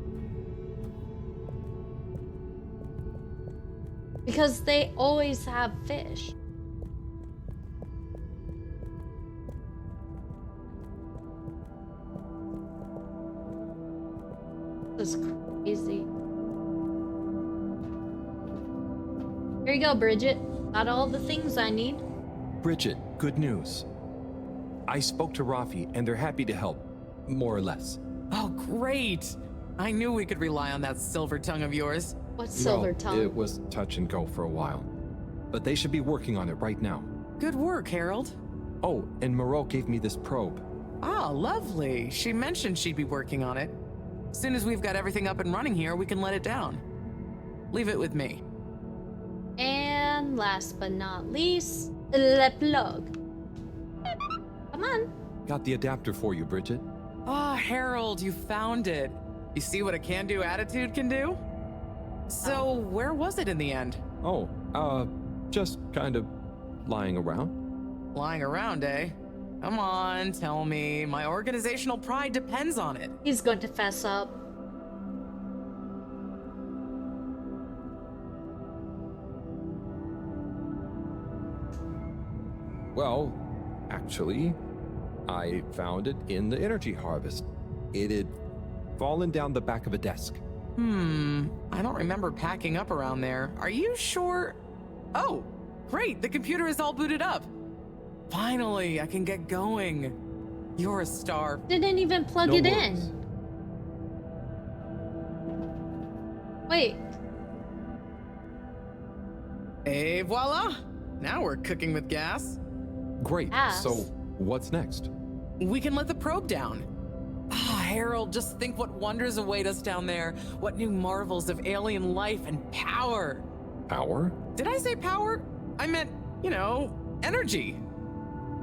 Because they always have fish. This is crazy. Here you go, Bridget. Got all the things I need. Bridget, good news. I spoke to Rafi, and they're happy to help, more or less. Oh, great. I knew we could rely on that silver tongue of yours. What's silver tongue? It was touch and go for a while. But they should be working on it right now. Good work, Harold. Oh, and Moreau gave me this probe. Ah, lovely. She mentioned she'd be working on it. As soon as we've got everything up and running here, we can let it down. Leave it with me. And last but not least, le plug. Come on. Got the adapter for you, Bridget. Ah, Harold, you found it. You see what a can-do attitude can do? So, where was it in the end? Oh, just kind of lying around. Lying around, eh? Come on, tell me. My organizational pride depends on it. He's going to fess up. Well, actually, I found it in the energy harvest. It had fallen down the back of a desk. I don't remember packing up around there. Are you sure? Oh, great, the computer is all booted up. Finally, I can get going. You're a star. Didn't even plug No it worries. in. Wait. Et voila! Now we're cooking with gas. Great. Gas? So, what's next? We can let the probe down. Ah, Harold, just think what wonders await us down there. What new marvels of alien life and power. Power? Did I say power? I meant, you know, energy.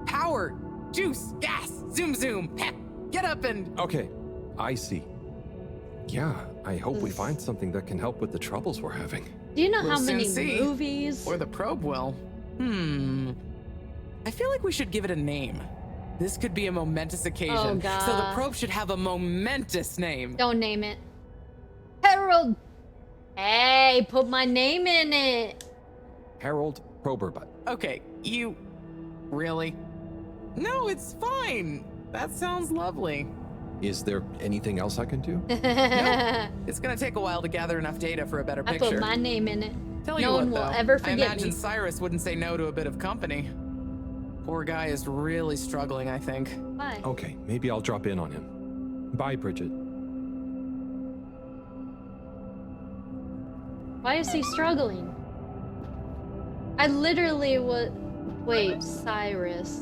Power, juice, gas, zoom zoom, pep, get up and... Okay, I see. Yeah, I hope we find something that can help with the troubles we're having. Do you know We'll how soon many see. movies? Or the probe will. I feel like we should give it a name. This could be a momentous occasion. Oh, God. So the probe should have a momentous name. Don't name it. Harold. Hey, put my name in it. Harold Proberbutt. Okay, you... Really? No, it's fine. That sounds lovely. Is there anything else I can do? No, it's gonna take a while to gather enough data for a better I picture. put my name in it. Tell you No what, one will though, ever I forget imagine me. Cyrus wouldn't say no to a bit of company. Poor guy is really struggling, I think. Why? Okay, maybe I'll drop in on him. Bye, Bridget. Why is he struggling? I literally would... Wait, Cyrus.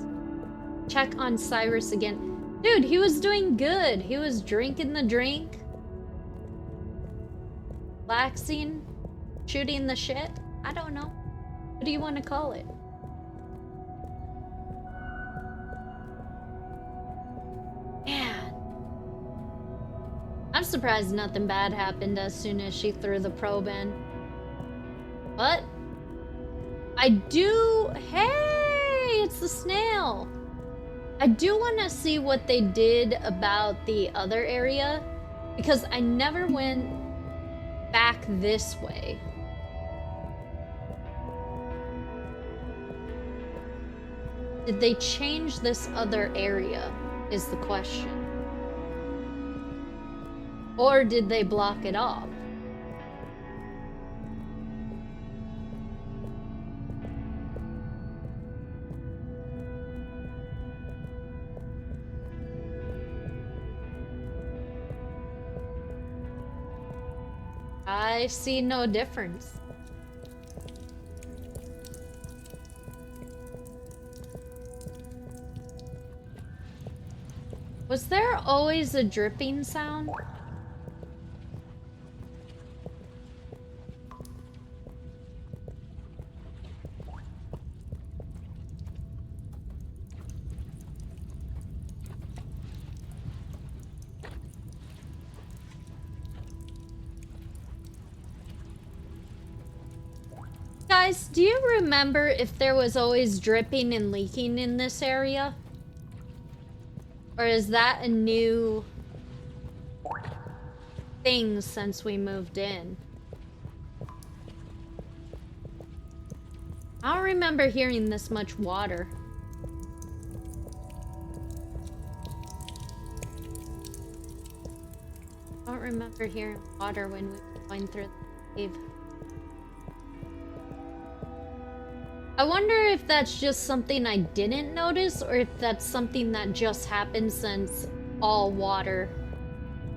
Check on Cyrus again. Dude, he was doing good. He was drinking the drink. Relaxing. Shooting the shit. I don't know. What do you want to call it? Man. I'm surprised nothing bad happened as soon as she threw the probe in. But I do. Hey, it's the snail. I do want to see what they did about the other area because I never went back this way. Did they change this other area is the question. Or did they block it off? I see no difference. Was there always a dripping sound? Guys, do you remember if there was always dripping and leaking in this area? Or is that a new thing since we moved in? I don't remember hearing this much water. I don't remember hearing water when we were going through the cave. I wonder if that's just something I didn't notice or if that's something that just happened since all water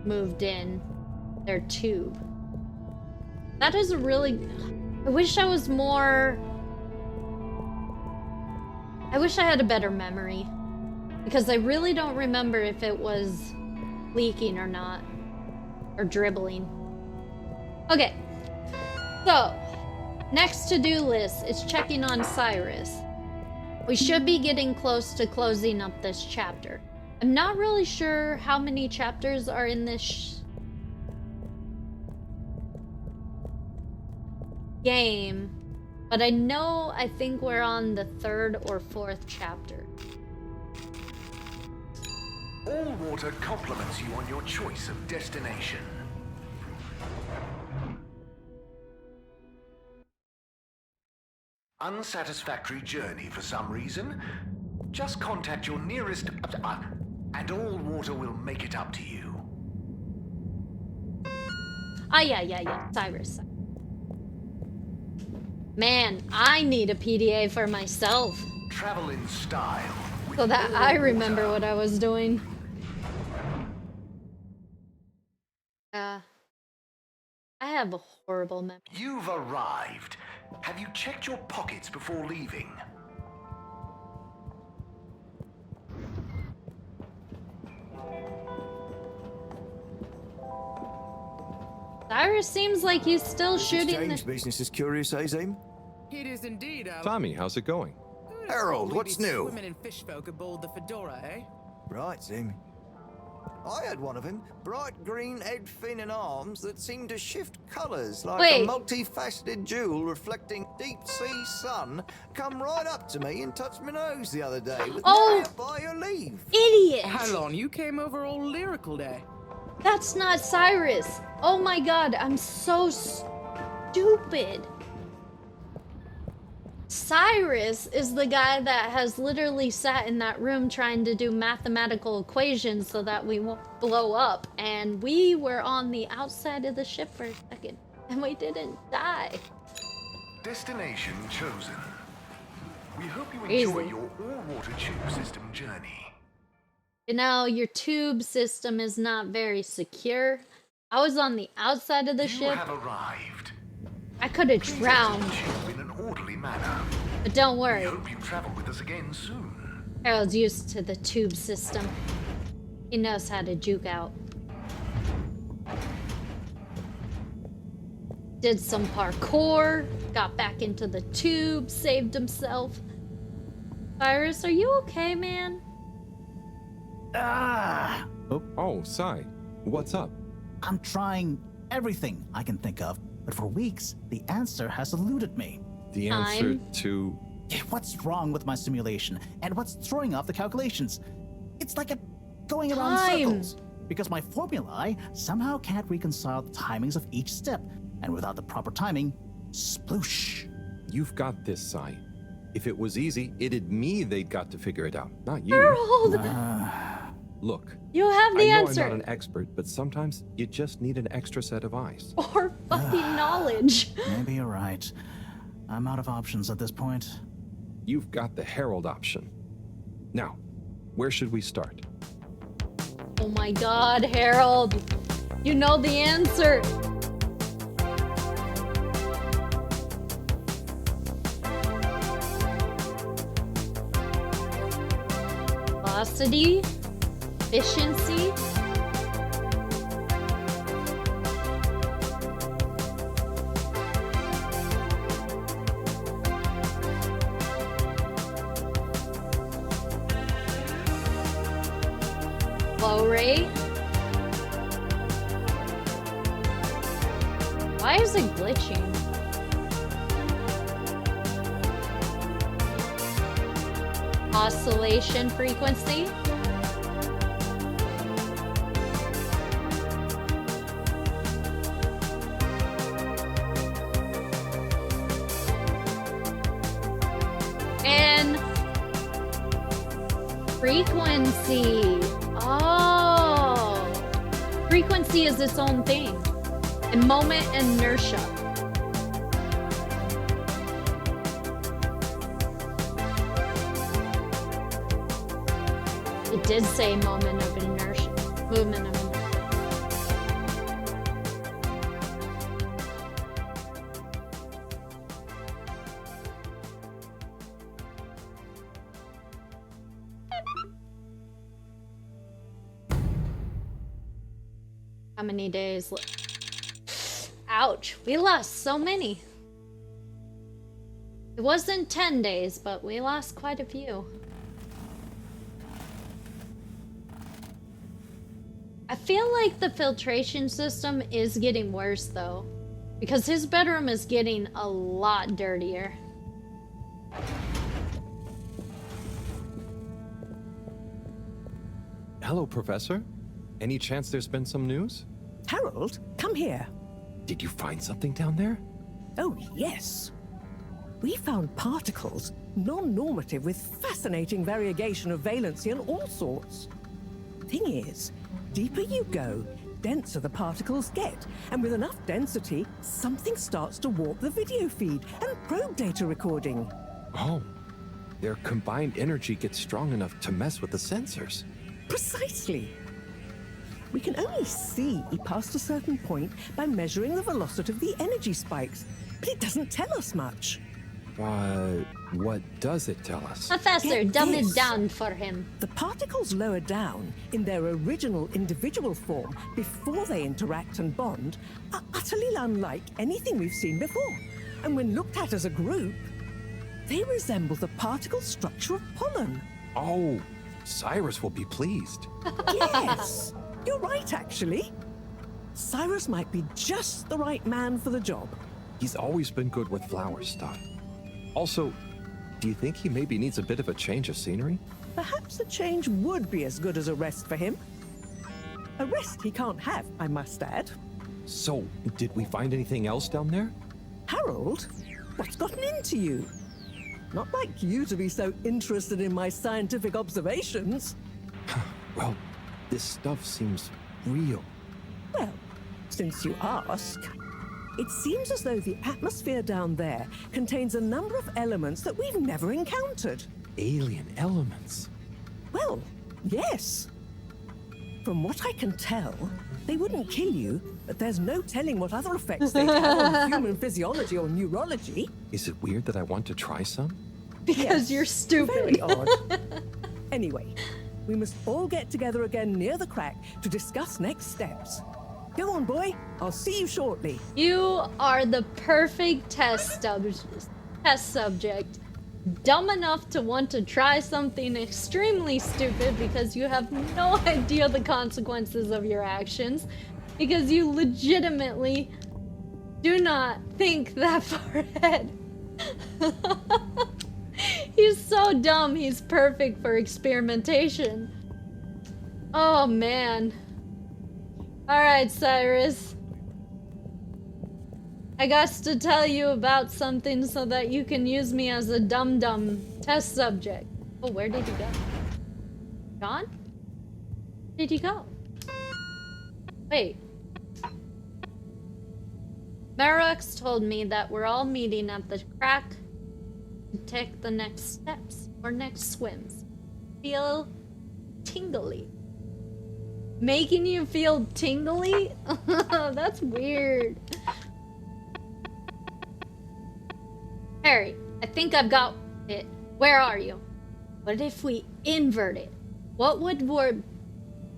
moved in their tube. That is really... I wish I was more... I wish I had a better memory. Because I really don't remember if it was leaking or not. Or dribbling. Okay. So... next to-do list is checking on Cyrus. We should be getting close to closing up this chapter. I'm not really sure how many chapters are in this game, but I know I think we're on the 3rd or 4th chapter. All water compliments you on your choice of destination. Unsatisfactory journey for some reason? Just contact your nearest... and all water will make it up to you. Ah, yeah, Cyrus. Man, I need a PDA for myself. Travel in style. So that I remember what I was doing. I have a horrible memory. You've arrived. Have you checked your pockets before leaving? Cyrus seems like he's still shooting Exchange business is curious, Azim. It is indeed, Al. Tommy, how's it going? Harold, what's new? Women and fish folk aboard the Fedora, eh? Right, Zim. I had one of him. Bright green head, fin and arms that seemed to shift colours like Wait. a multifaceted jewel reflecting deep sea sun come right up to me and touched my nose the other day with Oh, by your leave. Idiot! Hang on, you came over all lyrical there. That's not Cyrus. Oh my god, I'm so stupid. Cyrus is the guy that has literally sat in that room trying to do mathematical equations so that we won't blow up. And we were on the outside of the ship for a second. And we didn't die. Destination chosen. We hope you Easy. enjoy your all-water tube system journey. You know, your tube system is not very secure. I was on the outside of the You ship. have arrived. I could have drowned. Tube in an orderly manner. But don't We worry. hope you travel with us again soon. Harold's used to the tube system. He knows how to juke out. Did some parkour, got back into the tube, saved himself. Cyrus, are you okay, man? Ah! Oh, Sai. What's up? I'm trying everything I can think of, but for weeks, the answer has eluded me. The answer to... What's wrong with my simulation, and what's throwing off the calculations? It's like going around in circles, because my formulae somehow can't reconcile the timings of each step, and without the proper timing, sploosh. You've got this, Sai. If it was easy, it'd me they'd got to figure it out, not you. Harold! Look, You have the I know answer. I'm not an expert, but sometimes you just need an extra set of eyes. Or fucking knowledge. Maybe you're right. I'm out of options at this point. You've got the Herald option. Now, where should we start? Oh my god, Harold. You know the answer. Velocity, efficiency. Flow rate. Why is it glitching? Oscillation frequency. And frequency. Oh. Frequency is its own thing. And moment inertia. It did say moment of inertia. Movement of inertia. How many days? Ouch, we lost so many. It wasn't 10 days, but we lost quite a few. I feel like the filtration system is getting worse though, because his bedroom is getting a lot dirtier. Hello, Professor. Any chance there's been some news? Harold, come here. Did you find something down there? Oh, yes. We found particles, non-normative with fascinating variegation of valency and all sorts. Thing is, deeper you go, denser the particles get, and with enough density, something starts to warp the video feed and probe data recording. Oh, their combined energy gets strong enough to mess with the sensors. Precisely. We can only see past a certain point by measuring the velocity of the energy spikes, but it doesn't tell us much. What does it tell us? Professor, Get dumb this. it down for him. The particles lower down in their original individual form before they interact and bond are utterly unlike anything we've seen before. And when looked at as a group, they resemble the particle structure of pollen. Oh, Cyrus will be pleased. Yes, you're right, actually. Cyrus might be just the right man for the job. He's always been good with flower stuff. Also, do you think he maybe needs a bit of a change of scenery? Perhaps a change would be as good as a rest for him. A rest he can't have, I must add. So, did we find anything else down there? Harold, what's gotten into you? Not like you to be so interested in my scientific observations. Well, this stuff seems real. Well, since you ask, it seems as though the atmosphere down there contains a number of elements that we've never encountered. Alien elements? Well, yes. From what I can tell, they wouldn't kill you, but there's no telling what other effects they'd have on human physiology or neurology. Is it weird that I want to try some? Because you're stupid. Very odd. Anyway, we must all get together again near the crack to discuss next steps. Go on, boy. I'll see you shortly. You are the perfect test subject. Dumb enough to want to try something extremely stupid because you have no idea the consequences of your actions. Because you legitimately Do not think that far ahead. He's so dumb, he's perfect for experimentation. Oh man. Alright, Cyrus. I got to tell you about something so that you can use me as a dum-dum test subject. Oh, where did he go? Gone? Where did he go? Wait. Marux told me that we're all meeting at the crack to take the next steps or next swims. Feel tingly. Making you feel tingly? That's weird. Harry, I think I've got it. Where are you? What if we invert it? What would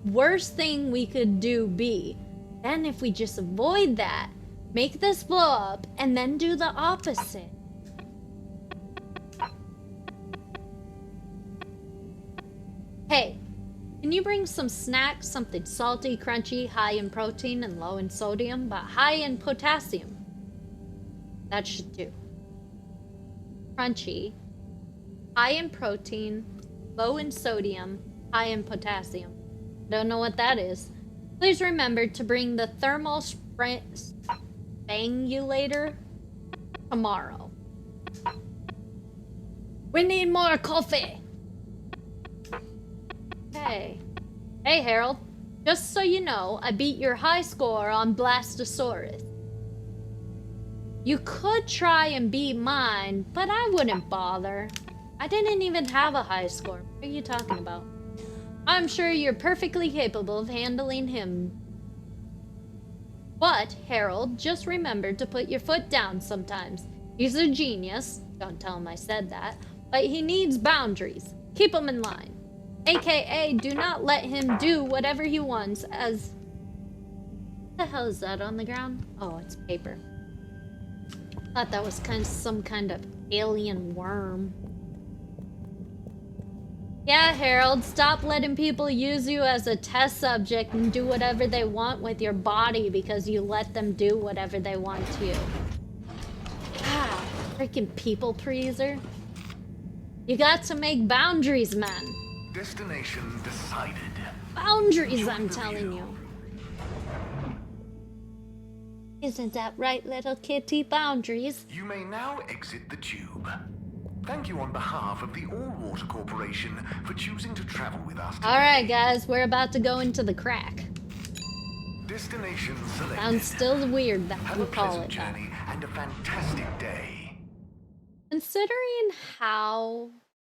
worst thing we could do be? Then if we just avoid that, make this blow up, and then do the opposite. Hey, can you bring some snacks, something salty, crunchy, high in protein and low in sodium, but high in potassium? That should do. Crunchy, high in protein, low in sodium, high in potassium. Don't know what that is. Please remember to bring the thermal spangulator tomorrow. We need more coffee. Hey. Hey, Harold. Just so you know, I beat your high score on Blastosaurus. You could try and beat mine, but I wouldn't bother. I didn't even have a high score. What are you talking about? I'm sure you're perfectly capable of handling him. But, Harold, just remember to put your foot down sometimes. He's a genius. Don't tell him I said that. But he needs boundaries. Keep him in line. AKA, do not let him do whatever he wants as... What the hell is that on the ground? Oh, it's paper. Thought that was some kind of alien worm. Yeah, Harold, stop letting people use you as a test subject and do whatever they want with your body because you let them do whatever they want to you. Ah, freaking people pleaser. You got to make boundaries, man. Destination decided. Boundaries, I'm telling you. Isn't that right, little kitty? Boundaries. You may now exit the tube. Thank you on behalf of the All-Water Corporation for choosing to travel with us today. Alright, guys, we're about to go into the crack. Destination selected. Sounds still weird that Have we a call pleasant it journey and a fantastic day. Considering how...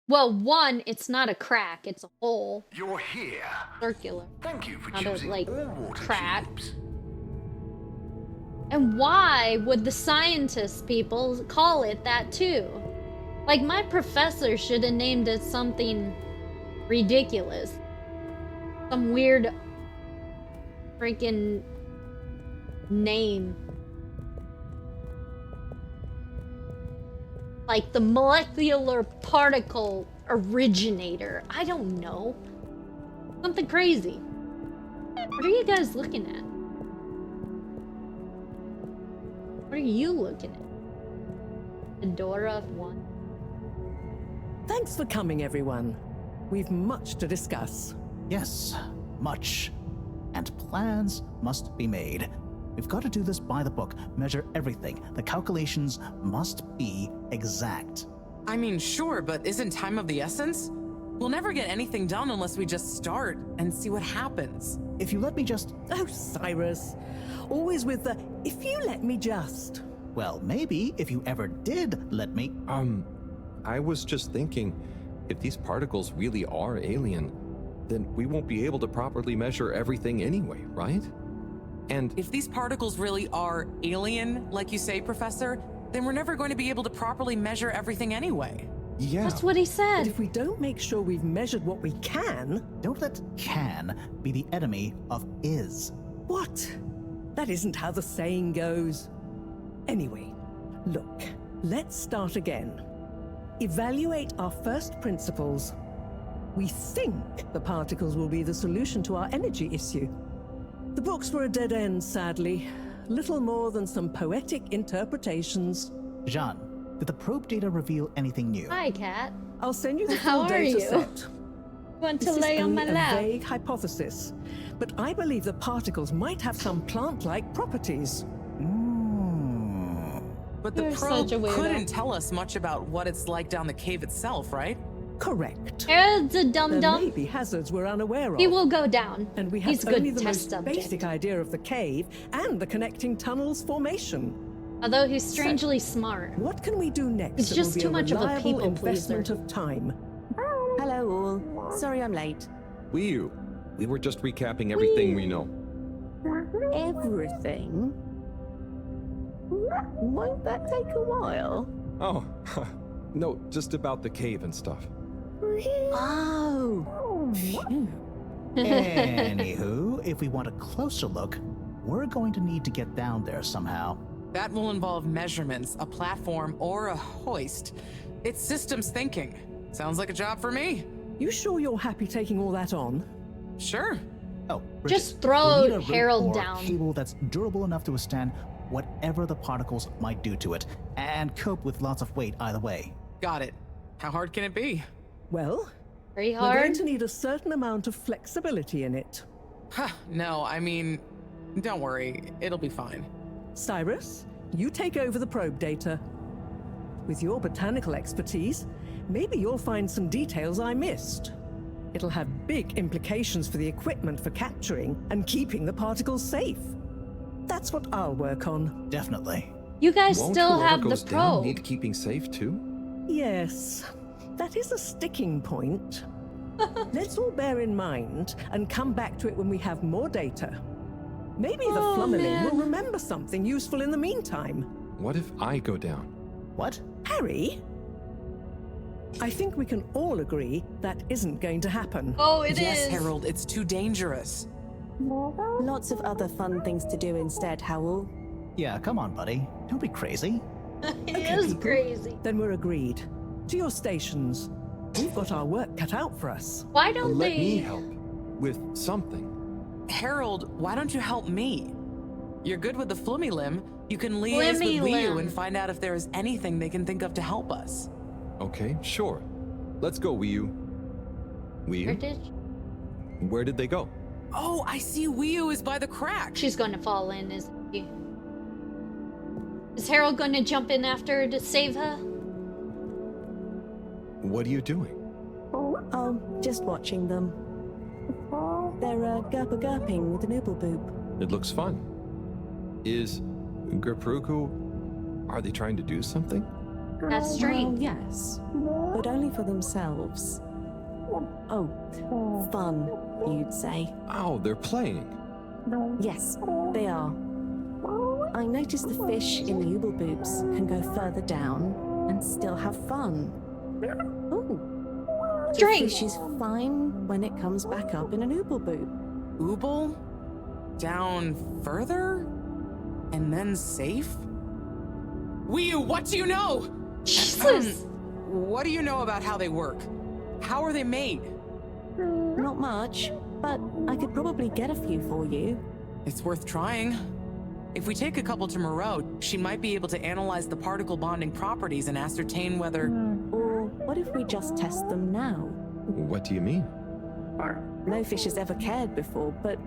Well, one, it's not a crack, it's a hole. You're here. Circular. Thank you for not choosing a, like, all-water crack. tubes. And why would the scientist people call it that too? Like, my professor should have named it something ridiculous. Some weird freaking name. Like the molecular particle originator. I don't know. Something crazy. What are you guys looking at? What are you looking at? Adora 1. Thanks for coming, everyone. We've much to discuss. Yes, much. And plans must be made. We've got to do this by the book, measure everything. The calculations must be exact. I mean, sure, but isn't time of the essence? We'll never get anything done unless we just start and see what happens. If you let me just... Oh, Cyrus. Always with the, if you let me just. Well, maybe if you ever did let me... I was just thinking, if these particles really are alien, then we won't be able to properly measure everything anyway, right? And if these particles really are alien, like you say, Professor, then we're never going to be able to properly measure everything anyway. Yeah. That's what he said. But if we don't make sure we've measured what we can... Don't let can be the enemy of is. What? That isn't how the saying goes. Anyway, look, let's start again. Evaluate our first principles. We think the particles will be the solution to our energy issue. The books were a dead end, sadly. little more than some poetic interpretations. Jean, did the probe data reveal anything new? Hi, Cat. I'll send you the How full are data you? set. Want to This is lay on my only a lap? vague hypothesis, but I believe the particles might have some plant-like properties. But the You're probe such a weirdo. couldn't tell us much about what it's like down the cave itself, right? Correct. Harold's a There dum-dum. may be hazards we're unaware of. He will go down. And we have He's only good the test most subject. basic idea of the cave and the connecting tunnels formation. Although he's strangely smart. What can we do next? He's that will just be too much of a reliable people investment pleaser. of time. Hello all. Sorry I'm late. We were just recapping everything we know. Everything? Won't that take a while? Oh, no, just about the cave and stuff. Oh. Phew. Anywho, if we want a closer look, we're going to need to get down there somehow. That will involve measurements, a platform, or a hoist. It's systems thinking. Sounds like a job for me. You sure you're happy taking all that on? Sure. Oh, Just Bridget, throw we need a rope Harold or down. cable that's durable enough to withstand whatever the particles might do to it, and cope with lots of weight either way. Got it. How hard can it be? Well, Very we're going hard. to need a certain amount of flexibility in it. No, I mean, don't worry. It'll be fine. Cyrus, you take over the probe data. With your botanical expertise, maybe you'll find some details I missed. It'll have big implications for the equipment for capturing and keeping the particles safe. That's what I'll work on. Definitely. You guys Won't still whoever have the goes down probe. need keeping safe too? Yes, that is a sticking point. Let's all bear in mind and come back to it when we have more data. Maybe the Oh, Flummerling man. will remember something useful in the meantime. What if I go down? What? Harry? I think we can all agree that isn't going to happen. Oh, it is. Yes, Harold, it's too dangerous. Lots of other fun things to do instead, Howell. Yeah, come on, buddy. Don't be crazy. He is people. crazy. Then we're agreed. To your stations. We've got our work cut out for us. Why don't Let they? me help with something. Harold, why don't you help me? You're good with the Flummy Limb. You can liaise with Flimmy Wii Limb. U and find out if there is anything they can think of to help us. Okay, sure. Let's go, Wii U. Wii U? Where did they go? Oh, I see Wii U is by the crack. She's going to fall in, isn't she? Is Harold going to jump in after her to save her? What are you doing? Oh, just watching them. They're gurping with an ooble boop. It looks fun. Is Gerpruku... Are they trying to do something? That's strange. Well, yes, but only for themselves. Oh, fun, you'd say. Oh, they're playing. Yes, they are. I noticed the fish in the ooble boops can go further down and still have fun. Oh, the Strange. fish is fine when it comes back up in an ooble boop. Ooble? Down further? And then safe? Wii U, what do you know? Jesus. What do you know about how they work? How are they made? Not much, but I could probably get a few for you. It's worth trying. If we take a couple to Moreau, she might be able to analyze the particle bonding properties and ascertain whether... Or what if we just test them now? What do you mean? No fish has ever cared before, but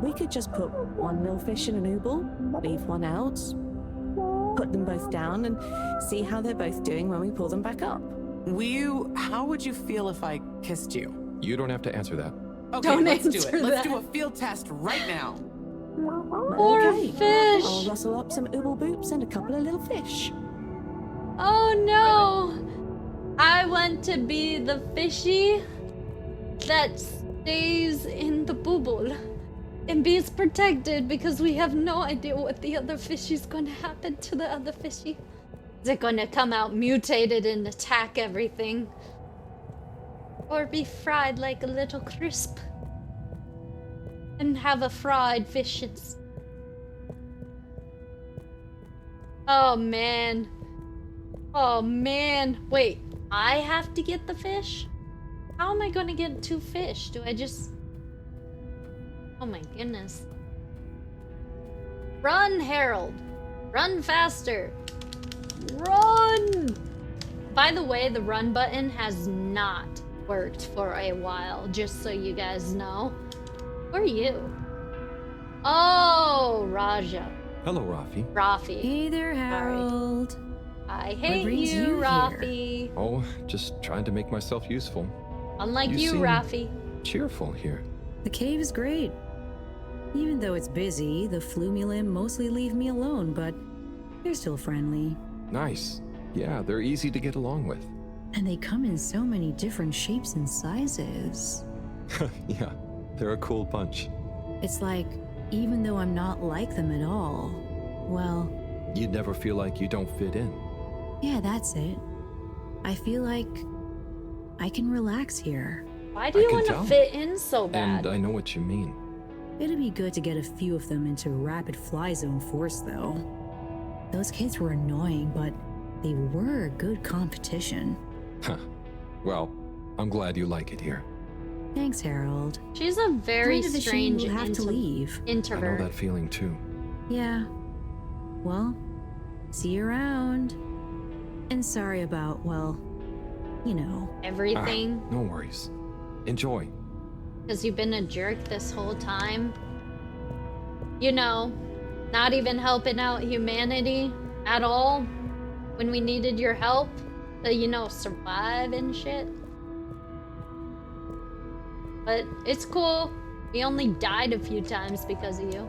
we could just put one little fish in an ooble, leave one out, put them both down, and see how they're both doing when we pull them back up. Wii U, how would you feel if I kissed you? You don't have to answer that. Okay, Don't let's do answer it. Let's that. do a field test right now. Poor Okay, fish. I'll rustle up some ooble boops and a couple of little fish. Oh no! I want to be the fishy that stays in the bubble and be protected because we have no idea what the other fishy is going to happen to the other fishy. Is it going to come out mutated and attack everything? Or be fried like a little crisp? And have a fried fish. Oh man. Oh man. Wait, I have to get the fish? How am I gonna get 2 fish? Do I just... Oh my goodness. Run, Harold. Run faster. Run! By the way, the run button has not worked for a while, just so you guys know. Who are you? Oh, Raja. Hello, Rafi. Rafi. Hey there, Harold. Sorry. I What hate brings you, you here? Rafi. Oh, just trying to make myself useful. Unlike you, seem Rafi. cheerful here. The cave is great. Even though it's busy, the Flumulim mostly leave me alone, but they're still friendly. Nice. Yeah, they're easy to get along with. And they come in so many different shapes and sizes. Yeah, they're a cool bunch. It's like, even though I'm not like them at all, well, You'd never feel like you don't fit in. yeah, that's it. I feel like I can relax here. Why do you I can want to tell. fit in so bad? And I know what you mean. It'd be good to get a few of them into rapid fly zone force, though. Those kids were annoying, but they were good competition. Huh. Well, I'm glad you like it here. Thanks, Harold. She's a very Kind of a shame strange you'll have to leave. I know introvert. that feeling too. Yeah. Well, see you around. And sorry about, well, you know. Everything. No worries. Enjoy. Because you've been a jerk this whole time. You know, not even helping out humanity at all when we needed your help to, you know, survive and shit. But it's cool. We only died a few times because of you.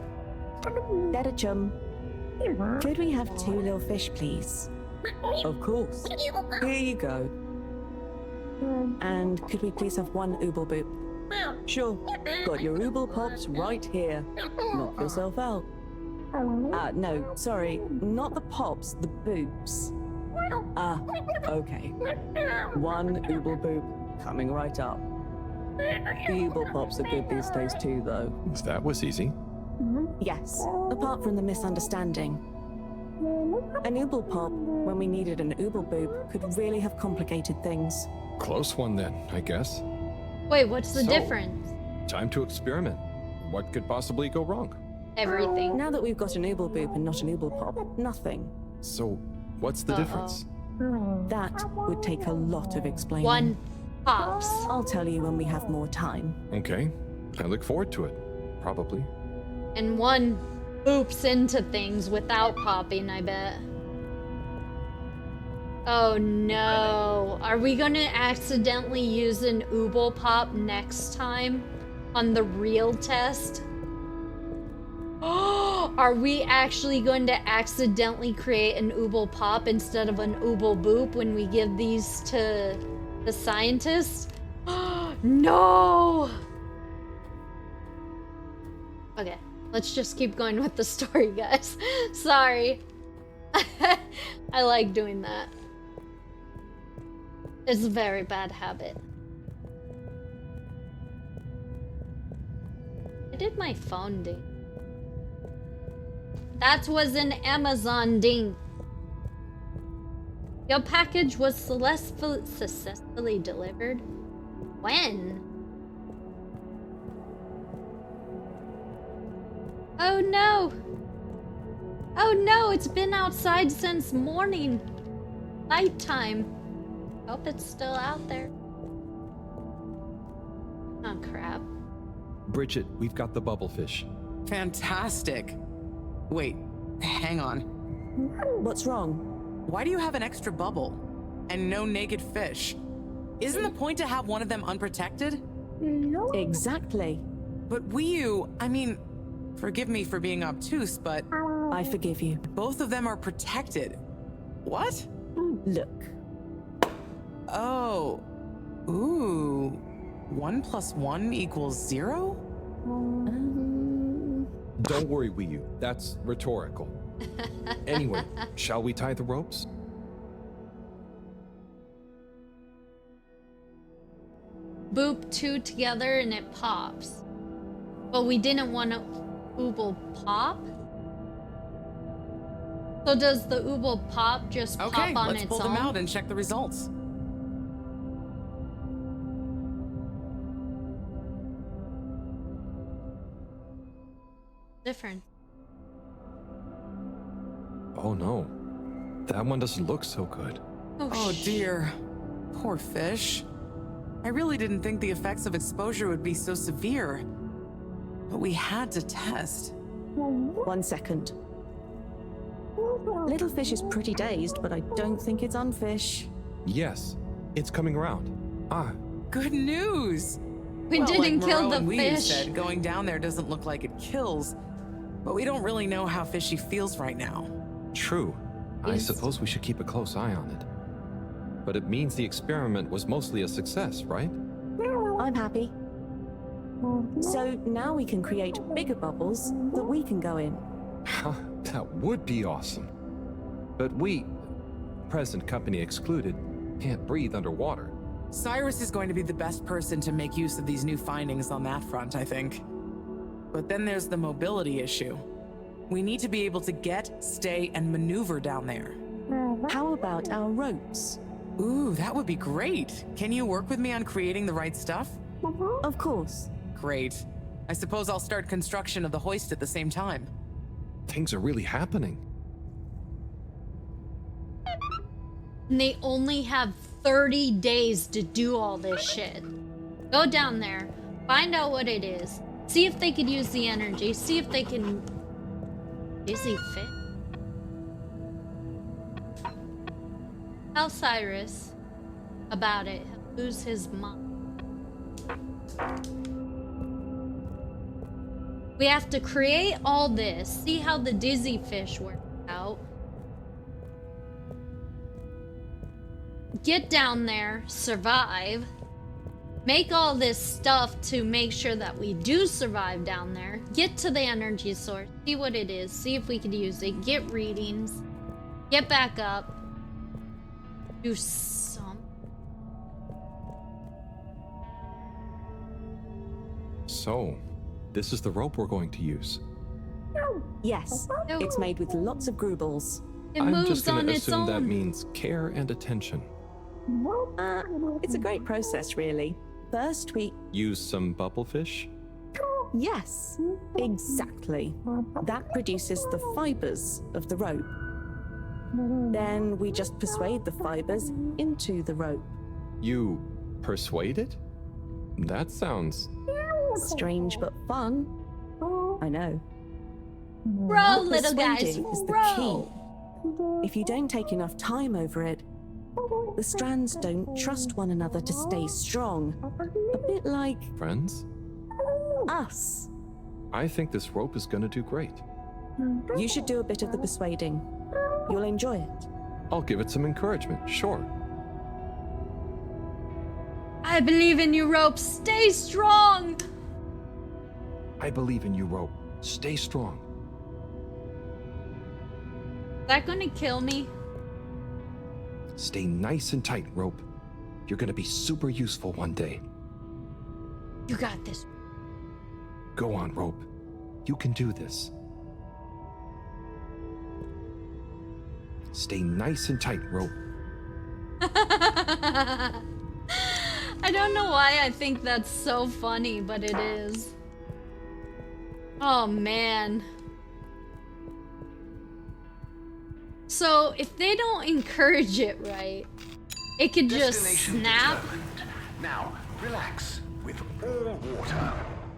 Dadda chum. Could we have 2 little fish, please? Of course. Here you go. And could we please have 1 ooble boop? Sure. Got your ooble pops right here. Knock yourself out. No, sorry. Not the pops, the boops. Okay. 1 ooble boop coming right up. The ooble pops are good these days too, though. That was easy. Yes, apart from the misunderstanding. An ooble pop, when we needed an ooble boop, could really have complicated things. Close one then, I guess. Wait, what's the So- difference? Time to experiment. What could possibly go wrong? Everything. Now that we've got an ooble boop and not an ooble pop, nothing. So, what's the difference? That would take a lot of explaining. 1 pops. I'll tell you when we have more time. Okay. I look forward to it. Probably. And 1 boops into things without popping, I bet. Oh no. Are we gonna accidentally use an ooble pop next time on the real test? Are we actually going to accidentally create an ooble pop instead of an ooble boop when we give these to the scientists? No! Okay, let's just keep going with the story, guys. Sorry. I like doing that. It's a very bad habit. I did my phone ding. That was an Amazon ding. Your package was successfully delivered. When? Oh no! Oh no, it's been outside since morning. Nighttime. Hope it's still out there. Oh crap. Bridget, we've got the bubblefish. Fantastic. Wait, hang on. What's wrong? Why do you have an extra bubble? And no naked fish? Isn't the point to have one of them unprotected? No. Exactly. But I mean, forgive me for being obtuse, but... I forgive you. Both of them are protected. What? Look. Oh. Ooh. 1 + 1 = 0? Don't worry, Wii U. That's rhetorical. Anyway, shall we tie the ropes? Boop 2 together and it pops. But we didn't want to ooble pop? So does the ooble pop just Okay, pop on let's its pull own? them out and check the results. Different. Oh no. That one doesn't look so good. Oh dear. Poor fish. I really didn't think the effects of exposure would be so severe. But we had to test. 1 second. Little fish is pretty dazed, but I don't think it's unfish. Yes, it's coming around. Ah. Good news! We didn't like kill Moreau the and Wu fish. said, going down there doesn't look like it kills. But we don't really know how fishy feels right now. True. I suppose we should keep a close eye on it. But it means the experiment was mostly a success, right? I'm happy. So now we can create bigger bubbles that we can go in. That would be awesome. But we, present company excluded, can't breathe underwater. Cyrus is going to be the best person to make use of these new findings on that front, I think. But then there's the mobility issue. We need to be able to get, stay, and maneuver down there. How about our ropes? Ooh, that would be great. Can you work with me on creating the right stuff? Of course. Great. I suppose I'll start construction of the hoist at the same time. Things are really happening. And they only have 30 days to do all this shit. Go down there, find out what it is, see if they could use the energy, see if they can... Is he fit? Tell Cyrus about it. He'll lose his mind. We have to create all this, see how the dizzy fish work out. Get down there, survive. Make all this stuff to make sure that we do survive down there. Get to the energy source, see what it is, see if we could use it, get readings, get back up, do some. So, this is the rope we're going to use. Yes, it's made with lots of groobles. It I'm moves just going on to its assume that own. means care and attention. It's a great process, really. First, we... Use some bubblefish? Yes, exactly. That produces the fibers of the rope. Then we just persuade the fibers into the rope. You persuade it? That sounds... Strange but fun. I know. Row, little guys, Persuading is the row. key. If you don't take enough time over it, the strands don't trust one another to stay strong. A bit like Friends? us. I think this rope is going to do great. You should do a bit of the persuading. You'll enjoy it. I'll give it some encouragement, sure. I believe in you, rope. Stay strong. I believe in you, rope. Stay strong. Is that gonna kill me? Stay nice and tight, rope. You're going to be super useful one day. You got this. Go on, rope. You can do this. Stay nice and tight, rope. I don't know why I think that's so funny, but it is. Oh man. So if they don't encourage it right, it could just Destination snap. determined. Now, relax with all water.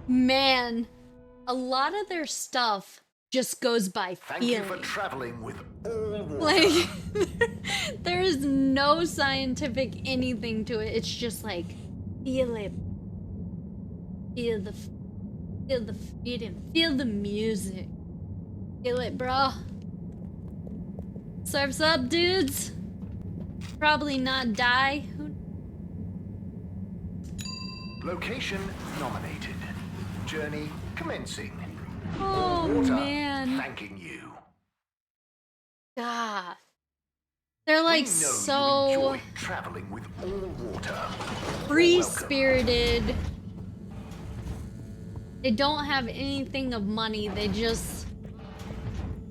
Man, a lot of their stuff just goes by Thank you for feeling. traveling with all water. Like, there is no scientific anything to it. It's just like, feel it. Feel the freedom. Feel the music. Feel it, bro. Surf's up, dudes. Probably not die. Location nominated. Journey commencing. Oh, water man. thanking you. God. They're like We know so you enjoy traveling with all water. free-spirited. They don't have anything of money. They just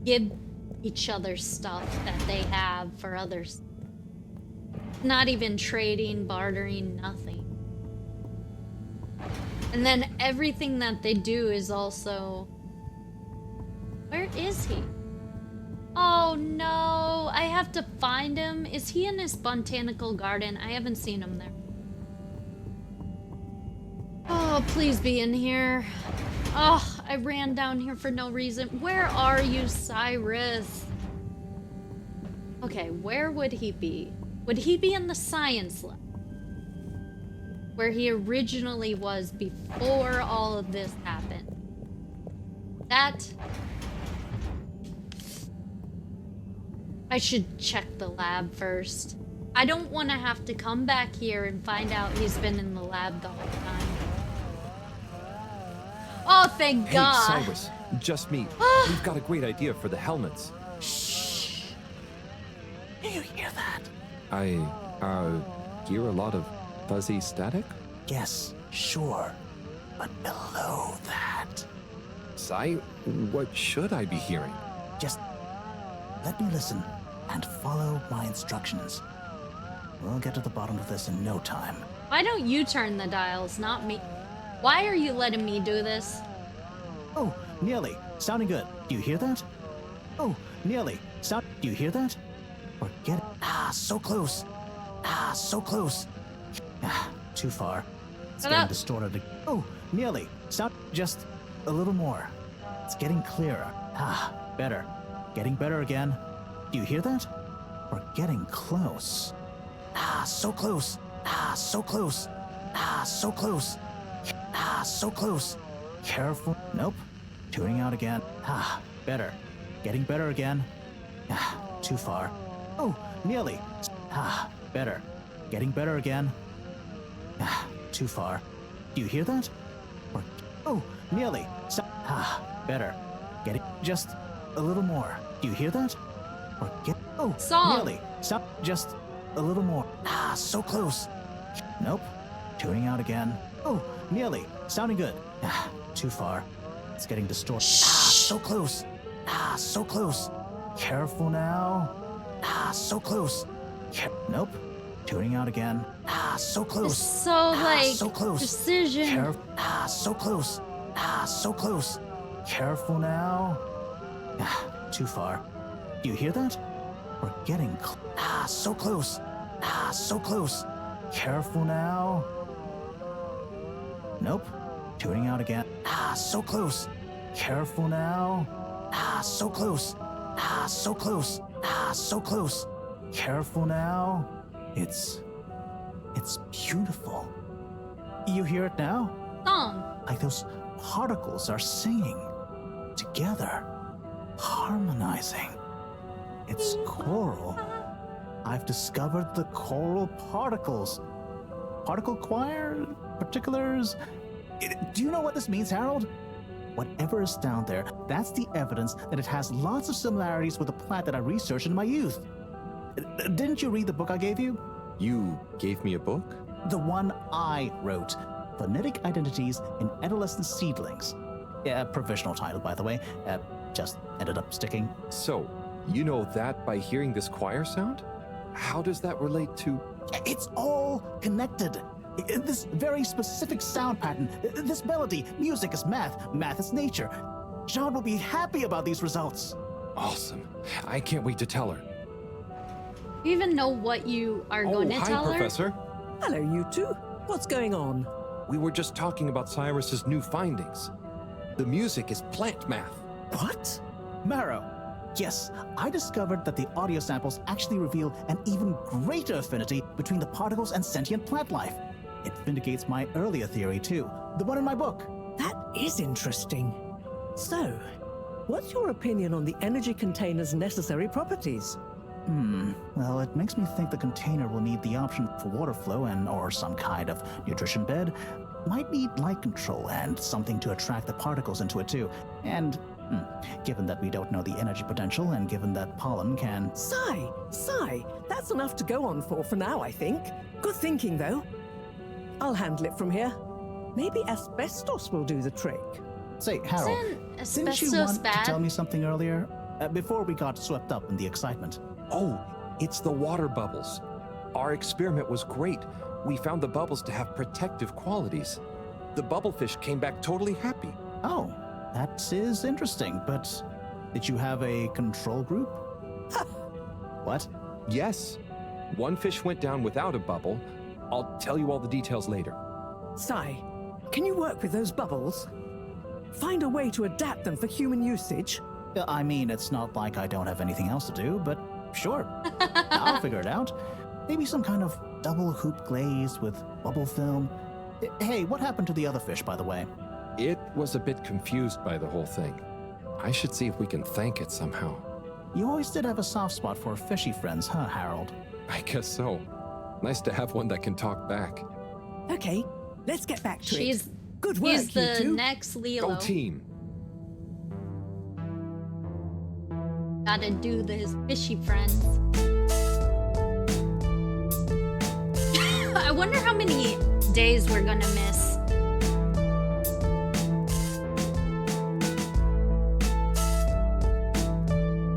give each other stuff that they have for others. Not even trading, bartering, nothing. And then everything that they do is also... Where is he? Oh no, I have to find him. Is he in his botanical garden? I haven't seen him there. Oh, please be in here. Oh, I ran down here for no reason. Where are you, Cyrus? Okay, where would he be? Would he be in the science lab? Where he originally was before all of this happened. That... I should check the lab first. I don't want to have to come back here and find out he's been in the lab the whole time. Oh, thank God. Hey, Cyrus, just me. We've got a great idea for the helmets. Shh. Do you hear that? I, hear a lot of fuzzy static? Yes, sure. But below that... Cy, what should I be hearing? Just let me listen and follow my instructions. We'll get to the bottom of this in no time. Why don't you turn the dials, not me? Why are you letting me do this? Oh, nearly. Sounding good. Do you hear that? Oh, nearly. Do you hear that? Forget it. Ah, so close. Ah, so close. Ah, too far. It's getting distorted. Oh, nearly. Just a little more. It's getting clearer. Ah, better. Getting better again. Do you hear that? We're getting close. Ah, so close. Ah, so close. Ah, so close. Ah, so close. Careful. Nope. Tuning out again. Ah, better. Getting better again. Ah, too far. Oh, nearly. Ah, better. Getting better again. Ah, too far. Do you hear that? Oh, nearly. Ah, better. Getting just a little more. Do you hear that? Nearly. Just a little more. Ah, so close. Nope. Tuning out again. Oh, nearly. Sounding good. Ah, too far. It's getting distorted. Ah, so close. Ah, so close. Careful now. Ah, so close. Nope. Tuning out again. Ah, so close. So close. Precision. Ah, so close. Ah, so close. Careful now. Ah, too far. Do you hear that? We're getting ah, so close. Ah, so close. Careful now. Nope. Tuning out again. Ah, so close. Careful now. Ah, so close. Ah, so close. Ah, so close. Careful now. It's beautiful. You hear it now? Song. Like those particles are singing together, harmonizing. It's choral. I've discovered the choral particles. Particle choir? Particulars? Do you know what this means, Harold? Whatever is down there, that's the evidence that it has lots of similarities with the plant that I researched in my youth. Didn't you read the book I gave you? You gave me a book? The one I wrote. Phonetic Identities in Adolescent Seedlings. Provisional title, by the way. Just ended up sticking. So, you know that by hearing this choir sound? How does that relate to... It's all connected. This very specific sound pattern, this melody, music is math, math is nature. John will be happy about these results. Awesome. I can't wait to tell her. You even know what you are going to tell her? Hi, Professor. Hello, you two. What's going on? We were just talking about Cyrus's new findings. The music is plant math. What? Marrow. Yes, I discovered that the audio samples actually reveal an even greater affinity between the particles and sentient plant life. It vindicates my earlier theory, too. The one in my book. That is interesting. So, what's your opinion on the energy container's necessary properties? Well, it makes me think the container will need the option for water flow or some kind of nutrition bed. Might need light control and something to attract the particles into it, too. And, given that we don't know the energy potential and given that pollen can... Sigh! That's enough to go on for now, I think. Good thinking, though. I'll handle it from here. Maybe asbestos will do the trick. Say, Harold, didn't you want to tell me something earlier? Before we got swept up in the excitement. Oh, it's the water bubbles. Our experiment was great. We found the bubbles to have protective qualities. The bubblefish came back totally happy. Oh, that is interesting, but Did you have a control group? What? Yes. One fish went down without a bubble. I'll tell you all the details later. Sai, can you work with those bubbles? Find a way to adapt them for human usage? I mean, it's not like I don't have anything else to do, but sure. I'll figure it out. Maybe some kind of double hoop glaze with bubble film. Hey, what happened to the other fish, by the way? It was a bit confused by the whole thing. I should see if we can thank it somehow. You always did have a soft spot for fishy friends, huh, Harold? I guess so. Nice to have one that can talk back. Okay, let's get back to She's it. Good work, He's you the two. next Lilo. Go team. Gotta do his fishy friends. I wonder how many days we're gonna miss.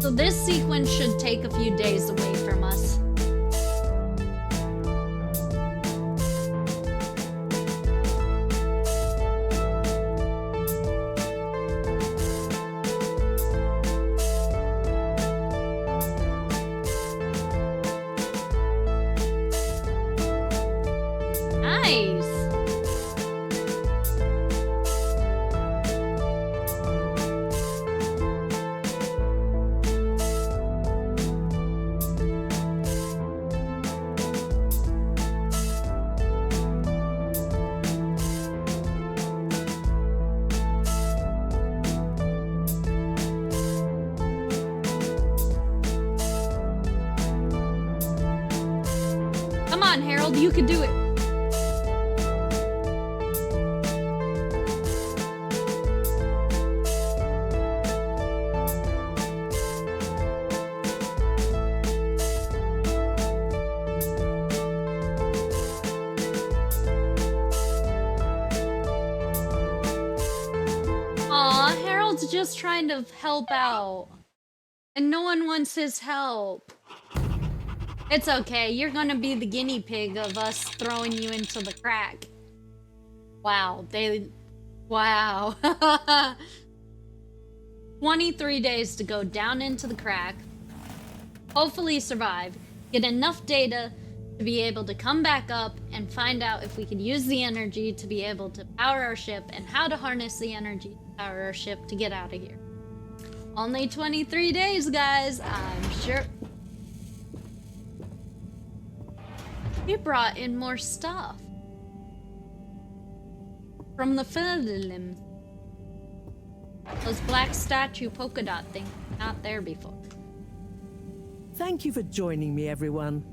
So this sequence should take a few days away from us. Nice. Come on, Harold, you can do it. Aw, Harold's just trying to help out. And no one wants his help. It's okay, you're gonna be the guinea pig of us throwing you into the crack. Wow, wow. 23 days to go down into the crack. Hopefully survive. Get enough data to be able to come back up and find out if we could use the energy to be able to power our ship and how to harness the energy to power our ship to get out of here. Only 23 days, guys, I'm sure. We brought in more stuff. From the film. Those black statue polka dot things, not there before. Thank you for joining me, everyone.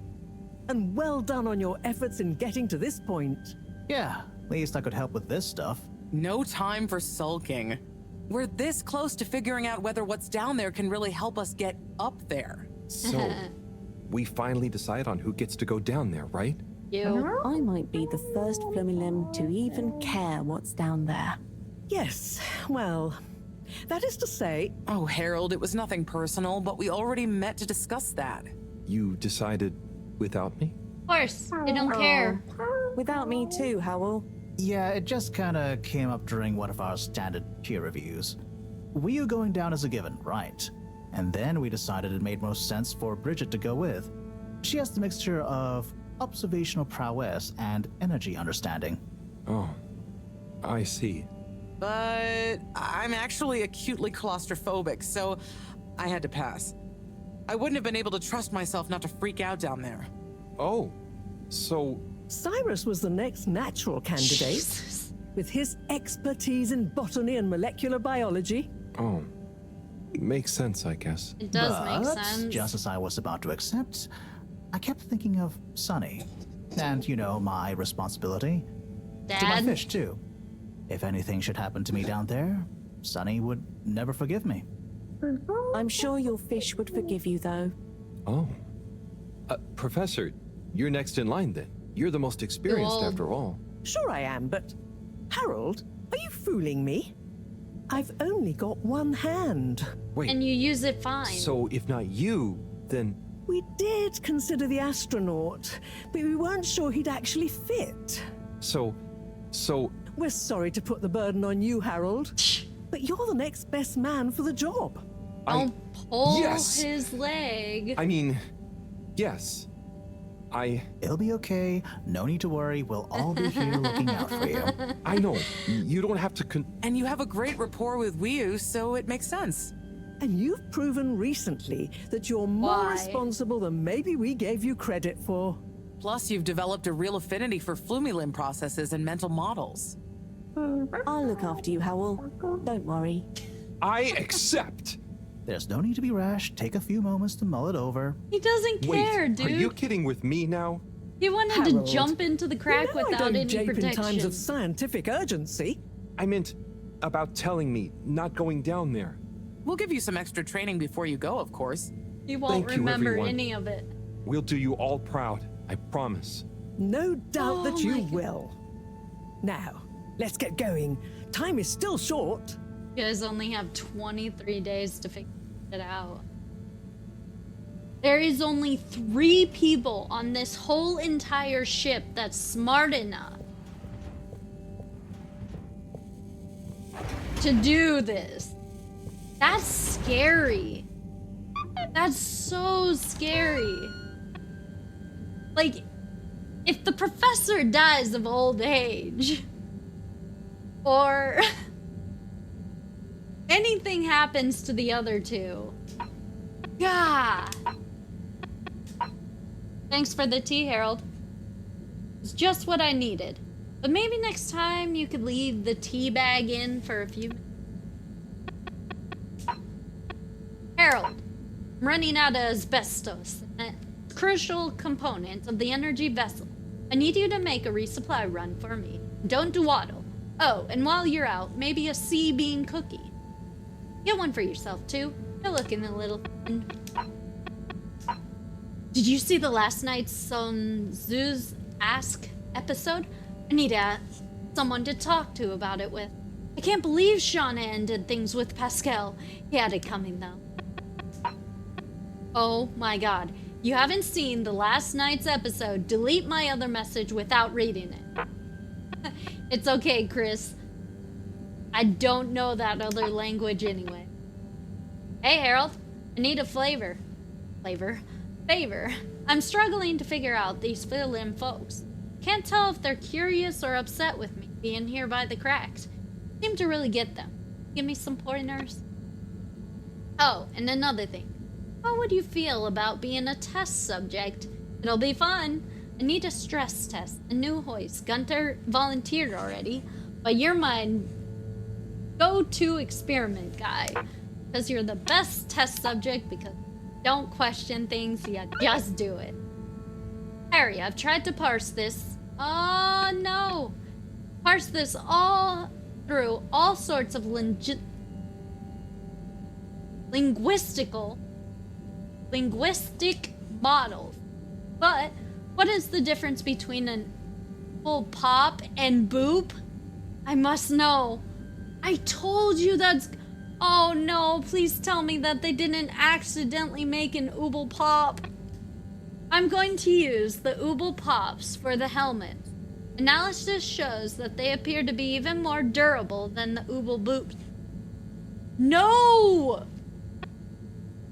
And well done on your efforts in getting to this point. Yeah, at least I could help with this stuff. No time for sulking. We're this close to figuring out whether what's down there can really help us get up there. So, we finally decide on who gets to go down there, right? You. I might be the first Flumilim to even care what's down there. Yes, well, that is to say... Oh, Harold, it was nothing personal, but we already met to discuss that. You decided without me? Of course, they don't care. Without me too, Howell. Yeah, it just kinda came up during one of our standard peer reviews. We are going down as a given, right? And then we decided it made most sense for Bridget to go with. She has the mixture of observational prowess and energy understanding. Oh, I see. But I'm actually acutely claustrophobic, so I had to pass. I wouldn't have been able to trust myself not to freak out down there. Oh, so... Cyrus was the next natural candidate. Jesus. With his expertise in botany and molecular biology. Oh, makes sense, I guess. It does But, make sense. just as I was about to accept, I kept thinking of Sunny. And, you know, my responsibility. To my Dad? fish, too. If anything should happen to me down there, Sunny would never forgive me. I'm sure your fish would forgive you, though. Oh. Professor, you're next in line then. You're the most experienced Whoa. after all. Sure I am, but... Harold, are you fooling me? I've only got one hand. Wait, And you use it fine. so if not you, then... We did consider the astronaut, but we weren't sure he'd actually fit. So... We're sorry to put the burden on you, Harold, but you're the next best man for the job. Don't pull yes. his leg. I mean, yes. It'll be okay. No need to worry. We'll all be here looking out for you. I know. You don't have to And you have a great rapport with Wii, so it makes sense. And you've proven recently that you're more Why? responsible than maybe we gave you credit for. Plus, you've developed a real affinity for Flumilim processes and mental models. I'll look after you, Howell. Don't worry. I accept. There's no need to be rash. Take a few moments to mull it over. He doesn't care, Wait, dude. are you kidding with me now? He wanted Harold, to jump into the crack you know I without don't any jape in protection. times of scientific urgency. I meant about telling me, not going down there. We'll give you some extra training before you go, of course. He won't Thank you, remember everyone. any of it. We'll do you all proud. I promise. No doubt that Oh you my God. will. Now, let's get going. Time is still short. You guys only have 23 days to figure it out. There is only 3 people on this whole entire ship that's smart enough to do this. That's scary. That's so scary. Like, if the professor dies of old age, or anything happens to the other 2, God. Thanks for the tea, Harold. It's just what I needed. But maybe next time you could leave the tea bag in for a few minutes. Harold, I'm running out of asbestos, a crucial component of the energy vessel. I need you to make a resupply run for me. Don't dawdle. Oh, and while you're out, maybe a sea bean cookie. Get one for yourself, too. You're looking a little thin. Did you see the last night's Sun Tzu's Ask episode? I need someone to talk to about it with. I can't believe Shauna ended things with Pascal. He had it coming, though. Oh my god. You haven't seen the last night's episode. Delete my other message without reading it. It's okay, Chris. I don't know that other language anyway. Hey, Harold. I need a favor. I'm struggling to figure out these fill-in folks. Can't tell if they're curious or upset with me being here by the cracks. Seem to really get them. Give me some pointers. Oh, and another thing. How would you feel about being a test subject? It'll be fun. I need a stress test, a new hoist. Gunter volunteered already, but you're my go-to experiment guy. Because you're the best test subject, because you don't question things, you just do it. Harry, I've tried to parse this. Oh no! Parse this all through all sorts of linguistic models. But what is the difference between an full pop and boop? I must know. I told you that's... Oh no, please tell me that they didn't accidentally make an ooble pop. I'm going to use the ooble pops for the helmet. Analysis shows that they appear to be even more durable than the ooble boops. No!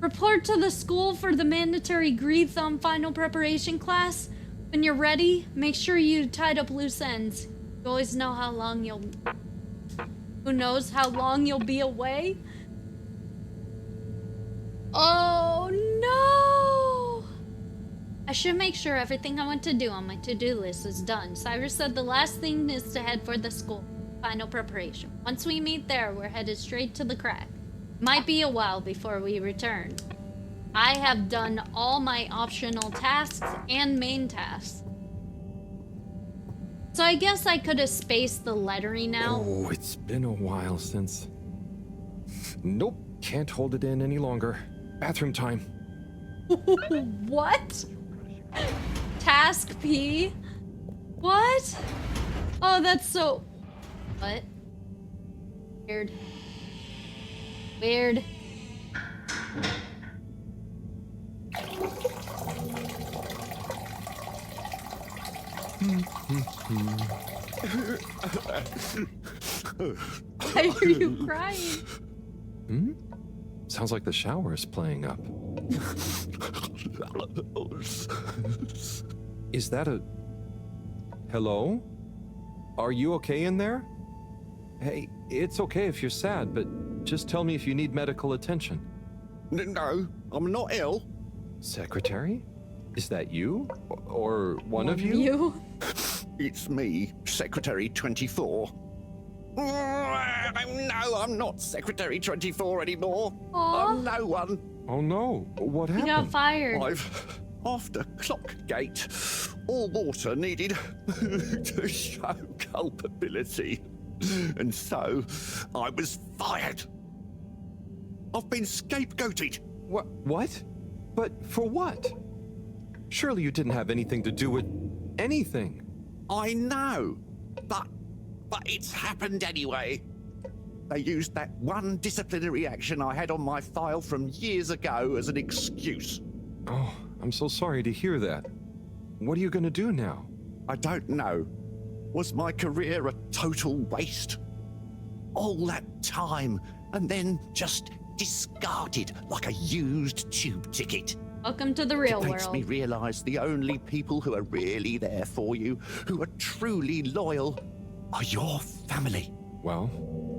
Report to the school for the mandatory Gree-Thumb final preparation class. When you're ready, make sure you tied up loose ends. You always know how long you'll... Who knows how long you'll be away? Oh no! I should make sure everything I want to do on my to-do list is done. Cyrus said the last thing is to head for the school. Final preparation. Once we meet there, we're headed straight to the crack. Might be a while before we return. I have done all my optional tasks and main tasks. So I guess I could have spaced the lettering out. Oh, it's been a while since... Nope, can't hold it in any longer. Bathroom time. What? Task P? What? Oh, that's so... What? Weird. Weird. Why are you crying? Sounds like the shower is playing up. Is that a... Hello? Are you okay in there? Hey, it's okay if you're sad, but just tell me if you need medical attention. No, I'm not ill. Secretary? Is that you? Or one of you? It's me, Secretary 24. No, I'm not Secretary 24 anymore. I'm no one. Oh no, what happened? You got fired. After Clockgate, all water needed to show culpability. And so, I was fired. I've been scapegoated. What? But for what? Surely you didn't have anything to do with anything. I know, but it's happened anyway. They used that one disciplinary action I had on my file from years ago as an excuse. Oh, I'm so sorry to hear that. What are you gonna do now? I don't know. Was my career a total waste? All that time, and then just discarded like a used tube ticket. Welcome to the real It makes world. me realize the only people who are really there for you, who are truly loyal, are your family. Well,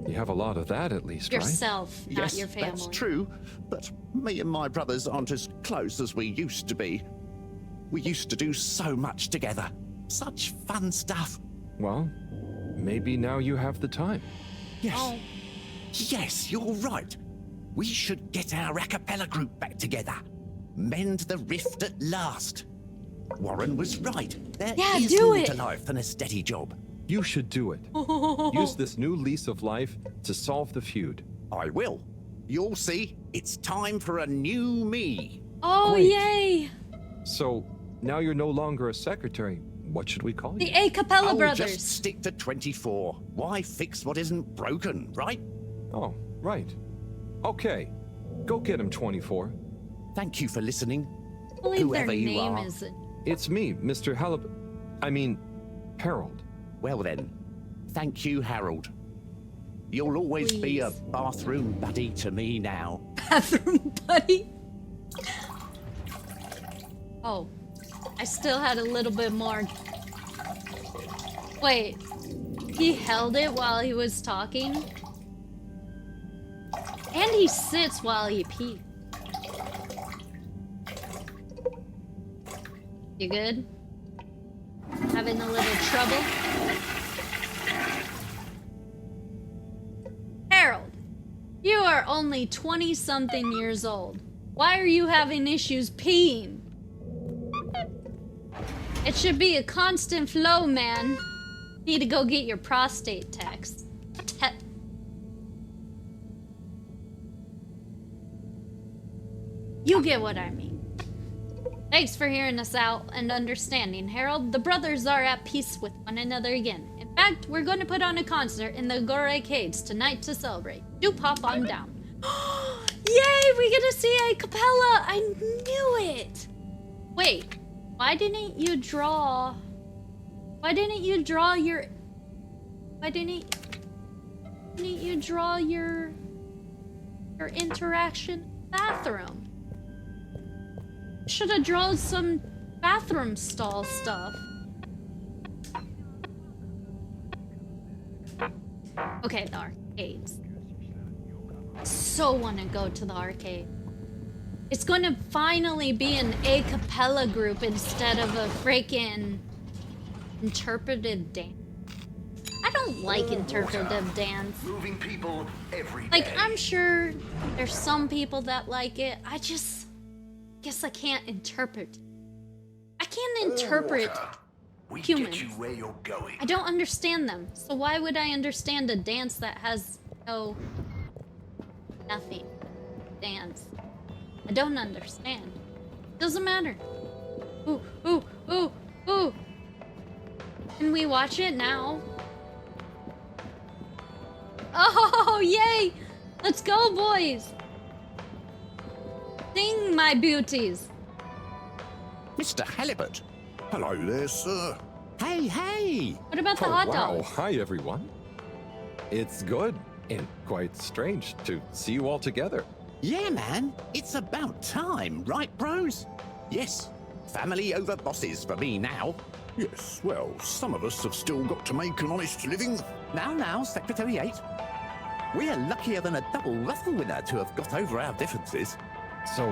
you have a lot of that at least, right? Yourself, not Yes, your family. that's true, but me and my brothers aren't as close as we used to be. We used to do so much together. Such fun stuff. Well, maybe now you have the time. Yes. Yes, you're right. We should get our a cappella group back together. Mend the rift at last. Warren was right. There is do more it. to life than a steady job. You should do it. Use this new lease of life to solve the feud. I will. You'll see. It's time for a new me. Oh, Great. yay! So, now you're no longer a secretary. What should we call you? The A Cappella I'll Brothers. just stick to 24. Why fix what isn't broken, right? Oh, right. Okay. Go get him, 24. Thank you for listening. I believe their Whoever you name are. is... It's me, Mr. Harold. Well then, thank you, Harold. You'll always be a bathroom buddy to me now. Bathroom buddy? Oh, I still had a little bit more. Wait, he held it while he was talking? And he sits while he pees. You good? Having a little trouble? Harold, you are only 20-something years old. Why are you having issues peeing? It should be a constant flow, man. Need to go get your prostate test. You get what I mean. Thanks for hearing us out and understanding, Harold. The brothers are at peace with one another again. In fact, we're going to put on a concert in the Gore Caves tonight to celebrate. Do pop on down. Yay, we get to see a cappella. I knew it. Wait, why didn't you draw your interaction bathroom? Should have drawn some bathroom stall stuff. Okay, the arcades. So wanna go to the arcade. It's gonna finally be an a cappella group instead of a freaking interpretive dance. I don't like interpretive dance. Moving people every day. Like, I'm sure there's some people that like it. I guess I can't interpret. I can't interpret We humans. get you where you're going. I don't understand them. So why would I understand a dance that has nothing? Dance. I don't understand. Doesn't matter. Ooh, ooh, ooh, ooh. Can we watch it now? Oh, yay! Let's go, boys! Sing, my beauties. Mr. Halibut. Hello there, sir. Hey, hey! What about the Oh, hot wow. dogs? Hi, everyone. It's good and quite strange to see you all together. Yeah, man, it's about time, right, bros? Yes, family over bosses for me now. Yes, well, some of us have still got to make an honest living. Now, Secretary 8. We're luckier than a double raffle winner to have got over our differences. So,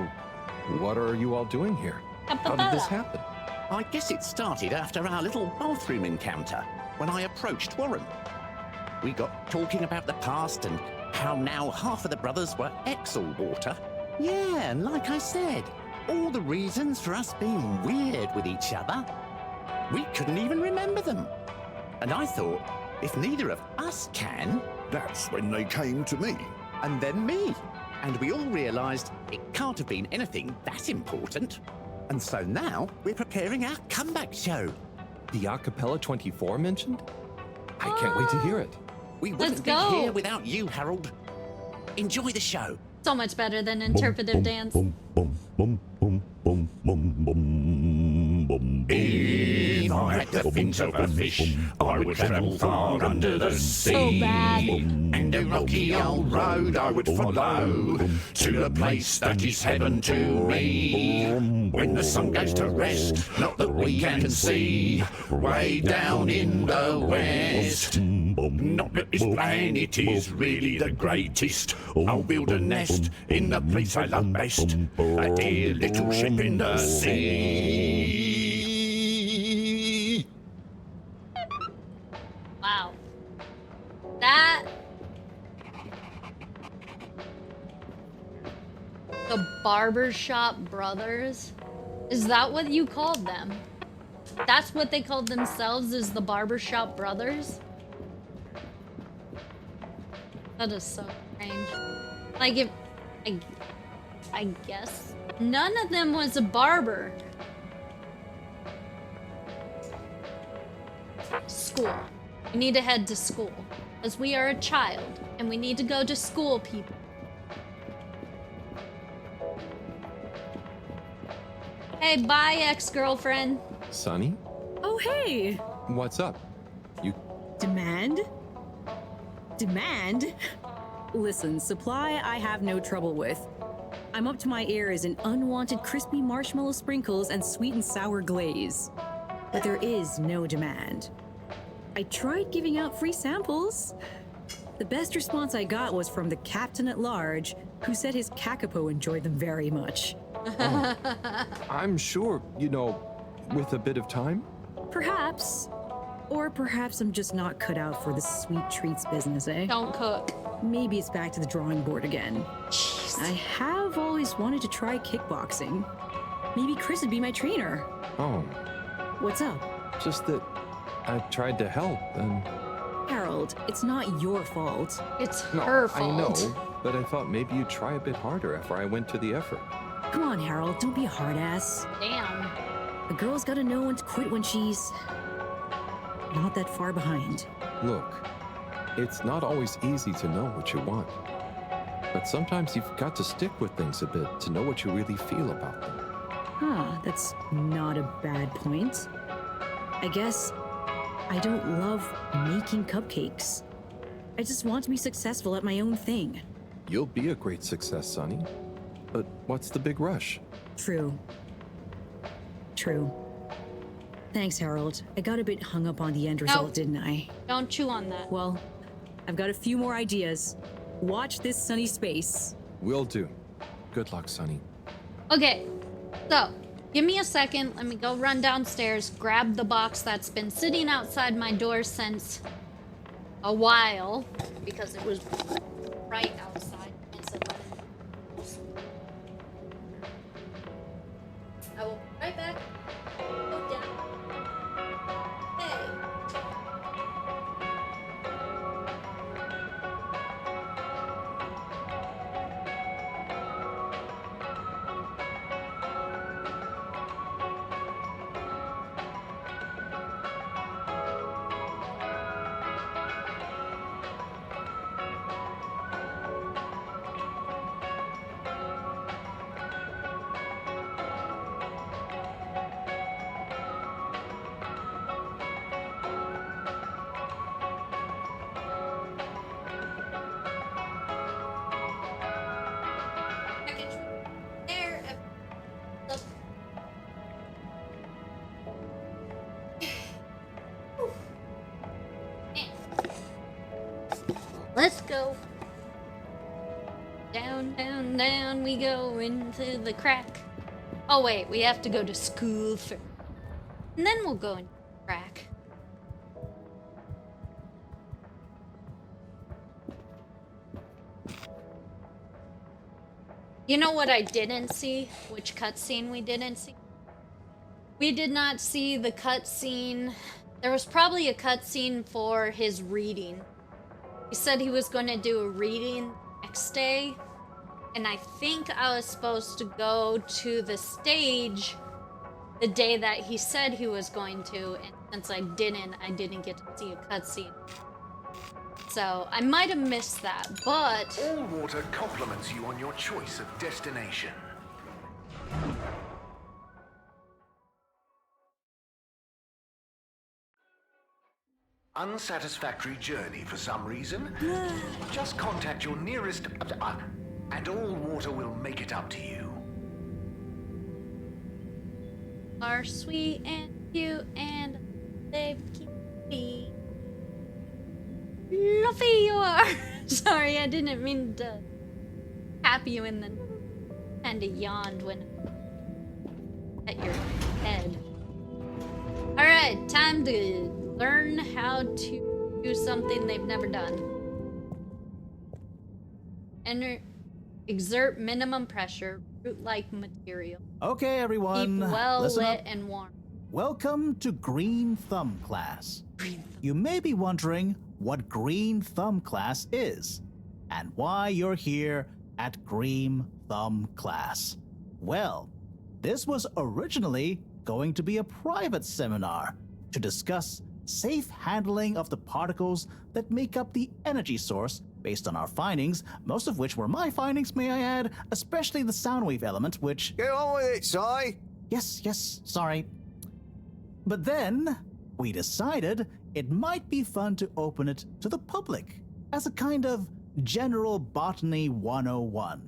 what are you all doing here? How did this happen? I guess it started after our little bathroom encounter, when I approached Warren. We got talking about the past and how now half of the brothers were ex-all-water. Yeah, and like I said, all the reasons for us being weird with each other. We couldn't even remember them. And I thought, if neither of us can... That's when they came to me. And then me. And we all realised it can't have been anything that important. And so now we're preparing our comeback show. The Acapella 24 mentioned? I can't wait to hear it. We wouldn't be here without you, Harold. Enjoy the show. So much better than interpretive dance. If I had the fins of a fish, I would travel far under the sea. So bad. And a rocky old road I would follow to the place that is heaven to me. When the sun goes to rest, not that we can see, way down in the west. Not that this planet is really the greatest. I'll build a nest in the place I love best, a dear little ship in the sea. Wow. That... The Barbershop Brothers? Is that what you called them? That's what they called themselves, is the Barbershop Brothers? That is so strange. Like, if... I guess none of them was a barber. School. We need to head to school. Because we are a child. And we need to go to school, people. Hey, bye, ex-girlfriend. Sonny? Oh, hey! What's up? You... Demand? Demand? Listen, supply I have no trouble with. I'm up to my ears in unwanted crispy marshmallow sprinkles and sweet and sour glaze. But there is no demand. I tried giving out free samples. The best response I got was from the captain at large, who said his kakapo enjoyed them very much. Oh. I'm sure, you know, with a bit of time? Perhaps. Or perhaps I'm just not cut out for the sweet treats business, eh? Don't cook. Maybe it's back to the drawing board again. Jeez. I have always wanted to try kickboxing. Maybe Chris would be my trainer. Oh. What's up? Just that I tried to help and... Harold, it's not your fault. It's her fault. I know, but I thought maybe you'd try a bit harder after I went to the effort. Come on, Harold, don't be a hard ass. Damn. A girl's gotta know when to quit when she's... not that far behind. Look, it's not always easy to know what you want. But sometimes you've got to stick with things a bit to know what you really feel about them. Huh, that's not a bad point. I guess I don't love making cupcakes. I just want to be successful at my own thing. You'll be a great success, Sonny. But what's the big rush? True. True. Thanks, Harold. I got a bit hung up on the end result, didn't I? Don't chew on that. Well, I've got a few more ideas. Watch this sunny space. Will do. Good luck, Sonny. Okay, so give me a second. Let me go run downstairs, grab the box that's been sitting outside my door since a while because it was right outside. I will be right back. Go down. Hey. Let's go. Down, down, down we go into the crack. Oh wait, we have to go to school first. And then we'll go into the crack. You know what I didn't see? Which cutscene we didn't see? We did not see the cutscene. There was probably a cutscene for his reading. He said he was going to do a reading next day. And I think I was supposed to go to the stage the day that he said he was going to. And since I didn't get to see a cutscene. So I might have missed that, but... All water compliments you on your choice of destination. Unsatisfactory journey for some reason? Just contact your nearest... and all water will make it up to you. Are sweet and cute and they keep me. Fluffy you are! Sorry, I didn't mean to tap you in the... Kinda yawned when... at your head. Alright, time to learn how to do something they've never done. Exert minimum pressure, root-like material. Okay, everyone. Keep well listen lit up. and warm. Welcome to Green Thumb class. You may be wondering what Green Thumb class is and why you're here at Green Thumb class. Well, this was originally going to be a private seminar to discuss safe handling of the particles that make up the energy source based on our findings, most of which were my findings, may I add, especially the sound wave element, which... Get on with it, Si! Yes, sorry. But then, we decided it might be fun to open it to the public as a kind of general botany 101.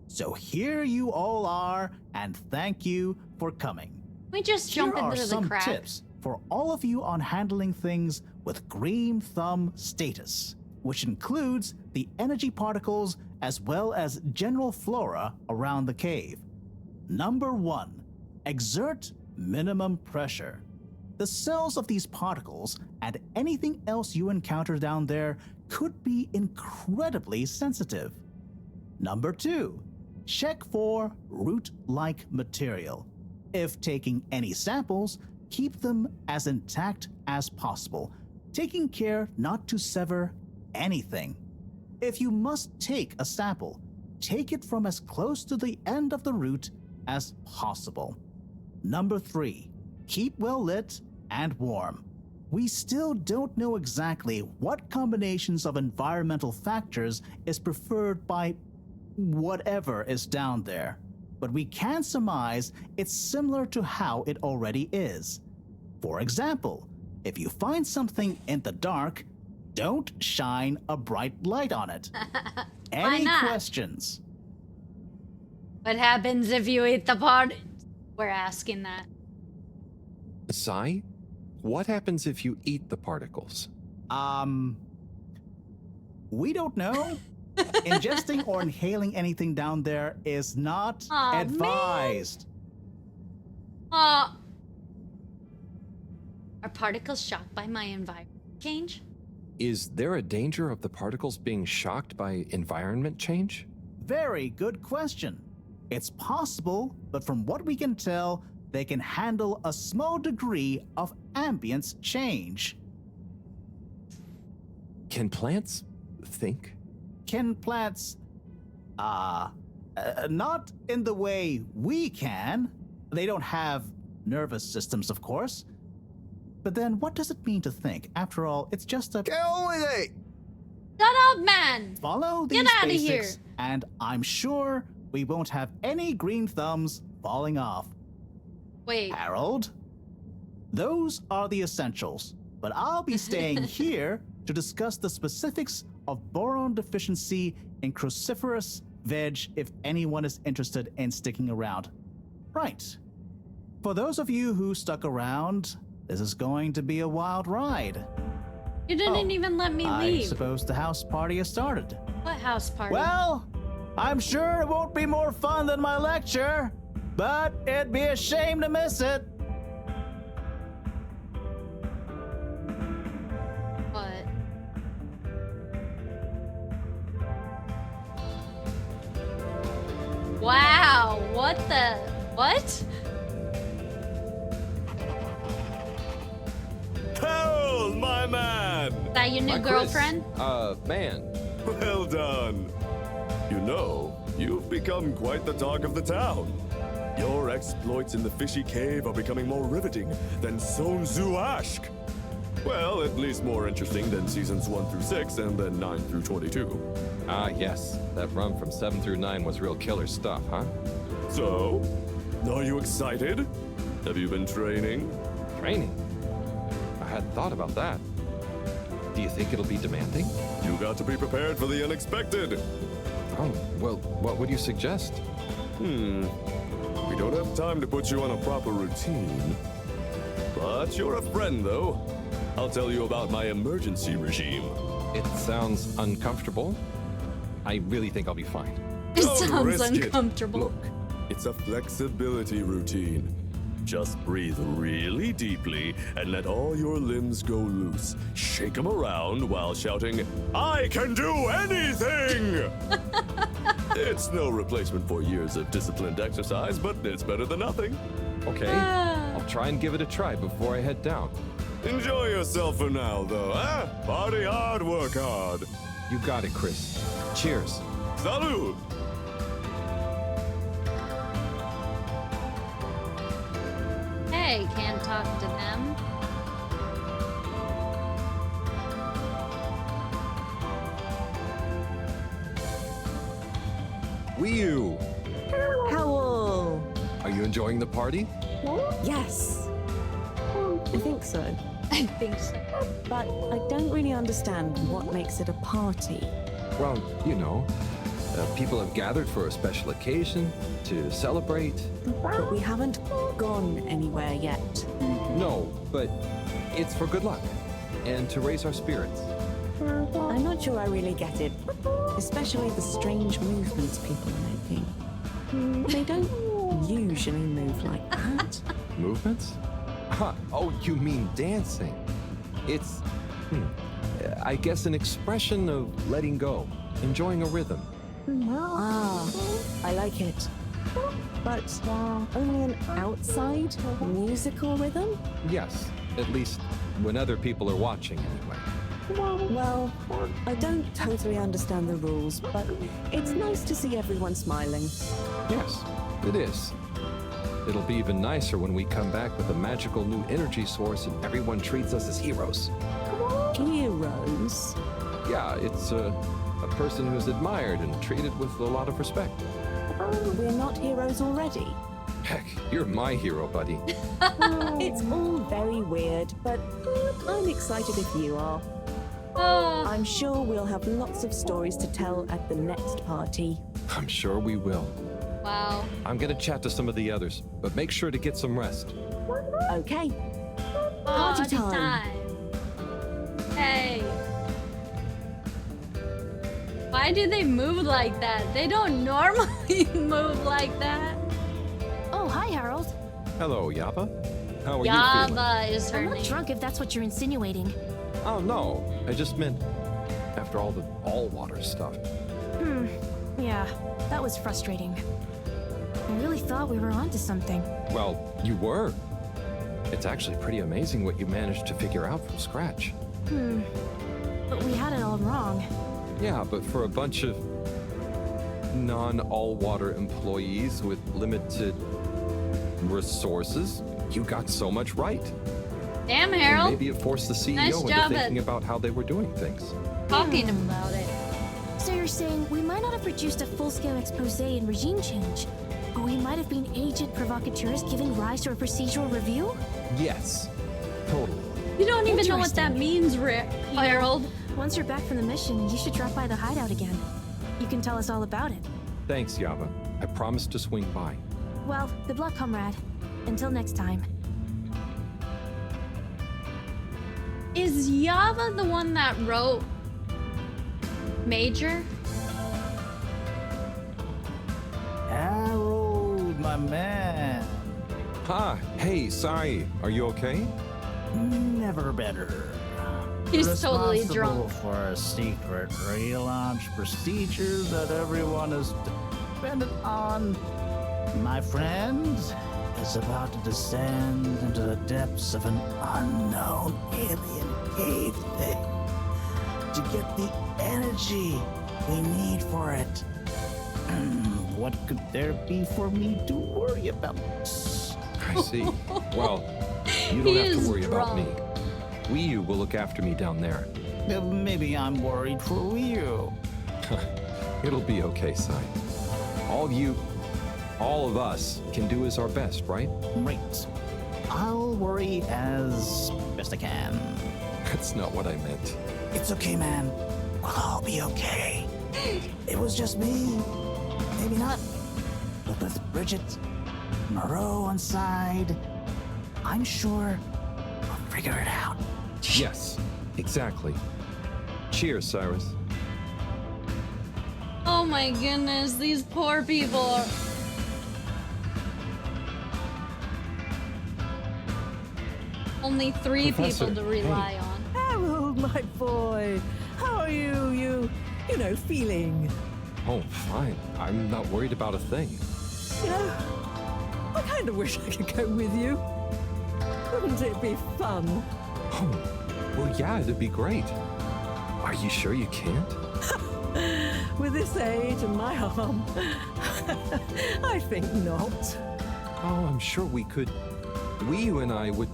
So here you all are, and thank you for coming. We just jump Here are into the some crack. tips for all of you on handling things with Green Thumb status, which includes the energy particles as well as general flora around the cave. Number 1, exert minimum pressure. The cells of these particles and anything else you encounter down there could be incredibly sensitive. Number 2, check for root-like material. If taking any samples, keep them as intact as possible, taking care not to sever anything. If you must take a sample, take it from as close to the end of the root as possible. Number 3, keep well lit and warm. We still don't know exactly what combinations of environmental factors is preferred by whatever is down there, but we can surmise it's similar to how it already is. For example, if you find something in the dark, don't shine a bright light on it. Any questions? What happens if you eat the part? We're asking that. Si, what happens if you eat the particles? We don't know. Ingesting or inhaling anything down there is not advised. Are particles shocked by my environment change? Is there a danger of the particles being shocked by environment change? Very good question. It's possible, but from what we can tell, they can handle a small degree of ambience change. Can plants think? Can plants, not in the way we can. They don't have nervous systems, of course. But then what does it mean to think? After all, it's just a... Get on with it! Shut up, man! Follow these Get out of basics, here! and I'm sure we won't have any green thumbs falling off. Wait. Harold? Those are the essentials, but I'll be staying here to discuss the specifics of boron deficiency in cruciferous veg if anyone is interested in sticking around. Right. For those of you who stuck around, this is going to be a wild ride. You didn't even let me I leave. suppose the house party has started. What house party? Well, I'm sure it won't be more fun than my lecture, but it'd be a shame to miss it. What? Wow, what the? What? Harold, my man! Is that your new girlfriend? Man. Well done. You know, you've become quite the talk of the town. Your exploits in the fishy cave are becoming more riveting than Sun Tzu Ashk. Well, at least more interesting than seasons 1 through 6 and then 9 through 22. Ah, yes. That run from 7 through 9 was real killer stuff, huh? So, are you excited? Have you been training? Training? I hadn't thought about that. Do you think it'll be demanding? You got to be prepared for the unexpected. Oh, well, what would you suggest? We don't have time to put you on a proper routine. But you're a friend, though. I'll tell you about my emergency regime. It sounds uncomfortable. I really think I'll be fine. It Don't sounds risk it. uncomfortable. Look, it's a flexibility routine. Just breathe really deeply and let all your limbs go loose. Shake them around while shouting, "I can do anything!" It's no replacement for years of disciplined exercise, but it's better than nothing. Okay, I'll try and give it a try before I head down. Enjoy yourself for now, though, eh? Party hard, work hard. You got it, Chris. Cheers. Salud! Hey, can't talk to them. Wee-oo! Howl! Are you enjoying the party? Yes. I think so. I think so. But I don't really understand what makes it a party. Well, you know, people have gathered for a special occasion to celebrate. But we haven't gone anywhere yet. No, but it's for good luck and to raise our spirits. I'm not sure I really get it, especially the strange movements people are making. They don't usually move like that. Movements? Huh. Oh, you mean dancing? It's, I guess, an expression of letting go, enjoying a rhythm. Ah, I like it. But only an outside musical rhythm? Yes, at least when other people are watching anyway. Well, I don't totally understand the rules, but it's nice to see everyone smiling. Yes, it is. It'll be even nicer when we come back with a magical new energy source and everyone treats us as heroes. Heroes? Yeah, it's a person who's admired and treated with a lot of respect. We're not heroes already. Heck, you're my hero, buddy. It's all very weird, but I'm excited if you are. I'm sure we'll have lots of stories to tell at the next party. I'm sure we will. Wow. I'm gonna chat to some of the others, but make sure to get some rest. Okay. Party time. Hey. Why do they move like that? They don't normally move like that. Oh, hi, Harold. Hello, Yaba. How are you feeling? Yaba is her I'm name. not drunk if that's what you're insinuating. Oh, no. I just meant after all the all-water stuff. Yeah, that was frustrating. I really thought we were onto something. Well, you were. It's actually pretty amazing what you managed to figure out from scratch. But we had it all wrong. Yeah, but for a bunch of non-all-water employees with limited resources, you got so much right. Damn, And Harold. maybe it forced the CEO Nice into job thinking at- about how they were doing things. Talking about it. So you're saying we might not have produced a full-scale expose and regime change, but we might have been agent provocateurs giving rise to a procedural review? Yes, totally. You don't even know what that means, Harold. Once you're back from the mission, you should drop by the hideout again. You can tell us all about it. Thanks, Yaba. I promise to swing by. Well, good luck, comrade. Until next time. Is Yava the one that wrote Major? Harold, my man. Ha! Hey, Sai, are you okay? Never better. He's totally Responsible drunk. for a secret relaunch procedure that everyone is dependent on. My friend is about to descend into the depths of an unknown alien cave thing to get the energy we need for it. What could there be for me to worry about? I see. Well, you don't have to worry about me. Wiyu will look after me down there. Maybe I'm worried for Wiyu. It'll be okay, Sai. All of us can do is our best, right? Right. I'll worry as best I can. That's not what I meant. It's okay, man. We'll all be okay. It was just me. Maybe not. But with Bridget, Moreau on side, I'm sure we'll figure it out. Yes, exactly. Cheers, Cyrus. Oh my goodness, these poor people are... Only 3 Professor, people to rely on. Harold, my boy. How are you know, feeling? Oh, fine. I'm not worried about a thing. You know, I kind of wish I could go with you. Wouldn't it be fun? Oh, well, yeah, it'd be great. Are you sure you can't? With this age and my arm, I think not. Oh, I'm sure we could. Wiyu and I would.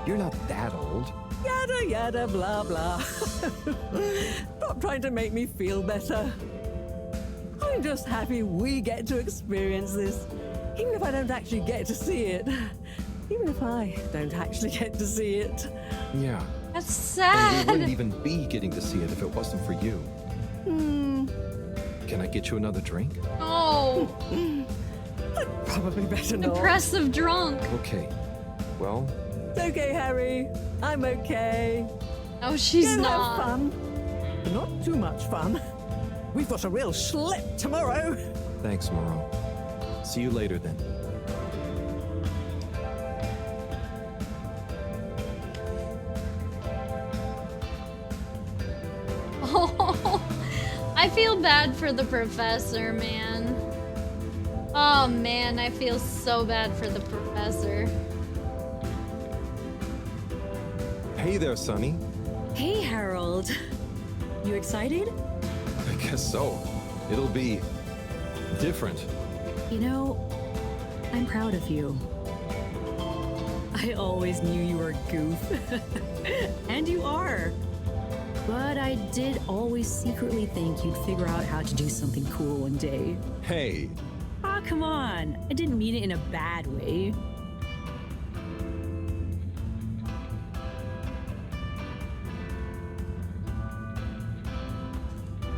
You're not that old. Yada yada blah blah. Stop trying to make me feel better. I'm just happy we get to experience this, even if I don't actually get to see it. Even if I don't actually get to see it. Yeah. That's And we sad. wouldn't even be getting to see it if it wasn't for you. Can I get you another drink? Oh, Probably better not. impressive drunk. Okay. Well, It's okay, Harry. I'm okay. Oh, she's Go not. have fun. Not too much fun. We've got a real schlep tomorrow. thanks, Moreau. See you later then. Oh, I feel bad for the professor, man. Oh man, I feel so bad for the professor. Hey there, Sonny. Hey, Harold. You excited? I guess so. It'll be different. You know, I'm proud of you. I always knew you were a goof. And you are. But I did always secretly think you'd figure out how to do something cool one day. Hey, Ah, come on. I didn't mean it in a bad way.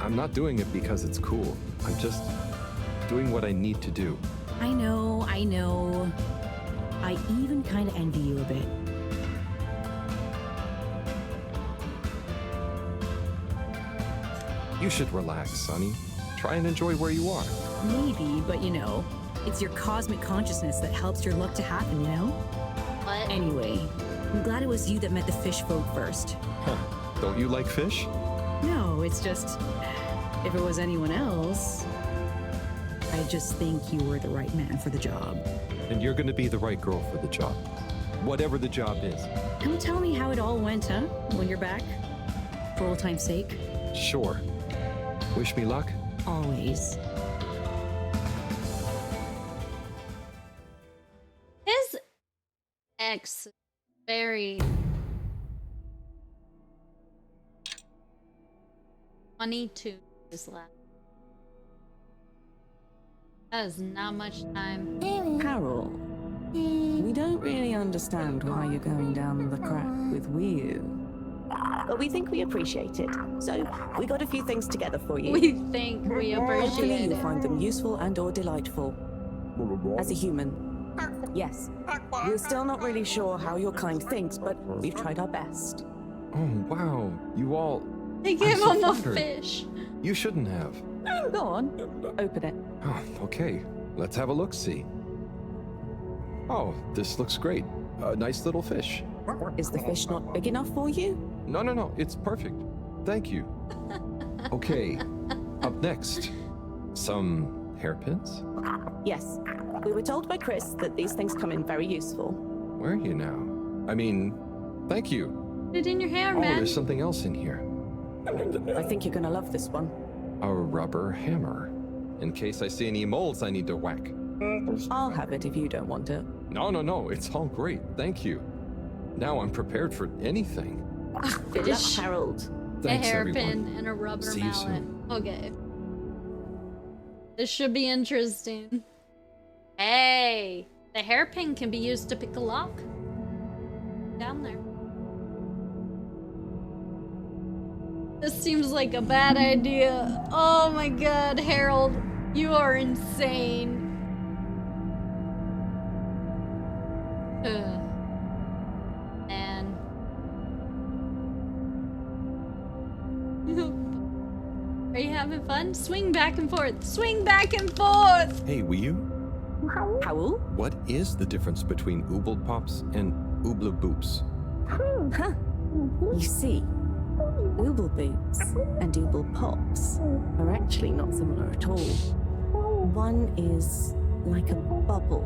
I'm not doing it because it's cool. I'm just doing what I need to do. I know, I know. I even kind of envy you a bit. You should relax, Sonny. Try and enjoy where you are. Maybe, but you know, it's your cosmic consciousness that helps your luck to happen, you know? What? Anyway, I'm glad it was you that met the fish folk first. Huh. Don't you like fish? No, it's just, if it was anyone else, I just think you were the right man for the job. And you're gonna be the right girl for the job. Whatever the job is. Come tell me how it all went, huh? When you're back? For old time's sake? Sure. Wish me luck? Always. His ex very 22 is left. That is not much time. Carol, we don't really understand why you're going down the crack with Wiyu. But we think we appreciate it. So we got a few things together for you. We think we Hopefully appreciate you it. find them useful and or delightful. As a human, yes. We're still not really sure how your kind thinks, but we've tried our best. Oh, wow. You all... They gave so him a flattered. fish. You shouldn't have. Go on, open it. Oh, okay. Let's have a look-see. Oh, this looks great. A nice little fish. Is the fish not big enough for you? No. It's perfect. Thank you. Okay. Up next. Some hairpins? Yes. We were told by Chris that these things come in very useful. Where are you now? I mean, thank you. Put it in your hair, Oh, man. there's something else in here. I think you're gonna love this one. A rubber hammer. In case I see any moles I need to whack. I'll have it if you don't want it. No. It's all great. Thank you. Now I'm prepared for anything. Good luck, Harold. Thanks, a hairpin everyone. and a rubber See you mallet. soon. Okay. This should be interesting. Hey! The hairpin can be used to pick a lock. Down there. This seems like a bad idea. Oh my god, Harold. You are insane. Ugh. Man. Are you having fun? Swing back and forth. Swing back and forth! Hey, will you? Howl? What is the difference between Ooble Pops and Ooble Boops? Huh. You see, Ooble Boots and Ooble Pops are actually not similar at all. One is like a bubble,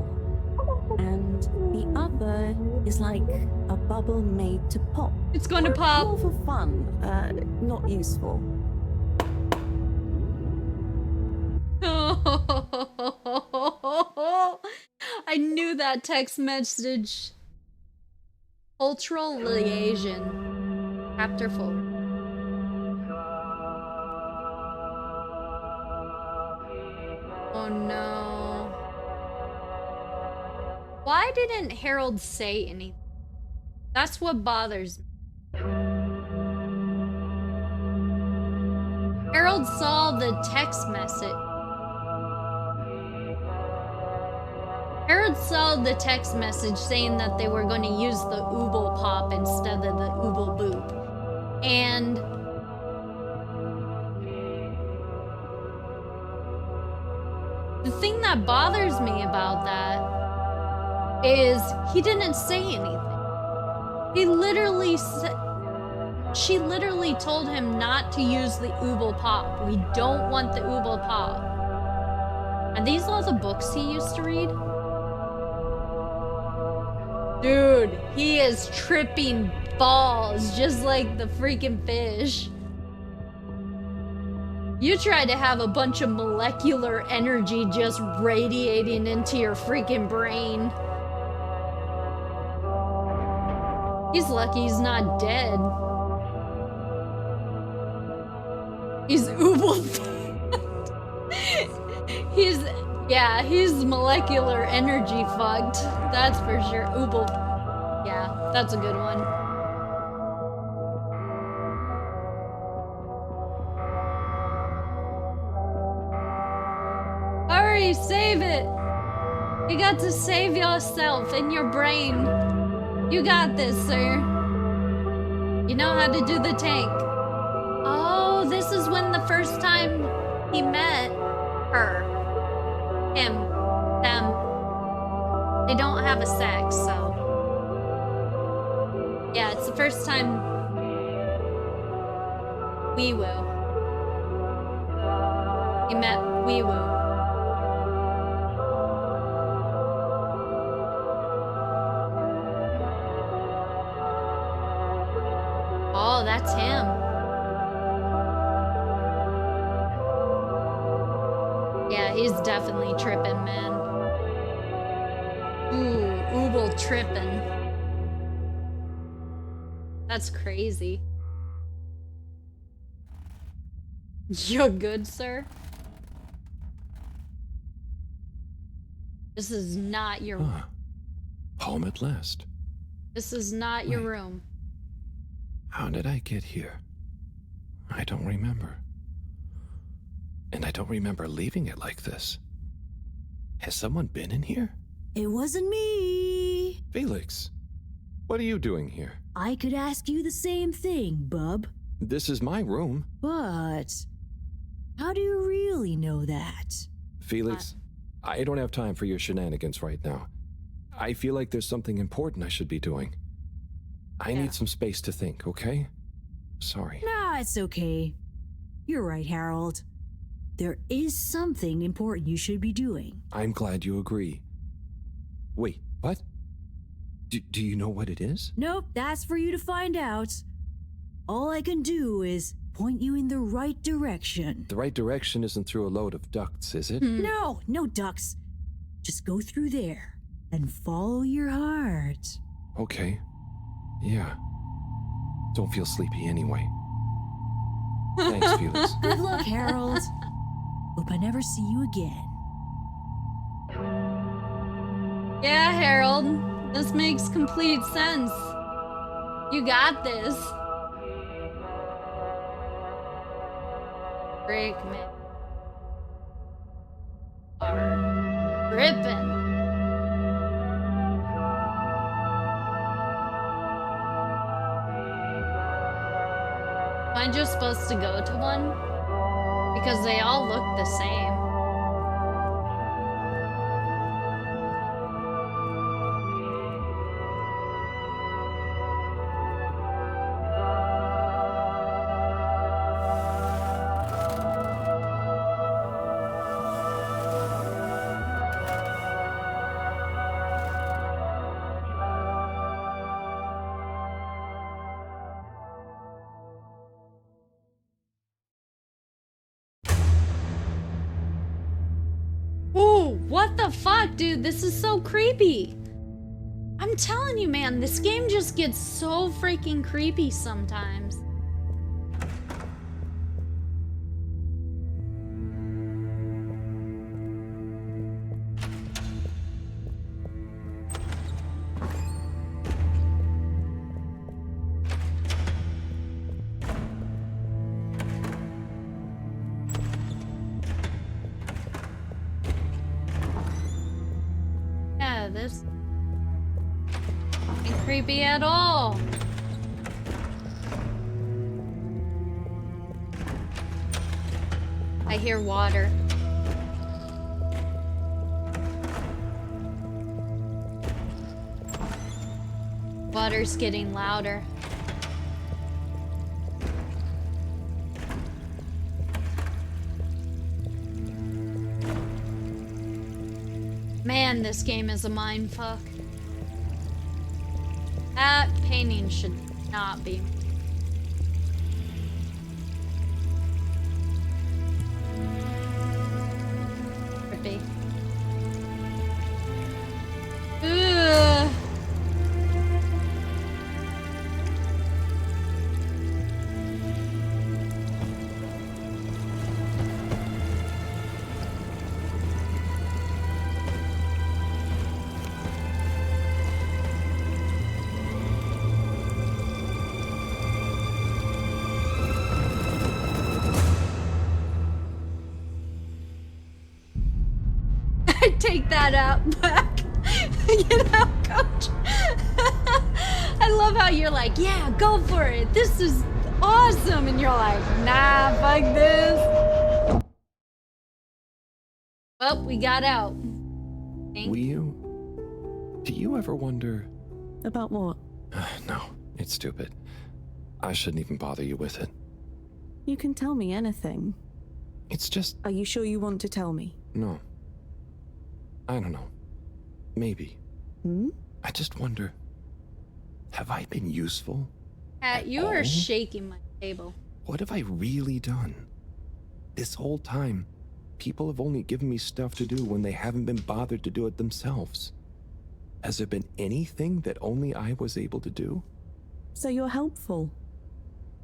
and the other is like a bubble made to pop. It's going to pop. More for fun, not useful. I knew that text message. Cultural liaison. Chapter 4. Oh no. Why didn't Harold say anything? That's what bothers me. Harold saw the text message. Harold saw the text message saying that they were going to use the Ooble Pop instead of the Ooble Boop. And the thing that bothers me about that is he didn't say anything. He literally said, she literally told him not to use the Ooble Pop. We don't want the Ooble Pop. Are these all the books he used to read? Dude, he is tripping balls just like the freaking fish. You tried to have a bunch of molecular energy just radiating into your freaking brain. He's lucky he's not dead. He's Ooble. He's molecular energy fucked. That's for sure. Ooble. Yeah, that's a good one. Hurry, save it! You got to save yourself in your brain. You got this, sir. You know how to do the tank. Oh, this is when the first time he met her. Him. Them. They don't have a sex, so. Yeah, it's the first time we will. He met we will. Oh, that's him. Yeah, he's definitely tripping, man. Ooh, Ooble tripping. That's crazy. You're good, sir? This is not your room. Home at last. This is not your room. How did I get here? I don't remember. And I don't remember leaving it like this. Has someone been in here? It wasn't me. Felix, what are you doing here? I could ask you the same thing, bub. This is my room. But how do you really know that? Felix, I don't have time for your shenanigans right now. I feel like there's something important I should be doing. I need some space to think, okay? Sorry. Nah, it's okay. You're right, Harold. There is something important you should be doing. I'm glad you agree. Wait, what? Do you know what it is? Nope, that's for you to find out. All I can do is point you in the right direction. The right direction isn't through a load of ducts, is it? No, no ducks. Just go through there and follow your heart. Okay. Yeah. Don't feel sleepy anyway. Thanks, Felix. Good luck, Harold. Hope I never see you again. Yeah, Harold. This makes complete sense. You got this. Break, man. Rippin'. Am I just supposed to go to one? Because they all look the same. What the fuck, dude? This is so creepy. I'm telling you, man, this game just gets so freaking creepy sometimes. This ain't creepy at all. I hear water. Water's getting louder. Man, this game is a mindfuck. That painting should not be. Creepy. Ugh. Take that out back. Get out, coach. I love how you're like, yeah, go for it. This is awesome. And you're like, nah, fuck this. Well, we got out. Do you ever wonder? About what? No, it's stupid. I shouldn't even bother you with it. You can tell me anything. It's just... Are you sure you want to tell me? No. I don't know. Maybe. I just wonder, have I been useful? You are shaking my table. What have I really done? This whole time, people have only given me stuff to do when they haven't been bothered to do it themselves. Has there been anything that only I was able to do? So you're helpful.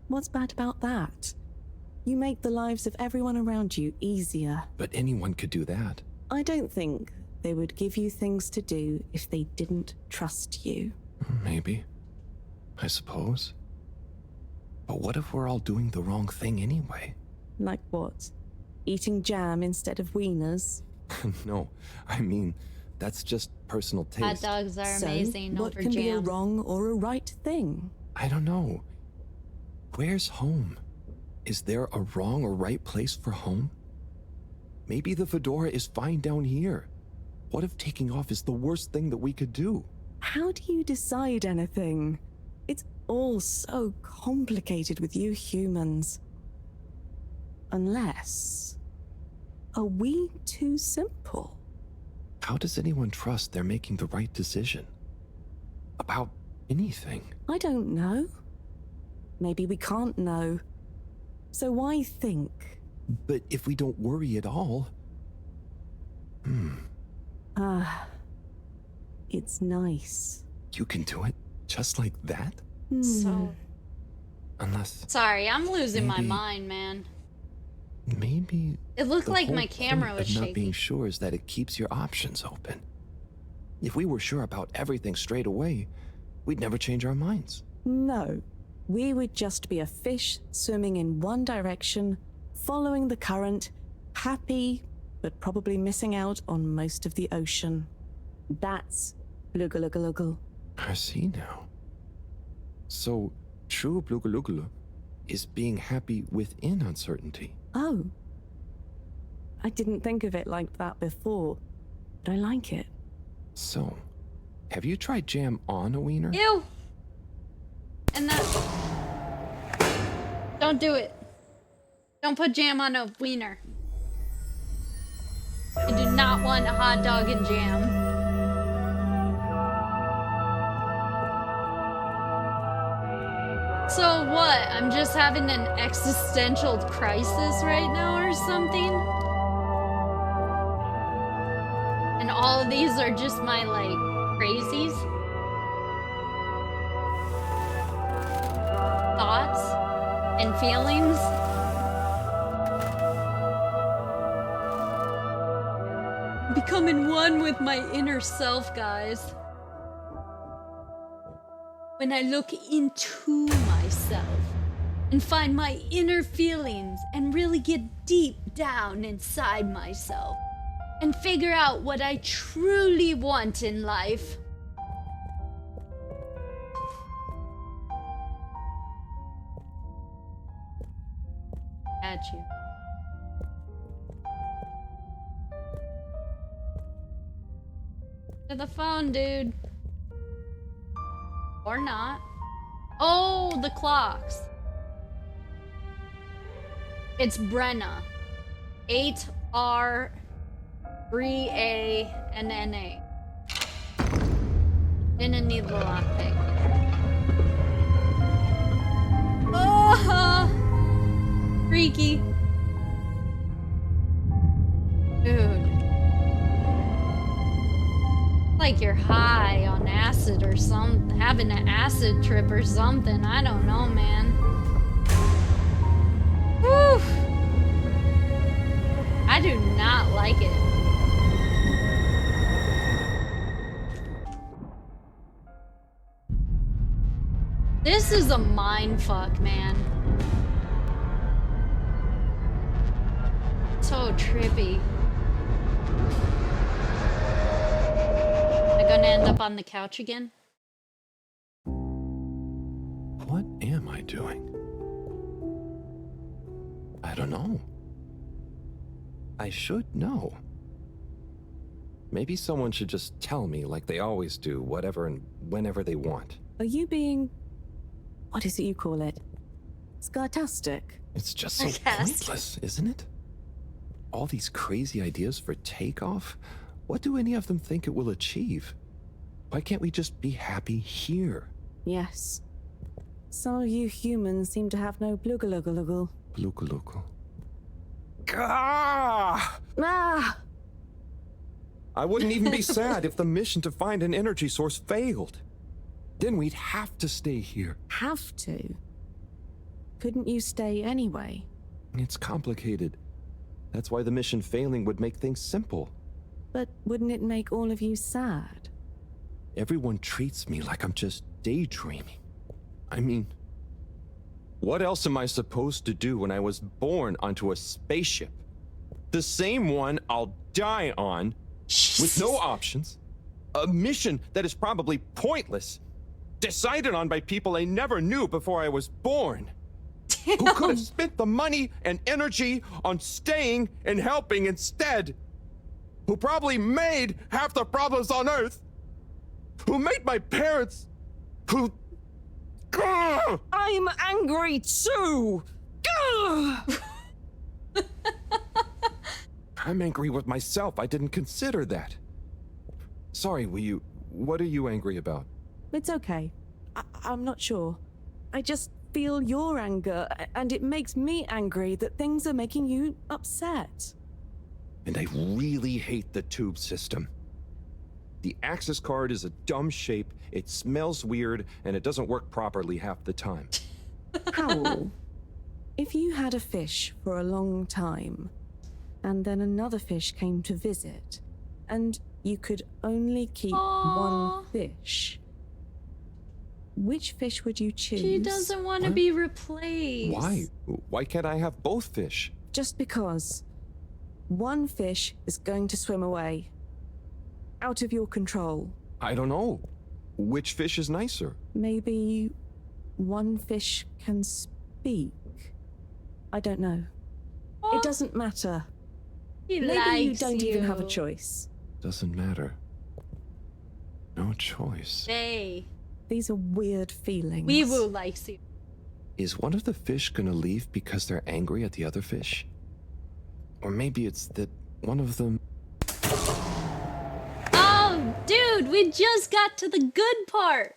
What's bad about that? You make the lives of everyone around you easier. But anyone could do that. I don't think they would give you things to do if they didn't trust you. Maybe. I suppose. But what if we're all doing the wrong thing anyway? Like what? Eating jam instead of wieners? No, I mean, that's just personal taste. Hot dogs are amazing. So, what over can jam. be a wrong or a right thing? I don't know. Where's home? Is there a wrong or right place for home? Maybe the fedora is fine down here. What if taking off is the worst thing that we could do? How do you decide anything? It's all so complicated with you humans. Unless... Are we too simple? How does anyone trust they're making the right decision? About anything? I don't know. Maybe we can't know. So why think? But if we don't worry at all... It's nice. You can do it just like that? So... Unless... Sorry, I'm losing my mind, man. Maybe... It looked the like whole my camera point was of not shaking. being sure is that it keeps your options open. If we were sure about everything straight away, we'd never change our minds. No. We would just be a fish swimming in one direction, following the current, happy, but probably missing out on most of the ocean. That's Lugalugalogal. I see now. So, true Blugalugulu is being happy within uncertainty. Oh. I didn't think of it like that before, but I like it. So, have you tried jam on a wiener? Ew! And that... Don't do it. Don't put jam on a wiener. I do not want a hot dog and jam. So what? I'm just having an existential crisis right now or something? And all of these are just my, like, crazies? Thoughts and feelings? Becoming one with my inner self, guys. When I look into myself and find my inner feelings and really get deep down inside myself and figure out what I truly want in life. At you. To the phone, dude. Or not. Oh, the clocks. It's Brenna. 8R 3A and NA. Didn't need the lockpick. Oh, freaky. Dude. Like you're high on acid or something, having an acid trip or something. I don't know, man. Whew. I do not like it. This is a mind fuck, man. So trippy. Am I gonna end up on the couch again? What am I doing? I don't know. I should know. Maybe someone should just tell me like they always do, whatever and whenever they want. Are you being... what is it you call it? Scartastic? It's just so pointless, isn't it? All these crazy ideas for takeoff? What do any of them think it will achieve? Why can't we just be happy here? Yes. Some of you humans seem to have no blugalugalagal. Blugalugul. Ah! I wouldn't even be sad if the mission to find an energy source failed. Then we'd have to stay here. Have to? Couldn't you stay anyway? It's complicated. That's why the mission failing would make things simple. But wouldn't it make all of you sad? Everyone treats me like I'm just daydreaming. I mean, what else am I supposed to do when I was born onto a spaceship? The same one I'll die on, with no options. A mission that is probably pointless. decided on by people I never knew before I was born. Who could have spent the money and energy on staying and helping instead. Who probably made half the problems on Earth. Who made my parents. Who... I'm angry too! I'm angry with myself. I didn't consider that. Sorry, what are you angry about? It's okay. I'm not sure. I just feel your anger, and it makes me angry that things are making you upset. And I really hate the tube system. The access card is a dumb shape, it smells weird, and it doesn't work properly half the time. Howl, if you had a fish for a long time, and then another fish came to visit, and you could only keep one fish, which fish would you choose? She doesn't want to be replaced. Why? Why can't I have both fish? Just because. One fish is going to swim away. Out of your control. I don't know. Which fish is nicer? Maybe one fish can speak. I don't know. It doesn't matter. Maybe you don't even have a choice. Doesn't matter. No choice. These are weird feelings. Weewoo likes you. Is one of the fish gonna leave because they're angry at the other fish? Or maybe it's that one of them... Oh, dude, we just got to the good part.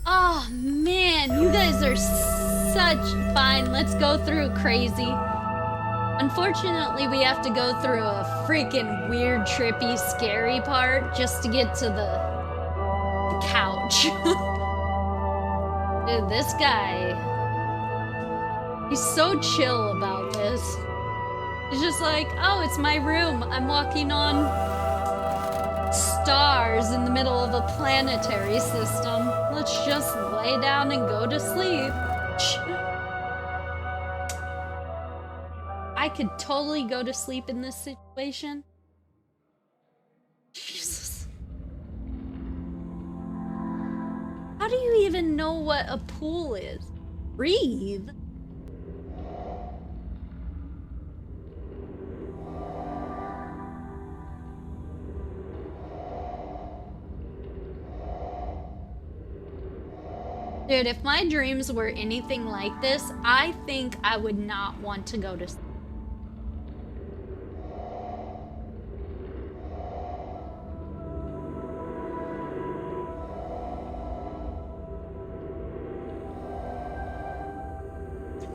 Oh, man, you guys are such... Fine, let's go through crazy. Unfortunately, we have to go through a freaking weird, trippy, scary part just to get to the couch. Dude, this guy... He's so chill about this. He's just like, oh, it's my room. I'm walking on stars in the middle of a planetary system. Let's just lay down and go to sleep. I could totally go to sleep in this situation. Jesus. How do you even know what a pool is? Breathe. Dude, if my dreams were anything like this, I think I would not want to go to sleep.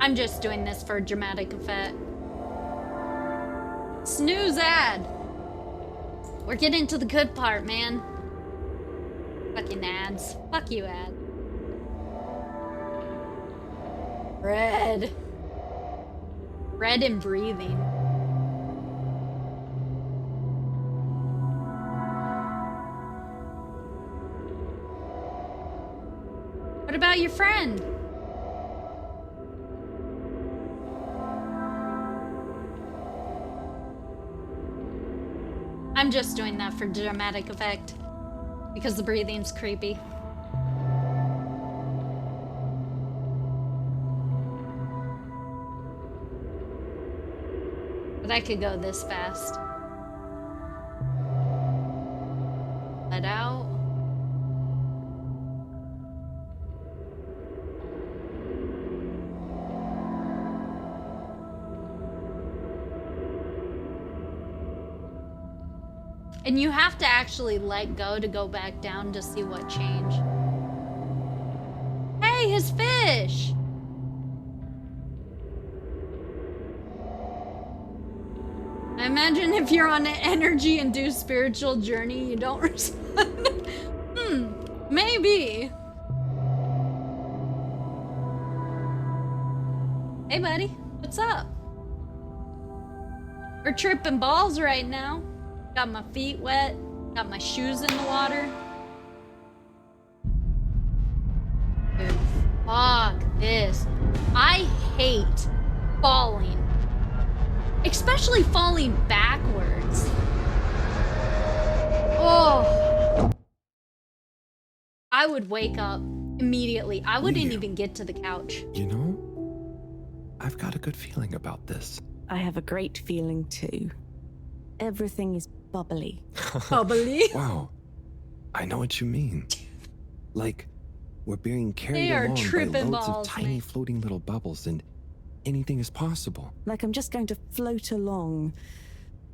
I'm just doing this for dramatic effect. Snooze ad. We're getting to the good part, man. Fucking ads. Fuck you, ad. Red. Red and breathing. What about your friend? I'm just doing that for dramatic effect. Because the breathing's creepy. But I could go this fast. Let out. And you have to actually let go to go back down to see what changed. Hey, his fish! I imagine if you're on an energy-induced spiritual journey, you don't respond. Maybe. Hey, buddy, what's up? We're tripping balls right now. Got my feet wet, got my shoes in the water. Dude, fuck this. I hate falling. Especially falling backwards. Oh. I would wake up immediately. I wouldn't even get to the couch. You know, I've got a good feeling about this. I have a great feeling too. Everything is bubbly. Bubbly? Wow. I know what you mean. Like, we're being carried They are along by tripping loads balls, of tiny floating little bubbles, and anything is possible. Like I'm just going to float along.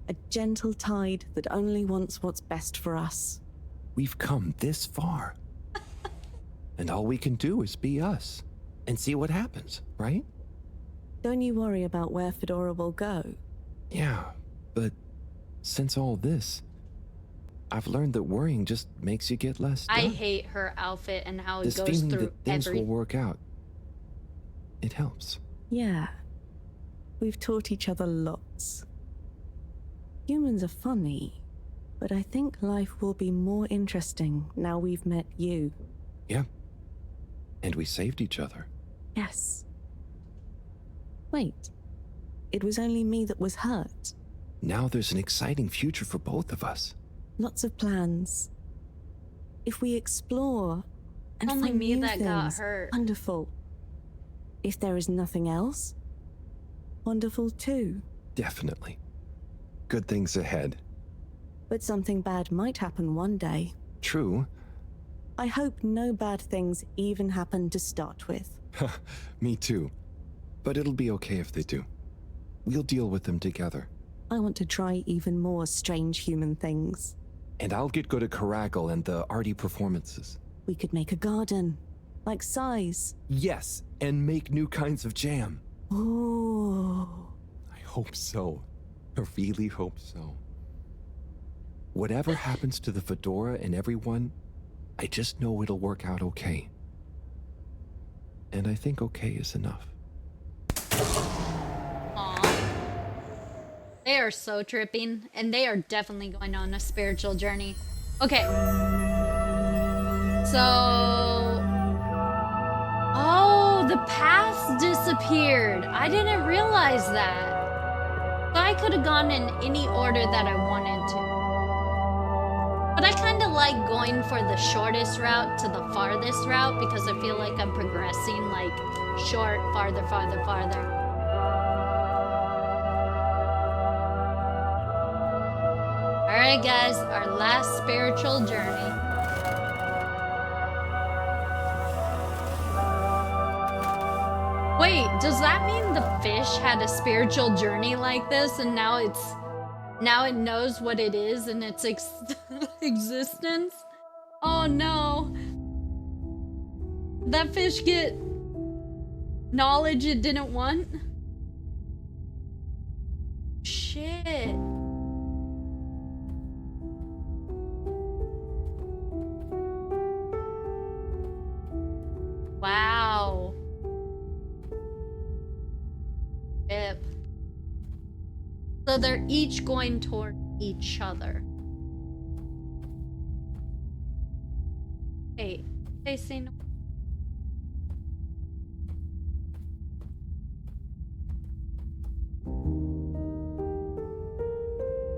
A gentle tide that only wants what's best for us. We've come this far. And all we can do is be us and see what happens, right? Don't you worry about where Fedora will go. Yeah, but since all this, I've learned that worrying just makes you get less done. I hate her outfit and how it This goes feeling through that things every... will work out, it helps. Yeah. We've taught each other lots. Humans are funny, but I think life will be more interesting now we've met you. Yeah. And we saved each other. Yes. Wait. It was only me that was hurt. Now there's an exciting future for both of us. Lots of plans. If we explore and Only find me new that got things, hurt. wonderful. If there is nothing else, wonderful too. Definitely. Good things ahead. But something bad might happen one day. True. I hope no bad things even happen to start with. Me too. But it'll be okay if they do. We'll deal with them together. I want to try even more strange human things. And I'll get good at Caragal and the arty performances. We could make a garden, like size. Yes, and make new kinds of jam. Oh. I hope so. I really hope so. Whatever happens to the Fedora and everyone, I just know it'll work out okay. And I think okay is enough. Aww. They are so tripping, and they are definitely going on a spiritual journey. Okay. So... Oh, the past disappeared. I didn't realize that. So I could have gone in any order that I wanted to. But I kind of like going for the shortest route to the farthest route because I feel like I'm progressing like short, farther, farther, farther. Alright guys, our last spiritual journey. Wait, does that mean the fish had a spiritual journey like this and now it knows what it is in its existence? Oh no. Did that fish get knowledge it didn't want? Shit. Wow. Yep. So they're each going toward each other. Hey, they say no.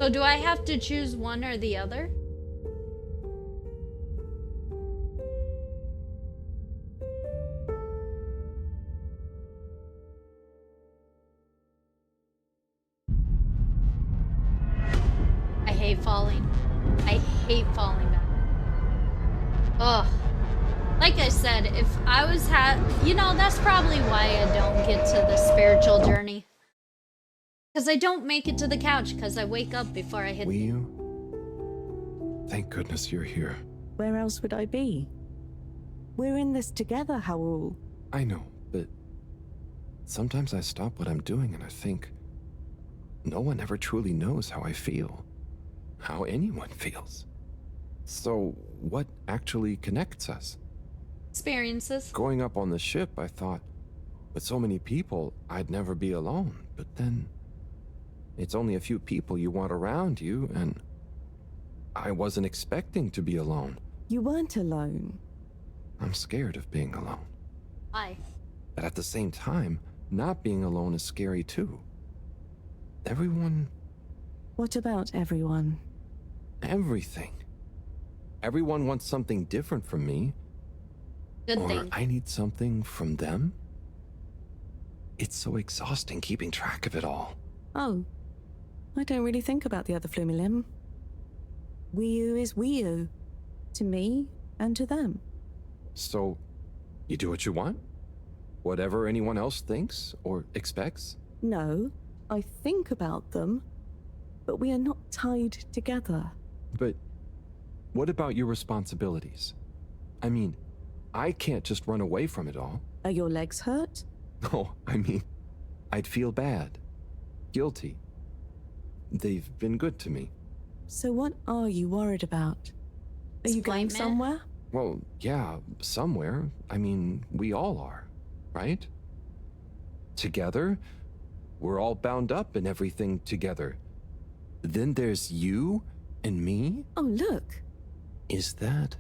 So do I have to choose one or the other? I hate falling. I hate falling back. Ugh. Like I said, if I was you know, that's probably why I don't get to the spiritual journey. Because I don't make it to the couch because I wake up before I hit Will you? Thank goodness you're here. Where else would I be? We're in this together, Howell. I know, but sometimes I stop what I'm doing and I think, no one ever truly knows how I feel. How anyone feels. So, what actually connects us? experiences. Growing up on the ship, I thought, with so many people, I'd never be alone. But then, it's only a few people you want around you, and I wasn't expecting to be alone. You weren't alone. I'm scared of being alone. Why? But at the same time, not being alone is scary too. Everyone... What about everyone? Everything. Everyone wants something different from me, Good or thing. I need something from them? It's so exhausting keeping track of it all. Oh, I don't really think about the other Flumilim. Wii is Wii to me and to them. So, you do what you want? Whatever anyone else thinks or expects? No, I think about them, but we are not tied together. But what about your responsibilities? I mean, I can't just run away from it all. Are your legs hurt? No, I mean, I'd feel bad. Guilty. They've been good to me. So what are you worried about? Are you going somewhere? Well, yeah, somewhere. I mean, we all are, right? Together, we're all bound up in everything together. Then there's you and me? Oh, look. Is that...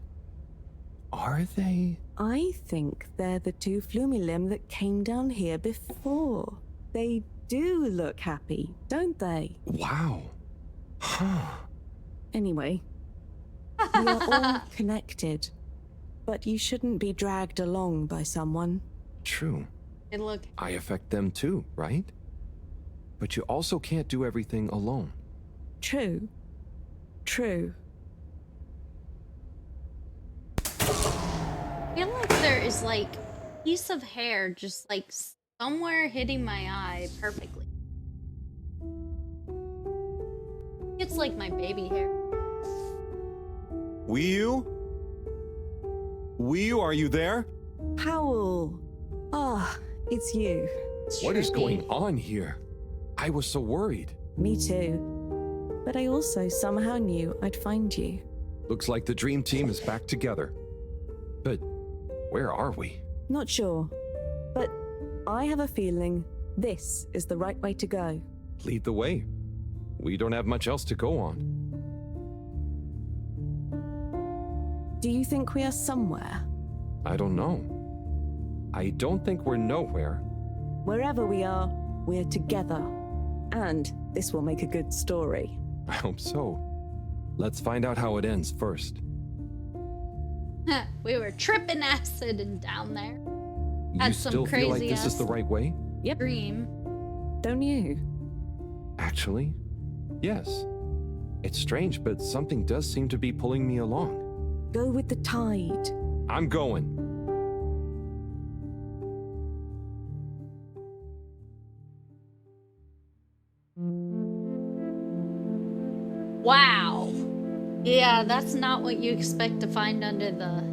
Are they? I think they're the two Flumilim that came down here before. They do look happy, don't they? Wow. Huh. Anyway, we are all connected, but you shouldn't be dragged along by someone. True. Hey, look. I affect them too, right? But you also can't do everything alone. True. True. I feel like there is like a piece of hair just like somewhere hitting my eye perfectly. It's like my baby hair. Wii U, are you there? Powell. Ah, it's you. What is going on here? I was so worried. Me too. But I also somehow knew I'd find you. Looks like the dream team is back together. But where are we? Not sure, but I have a feeling this is the right way to go. Lead the way. We don't have much else to go on. Do you think we are somewhere? I don't know. I don't think we're nowhere. Wherever we are, we're together. And this will make a good story. I hope so. Let's find out how it ends first. We were tripping acid and down there. You Had some still feel like crazy this is the right way? Yep. Dream. Don't you? Actually, yes. It's strange, but something does seem to be pulling me along. Go with the tide. I'm going. Wow. Yeah, that's not what you expect to find under the...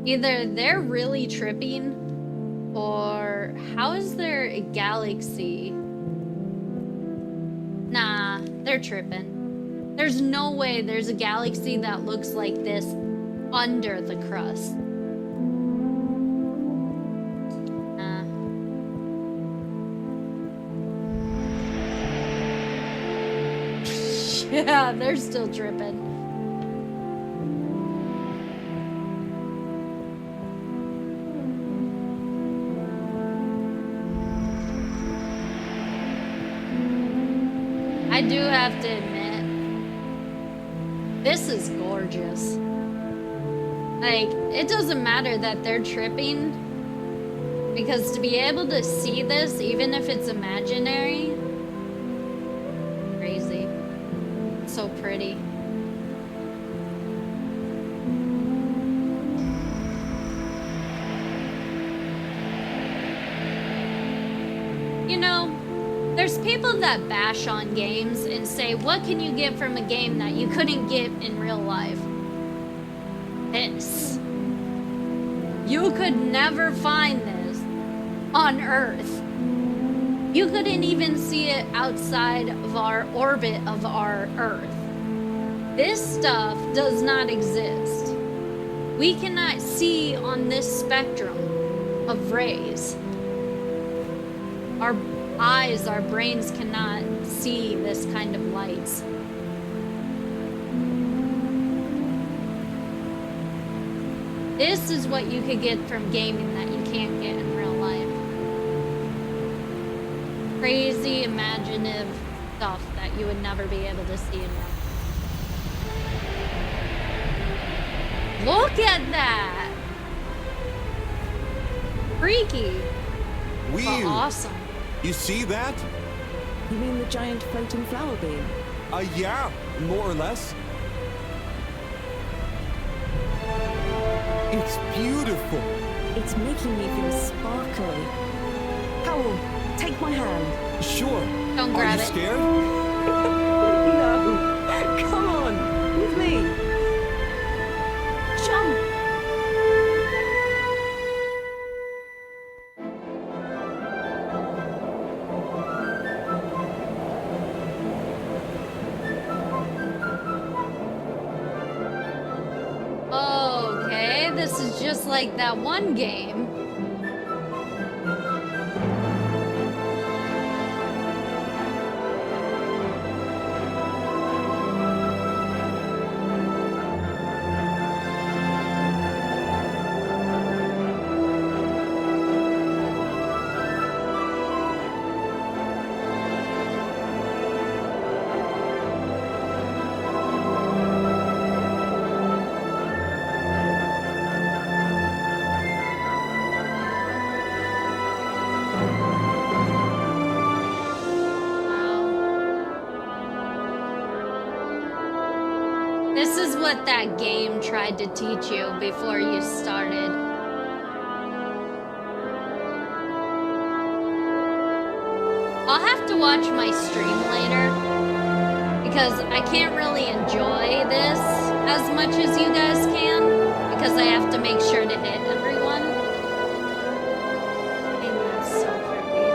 Either they're really tripping, or how is there a galaxy? Nah, they're tripping. There's no way there's a galaxy that looks like this under the crust. Nah. Yeah, they're still tripping. I do have to admit, this is gorgeous. Like, it doesn't matter that they're tripping, because to be able to see this, even if it's imaginary, crazy. It's so pretty. You know, there's people that bash on games and say, what can you get from a game that you couldn't get in real life? This. You could never find this on Earth. You couldn't even see it outside of our orbit of our Earth. This stuff does not exist. We cannot see on this spectrum of rays. Our eyes, our brains cannot see this kind of lights. This is what you could get from gaming that you can't get in real life. Crazy, imaginative stuff that you would never be able to see in real life. Look at that! Freaky. Wee! But awesome. You see that? You mean the giant floating flower beam? Yeah, more or less. It's beautiful. It's making me feel sparkly. Howell, take my hand. Sure. Don't Are grab you it. scared? No. Come on, with me. Jump. Okay, this is just like that one game. This is what that game tried to teach you before you started. I'll have to watch my stream later because I can't really enjoy this as much as you guys can because I have to make sure to hit everyone. And that's so creepy.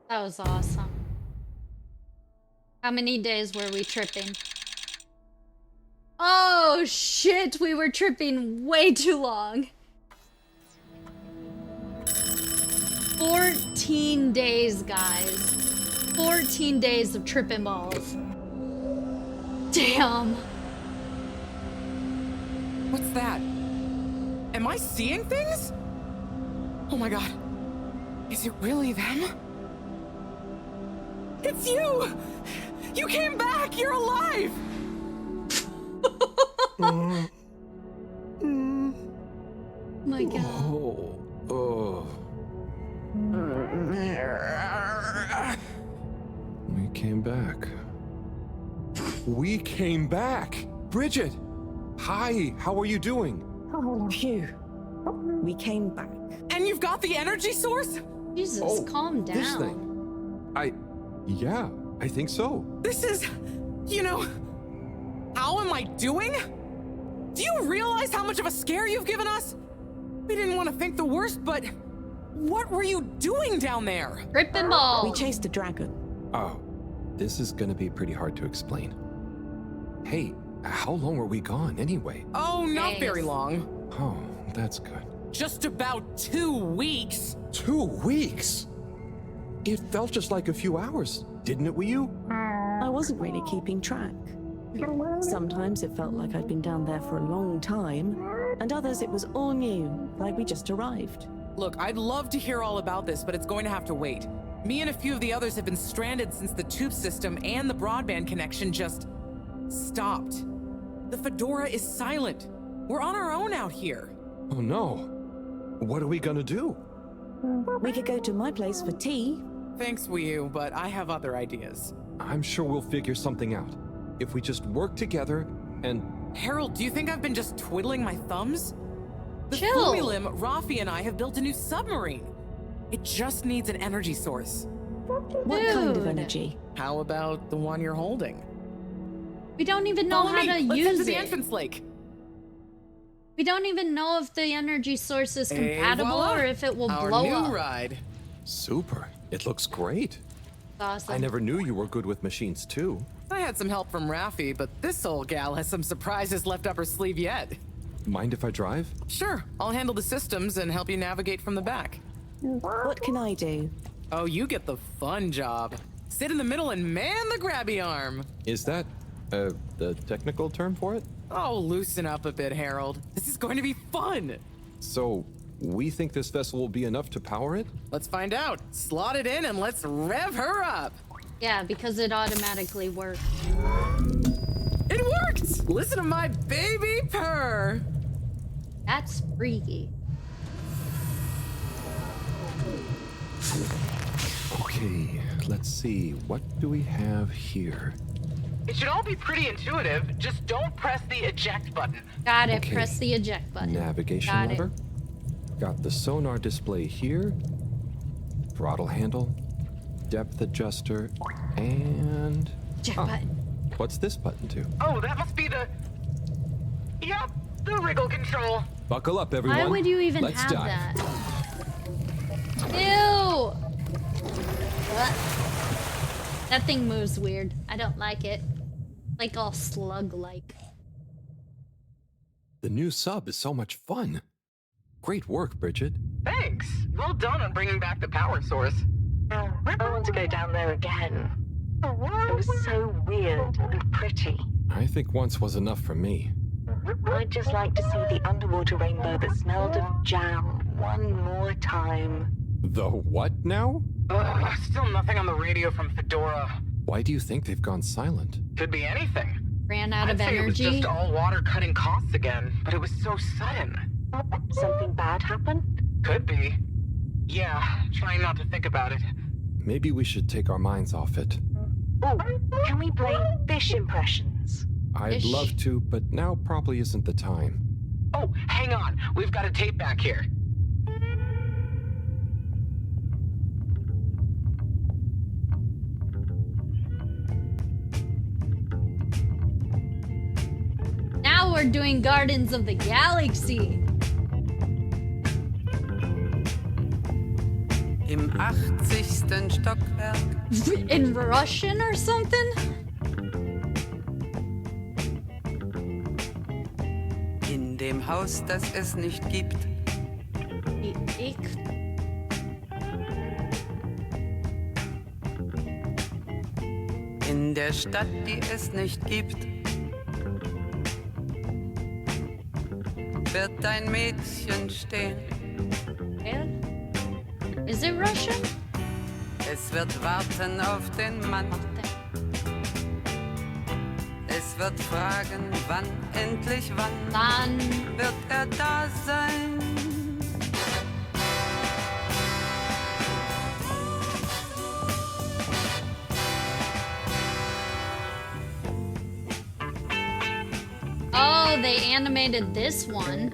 That was awesome. How many days were we tripping? Oh shit, we were tripping way too long. 14 days, guys. 14 days of tripping balls. Damn. What's that? Am I seeing things? Oh my god. Is it really them? It's you! You came back! You're alive! My god. We came back. We came back! Bridget! Hi, how are you doing? Oh, phew. We came back. And you've got the energy source? Jesus, calm down. This thing. Yeah, I think so. This is... You know... How am I doing? Do you realize how much of a scare you've given us? We didn't want to think the worst, but... What were you doing down there? Tripping balls. We chased a dragon. Oh, this is gonna be pretty hard to explain. Hey, how long were we gone anyway? Oh, not very long. Oh, that's good. Just about 2 weeks. 2 weeks? It felt just like a few hours, didn't it, Wii U? I wasn't really keeping track. Sometimes it felt like I'd been down there for a long time, and others it was all new, like we just arrived. Look, I'd love to hear all about this, but it's going to have to wait. Me and a few of the others have been stranded since the tube system and the broadband connection just stopped. The Fedora is silent. We're on our own out here. Oh no. What are we gonna do? We could go to my place for tea. Thanks, Wii U, but I have other ideas. I'm sure we'll figure something out. If we just work together and Harold, do you think I've been just twiddling my thumbs? The Chill. Fumilim, Rafi, and I have built a new submarine. It just needs an energy source. What kind of energy? How about the one you're holding? We don't even know Follow how me. to Let's head use to the it. entrance lake. We don't even know if the energy source is Et compatible voila, or if it will our blow new up. ride. Super. It looks great. Awesome. I never knew you were good with machines too. I had some help from Rafi, but this old gal has some surprises left up her sleeve yet. Mind if I drive? Sure, I'll handle the systems and help you navigate from the back. What can I do? Oh, you get the fun job. Sit in the middle and man the grabby arm. Is that the technical term for it? Oh, loosen up a bit, Harold. This is going to be fun. So, we think this vessel will be enough to power it? Let's find out. Slot it in and let's rev her up. Yeah, because it automatically worked. It worked! Listen to my baby purr. That's freaky. Okay, let's see. What do we have here? It should all be pretty intuitive. Just don't press the eject button. Got it. Okay. Press the eject button. Navigation Got lever. Got the sonar display here. Throttle handle. Depth adjuster. And... Eject button. What's this button to? Oh, that must be the... Yep, the wriggle control. Buckle up, everyone. Why would you even Let's have dive. that? Ew! What? That thing moves weird. I don't like it. Like all slug-like. The new sub is so much fun. Great work, Bridget. Thanks. Well done on bringing back the power source. I want to go down there again. It was so weird and pretty. I think once was enough for me. I'd just like to see the underwater rainbow that smelled of jam one more time. The what now? Still nothing on the radio from Fedora. Why do you think they've gone silent? Could be anything. Ran out I'd of say it was energy. just all water cutting costs again, but it was so sudden. Something bad happened? Could be. Yeah, trying not to think about it. Maybe we should take our minds off it. Oh, can we play fish impressions? I'd love to, but now probably isn't the time. Oh, hang on. We've got a tape back here. Now we're doing Gardens of the Galaxy. Im 80. Stockwerk. In Russian or something? In dem Haus, das es nicht gibt. In der Stadt, die es nicht gibt. Wird ein Mädchen stehen. Is it Russian? Es wird warten auf den Mann. Es wird fragen, wann, endlich wann wird er da sein. Oh, they animated this one.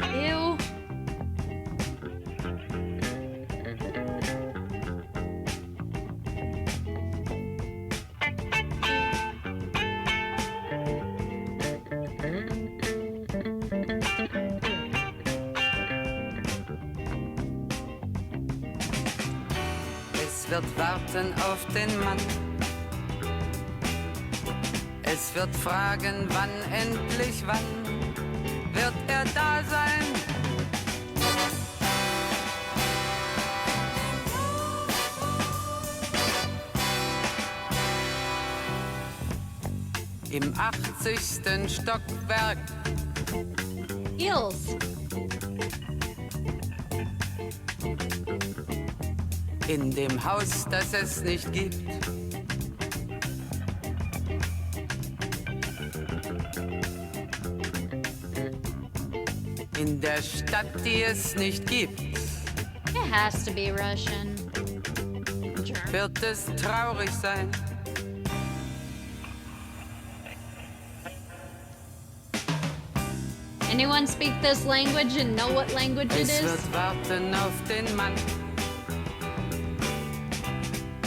Ew. Es wird warten auf den Mann. Es wird fragen, wann, endlich wann wird er da sein. Im 80. Stockwerk. Eels. In dem Haus, das es nicht gibt. In der Stadt, die es nicht gibt. It has to be Russian. wird es traurig sein. Anyone speak this language and know what language it Es is? wird warten auf den Mann.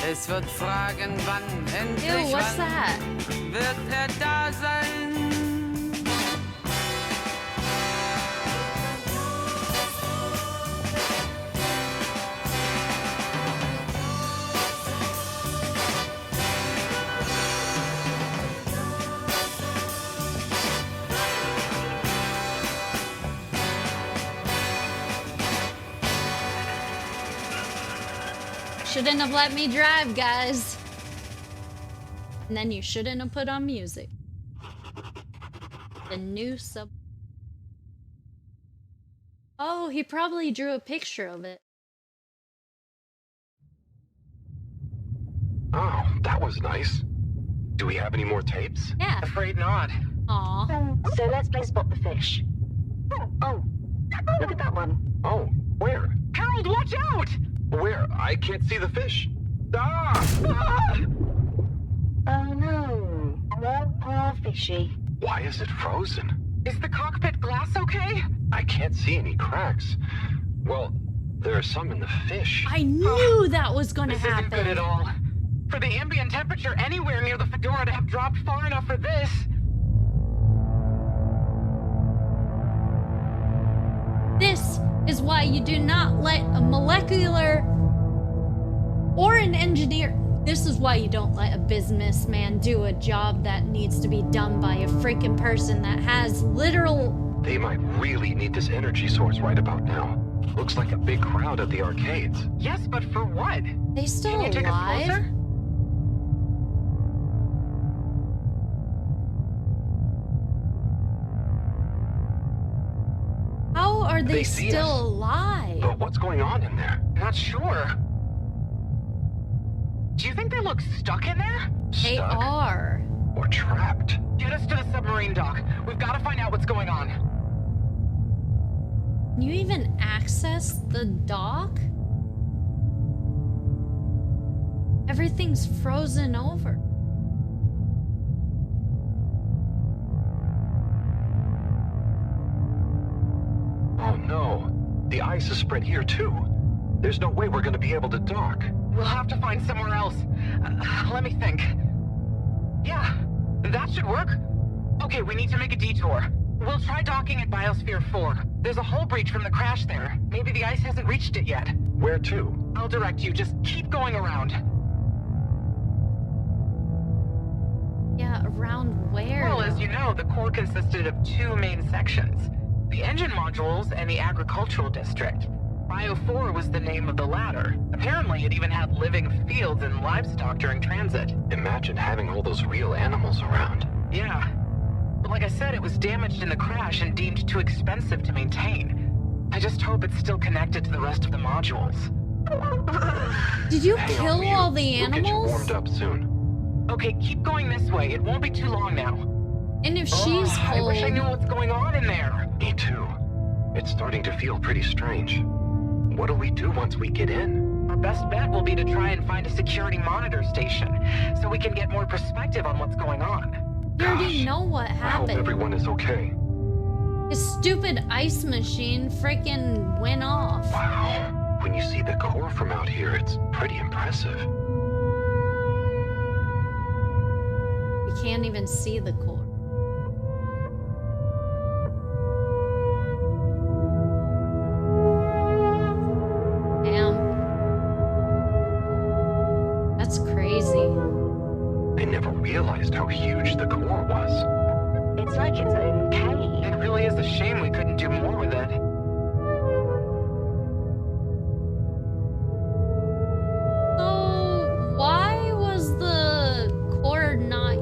Es wird fragen, wann endlich Ew, what's wann that? wird da sein. Shouldn't have let me drive, guys. And then you shouldn't have put on music. The new sub. Oh, he probably drew a picture of it. Oh, that was nice. Do we have any more tapes? Yeah. Afraid not. Aw. So let's play Spot the Fish. Oh, look at that one. Oh, where? Harold, watch out! Where? I can't see the fish. Ah! Oh no. Poor fishy. Why is it frozen? Is the cockpit glass okay? I can't see any cracks. Well, there are some in the fish. I knew that was gonna This happen. isn't good at all. For the ambient temperature anywhere near the Fedora to have dropped far enough for this. This is why you do not let a molecular or an engineer. This is why you don't let a businessman do a job that needs to be done by a freaking person that has literal. They might really need this energy source right about now. Looks like a big crowd at the arcades. Yes, but for what? They still Can you take us alive? closer? How are they see still us. alive? But what's going on in there? Not sure. Do you think they look stuck in there? They are. Or trapped? Get us to the submarine dock. We've got to find out what's going on. Can you even access the dock? Everything's frozen over. Oh no. The ice is spread here too. There's no way we're gonna be able to dock. We'll have to find somewhere else. Let me think. Yeah, that should work. Okay, we need to make a detour. We'll try docking at Biosphere 4. There's a hull breach from the crash there. Maybe the ice hasn't reached it yet. Where to? I'll direct you. Just keep going around. Yeah, around where? Well, as you know, the core consisted of two main sections. The engine modules and the agricultural district. Bio 4 was the name of the latter. Apparently, it even had living fields and livestock during transit. Imagine having all those real animals around. Yeah. But like I said, it was damaged in the crash and deemed too expensive to maintain. I just hope it's still connected to the rest of the modules. Did you Hang kill on, Mia. all the We'll get you animals? warmed up soon. Okay, keep going this way. It won't be too long now. And if she's I cold, wish I knew what's going on in there. Me too. It's starting to feel pretty strange. What'll we do once we get in? Our best bet will be to try and find a security monitor station, so we can get more perspective on what's going on. you already know what I hope happened. everyone is okay. His stupid ice machine freaking went off. Wow. When you see the core from out here, it's pretty impressive. You can't even see the core. Damn. That's crazy. I never realized how huge the core was. It's like its own cave. It really is a shame we couldn't do more with it. So, why was the core not...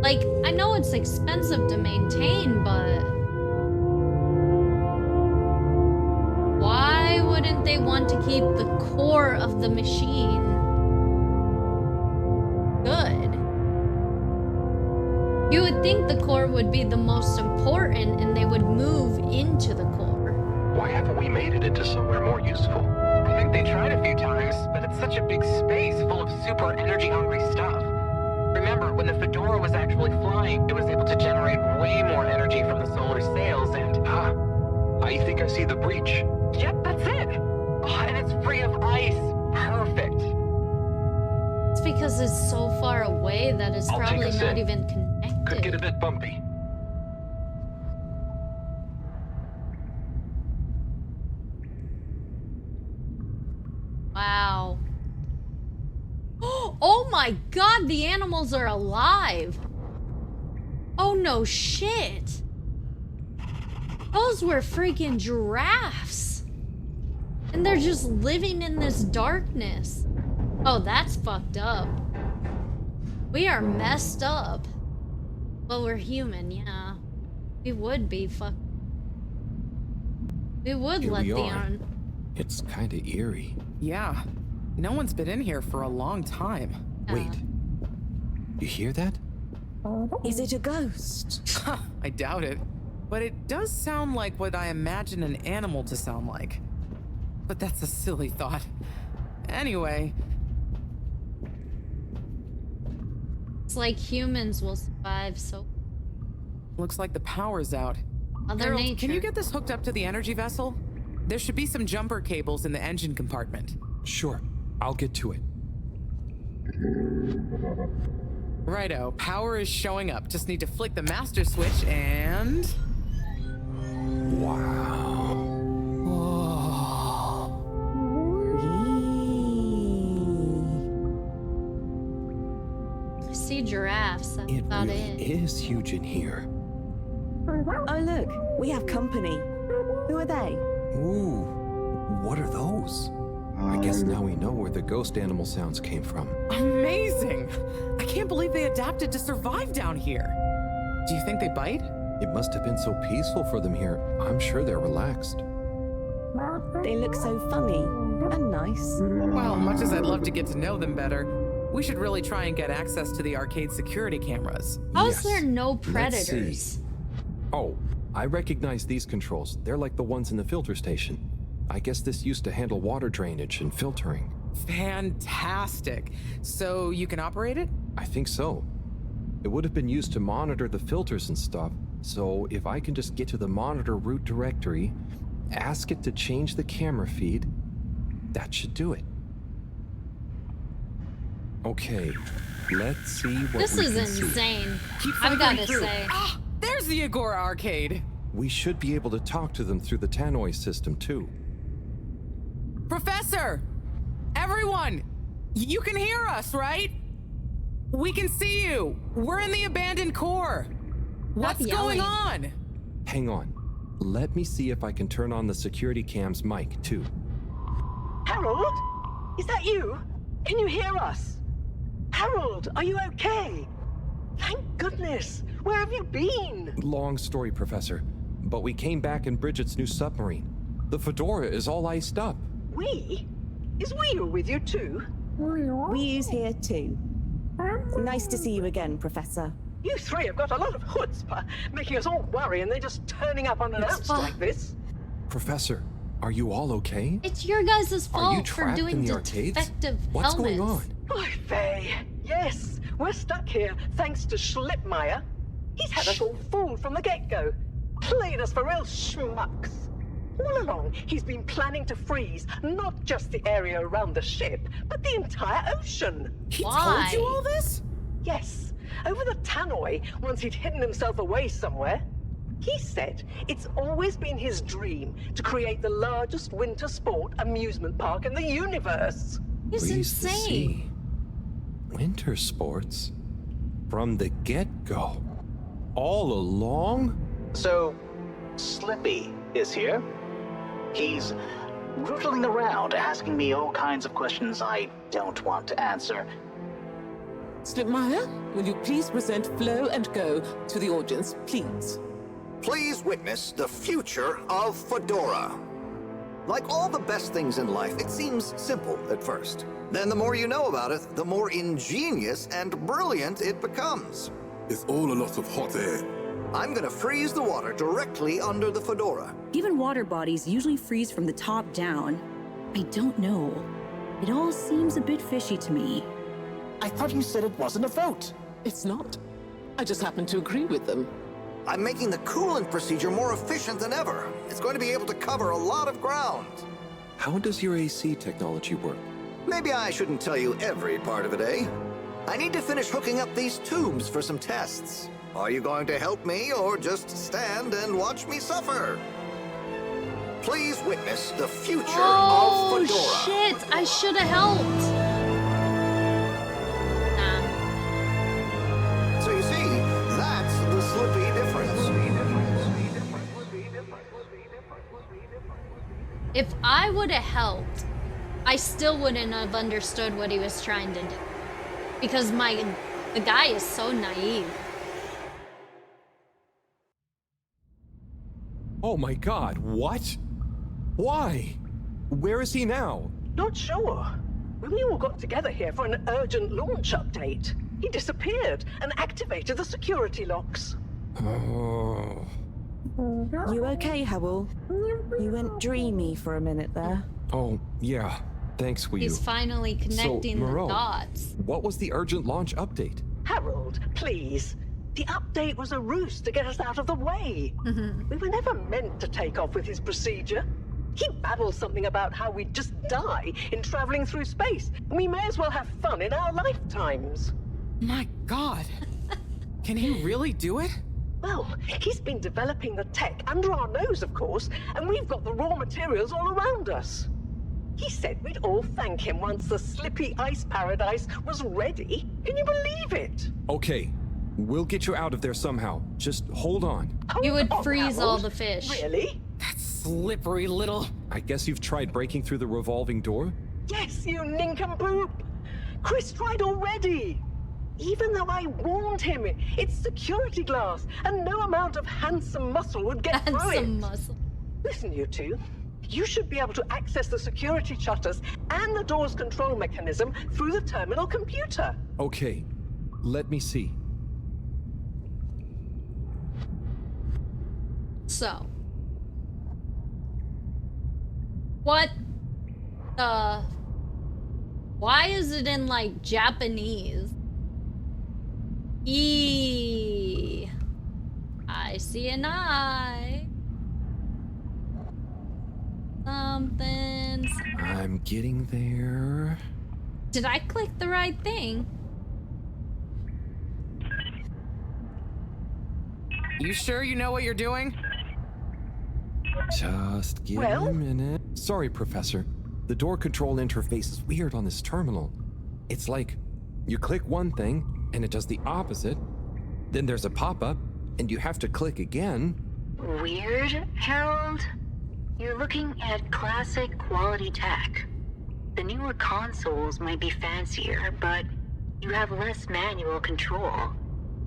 Like, I know it's expensive to maintain, but... Why wouldn't they want to keep the core of the machine good? You would think the core would be the most important and they would move into the core. Why haven't we made it into somewhere more useful? I think they tried a few times, but it's such a big space full of super energy-hungry stuff. Remember, when the Fedora was actually flying, it was able to generate way more energy from the solar sails and... I think I see the breach. Yep, that's it! Oh, and it's free of ice. Perfect. It's because it's so far away that it's I'll probably take a not sip. even connected. Could get a bit bumpy. Wow. Oh my god, the animals are alive. Oh no shit. Those were freaking giraffes. And they're just living in this darkness. Oh, that's fucked up. We are messed up. Well, we're human, yeah. We would be fucked. We would Here let we the are. It's kind of eerie. Yeah. No one's been in here for a long time. Wait. You hear that? Is it a ghost? I doubt it. But it does sound like what I imagine an animal to sound like. But that's a silly thought. Anyway. It's like humans will survive, so... Looks like the power's out. Mother Harold, Nature. can you get this hooked up to the energy vessel? There should be some jumper cables in the engine compartment. Sure. I'll get to it. Righto, power is showing up. Just need to flick the master switch and... Wow. I see giraffes, that's about it. It is huge in here. Oh look, we have company. Who are they? Ooh, what are those? I guess now we know where the ghost animal sounds came from. Amazing! I can't believe they adapted to survive down here. Do you think they bite? It must have been so peaceful for them here. I'm sure they're relaxed. They look so funny and nice. Well, much as I'd love to get to know them better, we should really try and get access to the arcade security cameras. How's there no Let's predators? see. Oh, I recognize these controls. They're like the ones in the filter station. I guess this used to handle water drainage and filtering. Fantastic. So you can operate it? I think so. It would have been used to monitor the filters and stuff, so if I can just get to the monitor root directory, ask it to change the camera feed, that should do it. Okay, let's see what This we is can see. insane. Keep I've got to through. say. Ah, there's the Agora arcade. We should be able to talk to them through the tannoy system too. Professor! Everyone! You can hear us, right? We can see you. We're in the abandoned core. What's going on? Hang on. Let me see if I can turn on the security cam's mic too. Harold? Is that you? Can you hear us? Harold, are you okay? Thank goodness. Where have you been? Long story, Professor, but we came back in Bridget's new submarine. The Fedora is all iced up. We? Is Wee with you too? Wee's here too. Nice to see you again, Professor. You three have got a lot of chutzpah, making us all worry and then just turning up unannounced like this. Professor, are you all okay? It's your guys' Are you fault for trapped doing in the arcades? defective What's helmets. going on? Why, Faye, yes, we're stuck here thanks to Schlipmeyer. He's had us all fooled from the get-go, played us for real schmucks. All along, he's been planning to freeze not just the area around the ship, but the entire ocean. He told you all this? Yes. Over the tannoy, once he'd hidden himself away somewhere. He said it's always been his dream to create the largest winter sport amusement park in the universe. He's Pleased to insane. see. Winter sports? From the get-go? All along? So, Slippy is here. He's rootling around, asking me all kinds of questions I don't want to answer. Slipmeyer, will you please present Flow and Go to the audience, please? Please witness the future of Fedora. Like all the best things in life, it seems simple at first. Then the more you know about it, the more ingenious and brilliant it becomes. It's all a lot of hot air. I'm gonna freeze the water directly under the Fedora. Given water bodies usually freeze from the top down, I don't know. It all seems a bit fishy to me. I thought you said it wasn't a vote. It's not. I just happen to agree with them. I'm making the coolant procedure more efficient than ever. It's going to be able to cover a lot of ground. How does your AC technology work? Maybe I shouldn't tell you every part of it, eh? I need to finish hooking up these tubes for some tests. Are you going to help me or just stand and watch me suffer? Please witness the future of Fedora. Oh shit! I should have helped. So you see, that's the Slippy difference. If I would have helped, I still wouldn't have understood what he was trying to do. Because the guy is so naive. Oh my god, what? Why? Where is he now? Not sure. When we all got together here for an urgent launch update, he disappeared and activated the security locks. Oh. You okay, Howell? You went dreamy for a minute there. Oh, yeah. Thanks, Wii. He's finally connecting so, the Moreau, dots. What was the urgent launch update? Harold, please. The update was a ruse to get us out of the way. We were never meant to take off with his procedure. He babbles something about how we'd just die in traveling through space, and we may as well have fun in our lifetimes. My God. Can he really do it? Well, he's been developing the tech under our nose, of course, and we've got the raw materials all around us. He said we'd all thank him once the Slippy Ice Paradise was ready. Can you believe it? Okay, we'll get you out of there somehow. Just hold on. You would freeze all the fish. Really? That slippery little... I guess you've tried breaking through the revolving door? Yes, you nincompoop! Chris tried already! Even though I warned him, it's security glass, and no amount of handsome muscle would get through it. Handsome muscle. Listen, you two. You should be able to access the security shutters and the door's control mechanism through the terminal computer. Okay, let me see. So. What the... Why is it in, like, Japanese? I see an eye. Something's... I'm getting there. Did I click the right thing? You sure you know what you're doing? Just give me a minute. Sorry, Professor. The door control interface is weird on this terminal. It's like you click one thing and it does the opposite. Then there's a pop-up and you have to click again. Weird, Harold? You're looking at classic quality tech. The newer consoles might be fancier, but you have less manual control.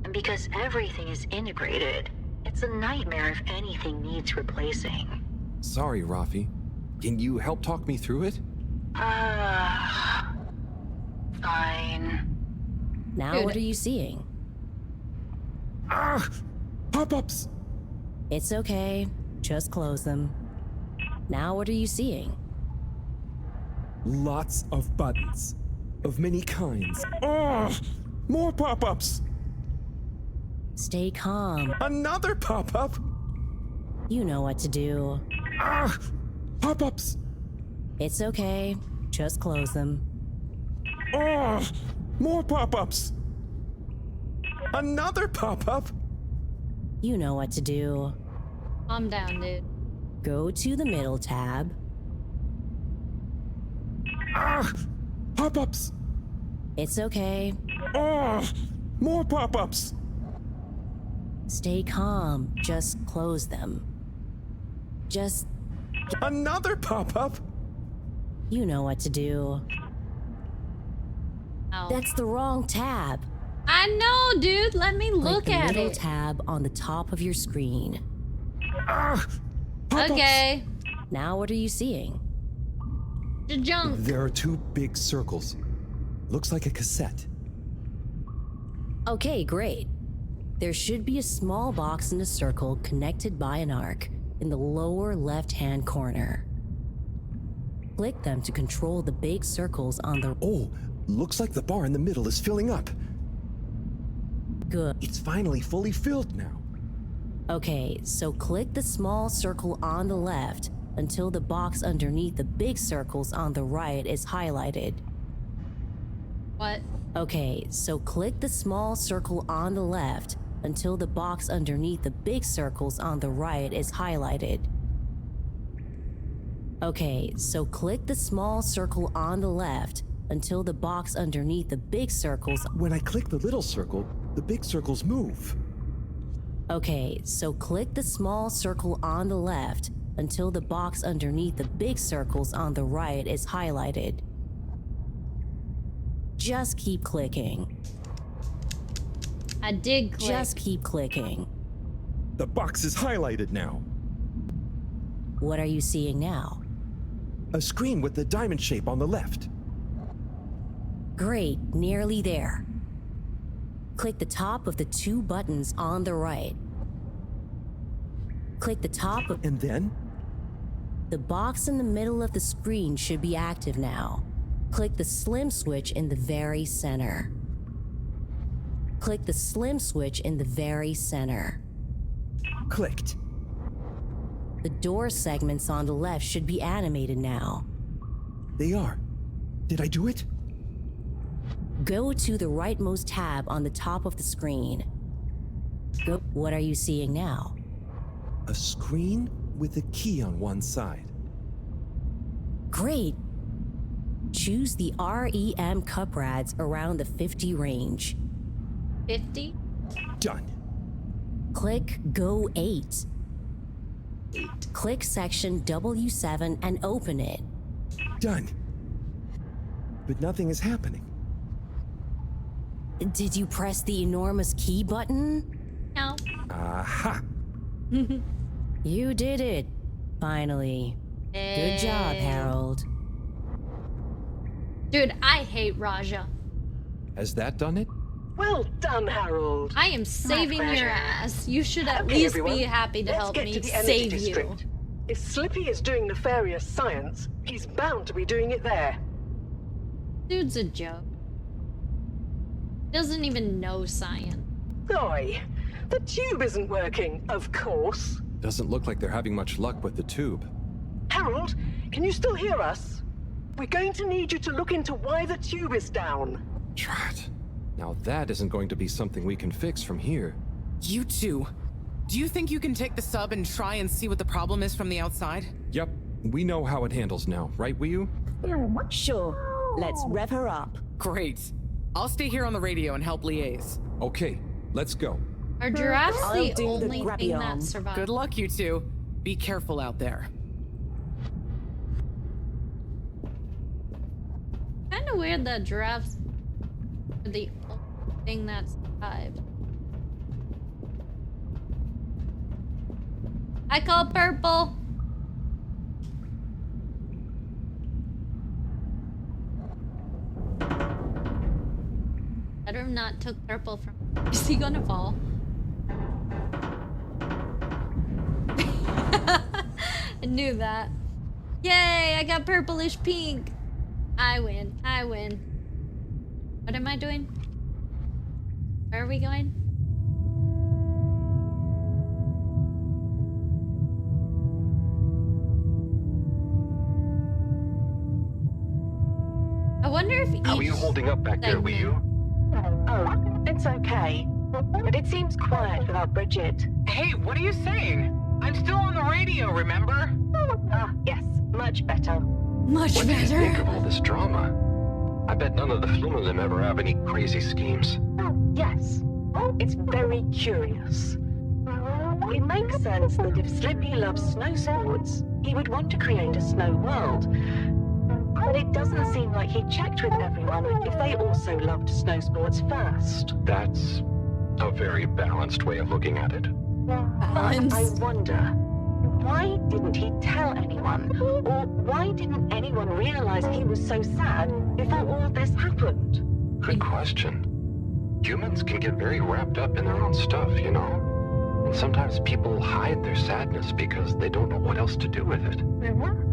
And because everything is integrated, it's a nightmare if anything needs replacing. Sorry, Rafi. Can you help talk me through it? Fine. Now what are you seeing? Pop-ups! It's okay. Just close them. Now what are you seeing? Lots of buttons. Of many kinds. More pop-ups! Stay calm. Another pop-up? You know what to do. Pop-ups! It's okay. Just close them. More pop-ups! Another pop-up? You know what to do. Calm down, dude. Go to the middle tab. Pop-ups! It's okay. More pop-ups! Stay calm. Just close them. Just... Another pop-up? You know what to do. Ow. That's the wrong tab. I know, dude. Let me look Click the at middle it. tab on the top of your screen. Okay. Now what are you seeing? The junk. There are two big circles. Looks like a cassette. Okay, great. There should be a small box in a circle connected by an arc in the lower left-hand corner. Click them to control the big circles on the... Oh, looks like the bar in the middle is filling up. Good. It's finally fully filled now. Okay, so click the small circle on the left until the box underneath the big circles on the right is highlighted. What? Okay, so click the small circle on the left until the box underneath the big circles on the right is highlighted. Okay, so click the small circle on the left until the box underneath the big circles... When I click the little circle, the big circles move. Okay, so click the small circle on the left until the box underneath the big circles on the right is highlighted. Just keep clicking. I did click. Just keep clicking. The box is highlighted now. What are you seeing now? A screen with the diamond shape on the left. Great, nearly there. Click the top of the 2 buttons on the right. Click the top of... And then? The box in the middle of the screen should be active now. Click the slim switch in the very center. Click the slim switch in the very center. Clicked. The door segments on the left should be animated now. They are. Did I do it? Go to the rightmost tab on the top of the screen. What are you seeing now? A screen with a key on one side. Great. Choose the REM cup rads around the 50 range. 50? Done. Click Go 8. Click section W7 and open it. Done. But nothing is happening. Did you press the enormous key button? No. Aha! You did it. Finally. Good job, Harold. Dude, I hate Raja. Has that done it? Well done, Harold. I am saving your ass. You should at least be happy to help me save you. If Slippy is doing nefarious science, he's bound to be doing it there. Dude's a joke. Doesn't even know science. Oi, the tube isn't working, of course. Doesn't look like they're having much luck with the tube. Harold, can you still hear us? We're going to need you to look into why the tube is down. Drat. Now that isn't going to be something we can fix from here. You two. Do you think you can take the sub and try and see what the problem is from the outside? Yep. We know how it handles now, right, Wiyu? Sure. Let's rev her up. Great. I'll stay here on the radio and help liaise. Okay, let's go. Are giraffes the do the only grabby thing arm. that survives? Good luck, you two. Be careful out there. Kinda weird that giraffes are the only thing that survived. I call purple. Better not took purple from. Is he gonna fall? I knew that. Yay! I got purplish pink. I win. I win. What am I doing? Where are we going? I wonder if How are you holding up back there, Wiyu? Oh, it's okay. But it seems quiet without Bridget. Hey, what are you saying? I'm still on the radio, remember? Ah, yes, much better. Much What do you better. think of all this drama? I bet none of the Flumelin ever have any crazy schemes. Yes, it's very curious. It makes sense that if Slippy loves snow sports, he would want to create a snow world. But it doesn't seem like he checked with everyone if they also loved snow sports first. That's a very balanced way of looking at it. But I wonder, why didn't he tell anyone? Or why didn't anyone realize he was so sad before all this happened? Good question. Humans can get very wrapped up in their own stuff, you know? Sometimes people hide their sadness because they don't know what else to do with it.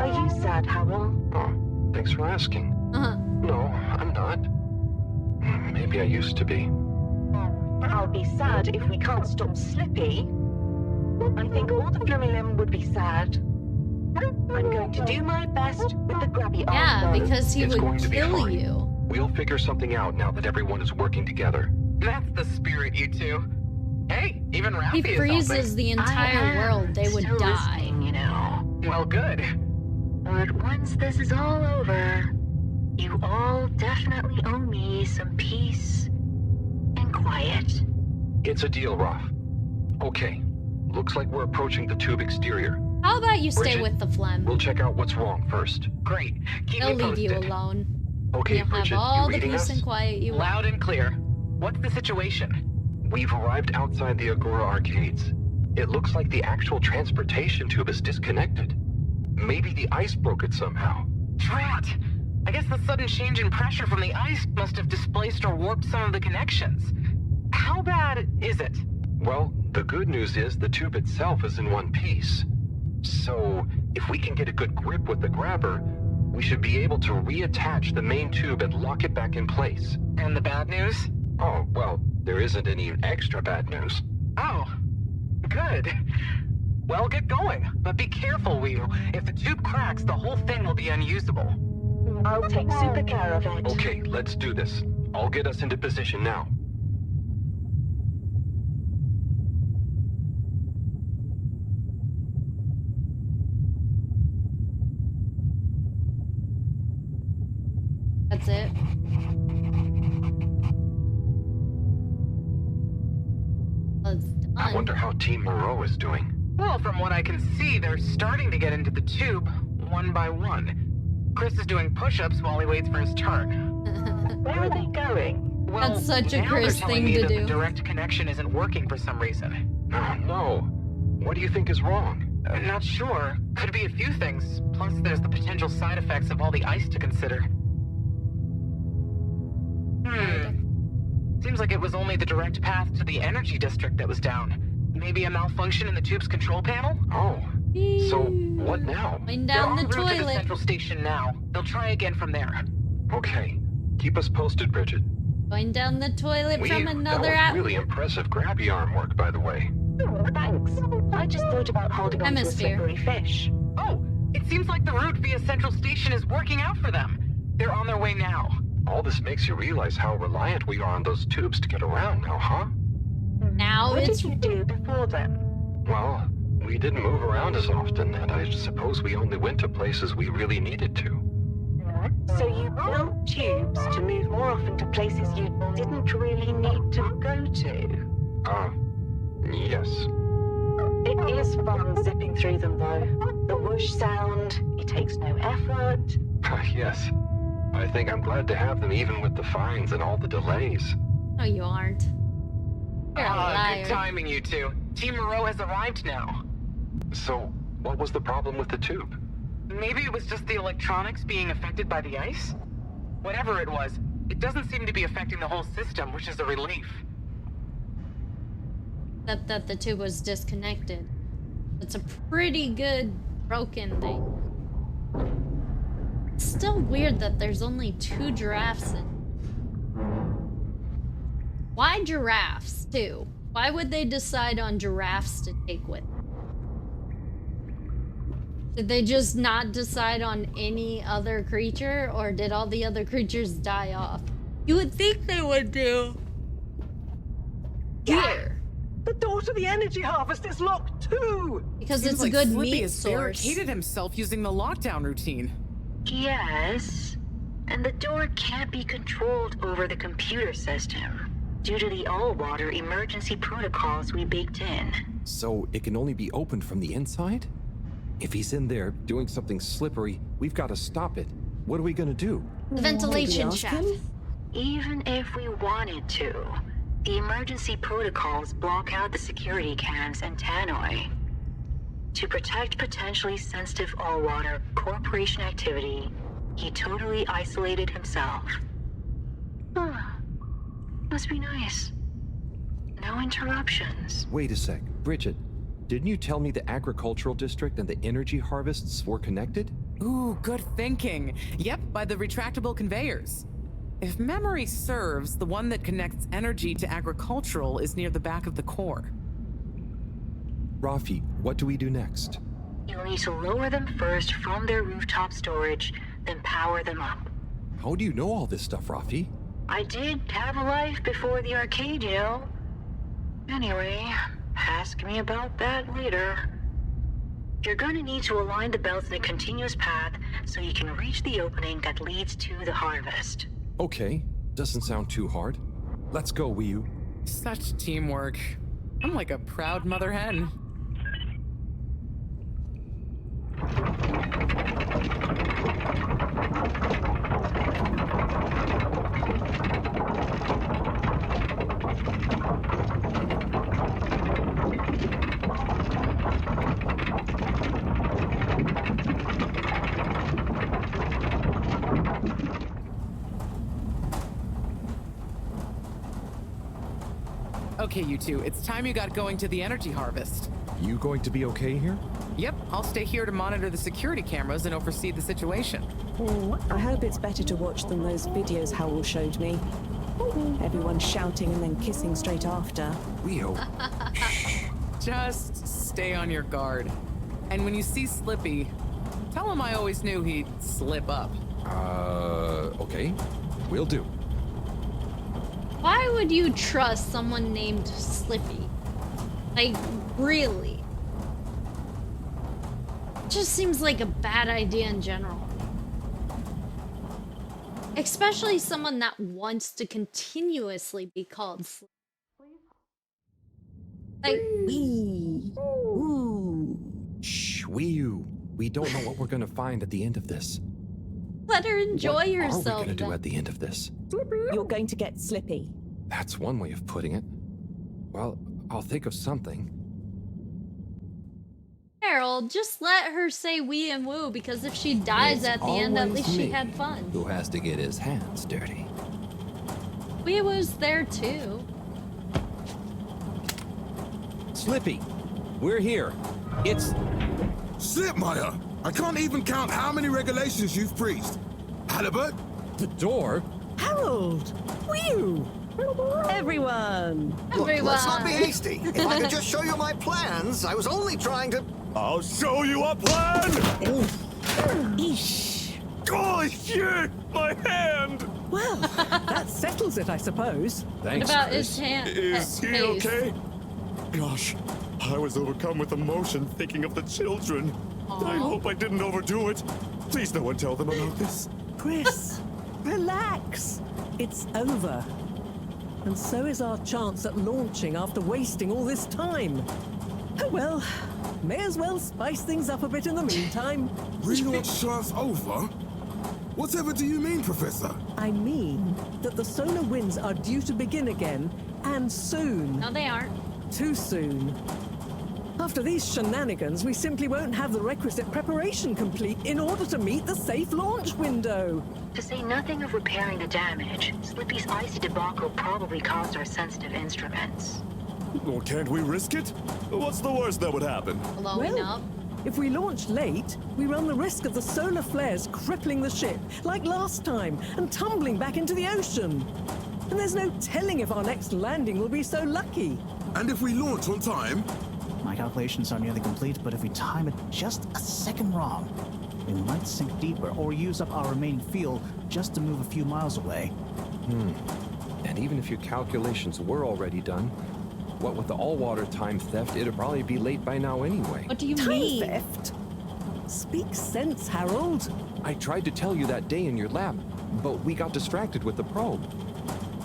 Are you sad, Howell? Oh, thanks for asking. No, I'm not. Maybe I used to be. I'll be sad if we can't stop Slippy. I think all the Flumilim would be sad. I'm going to do my best with the grabby arm. Yeah, because he It's would going to be kill fine. you. We'll figure something out now that everyone is working together. That's the spirit, you two. Hey, even Ralphie He is helping. freezes the entire world, they would still die. listening, you know. Well, good. But once this is all over, you all definitely owe me some peace and quiet. It's a deal, Raph. Okay, looks like we're approaching the tube exterior. How about you stay Bridget, with the phlegm? We'll check out what's wrong first. Great. Keep They'll me leave you posted. alone. Okay, You'll Bridget, have all you the reading peace us? and quiet you want. Loud and clear. What's the situation? We've arrived outside the Agora arcades. It looks like the actual transportation tube is disconnected. Maybe the ice broke it somehow. Drat! I guess the sudden change in pressure from the ice must have displaced or warped some of the connections. How bad is it? Well, the good news is the tube itself is in one piece. So, if we can get a good grip with the grabber, we should be able to reattach the main tube and lock it back in place. And the bad news? Oh, well, there isn't any extra bad news. Oh, good. Well, get going, but be careful, Wheel. If the tube cracks, the whole thing will be unusable. I'll take super care of it. Okay, let's do this. I'll get us into position now. That's it. Well, it's done. I wonder how Team Moreau is doing. Well, from what I can see, they're starting to get into the tube, one by one. Chris is doing push-ups while he waits for his turn. Where are they going? Well, That's such a now Chris they're telling thing me to that do. The direct connection isn't working for some reason. Oh, no. What do you think is wrong? Not sure. Could be a few things. Plus, there's the potential side effects of all the ice to consider. Seems like it was only the direct path to the energy district that was down. Maybe a malfunction in the tube's control panel? Oh. So, what now? Going They're down en the route to the toilet. central station now. They'll try again from there. Okay. Keep us posted, Bridget. Going down the toilet from That another was app. really impressive grabby arm work, by the way. Thanks. I just thought about holding on to a Hemisphere. slippery fish. Oh, it seems like the route via Central Station is working out for them. They're on their way now. All this makes you realize how reliant we are on those tubes to get around now, huh? Now What it's did you do before then? Well, we didn't move around as often, and I suppose we only went to places we really needed to. So you built tubes to move more often to places you didn't really need to go to? Yes. It is fun zipping through them though. The whoosh sound, it takes no effort. Yes. I think I'm glad to have them even with the fines and all the delays. No, you aren't. You're a liar. Good timing, you two. Team Moreau has arrived now. So, what was the problem with the tube? Maybe it was just the electronics being affected by the ice? Whatever it was, it doesn't seem to be affecting the whole system, which is a relief. Except that the tube was disconnected. It's a pretty good broken thing. It's still weird that there's only 2 giraffes in. Why giraffes, too? Why would they decide on giraffes to take with them? Did they just not decide on any other creature, or did all the other creatures die off? You would think they would do. Here. The door to the energy harvest is locked too! Because Seems it's like a good Slippy meat has source. barricaded himself using the lockdown routine. Yes, and the door can't be controlled over the computer system due to the all-water emergency protocols we baked in. So, it can only be opened from the inside? If he's in there doing something slippery, we've got to stop it. What are we gonna do? The ventilation ask shaft. him? Even if we wanted to, the emergency protocols block out the security cams and tannoy. To protect potentially sensitive all-water corporation activity, he totally isolated himself. Must be nice. No interruptions. Wait a sec. Bridget, didn't you tell me the agricultural district and the energy harvests were connected? Ooh, good thinking. Yep, by the retractable conveyors. If memory serves, the one that connects energy to agricultural is near the back of the core. Rafi, what do we do next? You'll need to lower them first from their rooftop storage, then power them up. How do you know all this stuff, Rafi? I did have a life before the arcade, you know. Anyway, ask me about that later. You're gonna need to align the belts in a continuous path so you can reach the opening that leads to the harvest. Okay, doesn't sound too hard. Let's go, Wiyu. Such teamwork. I'm like a proud mother hen. Okay, you two, it's time you got going to the energy harvest. You going to be okay here? Yep, I'll stay here to monitor the security cameras and oversee the situation. I hope it's better to watch than those videos Howell showed me. Everyone shouting and then kissing straight after. We hope. Just stay on your guard. And when you see Slippy, tell him I always knew he'd slip up. Okay. Will do. Why would you trust someone named Slippy? Like, really? It just seems like a bad idea in general. Especially someone that wants to continuously be called Slippy. Like, Shh, Wiyu. We don't know what we're gonna find at the end of this. let her enjoy herself. What are we gonna do at the end of this? You're going to get Slippy. That's one way of putting it. Well, I'll think of something. Harold, just let her say wee and woo, because if she dies It's at the end, at always least she me had fun. Who has to get his hands dirty? Wee woo's there too. Slippy, we're here. It's... Slipmire! I can't even count how many regulations you've breached. Halibut? The door? Harold! Whew! Everyone! Look, let's not be hasty. If I could just show you my plans, I was only trying to... I'll show you a plan! Eesh! Oh, shit! My hand! Well, that settles it, I suppose. Thanks, What about Chris. his hand? Is he okay? Gosh, I was overcome with emotion thinking of the children. I hope I didn't overdo it. Please no one tell them about this. Chris, relax. It's over. And so is our chance at launching after wasting all this time. Oh well, may as well spice things up a bit in the meantime. Relaunch chance over? Whatever do you mean, Professor? I mean that the solar winds are due to begin again, and soon. No, they aren't. Too soon. After these shenanigans, we simply won't have the requisite preparation complete in order to meet the safe launch window. To say nothing of repairing the damage, Slippy's icy debacle probably caused our sensitive instruments. Well, can't we risk it? What's the worst that would happen? Blowing up. If we launch late, we run the risk of the solar flares crippling the ship, like last time, and tumbling back into the ocean. And there's no telling if our next landing will be so lucky. And if we launch on time? My calculations are nearly complete, but if we time it just a second wrong, we might sink deeper or use up our remaining fuel just to move a few miles away. And even if your calculations were already done, what with the all-water time theft, it'd probably be late by now anyway. What do you Time mean? theft? Speak sense, Harold. I tried to tell you that day in your lab, but we got distracted with the probe.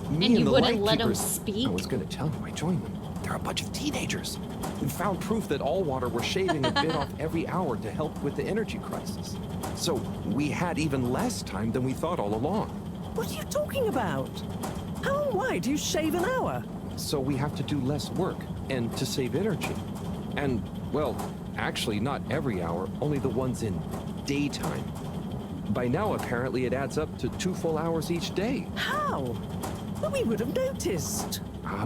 Me And you the wouldn't let Lightkeepers- him speak? I was gonna tell you, I joined them. They're a bunch of teenagers who found proof that all water were shaving a bit off every hour to help with the energy crisis. So we had even less time than we thought all along. What are you talking about? How and why do you shave an hour? So we have to do less work and to save energy. And, well, actually not every hour, only the ones in daytime. By now, apparently, it adds up to 2 full hours each day. How? But we would have noticed.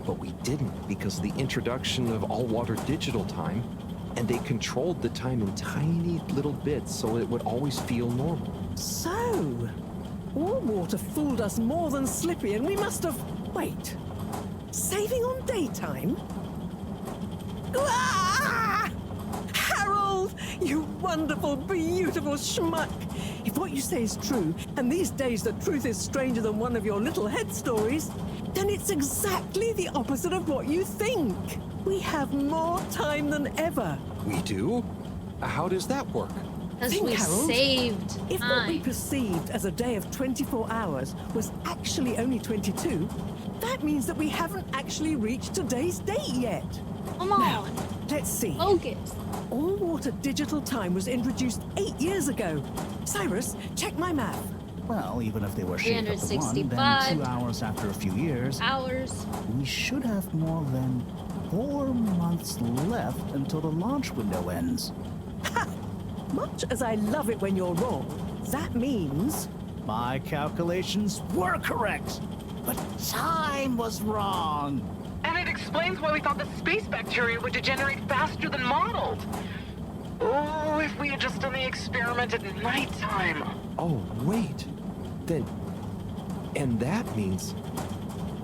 But we didn't because of the introduction of all-water digital time, and they controlled the time in tiny little bits so it would always feel normal. So, all water fooled us more than Slippy, and we must have... Wait. Saving on daytime? Ah! Harold! You wonderful, beautiful schmuck! If what you say is true, and these days the truth is stranger than one of your little head stories, then it's exactly the opposite of what you think. We have more time than ever. We do? How does that work? Because we saved If what we perceived as a day of 24 hours was actually only 22, that means that we haven't actually reached today's date yet. Come on. Let's see. Focus. All-water digital time was introduced 8 years ago. Cyrus, check my math. Well, even if they were shaped up to one, 365 then 2 hours after a few years, we should have more than 4 months left until the launch window ends. Ha! Much as I love it when you're wrong, that means... My calculations were correct, but time was wrong. And it explains why we thought the space bacteria would degenerate faster than modeled. Oh, if we had just done the experiment at nighttime. Oh, wait. Then... And that means...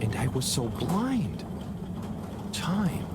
And I was so blind. Time.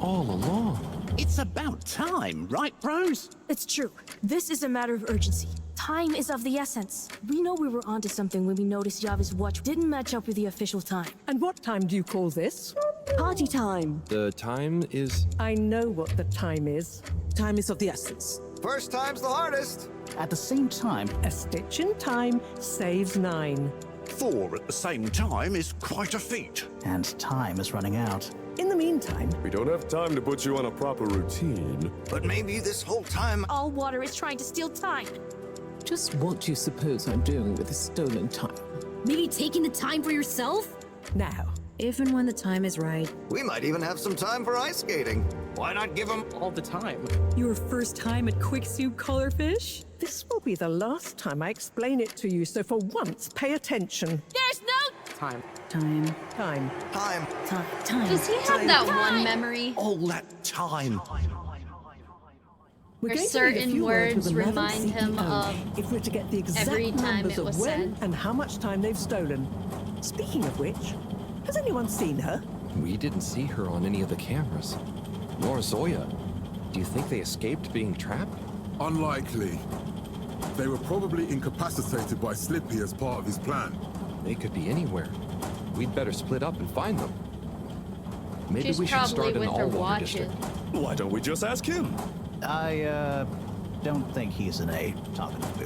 All along. It's about time, right, bros? It's true. This is a matter of urgency. Time is of the essence. We know we were onto something when we noticed Yava's watch didn't match up with the official time. And what time do you call this? Party time. The time is... I know what the time is. Time is of the essence. First time's the hardest. At the same time, a stitch in time saves 9. 4 at the same time is quite a feat. And time is running out. In the meantime... We don't have time to put you on a proper routine. But maybe this whole time... All water is trying to steal time. Just what do you suppose I'm doing with the stolen time? Maybe taking the time for yourself? Now, if and when the time is right. We might even have some time for ice skating. Why not give them all the time? Your first time at Quicksuit Colorfish? This will be the last time I explain it to you, so for once, pay attention. There's no... Time. Time. Time. Time. Time. Does he have that one memory? All that time. We're Where going to need a certain few words words with the Madam remind him CEO of if we're to get the exact every time numbers it of was when said. and how much time they've stolen. Speaking of which, has anyone seen her? We didn't see her on any of the cameras. Nor Zoya. Do you think they escaped being trapped? Unlikely. They were probably incapacitated by Slippy as part of his plan. They could be anywhere. We'd better split up and find them. Maybe She's we should probably start in the with her all-water watches. district. Why don't we just ask him? I, don't think he's in a talkative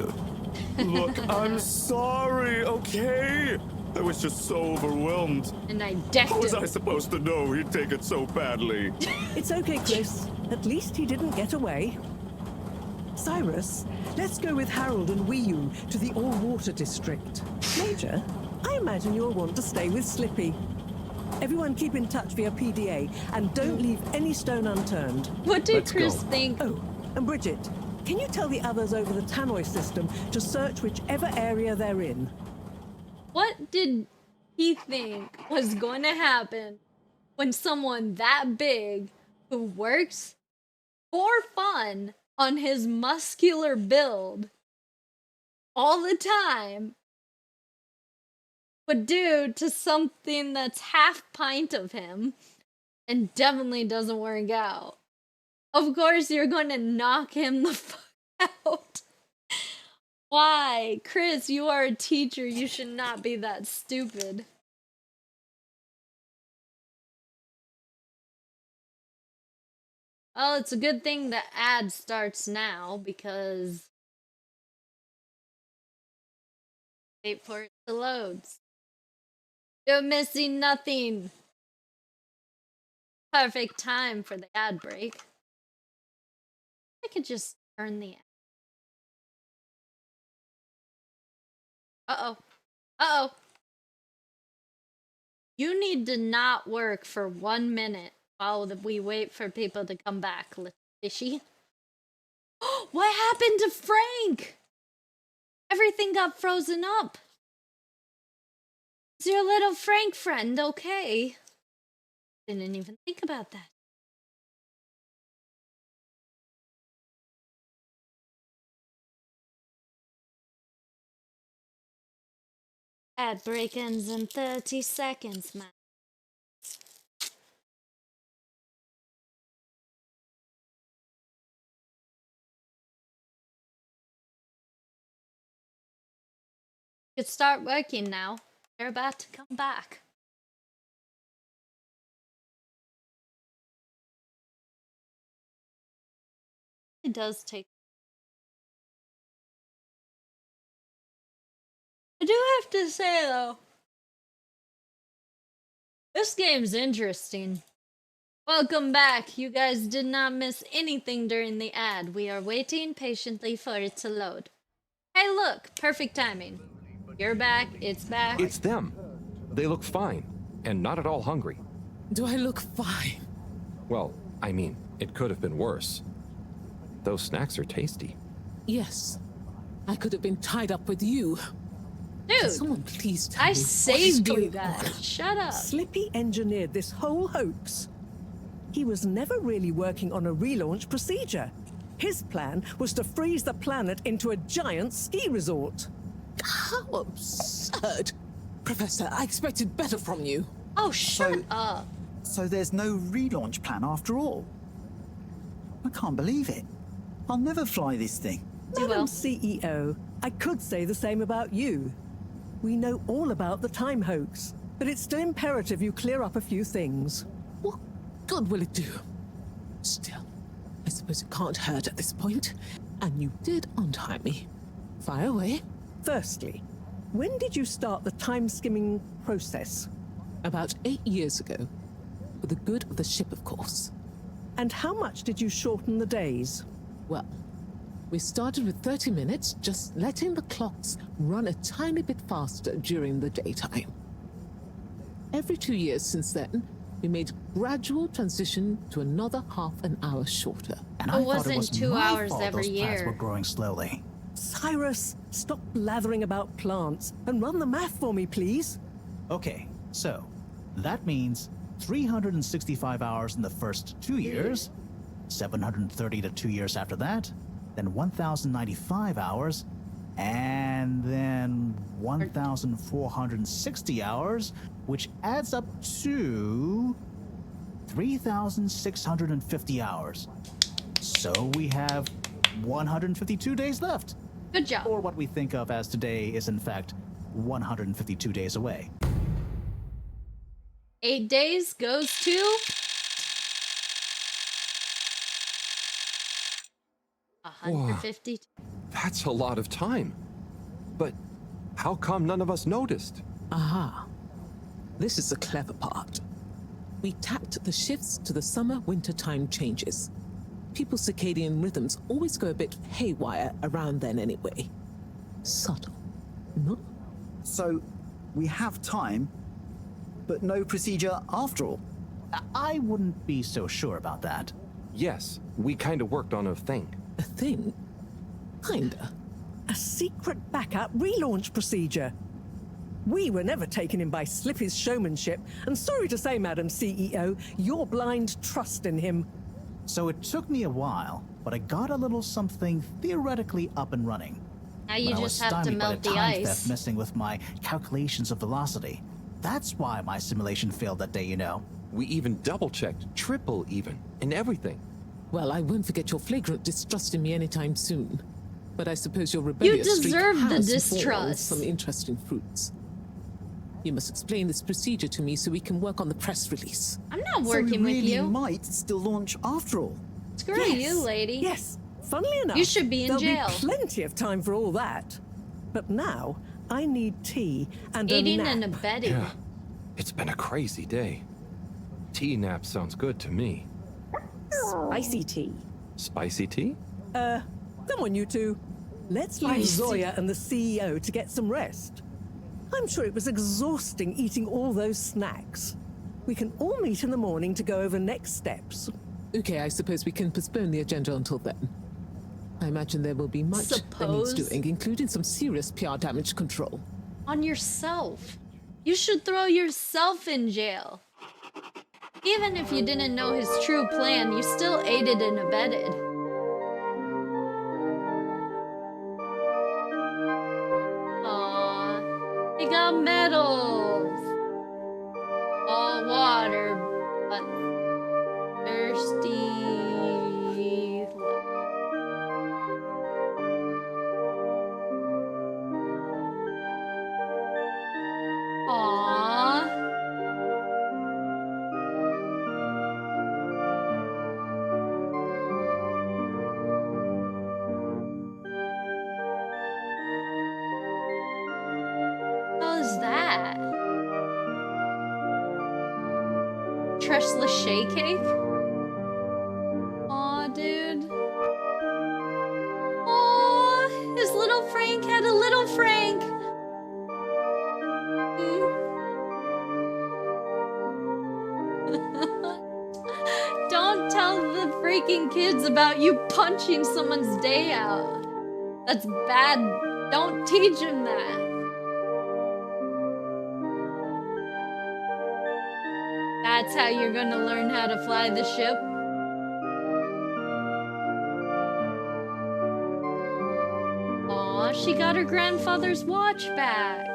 mood. Look, I'm sorry, okay? I was just so overwhelmed. And I decked How was him. I supposed to know he'd take it so badly? It's okay, Chris. At least he didn't get away. Cyrus, let's go with Harold and Wiyu to the all-water district. Major, I imagine you'll want to stay with Slippy. Everyone keep in touch via PDA and don't leave any stone unturned. What did Chris think? Oh, and Bridget, can you tell the others over the tannoy system to search whichever area they're in? What did he think was going to happen when someone that big who works for fun on his muscular build all the time would do to something that's half pint of him and definitely doesn't work out? Of course you're going to knock him the fuck out. Why? Chris, you are a teacher. You should not be that stupid. Well, it's a good thing the ad starts now because... Wait for it to load. You're missing nothing. Perfect time for the ad break. I could just turn the ad. Uh-oh. Uh-oh. You need to not work for 1 minute while we wait for people to come back, little fishy. What happened to Frank? Everything got frozen up. Is your little Frank friend okay? Didn't even think about that. Ad break ends in 30 seconds, man. You could start working now. They're about to come back. It does take. I do have to say though, this game's interesting. Welcome back. You guys did not miss anything during the ad. We are waiting patiently for it to load. Hey look, perfect timing. You're back, it's back. It's them. They look fine, and not at all hungry. Do I look fine? Well, I mean, it could have been worse. Those snacks are tasty. Yes. I could have been tied up with you. Dude, can someone please tell I me saved what is you going on? guys. Shut up. Slippy engineered this whole hoax. He was never really working on a relaunch procedure. His plan was to freeze the planet into a giant ski resort. How absurd! Professor, I expected better from you. Oh, shut up. So there's no relaunch plan after all? I can't believe it. I'll never fly this thing. Madam CEO, I could say the same about you. We know all about the time hoax, but it's still imperative you clear up a few things. What good will it do? Still, I suppose it can't hurt at this point. And you did untie me. Fire away. Firstly, when did you start the time-skimming process? About 8 years ago. For the good of the ship, of course. And how much did you shorten the days? Well, we started with 30 minutes, just letting the clocks run a tiny bit faster during the daytime. Every 2 years since then, we made gradual transition to another half an hour shorter. And It I thought wasn't it was 2 my hours fault every those plants year. were growing slowly. Cyrus, stop blathering about plants and run the math for me, please. Okay, so that means 365 hours in the first 2 years, 730 to 2 years after that, then 1,095 hours, and then 1,460 hours, which adds up to 3,650 hours. So we have 152 days left. Good job. Or what we think of as today is in fact 152 days away. 8 days goes to 150. That's a lot of time. But how come none of us noticed? Aha. This is the clever part. We tacked the shifts to the summer-winter time changes. People's circadian rhythms always go a bit haywire around then anyway. Subtle, no? So, we have time, but no procedure after all. I wouldn't be so sure about that. Yes, we kind of worked on a thing. A thing? Kinda. A secret backup relaunch procedure. We were never taken in by Slippy's showmanship, and sorry to say, Madam CEO, your blind trust in him. So it took me a while, but I got a little something theoretically up and running. Now you But I was just have to stymied by melt the the time ice. theft messing with my calculations of velocity. That's why my simulation failed that day, you know. We even double-checked, triple even, and everything. Well, I won't forget your flagrant distrust in me anytime soon. But I suppose your rebellious streak deserve the has distrust. borne some interesting fruits. You must explain this procedure to me so we can work on the press release. I'm not So working we with really you. might still launch after all. Screw Yes. you, lady. Yes, funnily enough, You should be in there'll jail. be plenty of time for all that. But now, I need tea and Aiding a nap. and abetting. Yeah, it's been a crazy day. Tea nap sounds good to me. Spicy tea. Spicy tea? Come on, you two. Let's leave Zoya and the CEO to get some rest. I'm sure it was exhausting eating all those snacks. We can all meet in the morning to go over next steps. Okay, I suppose we can postpone the agenda until then. I imagine there will be much that needs Suppose? doing, including some serious PR damage control. On yourself. You should throw yourself in jail. Even if you didn't know his true plan, you still aided and abetted. Aww, they got medals. All water, but thirsty. Aww. How's that? Tresla Shea Cake? Aw, dude. Aw, his little Frank had a little Frank. Don't tell the freaking kids about you punching someone's day out. That's bad. Don't teach them that. That's how you're gonna learn how to fly the ship. Aw, she got her grandfather's watch back.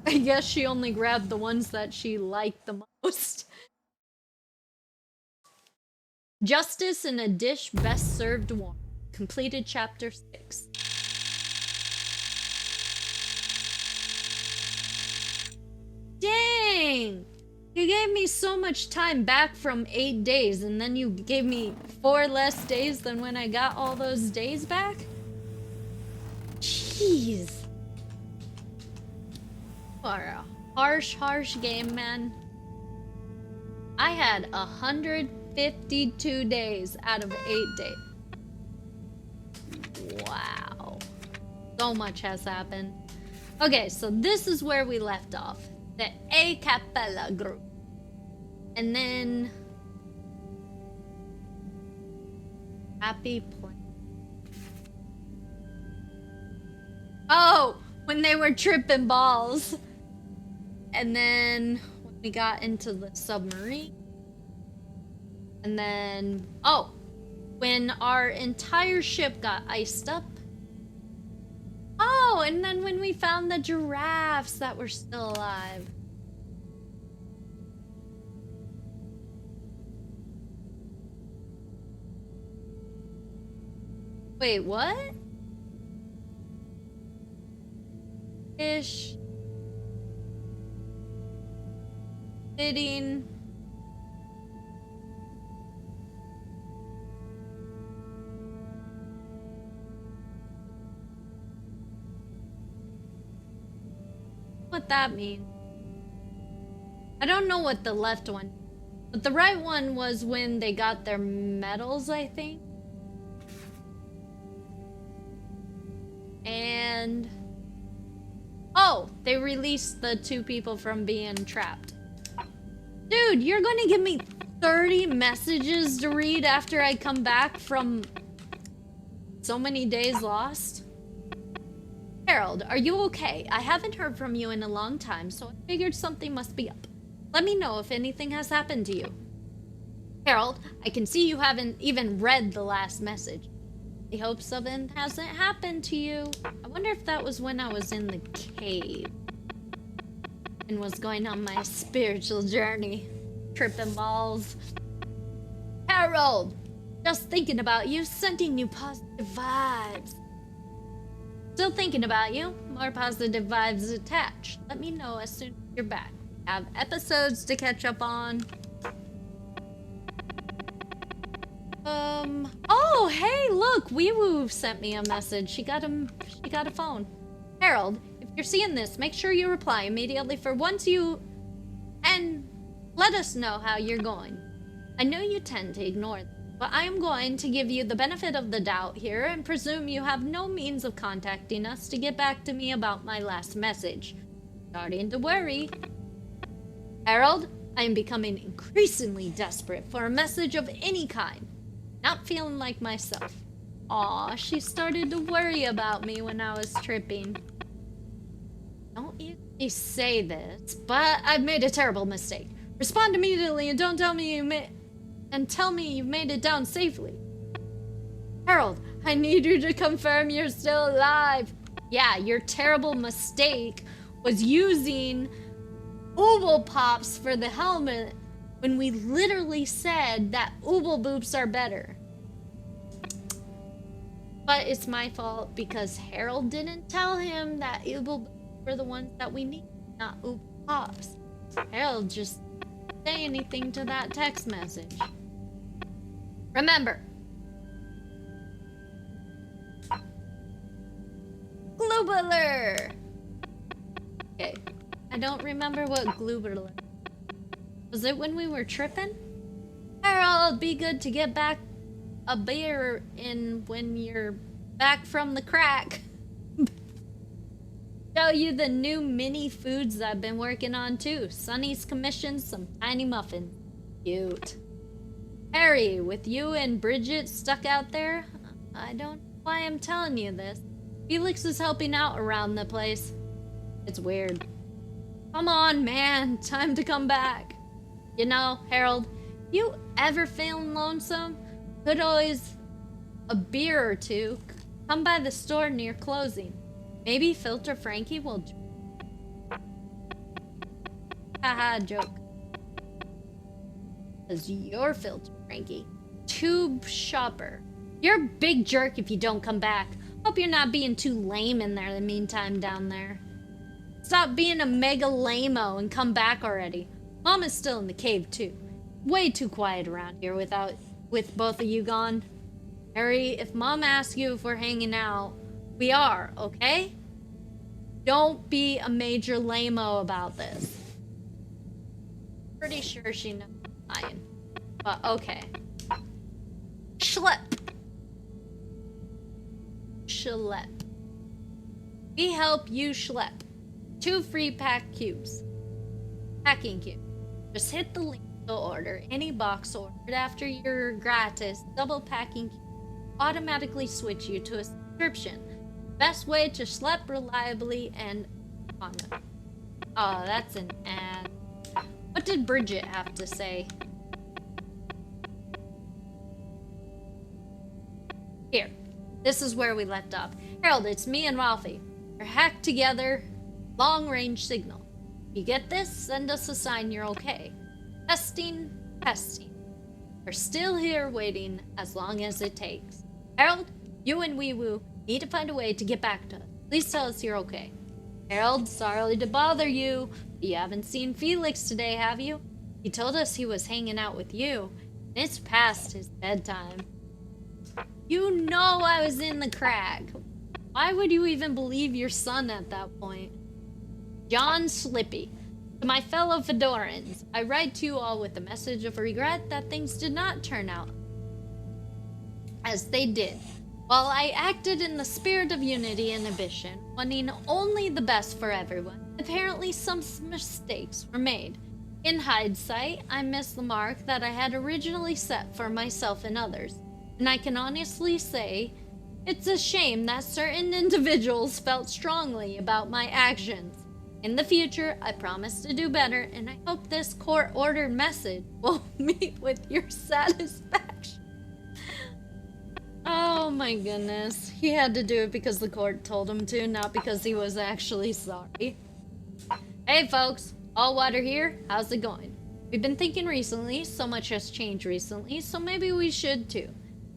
I guess she only grabbed the ones that she liked the most. Justice in a dish best served warm. Completed chapter 6. Dang! You gave me so much time back from 8 days, and then you gave me 4 less days than when I got all those days back? Jeez. What a harsh game, man. I had 152 days out of 8 days. Wow. So much has happened. Okay, so this is where we left off. The A Cappella group. And then... Happy Plan. Oh! When they were tripping balls. And then when we got into the submarine. And then, oh, when our entire ship got iced up. Oh, and then when we found the giraffes that were still alive. Wait, what? Fish. Fitting. What that means? I don't know what the left one, but the right one was when they got their medals, I think. And oh, they released the 2 people from being trapped. Dude, you're going to give me 30 messages to read after I come back from so many days lost? Harold, are you okay? I haven't heard from you in a long time, so I figured something must be up. Let me know if anything has happened to you. Harold, I can see you haven't even read the last message. I hope something hasn't happened to you. I wonder if that was when I was in the cave and was going on my spiritual journey. Tripping balls. Harold, just thinking about you, sending you positive vibes. Still thinking about you. More positive vibes attached. Let me know as soon as you're back. Have episodes to catch up on. Oh, hey, look, Wee Woo sent me a message. She got a phone. Harold, if you're seeing this, make sure you reply immediately and let us know how you're going. I know you tend to ignore them, but I am going to give you the benefit of the doubt here and presume you have no means of contacting us to get back to me about my last message. Starting to worry. Harold, I am becoming increasingly desperate for a message of any kind. Not feeling like myself. Aw, she started to worry about me when I was tripping. Don't usually say this, but I've made a terrible mistake. Respond immediately and don't tell me tell me you made it down safely. Harold, I need you to confirm you're still alive. Yeah, your terrible mistake was using Ooble Pops for the helmet when we literally said that Ooble Boops are better. But it's my fault because Harold didn't tell him that Ooble Boops were the ones that we need, not Ooble Pops. Harold just didn't say anything to that text message. Remember, Gloobular! Okay, I don't remember what Gloobular was. It when we were tripping? Harold, be good to get back a beer in when you're back from the crack. Show you the new mini foods I've been working on too. Sonny's commissioned some tiny muffins. Cute. Harry, with you and Bridget stuck out there, I don't know why I'm telling you this. Felix is helping out around the place. It's weird. Come on, man. Time to come back. You know, Harold, you ever feeling lonesome? Could always a beer or two. Come by the store near closing. Maybe Filter Frankie will. Haha, joke. Cause you're Filter Frankie. Tube shopper. You're a big jerk if you don't come back. Hope you're not being too lame in there in the meantime down there. Stop being a mega lame-o and come back already. Mom is still in the cave too. Way too quiet around here with both of you gone. Harry, if Mom asks you if we're hanging out, we are, okay? Don't be a major lame-o about this. Pretty sure she knows I'm lying. But okay. Schlep. Schlep. We help you schlep. 2 free packing cubes. Just hit the link to order any box ordered after your gratis double packing cube. Automatically switch you to a subscription. Best way to schlep reliably and manga. Oh, that's an ad. What did Bridget have to say? Here. This is where we left off. Harold, it's me and Ralphie. We're hacked together. Long-range signal. You get this? Send us a sign you're okay. Testing. We're still here waiting as long as it takes. Harold, you and Wee Woo need to find a way to get back to us. Please tell us you're okay. Harold, sorry to bother you. You haven't seen Felix today, have you? He told us he was hanging out with you. And it's past his bedtime. You know I was in the crack. Why would you even believe your son at that point? John Slippy. To my fellow Fedorans, I write to you all with a message of regret that things did not turn out as they did. While I acted in the spirit of unity and ambition, wanting only the best for everyone, apparently some mistakes were made. In hindsight, I missed the mark that I had originally set for myself and others. And I can honestly say, it's a shame that certain individuals felt strongly about my actions. In the future, I promise to do better, and I hope this court-ordered message will meet with your satisfaction. Oh my goodness. He had to do it because the court told him to, not because he was actually sorry. Hey folks, all water here, how's it going? We've been thinking recently, so much has changed recently, so maybe we should too.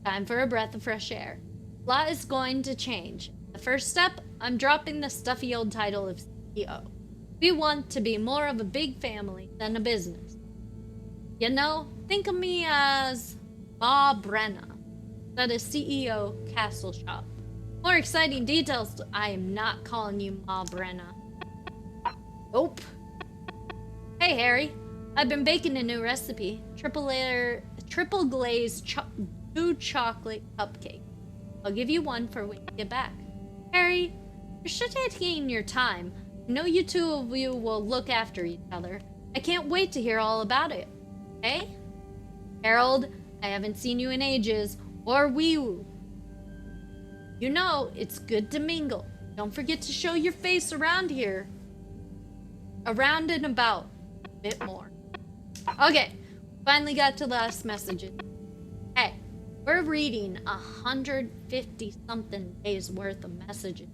Time for a breath of fresh air. A lot is going to change. The first step, I'm dropping the stuffy old title of CEO. We want to be more of a big family than a business. You know, think of me as Ma Brenna, that is CEO Castle Shop. More exciting details, I am not calling you Ma Brenna. Nope. Hey Harry, I've been baking a new recipe. Triple glazed chocolate cupcake. I'll give you one for when you get back. Harry, you're taking your time. I know you two of you will look after each other. I can't wait to hear all about it. Hey? Harold, I haven't seen you in ages. Or Wee-woo. You know, it's good to mingle. Don't forget to show your face around here. Around and about. A bit more. Okay. Finally got to the last messages. Hey, we're reading 150-something days worth of messages.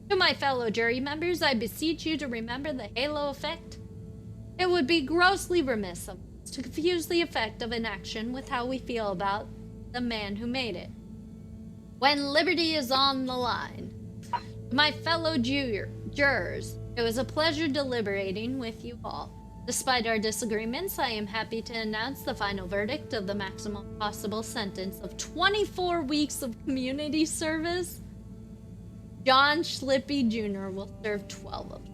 To my fellow jury members, I beseech you to remember the halo effect. It would be grossly remiss of us to confuse the effect of an action with how we feel about the man who made it. When liberty is on the line. To my fellow jurors, it was a pleasure deliberating with you all. Despite our disagreements, I am happy to announce the final verdict of the maximum possible sentence of 24 weeks of community service. John Schlippy Jr. will serve 12 of them.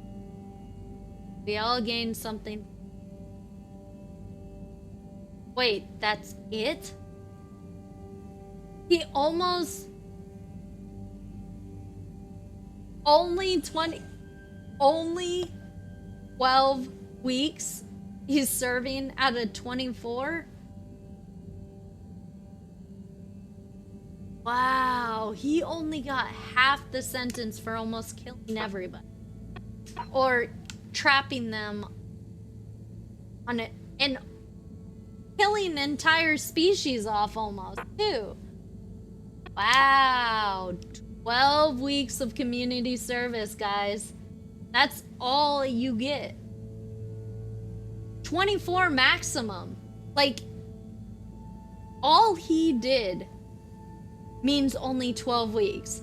We all gained something. Wait, that's it? He almost... Only 12 weeks he's serving out of 24? Wow, he only got half the sentence for almost killing everybody. Or trapping them on it and killing an entire species off almost too. Wow, 12 weeks of community service, guys. That's all you get. 24 maximum. Like, all he did means only 12 weeks.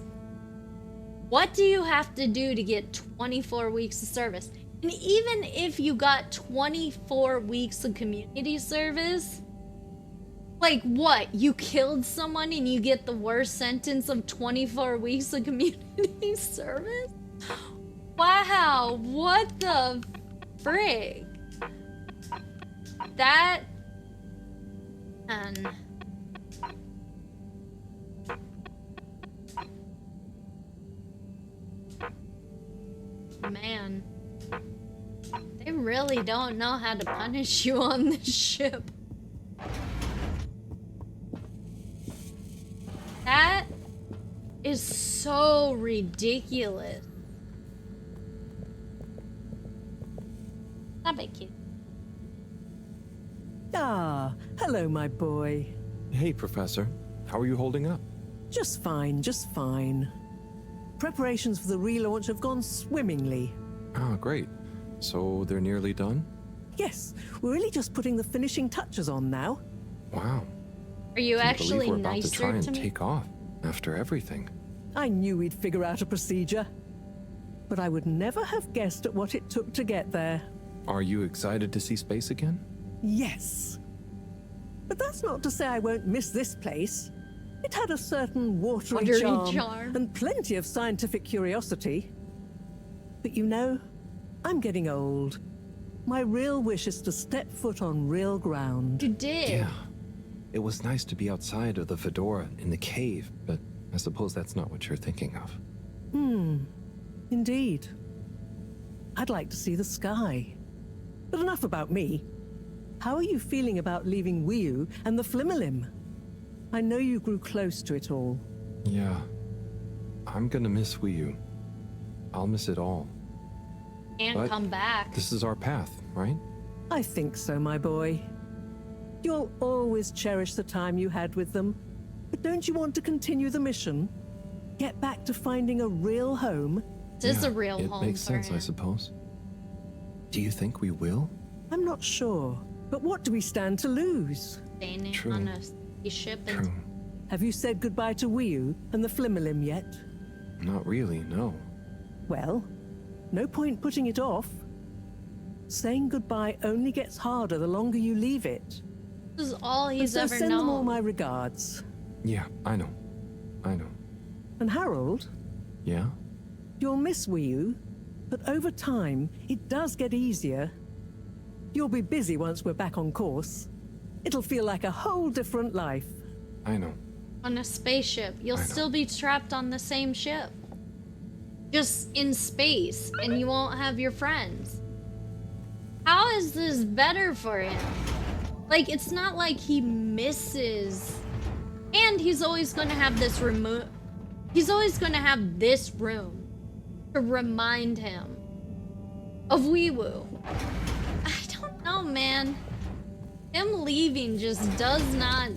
What do you have to do to get 24 weeks of service? And even if you got 24 weeks of community service, like what? You killed someone and you get the worst sentence of 24 weeks of community service? Wow, what the frick? That... and... man, they really don't know how to punish you on this ship. That is so ridiculous. Stop it, kid. Ah, hello, my boy. Hey, Professor. How are you holding up? Just fine, just fine. Preparations for the relaunch have gone swimmingly. Ah, great. So they're nearly done? Yes, we're really just putting the finishing touches on now. Wow. Are you Can't actually believe we're about nicer to try and to me? take off after everything. I knew we'd figure out a procedure. But I would never have guessed at what it took to get there. Are you excited to see space again? Yes. But that's not to say I won't miss this place. It had a certain watery charm and plenty of scientific curiosity. But you know, I'm getting old. My real wish is to step foot on real ground. You did. Yeah. It was nice to be outside of the fedora in the cave, but I suppose that's not what you're thinking of. Indeed. I'd like to see the sky. But enough about me. How are you feeling about leaving Wiu and the Flimmerlim? I know you grew close to it all. Yeah. I'm gonna miss Wii U. I'll miss it all. And But come back. This is our path, right? I think so, my boy. You'll always cherish the time you had with them. But don't you want to continue the mission? Get back to finding a real home? This is a real home It makes for sense, him. I suppose. Do you think we will? I'm not sure. But what do we stand to lose? Staying True. on a spaceship and Have you said goodbye to Wiu and the Flimmerlim yet? Not really, no. Well, no point putting it off. Saying goodbye only gets harder the longer you leave it. this is all And he's so ever send them all known. my regards. Yeah, I know. I know. And Harold, Yeah? you'll miss Wiu, but over time, it does get easier. You'll be busy once we're back on course. It'll feel like a whole different life. I know. On a spaceship. You'll I know. still be trapped on the same ship. Just in space, and you won't have your friends. How is this better for him? Like, it's not like he misses. And he's always going to have this he's always going to have this room to remind him of Wee-Woo. I don't know, man. Him leaving just does not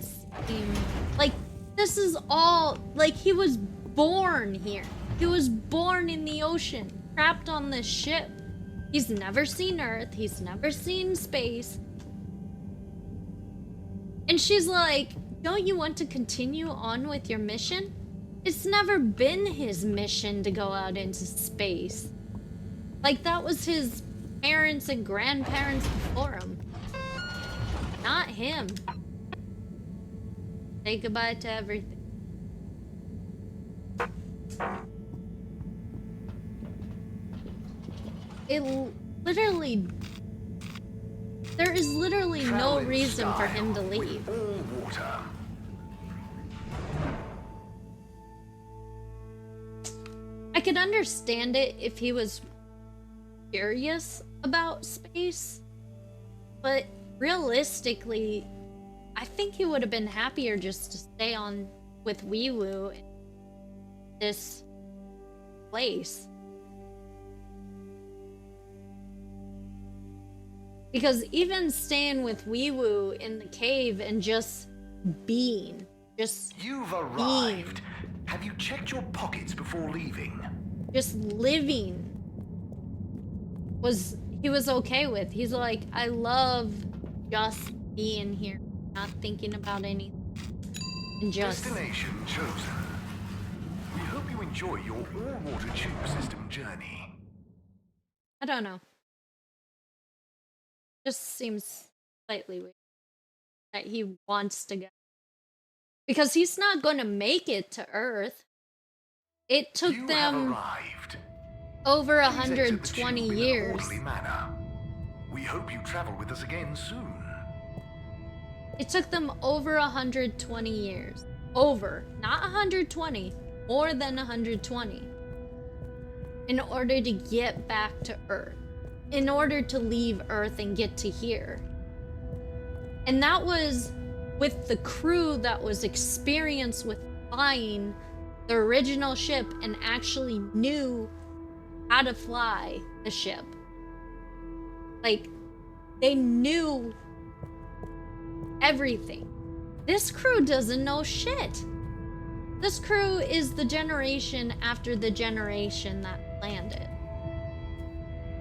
seem like this is all like he was born here. He was born in the ocean, trapped on this ship. He's never seen Earth. He's never seen space. And she's like, don't you want to continue on with your mission? It's never been his mission to go out into space. Like, that was his parents and grandparents before him. Not him. Say goodbye to everything. It literally... There is literally no reason for him to leave. I could understand it if he was curious about space, but realistically, I think he would have been happier just to stay on with Wee-Woo in this place. Because even staying with Wee-Woo in the cave and just being, You've arrived. Have you checked your pockets before leaving? Just living he was okay with. He's like, I love just being here, not thinking about anything. And just Destination chosen. We hope you enjoy your all-water tube system journey. I don't know. Just seems slightly weird that he wants to go. Because he's not going to make it to Earth. It took them over 120 years. We hope you travel with us again soon. It took them over 120 years. Over. Not 120. More than 120. In order to get back to Earth. In order to leave Earth and get to here. And that was with the crew that was experienced with flying the original ship and actually knew how to fly the ship. Like, they knew everything. This crew doesn't know shit. This crew is the generation after the generation that landed.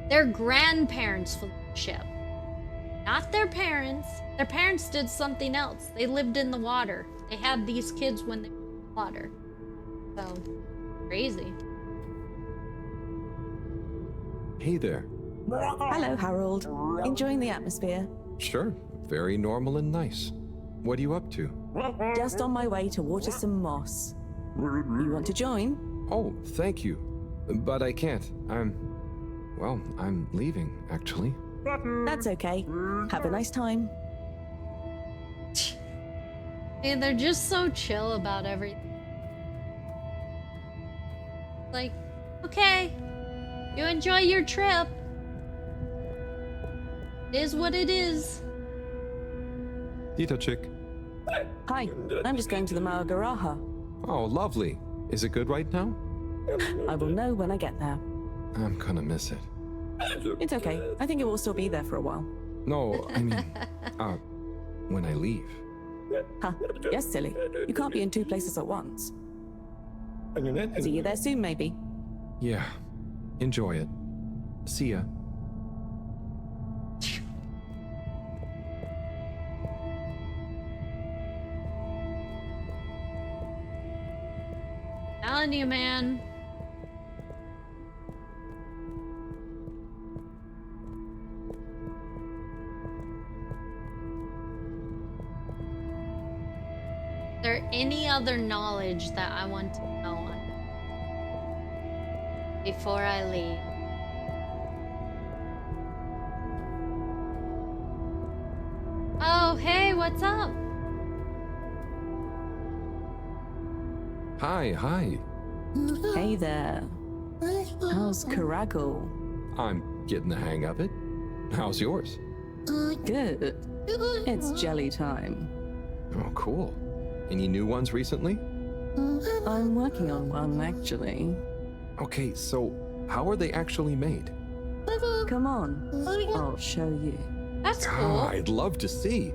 Their grandparents flew the ship. Not their parents. Their parents did something else. They lived in the water. They had these kids when they were in the water. So, crazy. Hey there. Hello, Harold. Enjoying the atmosphere? Sure. Very normal and nice. What are you up to? Just on my way to water some moss. You want to join? Oh, thank you. But I can't. I'm leaving, actually. That's okay. Have a nice time. Hey, they're just so chill about everything. Like, okay, you enjoy your trip. It is what it is. Tito chick. Hi, I'm just going to the Maagaraha. Oh, lovely. Is it good right now? I will know when I get there. I'm gonna miss it. It's okay. I think it will still be there for a while. No, I mean, when I leave. Huh. Yes, silly. You can't be in two places at once. See you there soon, maybe. Yeah. Enjoy it. See ya. Telling you, man. Is there any other knowledge that I want to know on before I leave? Oh, hey, what's up? Hi. Hey there. How's Karagal? I'm getting the hang of it. How's yours? Good. It's jelly time. Oh, cool. Any new ones recently? I'm working on one, actually. Okay, so how are they actually made? Come on, I'll show you. That's cool. Ah, I'd love to see.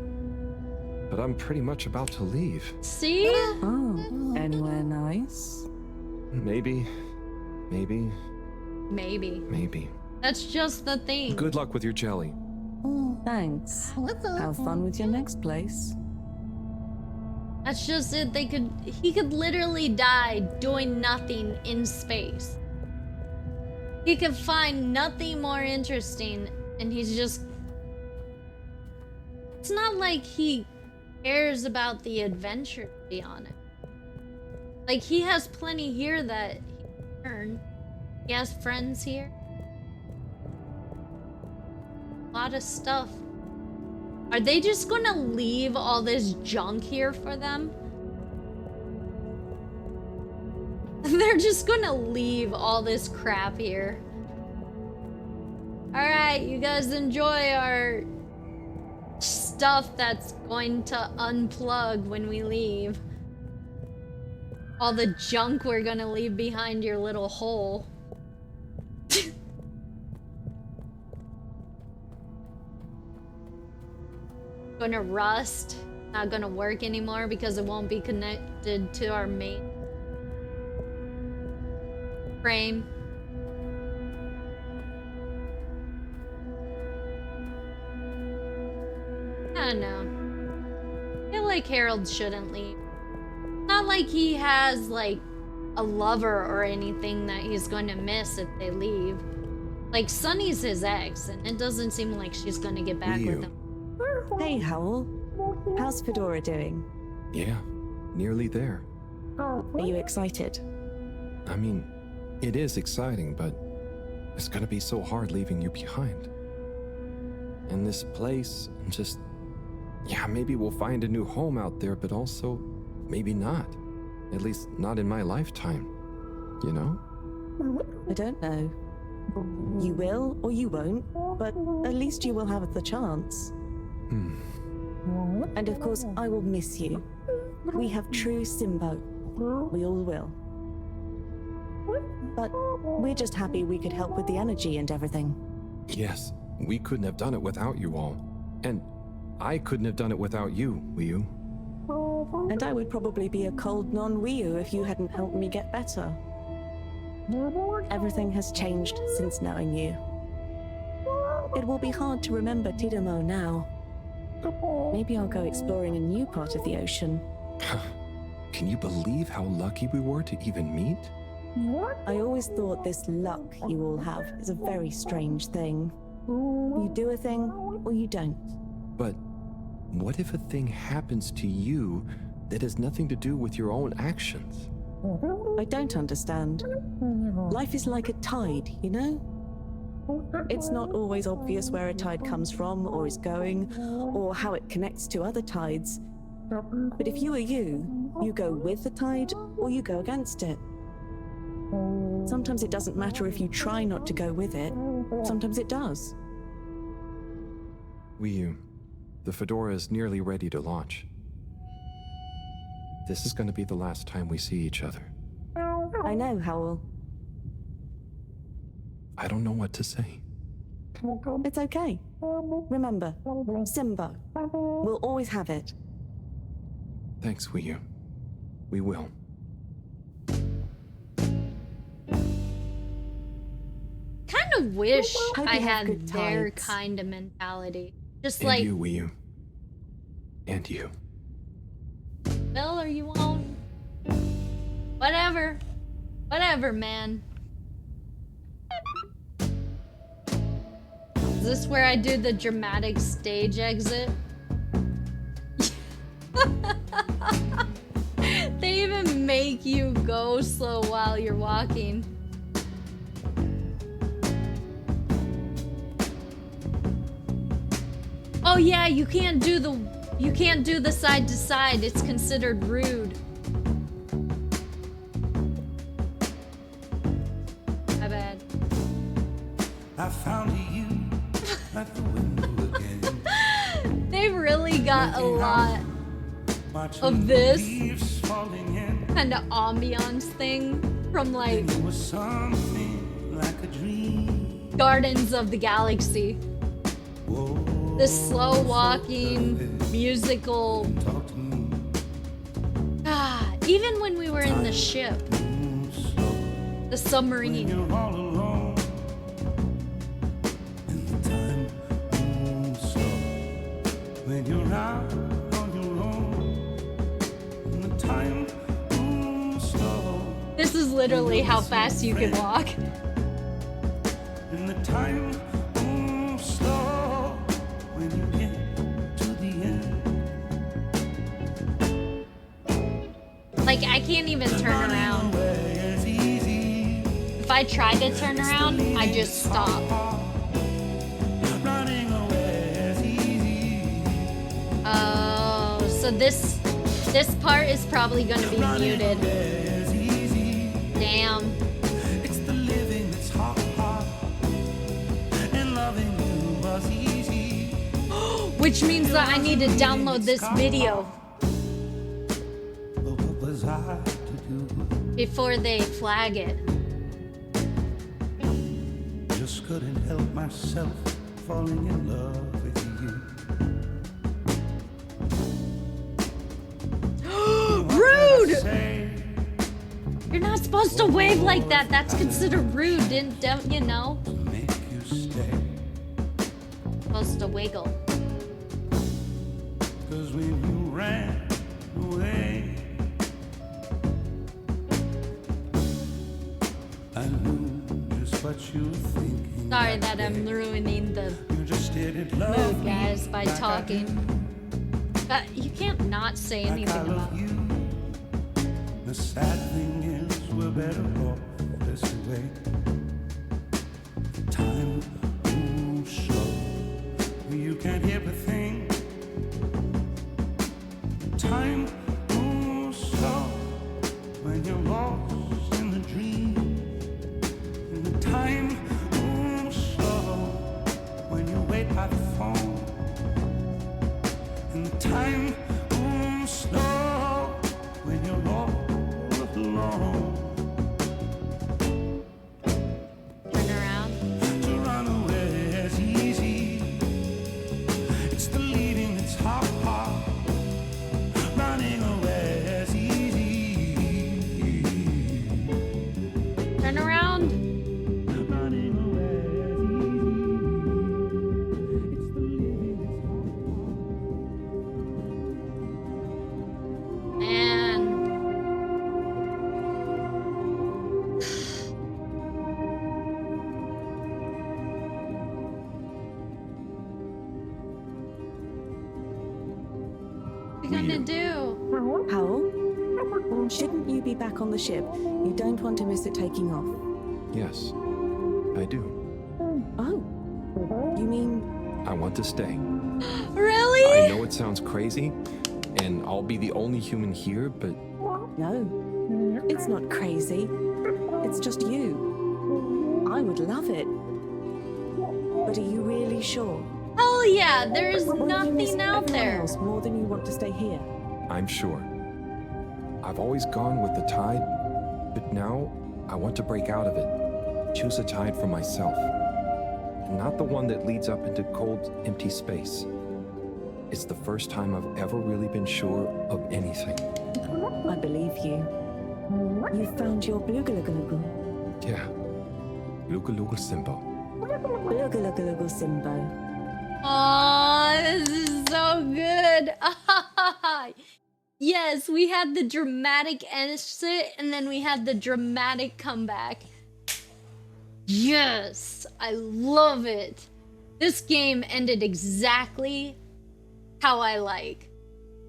But I'm pretty much about to leave. See? Oh, anywhere nice? Maybe. Maybe. Maybe. That's just the thing. Good luck with your jelly. Thanks. Have fun with your next place. That's just it. He could literally die doing nothing in space. He could find nothing more interesting, and he's just... It's not like he cares about the adventure, to be honest. Like, he has plenty here that he can learn. He has friends here. A lot of stuff. Are they just gonna leave all this junk here for them? They're just gonna leave all this crap here. Alright, you guys enjoy our stuff that's going to unplug when we leave. All the junk we're gonna leave behind your little hole. Gonna rust, not gonna work anymore because it won't be connected to our main frame. I don't know. I feel like Harold shouldn't leave. Not like he has like a lover or anything that he's going to miss if they leave. Like Sunny's his ex, and it doesn't seem like she's going to get back with him. Hey, Howl. How's Fedora doing? Yeah, nearly there. Are you excited? I mean, it is exciting, but it's gonna be so hard leaving you behind. And this place, just... Yeah, maybe we'll find a new home out there, but also maybe not. At least not in my lifetime. You know? I don't know. You will or you won't, but at least you will have the chance. And of course, I will miss you. We have true Simbo. We all will. But we're just happy we could help with the energy and everything. Yes, we couldn't have done it without you all. And I couldn't have done it without you, Wiyu. And I would probably be a cold non-Wiyu if you hadn't helped me get better. Everything has changed since knowing you. It will be hard to remember Tidamo now. Maybe I'll go exploring a new part of the ocean. Can you believe how lucky we were to even meet? I always thought this luck you all have is a very strange thing. You do a thing, or you don't. But what if a thing happens to you that has nothing to do with your own actions? I don't understand. Life is like a tide, you know? It's not always obvious where a tide comes from, or is going, or how it connects to other tides. But if you are you go with the tide, or you go against it. Sometimes it doesn't matter if you try not to go with it. Sometimes it does. Wiyu, the Fedora is nearly ready to launch. This is going to be the last time we see each other. I know, Howl. I don't know what to say. It's okay. Remember, Simbo. We'll always have it. Thanks, Wiyu. We will. Kind of wish Hope I you have had good their tides. kind of mentality. Just And like, you, Wiyu. And you. Bill, or you won't. Whatever. Whatever, man. Is this where I do the dramatic stage exit? They even make you go slow while you're walking. Oh yeah, you can't do the side to side. It's considered rude. My bad. I found you at the window again. They've definitely got a lot of this kind of ambiance thing from like Gardens of the Galaxy. This slow walking musical. Even when we were in the ship, the submarine. When you're out on your own, and the time moves slow. This is literally how fast you can walk. And the time moves slow when you get to the end. Like, I can't even turn around. If I try to turn around, I just stop. Oh, so this part is probably going to be muted. Damn. It's the living that's hard, and loving you was easy. Which means that I need to download this video But what was I to do? before they flag it. Just couldn't help myself falling in love with you. Rude! You're not supposed to wave like that. That's considered rude, don't you know? Supposed to wiggle. 'Cause when you ran away, I knew just what you were thinking. Sorry that I'm ruining the mood, guys, by talking. But you can't not say anything about it. The sad thing is we're better off this way. Time moves slow. You can't hear a thing. Time moves slow when you're lost in the dream. And the time moves slow when you wait by the phone. And the time moves slow when you're all alone. Turn around. To run away is easy. It's the leaving that's hard. Running away is easy. Turn around. Running away is easy. Man. What are you gonna do? Howell? Shouldn't you be back on the ship? You don't want to miss it taking off. Yes, I do. Oh. You mean... I want to stay. Really? I know it sounds crazy, and I'll be the only human here, but... No. It's not crazy. It's just you. I would love it. But are you really sure? Hell yeah, there is Will you miss nothing out everyone there. else more than you want to stay here? I'm sure. I've always gone with the tide, but now I want to break out of it. Choose a tide for myself. And not the one that leads up into cold, empty space. It's the first time I've ever really been sure of anything. I believe you. You found your Blugalugalagal. Yeah. Luka Simbo. Blugalugalagal Simbo. Aw, this is so good. Yes, we had the dramatic exit and then we had the dramatic comeback. Yes, I love it. This game ended exactly how I like.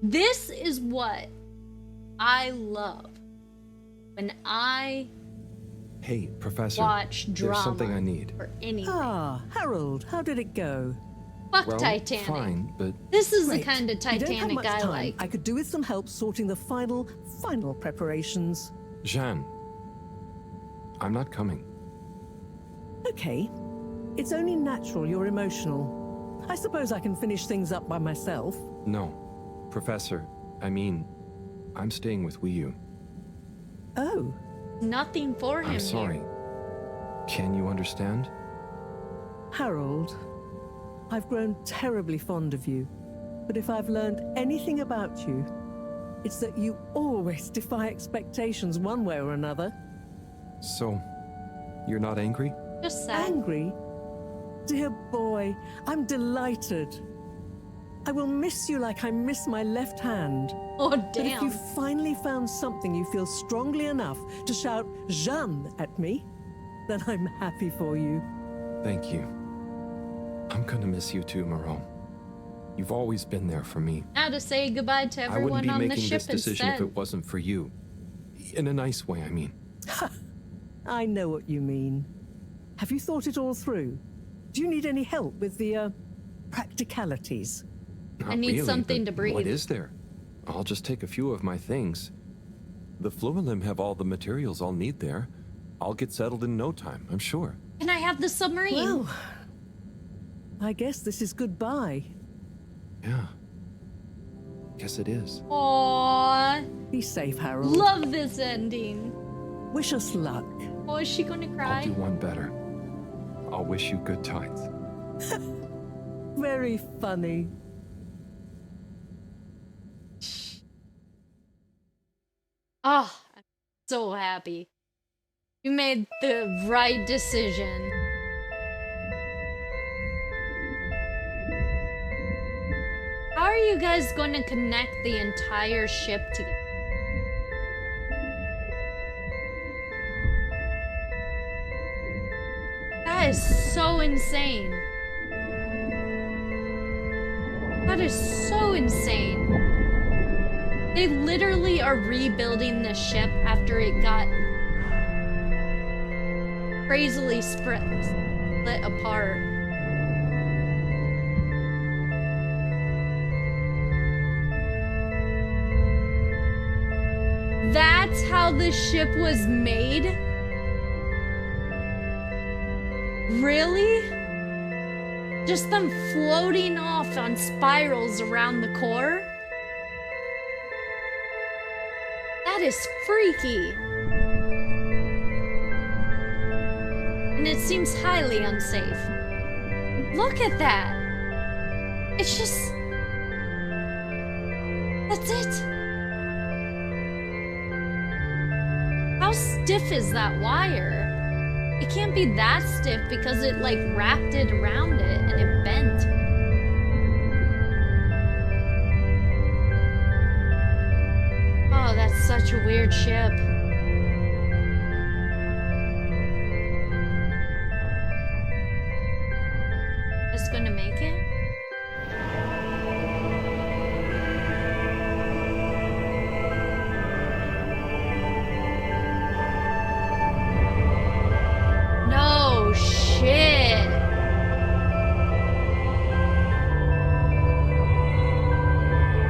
This is what I love when I Hey, Professor. watch drama There's something I need. or anything. Ah, Harold, how did it go? Fuck Well, Titanic. fine, but This is Great. the kind of You don't have Titanic much I time. like. I could do with some help sorting the final preparations. Jeanne, I'm not coming. Okay. It's only natural you're emotional. I suppose I can finish things up by myself. No. Professor, I mean, I'm staying with Wii. Oh. Nothing for him. I'm sorry. Can you understand? Harold, I've grown terribly fond of you. But if I've learned anything about you, it's that you always defy expectations one way or another. So, you're not angry? Just sad. Angry? Dear boy, I'm delighted. I will miss you like I miss my left hand. Oh, But if damn. you finally found something you feel strongly enough to shout Jeanne at me, then I'm happy for you. Thank you. I'm gonna miss you too, Moreau. You've always been there for me. Now to say goodbye to I everyone wouldn't be on the making ship this decision instead. if it wasn't for you. In a nice way, I mean. I know what you mean. Have you thought it all through? Do you need any help with the, practicalities? Not I need really, something but to breathe. What is there? I'll just take a few of my things. The Fluilim have all the materials I'll need there. I'll get settled in no time, I'm sure. Can I have the submarine? Well, I guess this is goodbye. Yeah. Guess it is. Aww. Be safe, Harold. Love this ending. Wish us luck. Oh, is she gonna cry? I'll do one better. I'll wish you good times. Very funny. Oh, I'm so happy. You made the right decision. How are you guys going to connect the entire ship together? That is so insane. That is so insane. They literally are rebuilding the ship after it got crazily split apart. That's how the ship was made? Really? Just them floating off on spirals around the core? That is freaky. And it seems highly unsafe. Look at that. It's just... That's it. How stiff is that wire? It can't be that stiff because it like wrapped it around it and it bent. Oh, that's such a weird ship. It's gonna make it? No shit.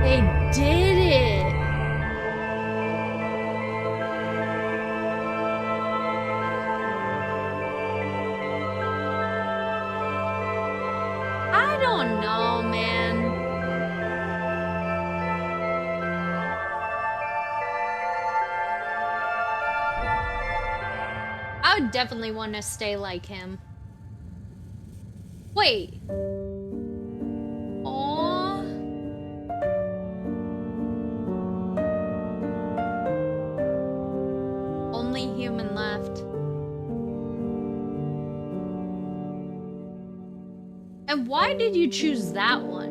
They did it. I don't know, man. I would definitely want to stay like him. Wait. Aww. Only human left. And why did you choose that one?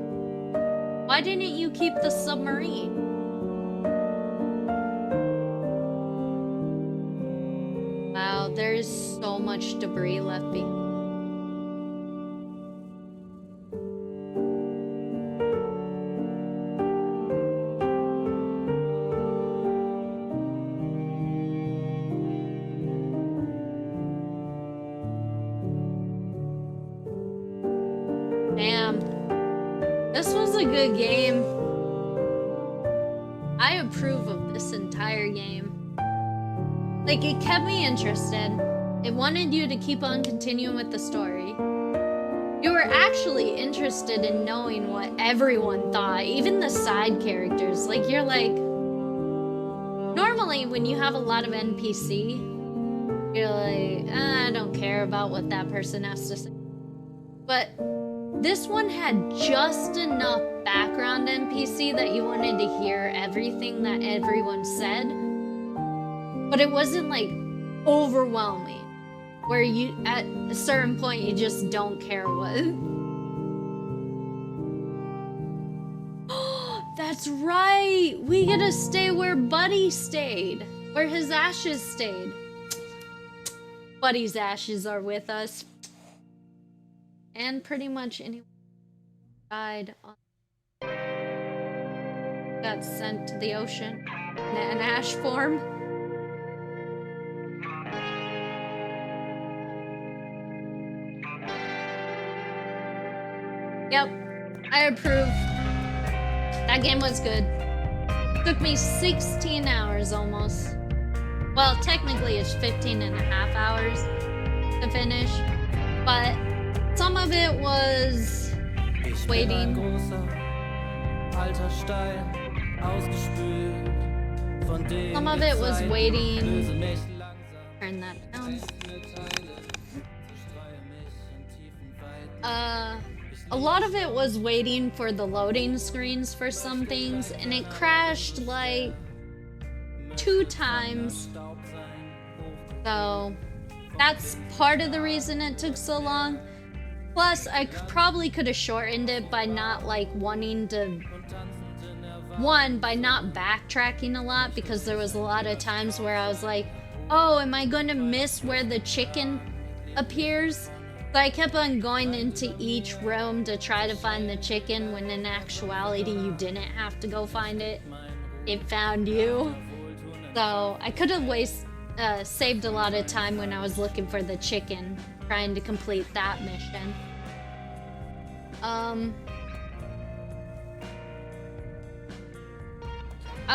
Why didn't you keep the submarine? Wow, there's so much debris left behind. Damn. This was a good game. I approve of this entire game. Like, it kept me interested. It wanted you to keep on continuing with the story. You were actually interested in knowing what everyone thought, even the side characters. Like, you're like... Normally, when you have a lot of NPC, you're like, I don't care about what that person has to say. But this one had just enough background NPC that you wanted to hear everything that everyone said. But it wasn't, like, overwhelming. Where you, at a certain point, you just don't care what. That's right! We get to stay where Buddy stayed. Where his ashes stayed. Buddy's ashes are with us. And pretty much anyone died on got sent to the ocean in an ash form. Yep, I approve. That game was good. Took me 16 hours almost. Well, technically it's 15 and a half hours to finish, but some of it was waiting. Some of it was waiting. Turn that down. A lot of it was waiting for the loading screens for some things, and it crashed like 2 times. So that's part of the reason it took so long. Plus, I probably could have shortened it by not like wanting to... One, by not backtracking a lot, because there was a lot of times where I was like, oh, am I going to miss where the chicken appears? So I kept on going into each room to try to find the chicken, when in actuality you didn't have to go find it. It found you. So I could have saved a lot of time when I was looking for the chicken, trying to complete that mission. I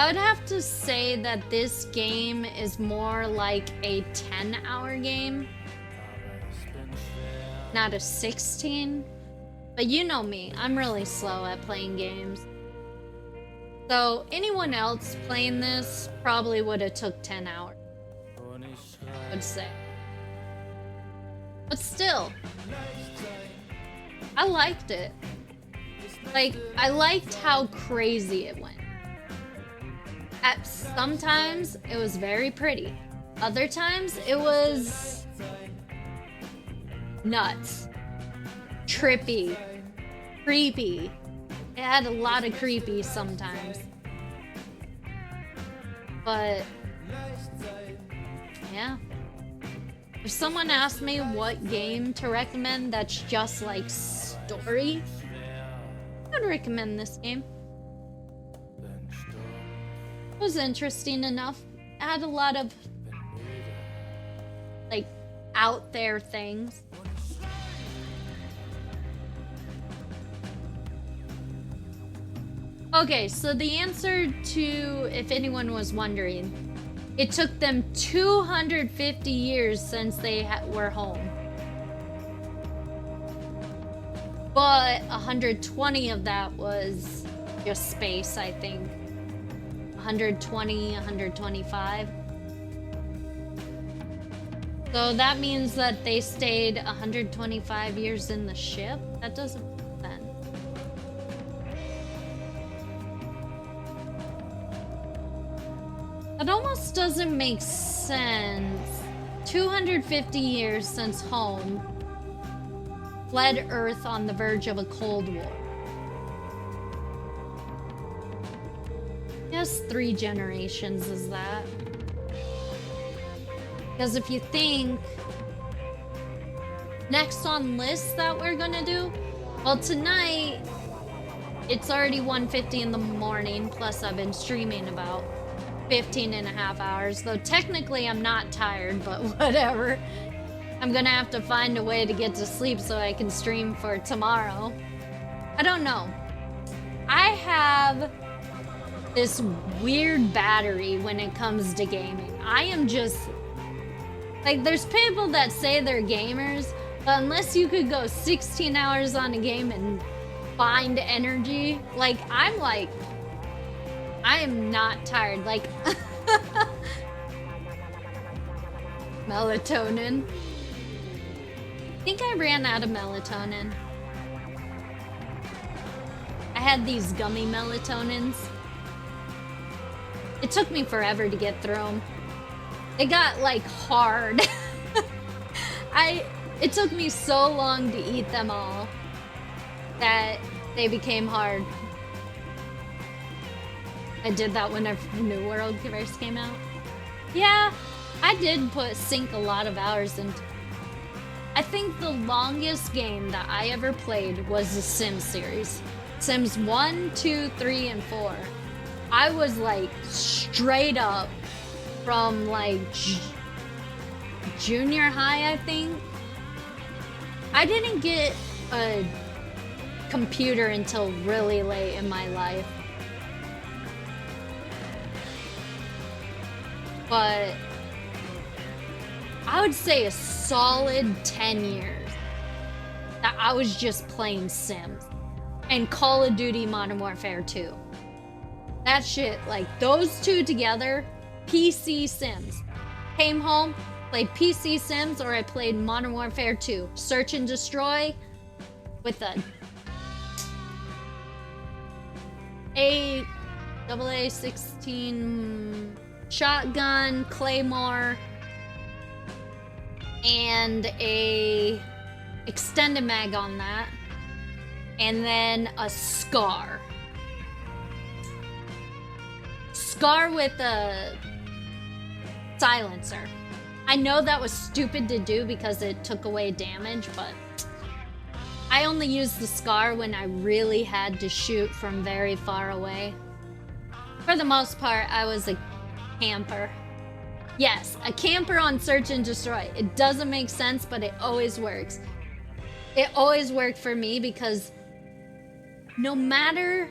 would have to say that this game is more like a 10-hour game. Not a 16. But you know me, I'm really slow at playing games. So anyone else playing this probably would have took 10 hours, I would say. But still, I liked it. Like, I liked how crazy it went. Sometimes it was very pretty. Other times it was nuts, trippy, creepy. It had a lot of creepy sometimes. But yeah. If someone asked me what game to recommend that's just like story, I'd recommend this game. It was interesting enough. It had a lot of like out there things. Okay, so the answer to, if anyone was wondering, it took them 250 years since they were home. But 120 of that was just space, I think. 120, 125. So that means that they stayed 125 years in the ship? That doesn't make sense. That almost doesn't make sense. 250 years since home, fled Earth on the verge of a Cold War. Yes, 3 generations is that. Because if you think, next on list that we're gonna do, well, tonight, it's already 1:50 in the morning, plus I've been streaming about 15 and a half hours, though technically I'm not tired, but whatever. I'm gonna have to find a way to get to sleep so I can stream for tomorrow. I don't know. I have this weird battery when it comes to gaming. I am just, like, there's people that say they're gamers, But unless you could go 16 hours on a game and find energy, like, I am not tired. Like, melatonin. I think I ran out of melatonin. I had these gummy melatonins. It took me forever to get through them. It got, like, hard. It took me so long to eat them all that they became hard. I did that when New World first came out. Yeah, I did sink a lot of hours into. I think the longest game that I ever played was the Sims series. Sims 1, 2, 3, and 4. I was like straight up from like junior high, I think. I didn't get a computer until really late in my life. But I would say a solid 10 years that I was just playing Sims and Call of Duty Modern Warfare 2. That shit, like those two together, PC Sims. Came home, played PC Sims, or I played Modern Warfare 2. Search and Destroy with a AA-16 shotgun, claymore, and a extended mag on that, and then a Scar with a silencer. I know that was stupid to do because it took away damage, but I only used the Scar when I really had to shoot from very far away. For the most part, I was a camper. Yes, a camper on Search and Destroy. It doesn't make sense, but it always works. It always worked for me because no matter...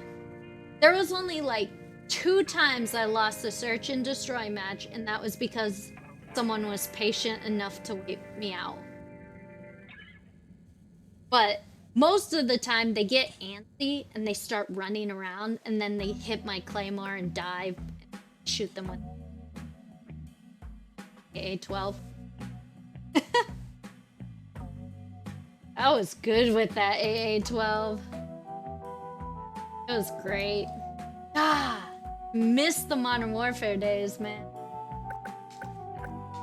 There was only like 2 times I lost the Search and Destroy match, and that was because someone was patient enough to wait me out. But most of the time they get antsy and they start running around, and then they hit my claymore and dive and shoot them with AA-12. I was good with that AA-12. It was great. Missed the Modern Warfare days, man.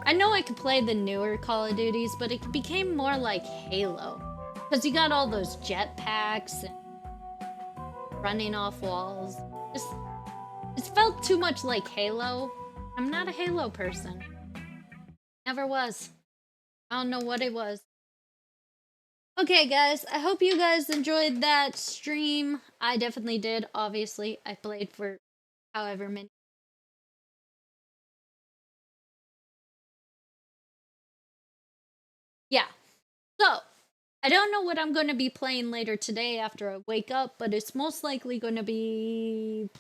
I know I could play the newer Call of Duties, but it became more like Halo. Because you got all those jetpacks and running off walls. It felt too much like Halo. I'm not a Halo person. Never was. I don't know what it was. Okay, guys, I hope you guys enjoyed that stream. I definitely did, obviously. I played for however many. Yeah. So, I don't know what I'm going to be playing later today after I wake up, but it's most likely going to be...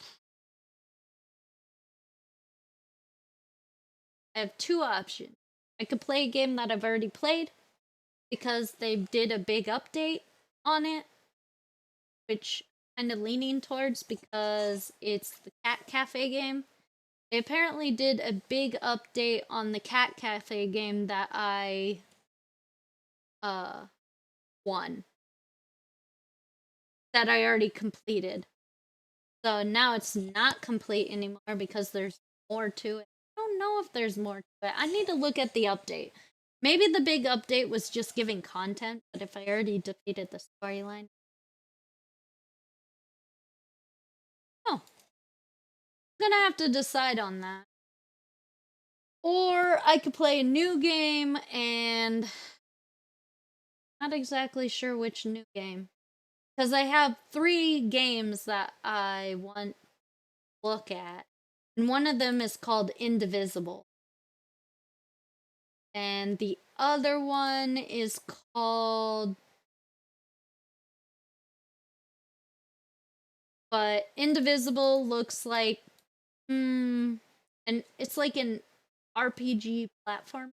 I have 2 options. I could play a game that I've already played, because they did a big update on it, which I'm kind of leaning towards because it's the Cat Cafe game. They apparently did a big update on the Cat Cafe game that I won. That I already completed. So now it's not complete anymore because there's more to it. I don't know if there's more to it. I need to look at the update. Maybe the big update was just giving content, but if I already defeated the storyline... Oh. I'm gonna have to decide on that. Or I could play a new game and... Not exactly sure which new game. Because I have 3 games that I want to look at. And one of them is called Indivisible. And the other one is called... But Indivisible looks like... and it's like an RPG platform.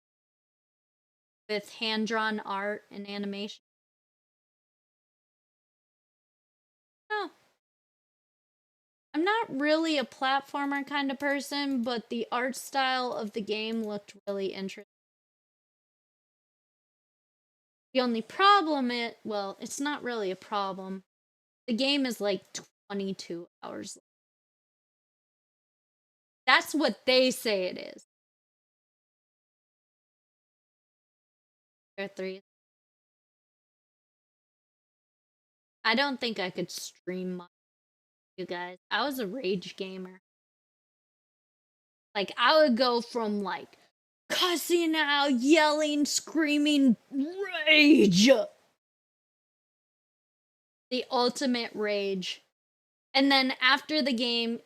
with hand-drawn art and animation. Oh. I'm not really a platformer kind of person, but the art style of the game looked really interesting. The only problem well, it's not really a problem. The game is like 22 hours long. That's what they say it is. There are 3. I don't think I could stream much, you guys. I was a rage gamer. Like, I would go from, like, cussing out, yelling, screaming, rage. The ultimate rage. And then after the game,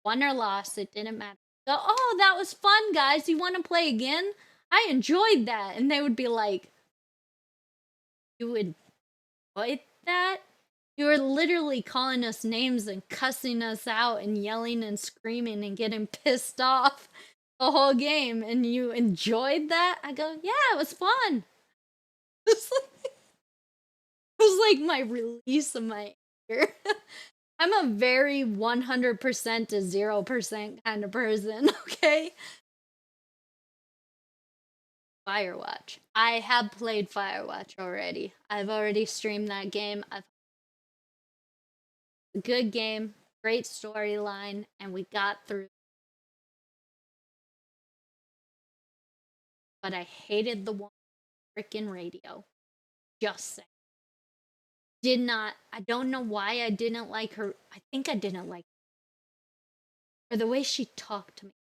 won or lost, it didn't matter. Go, oh, that was fun, guys. You want to play again? I enjoyed that. And they would be like, you enjoyed that? You were literally calling us names and cussing us out and yelling and screaming and getting pissed off the whole game, and you enjoyed that? I go, yeah, it was fun. It was like my release of my anger. I'm a very 100% to 0% kind of person, okay? Firewatch. I have played Firewatch already. I've already streamed that game. Good game, great storyline, and we got through. But I hated the one freaking radio. Just saying. I don't know why I didn't like her. I think I didn't like her. Or the way she talked to me.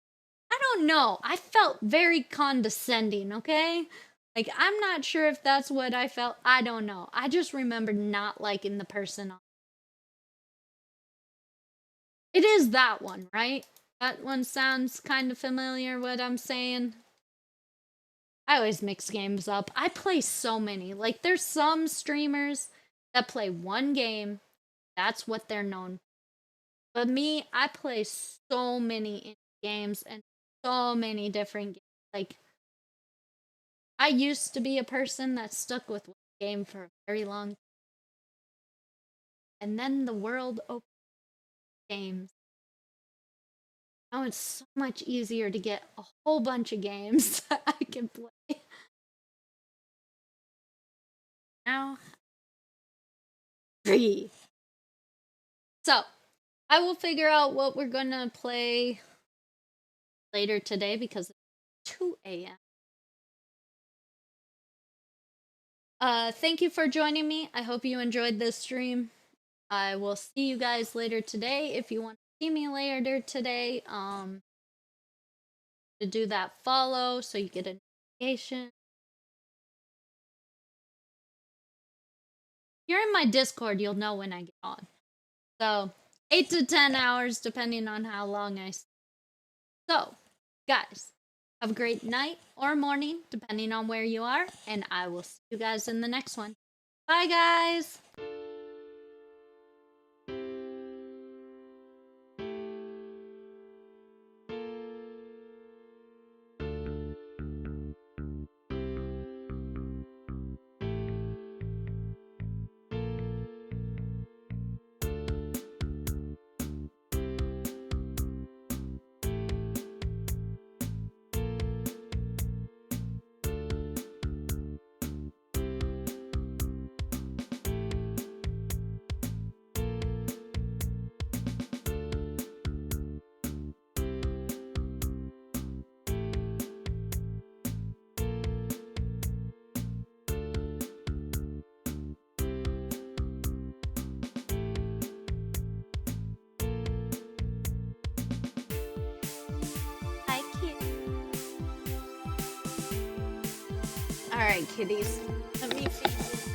I don't know. I felt very condescending, okay? Like, I'm not sure if that's what I felt. I don't know. I just remember not liking the person. It is that one, right? That one sounds kind of familiar, what I'm saying. I always mix games up. I play so many. Like, there's some streamers that play one game. That's what they're known for. But me, I play so many games and so many different games. Like, I used to be a person that stuck with one game for a very long time. And then the world opened games. Now it's so much easier to get a whole bunch of games that I can play. Now, 3. So, I will figure out what we're gonna play later today because it's 2 a.m. Thank you for joining me. I hope you enjoyed this stream. I will see you guys later today. If you want to see me later today, to do that follow so you get a notification. If you're in my Discord, you'll know when I get on. So, 8 to 10 hours, depending on how long I sleep. So, guys, have a great night or morning, depending on where you are, and I will see you guys in the next one. Bye, guys! Alright, kitties. Let me see.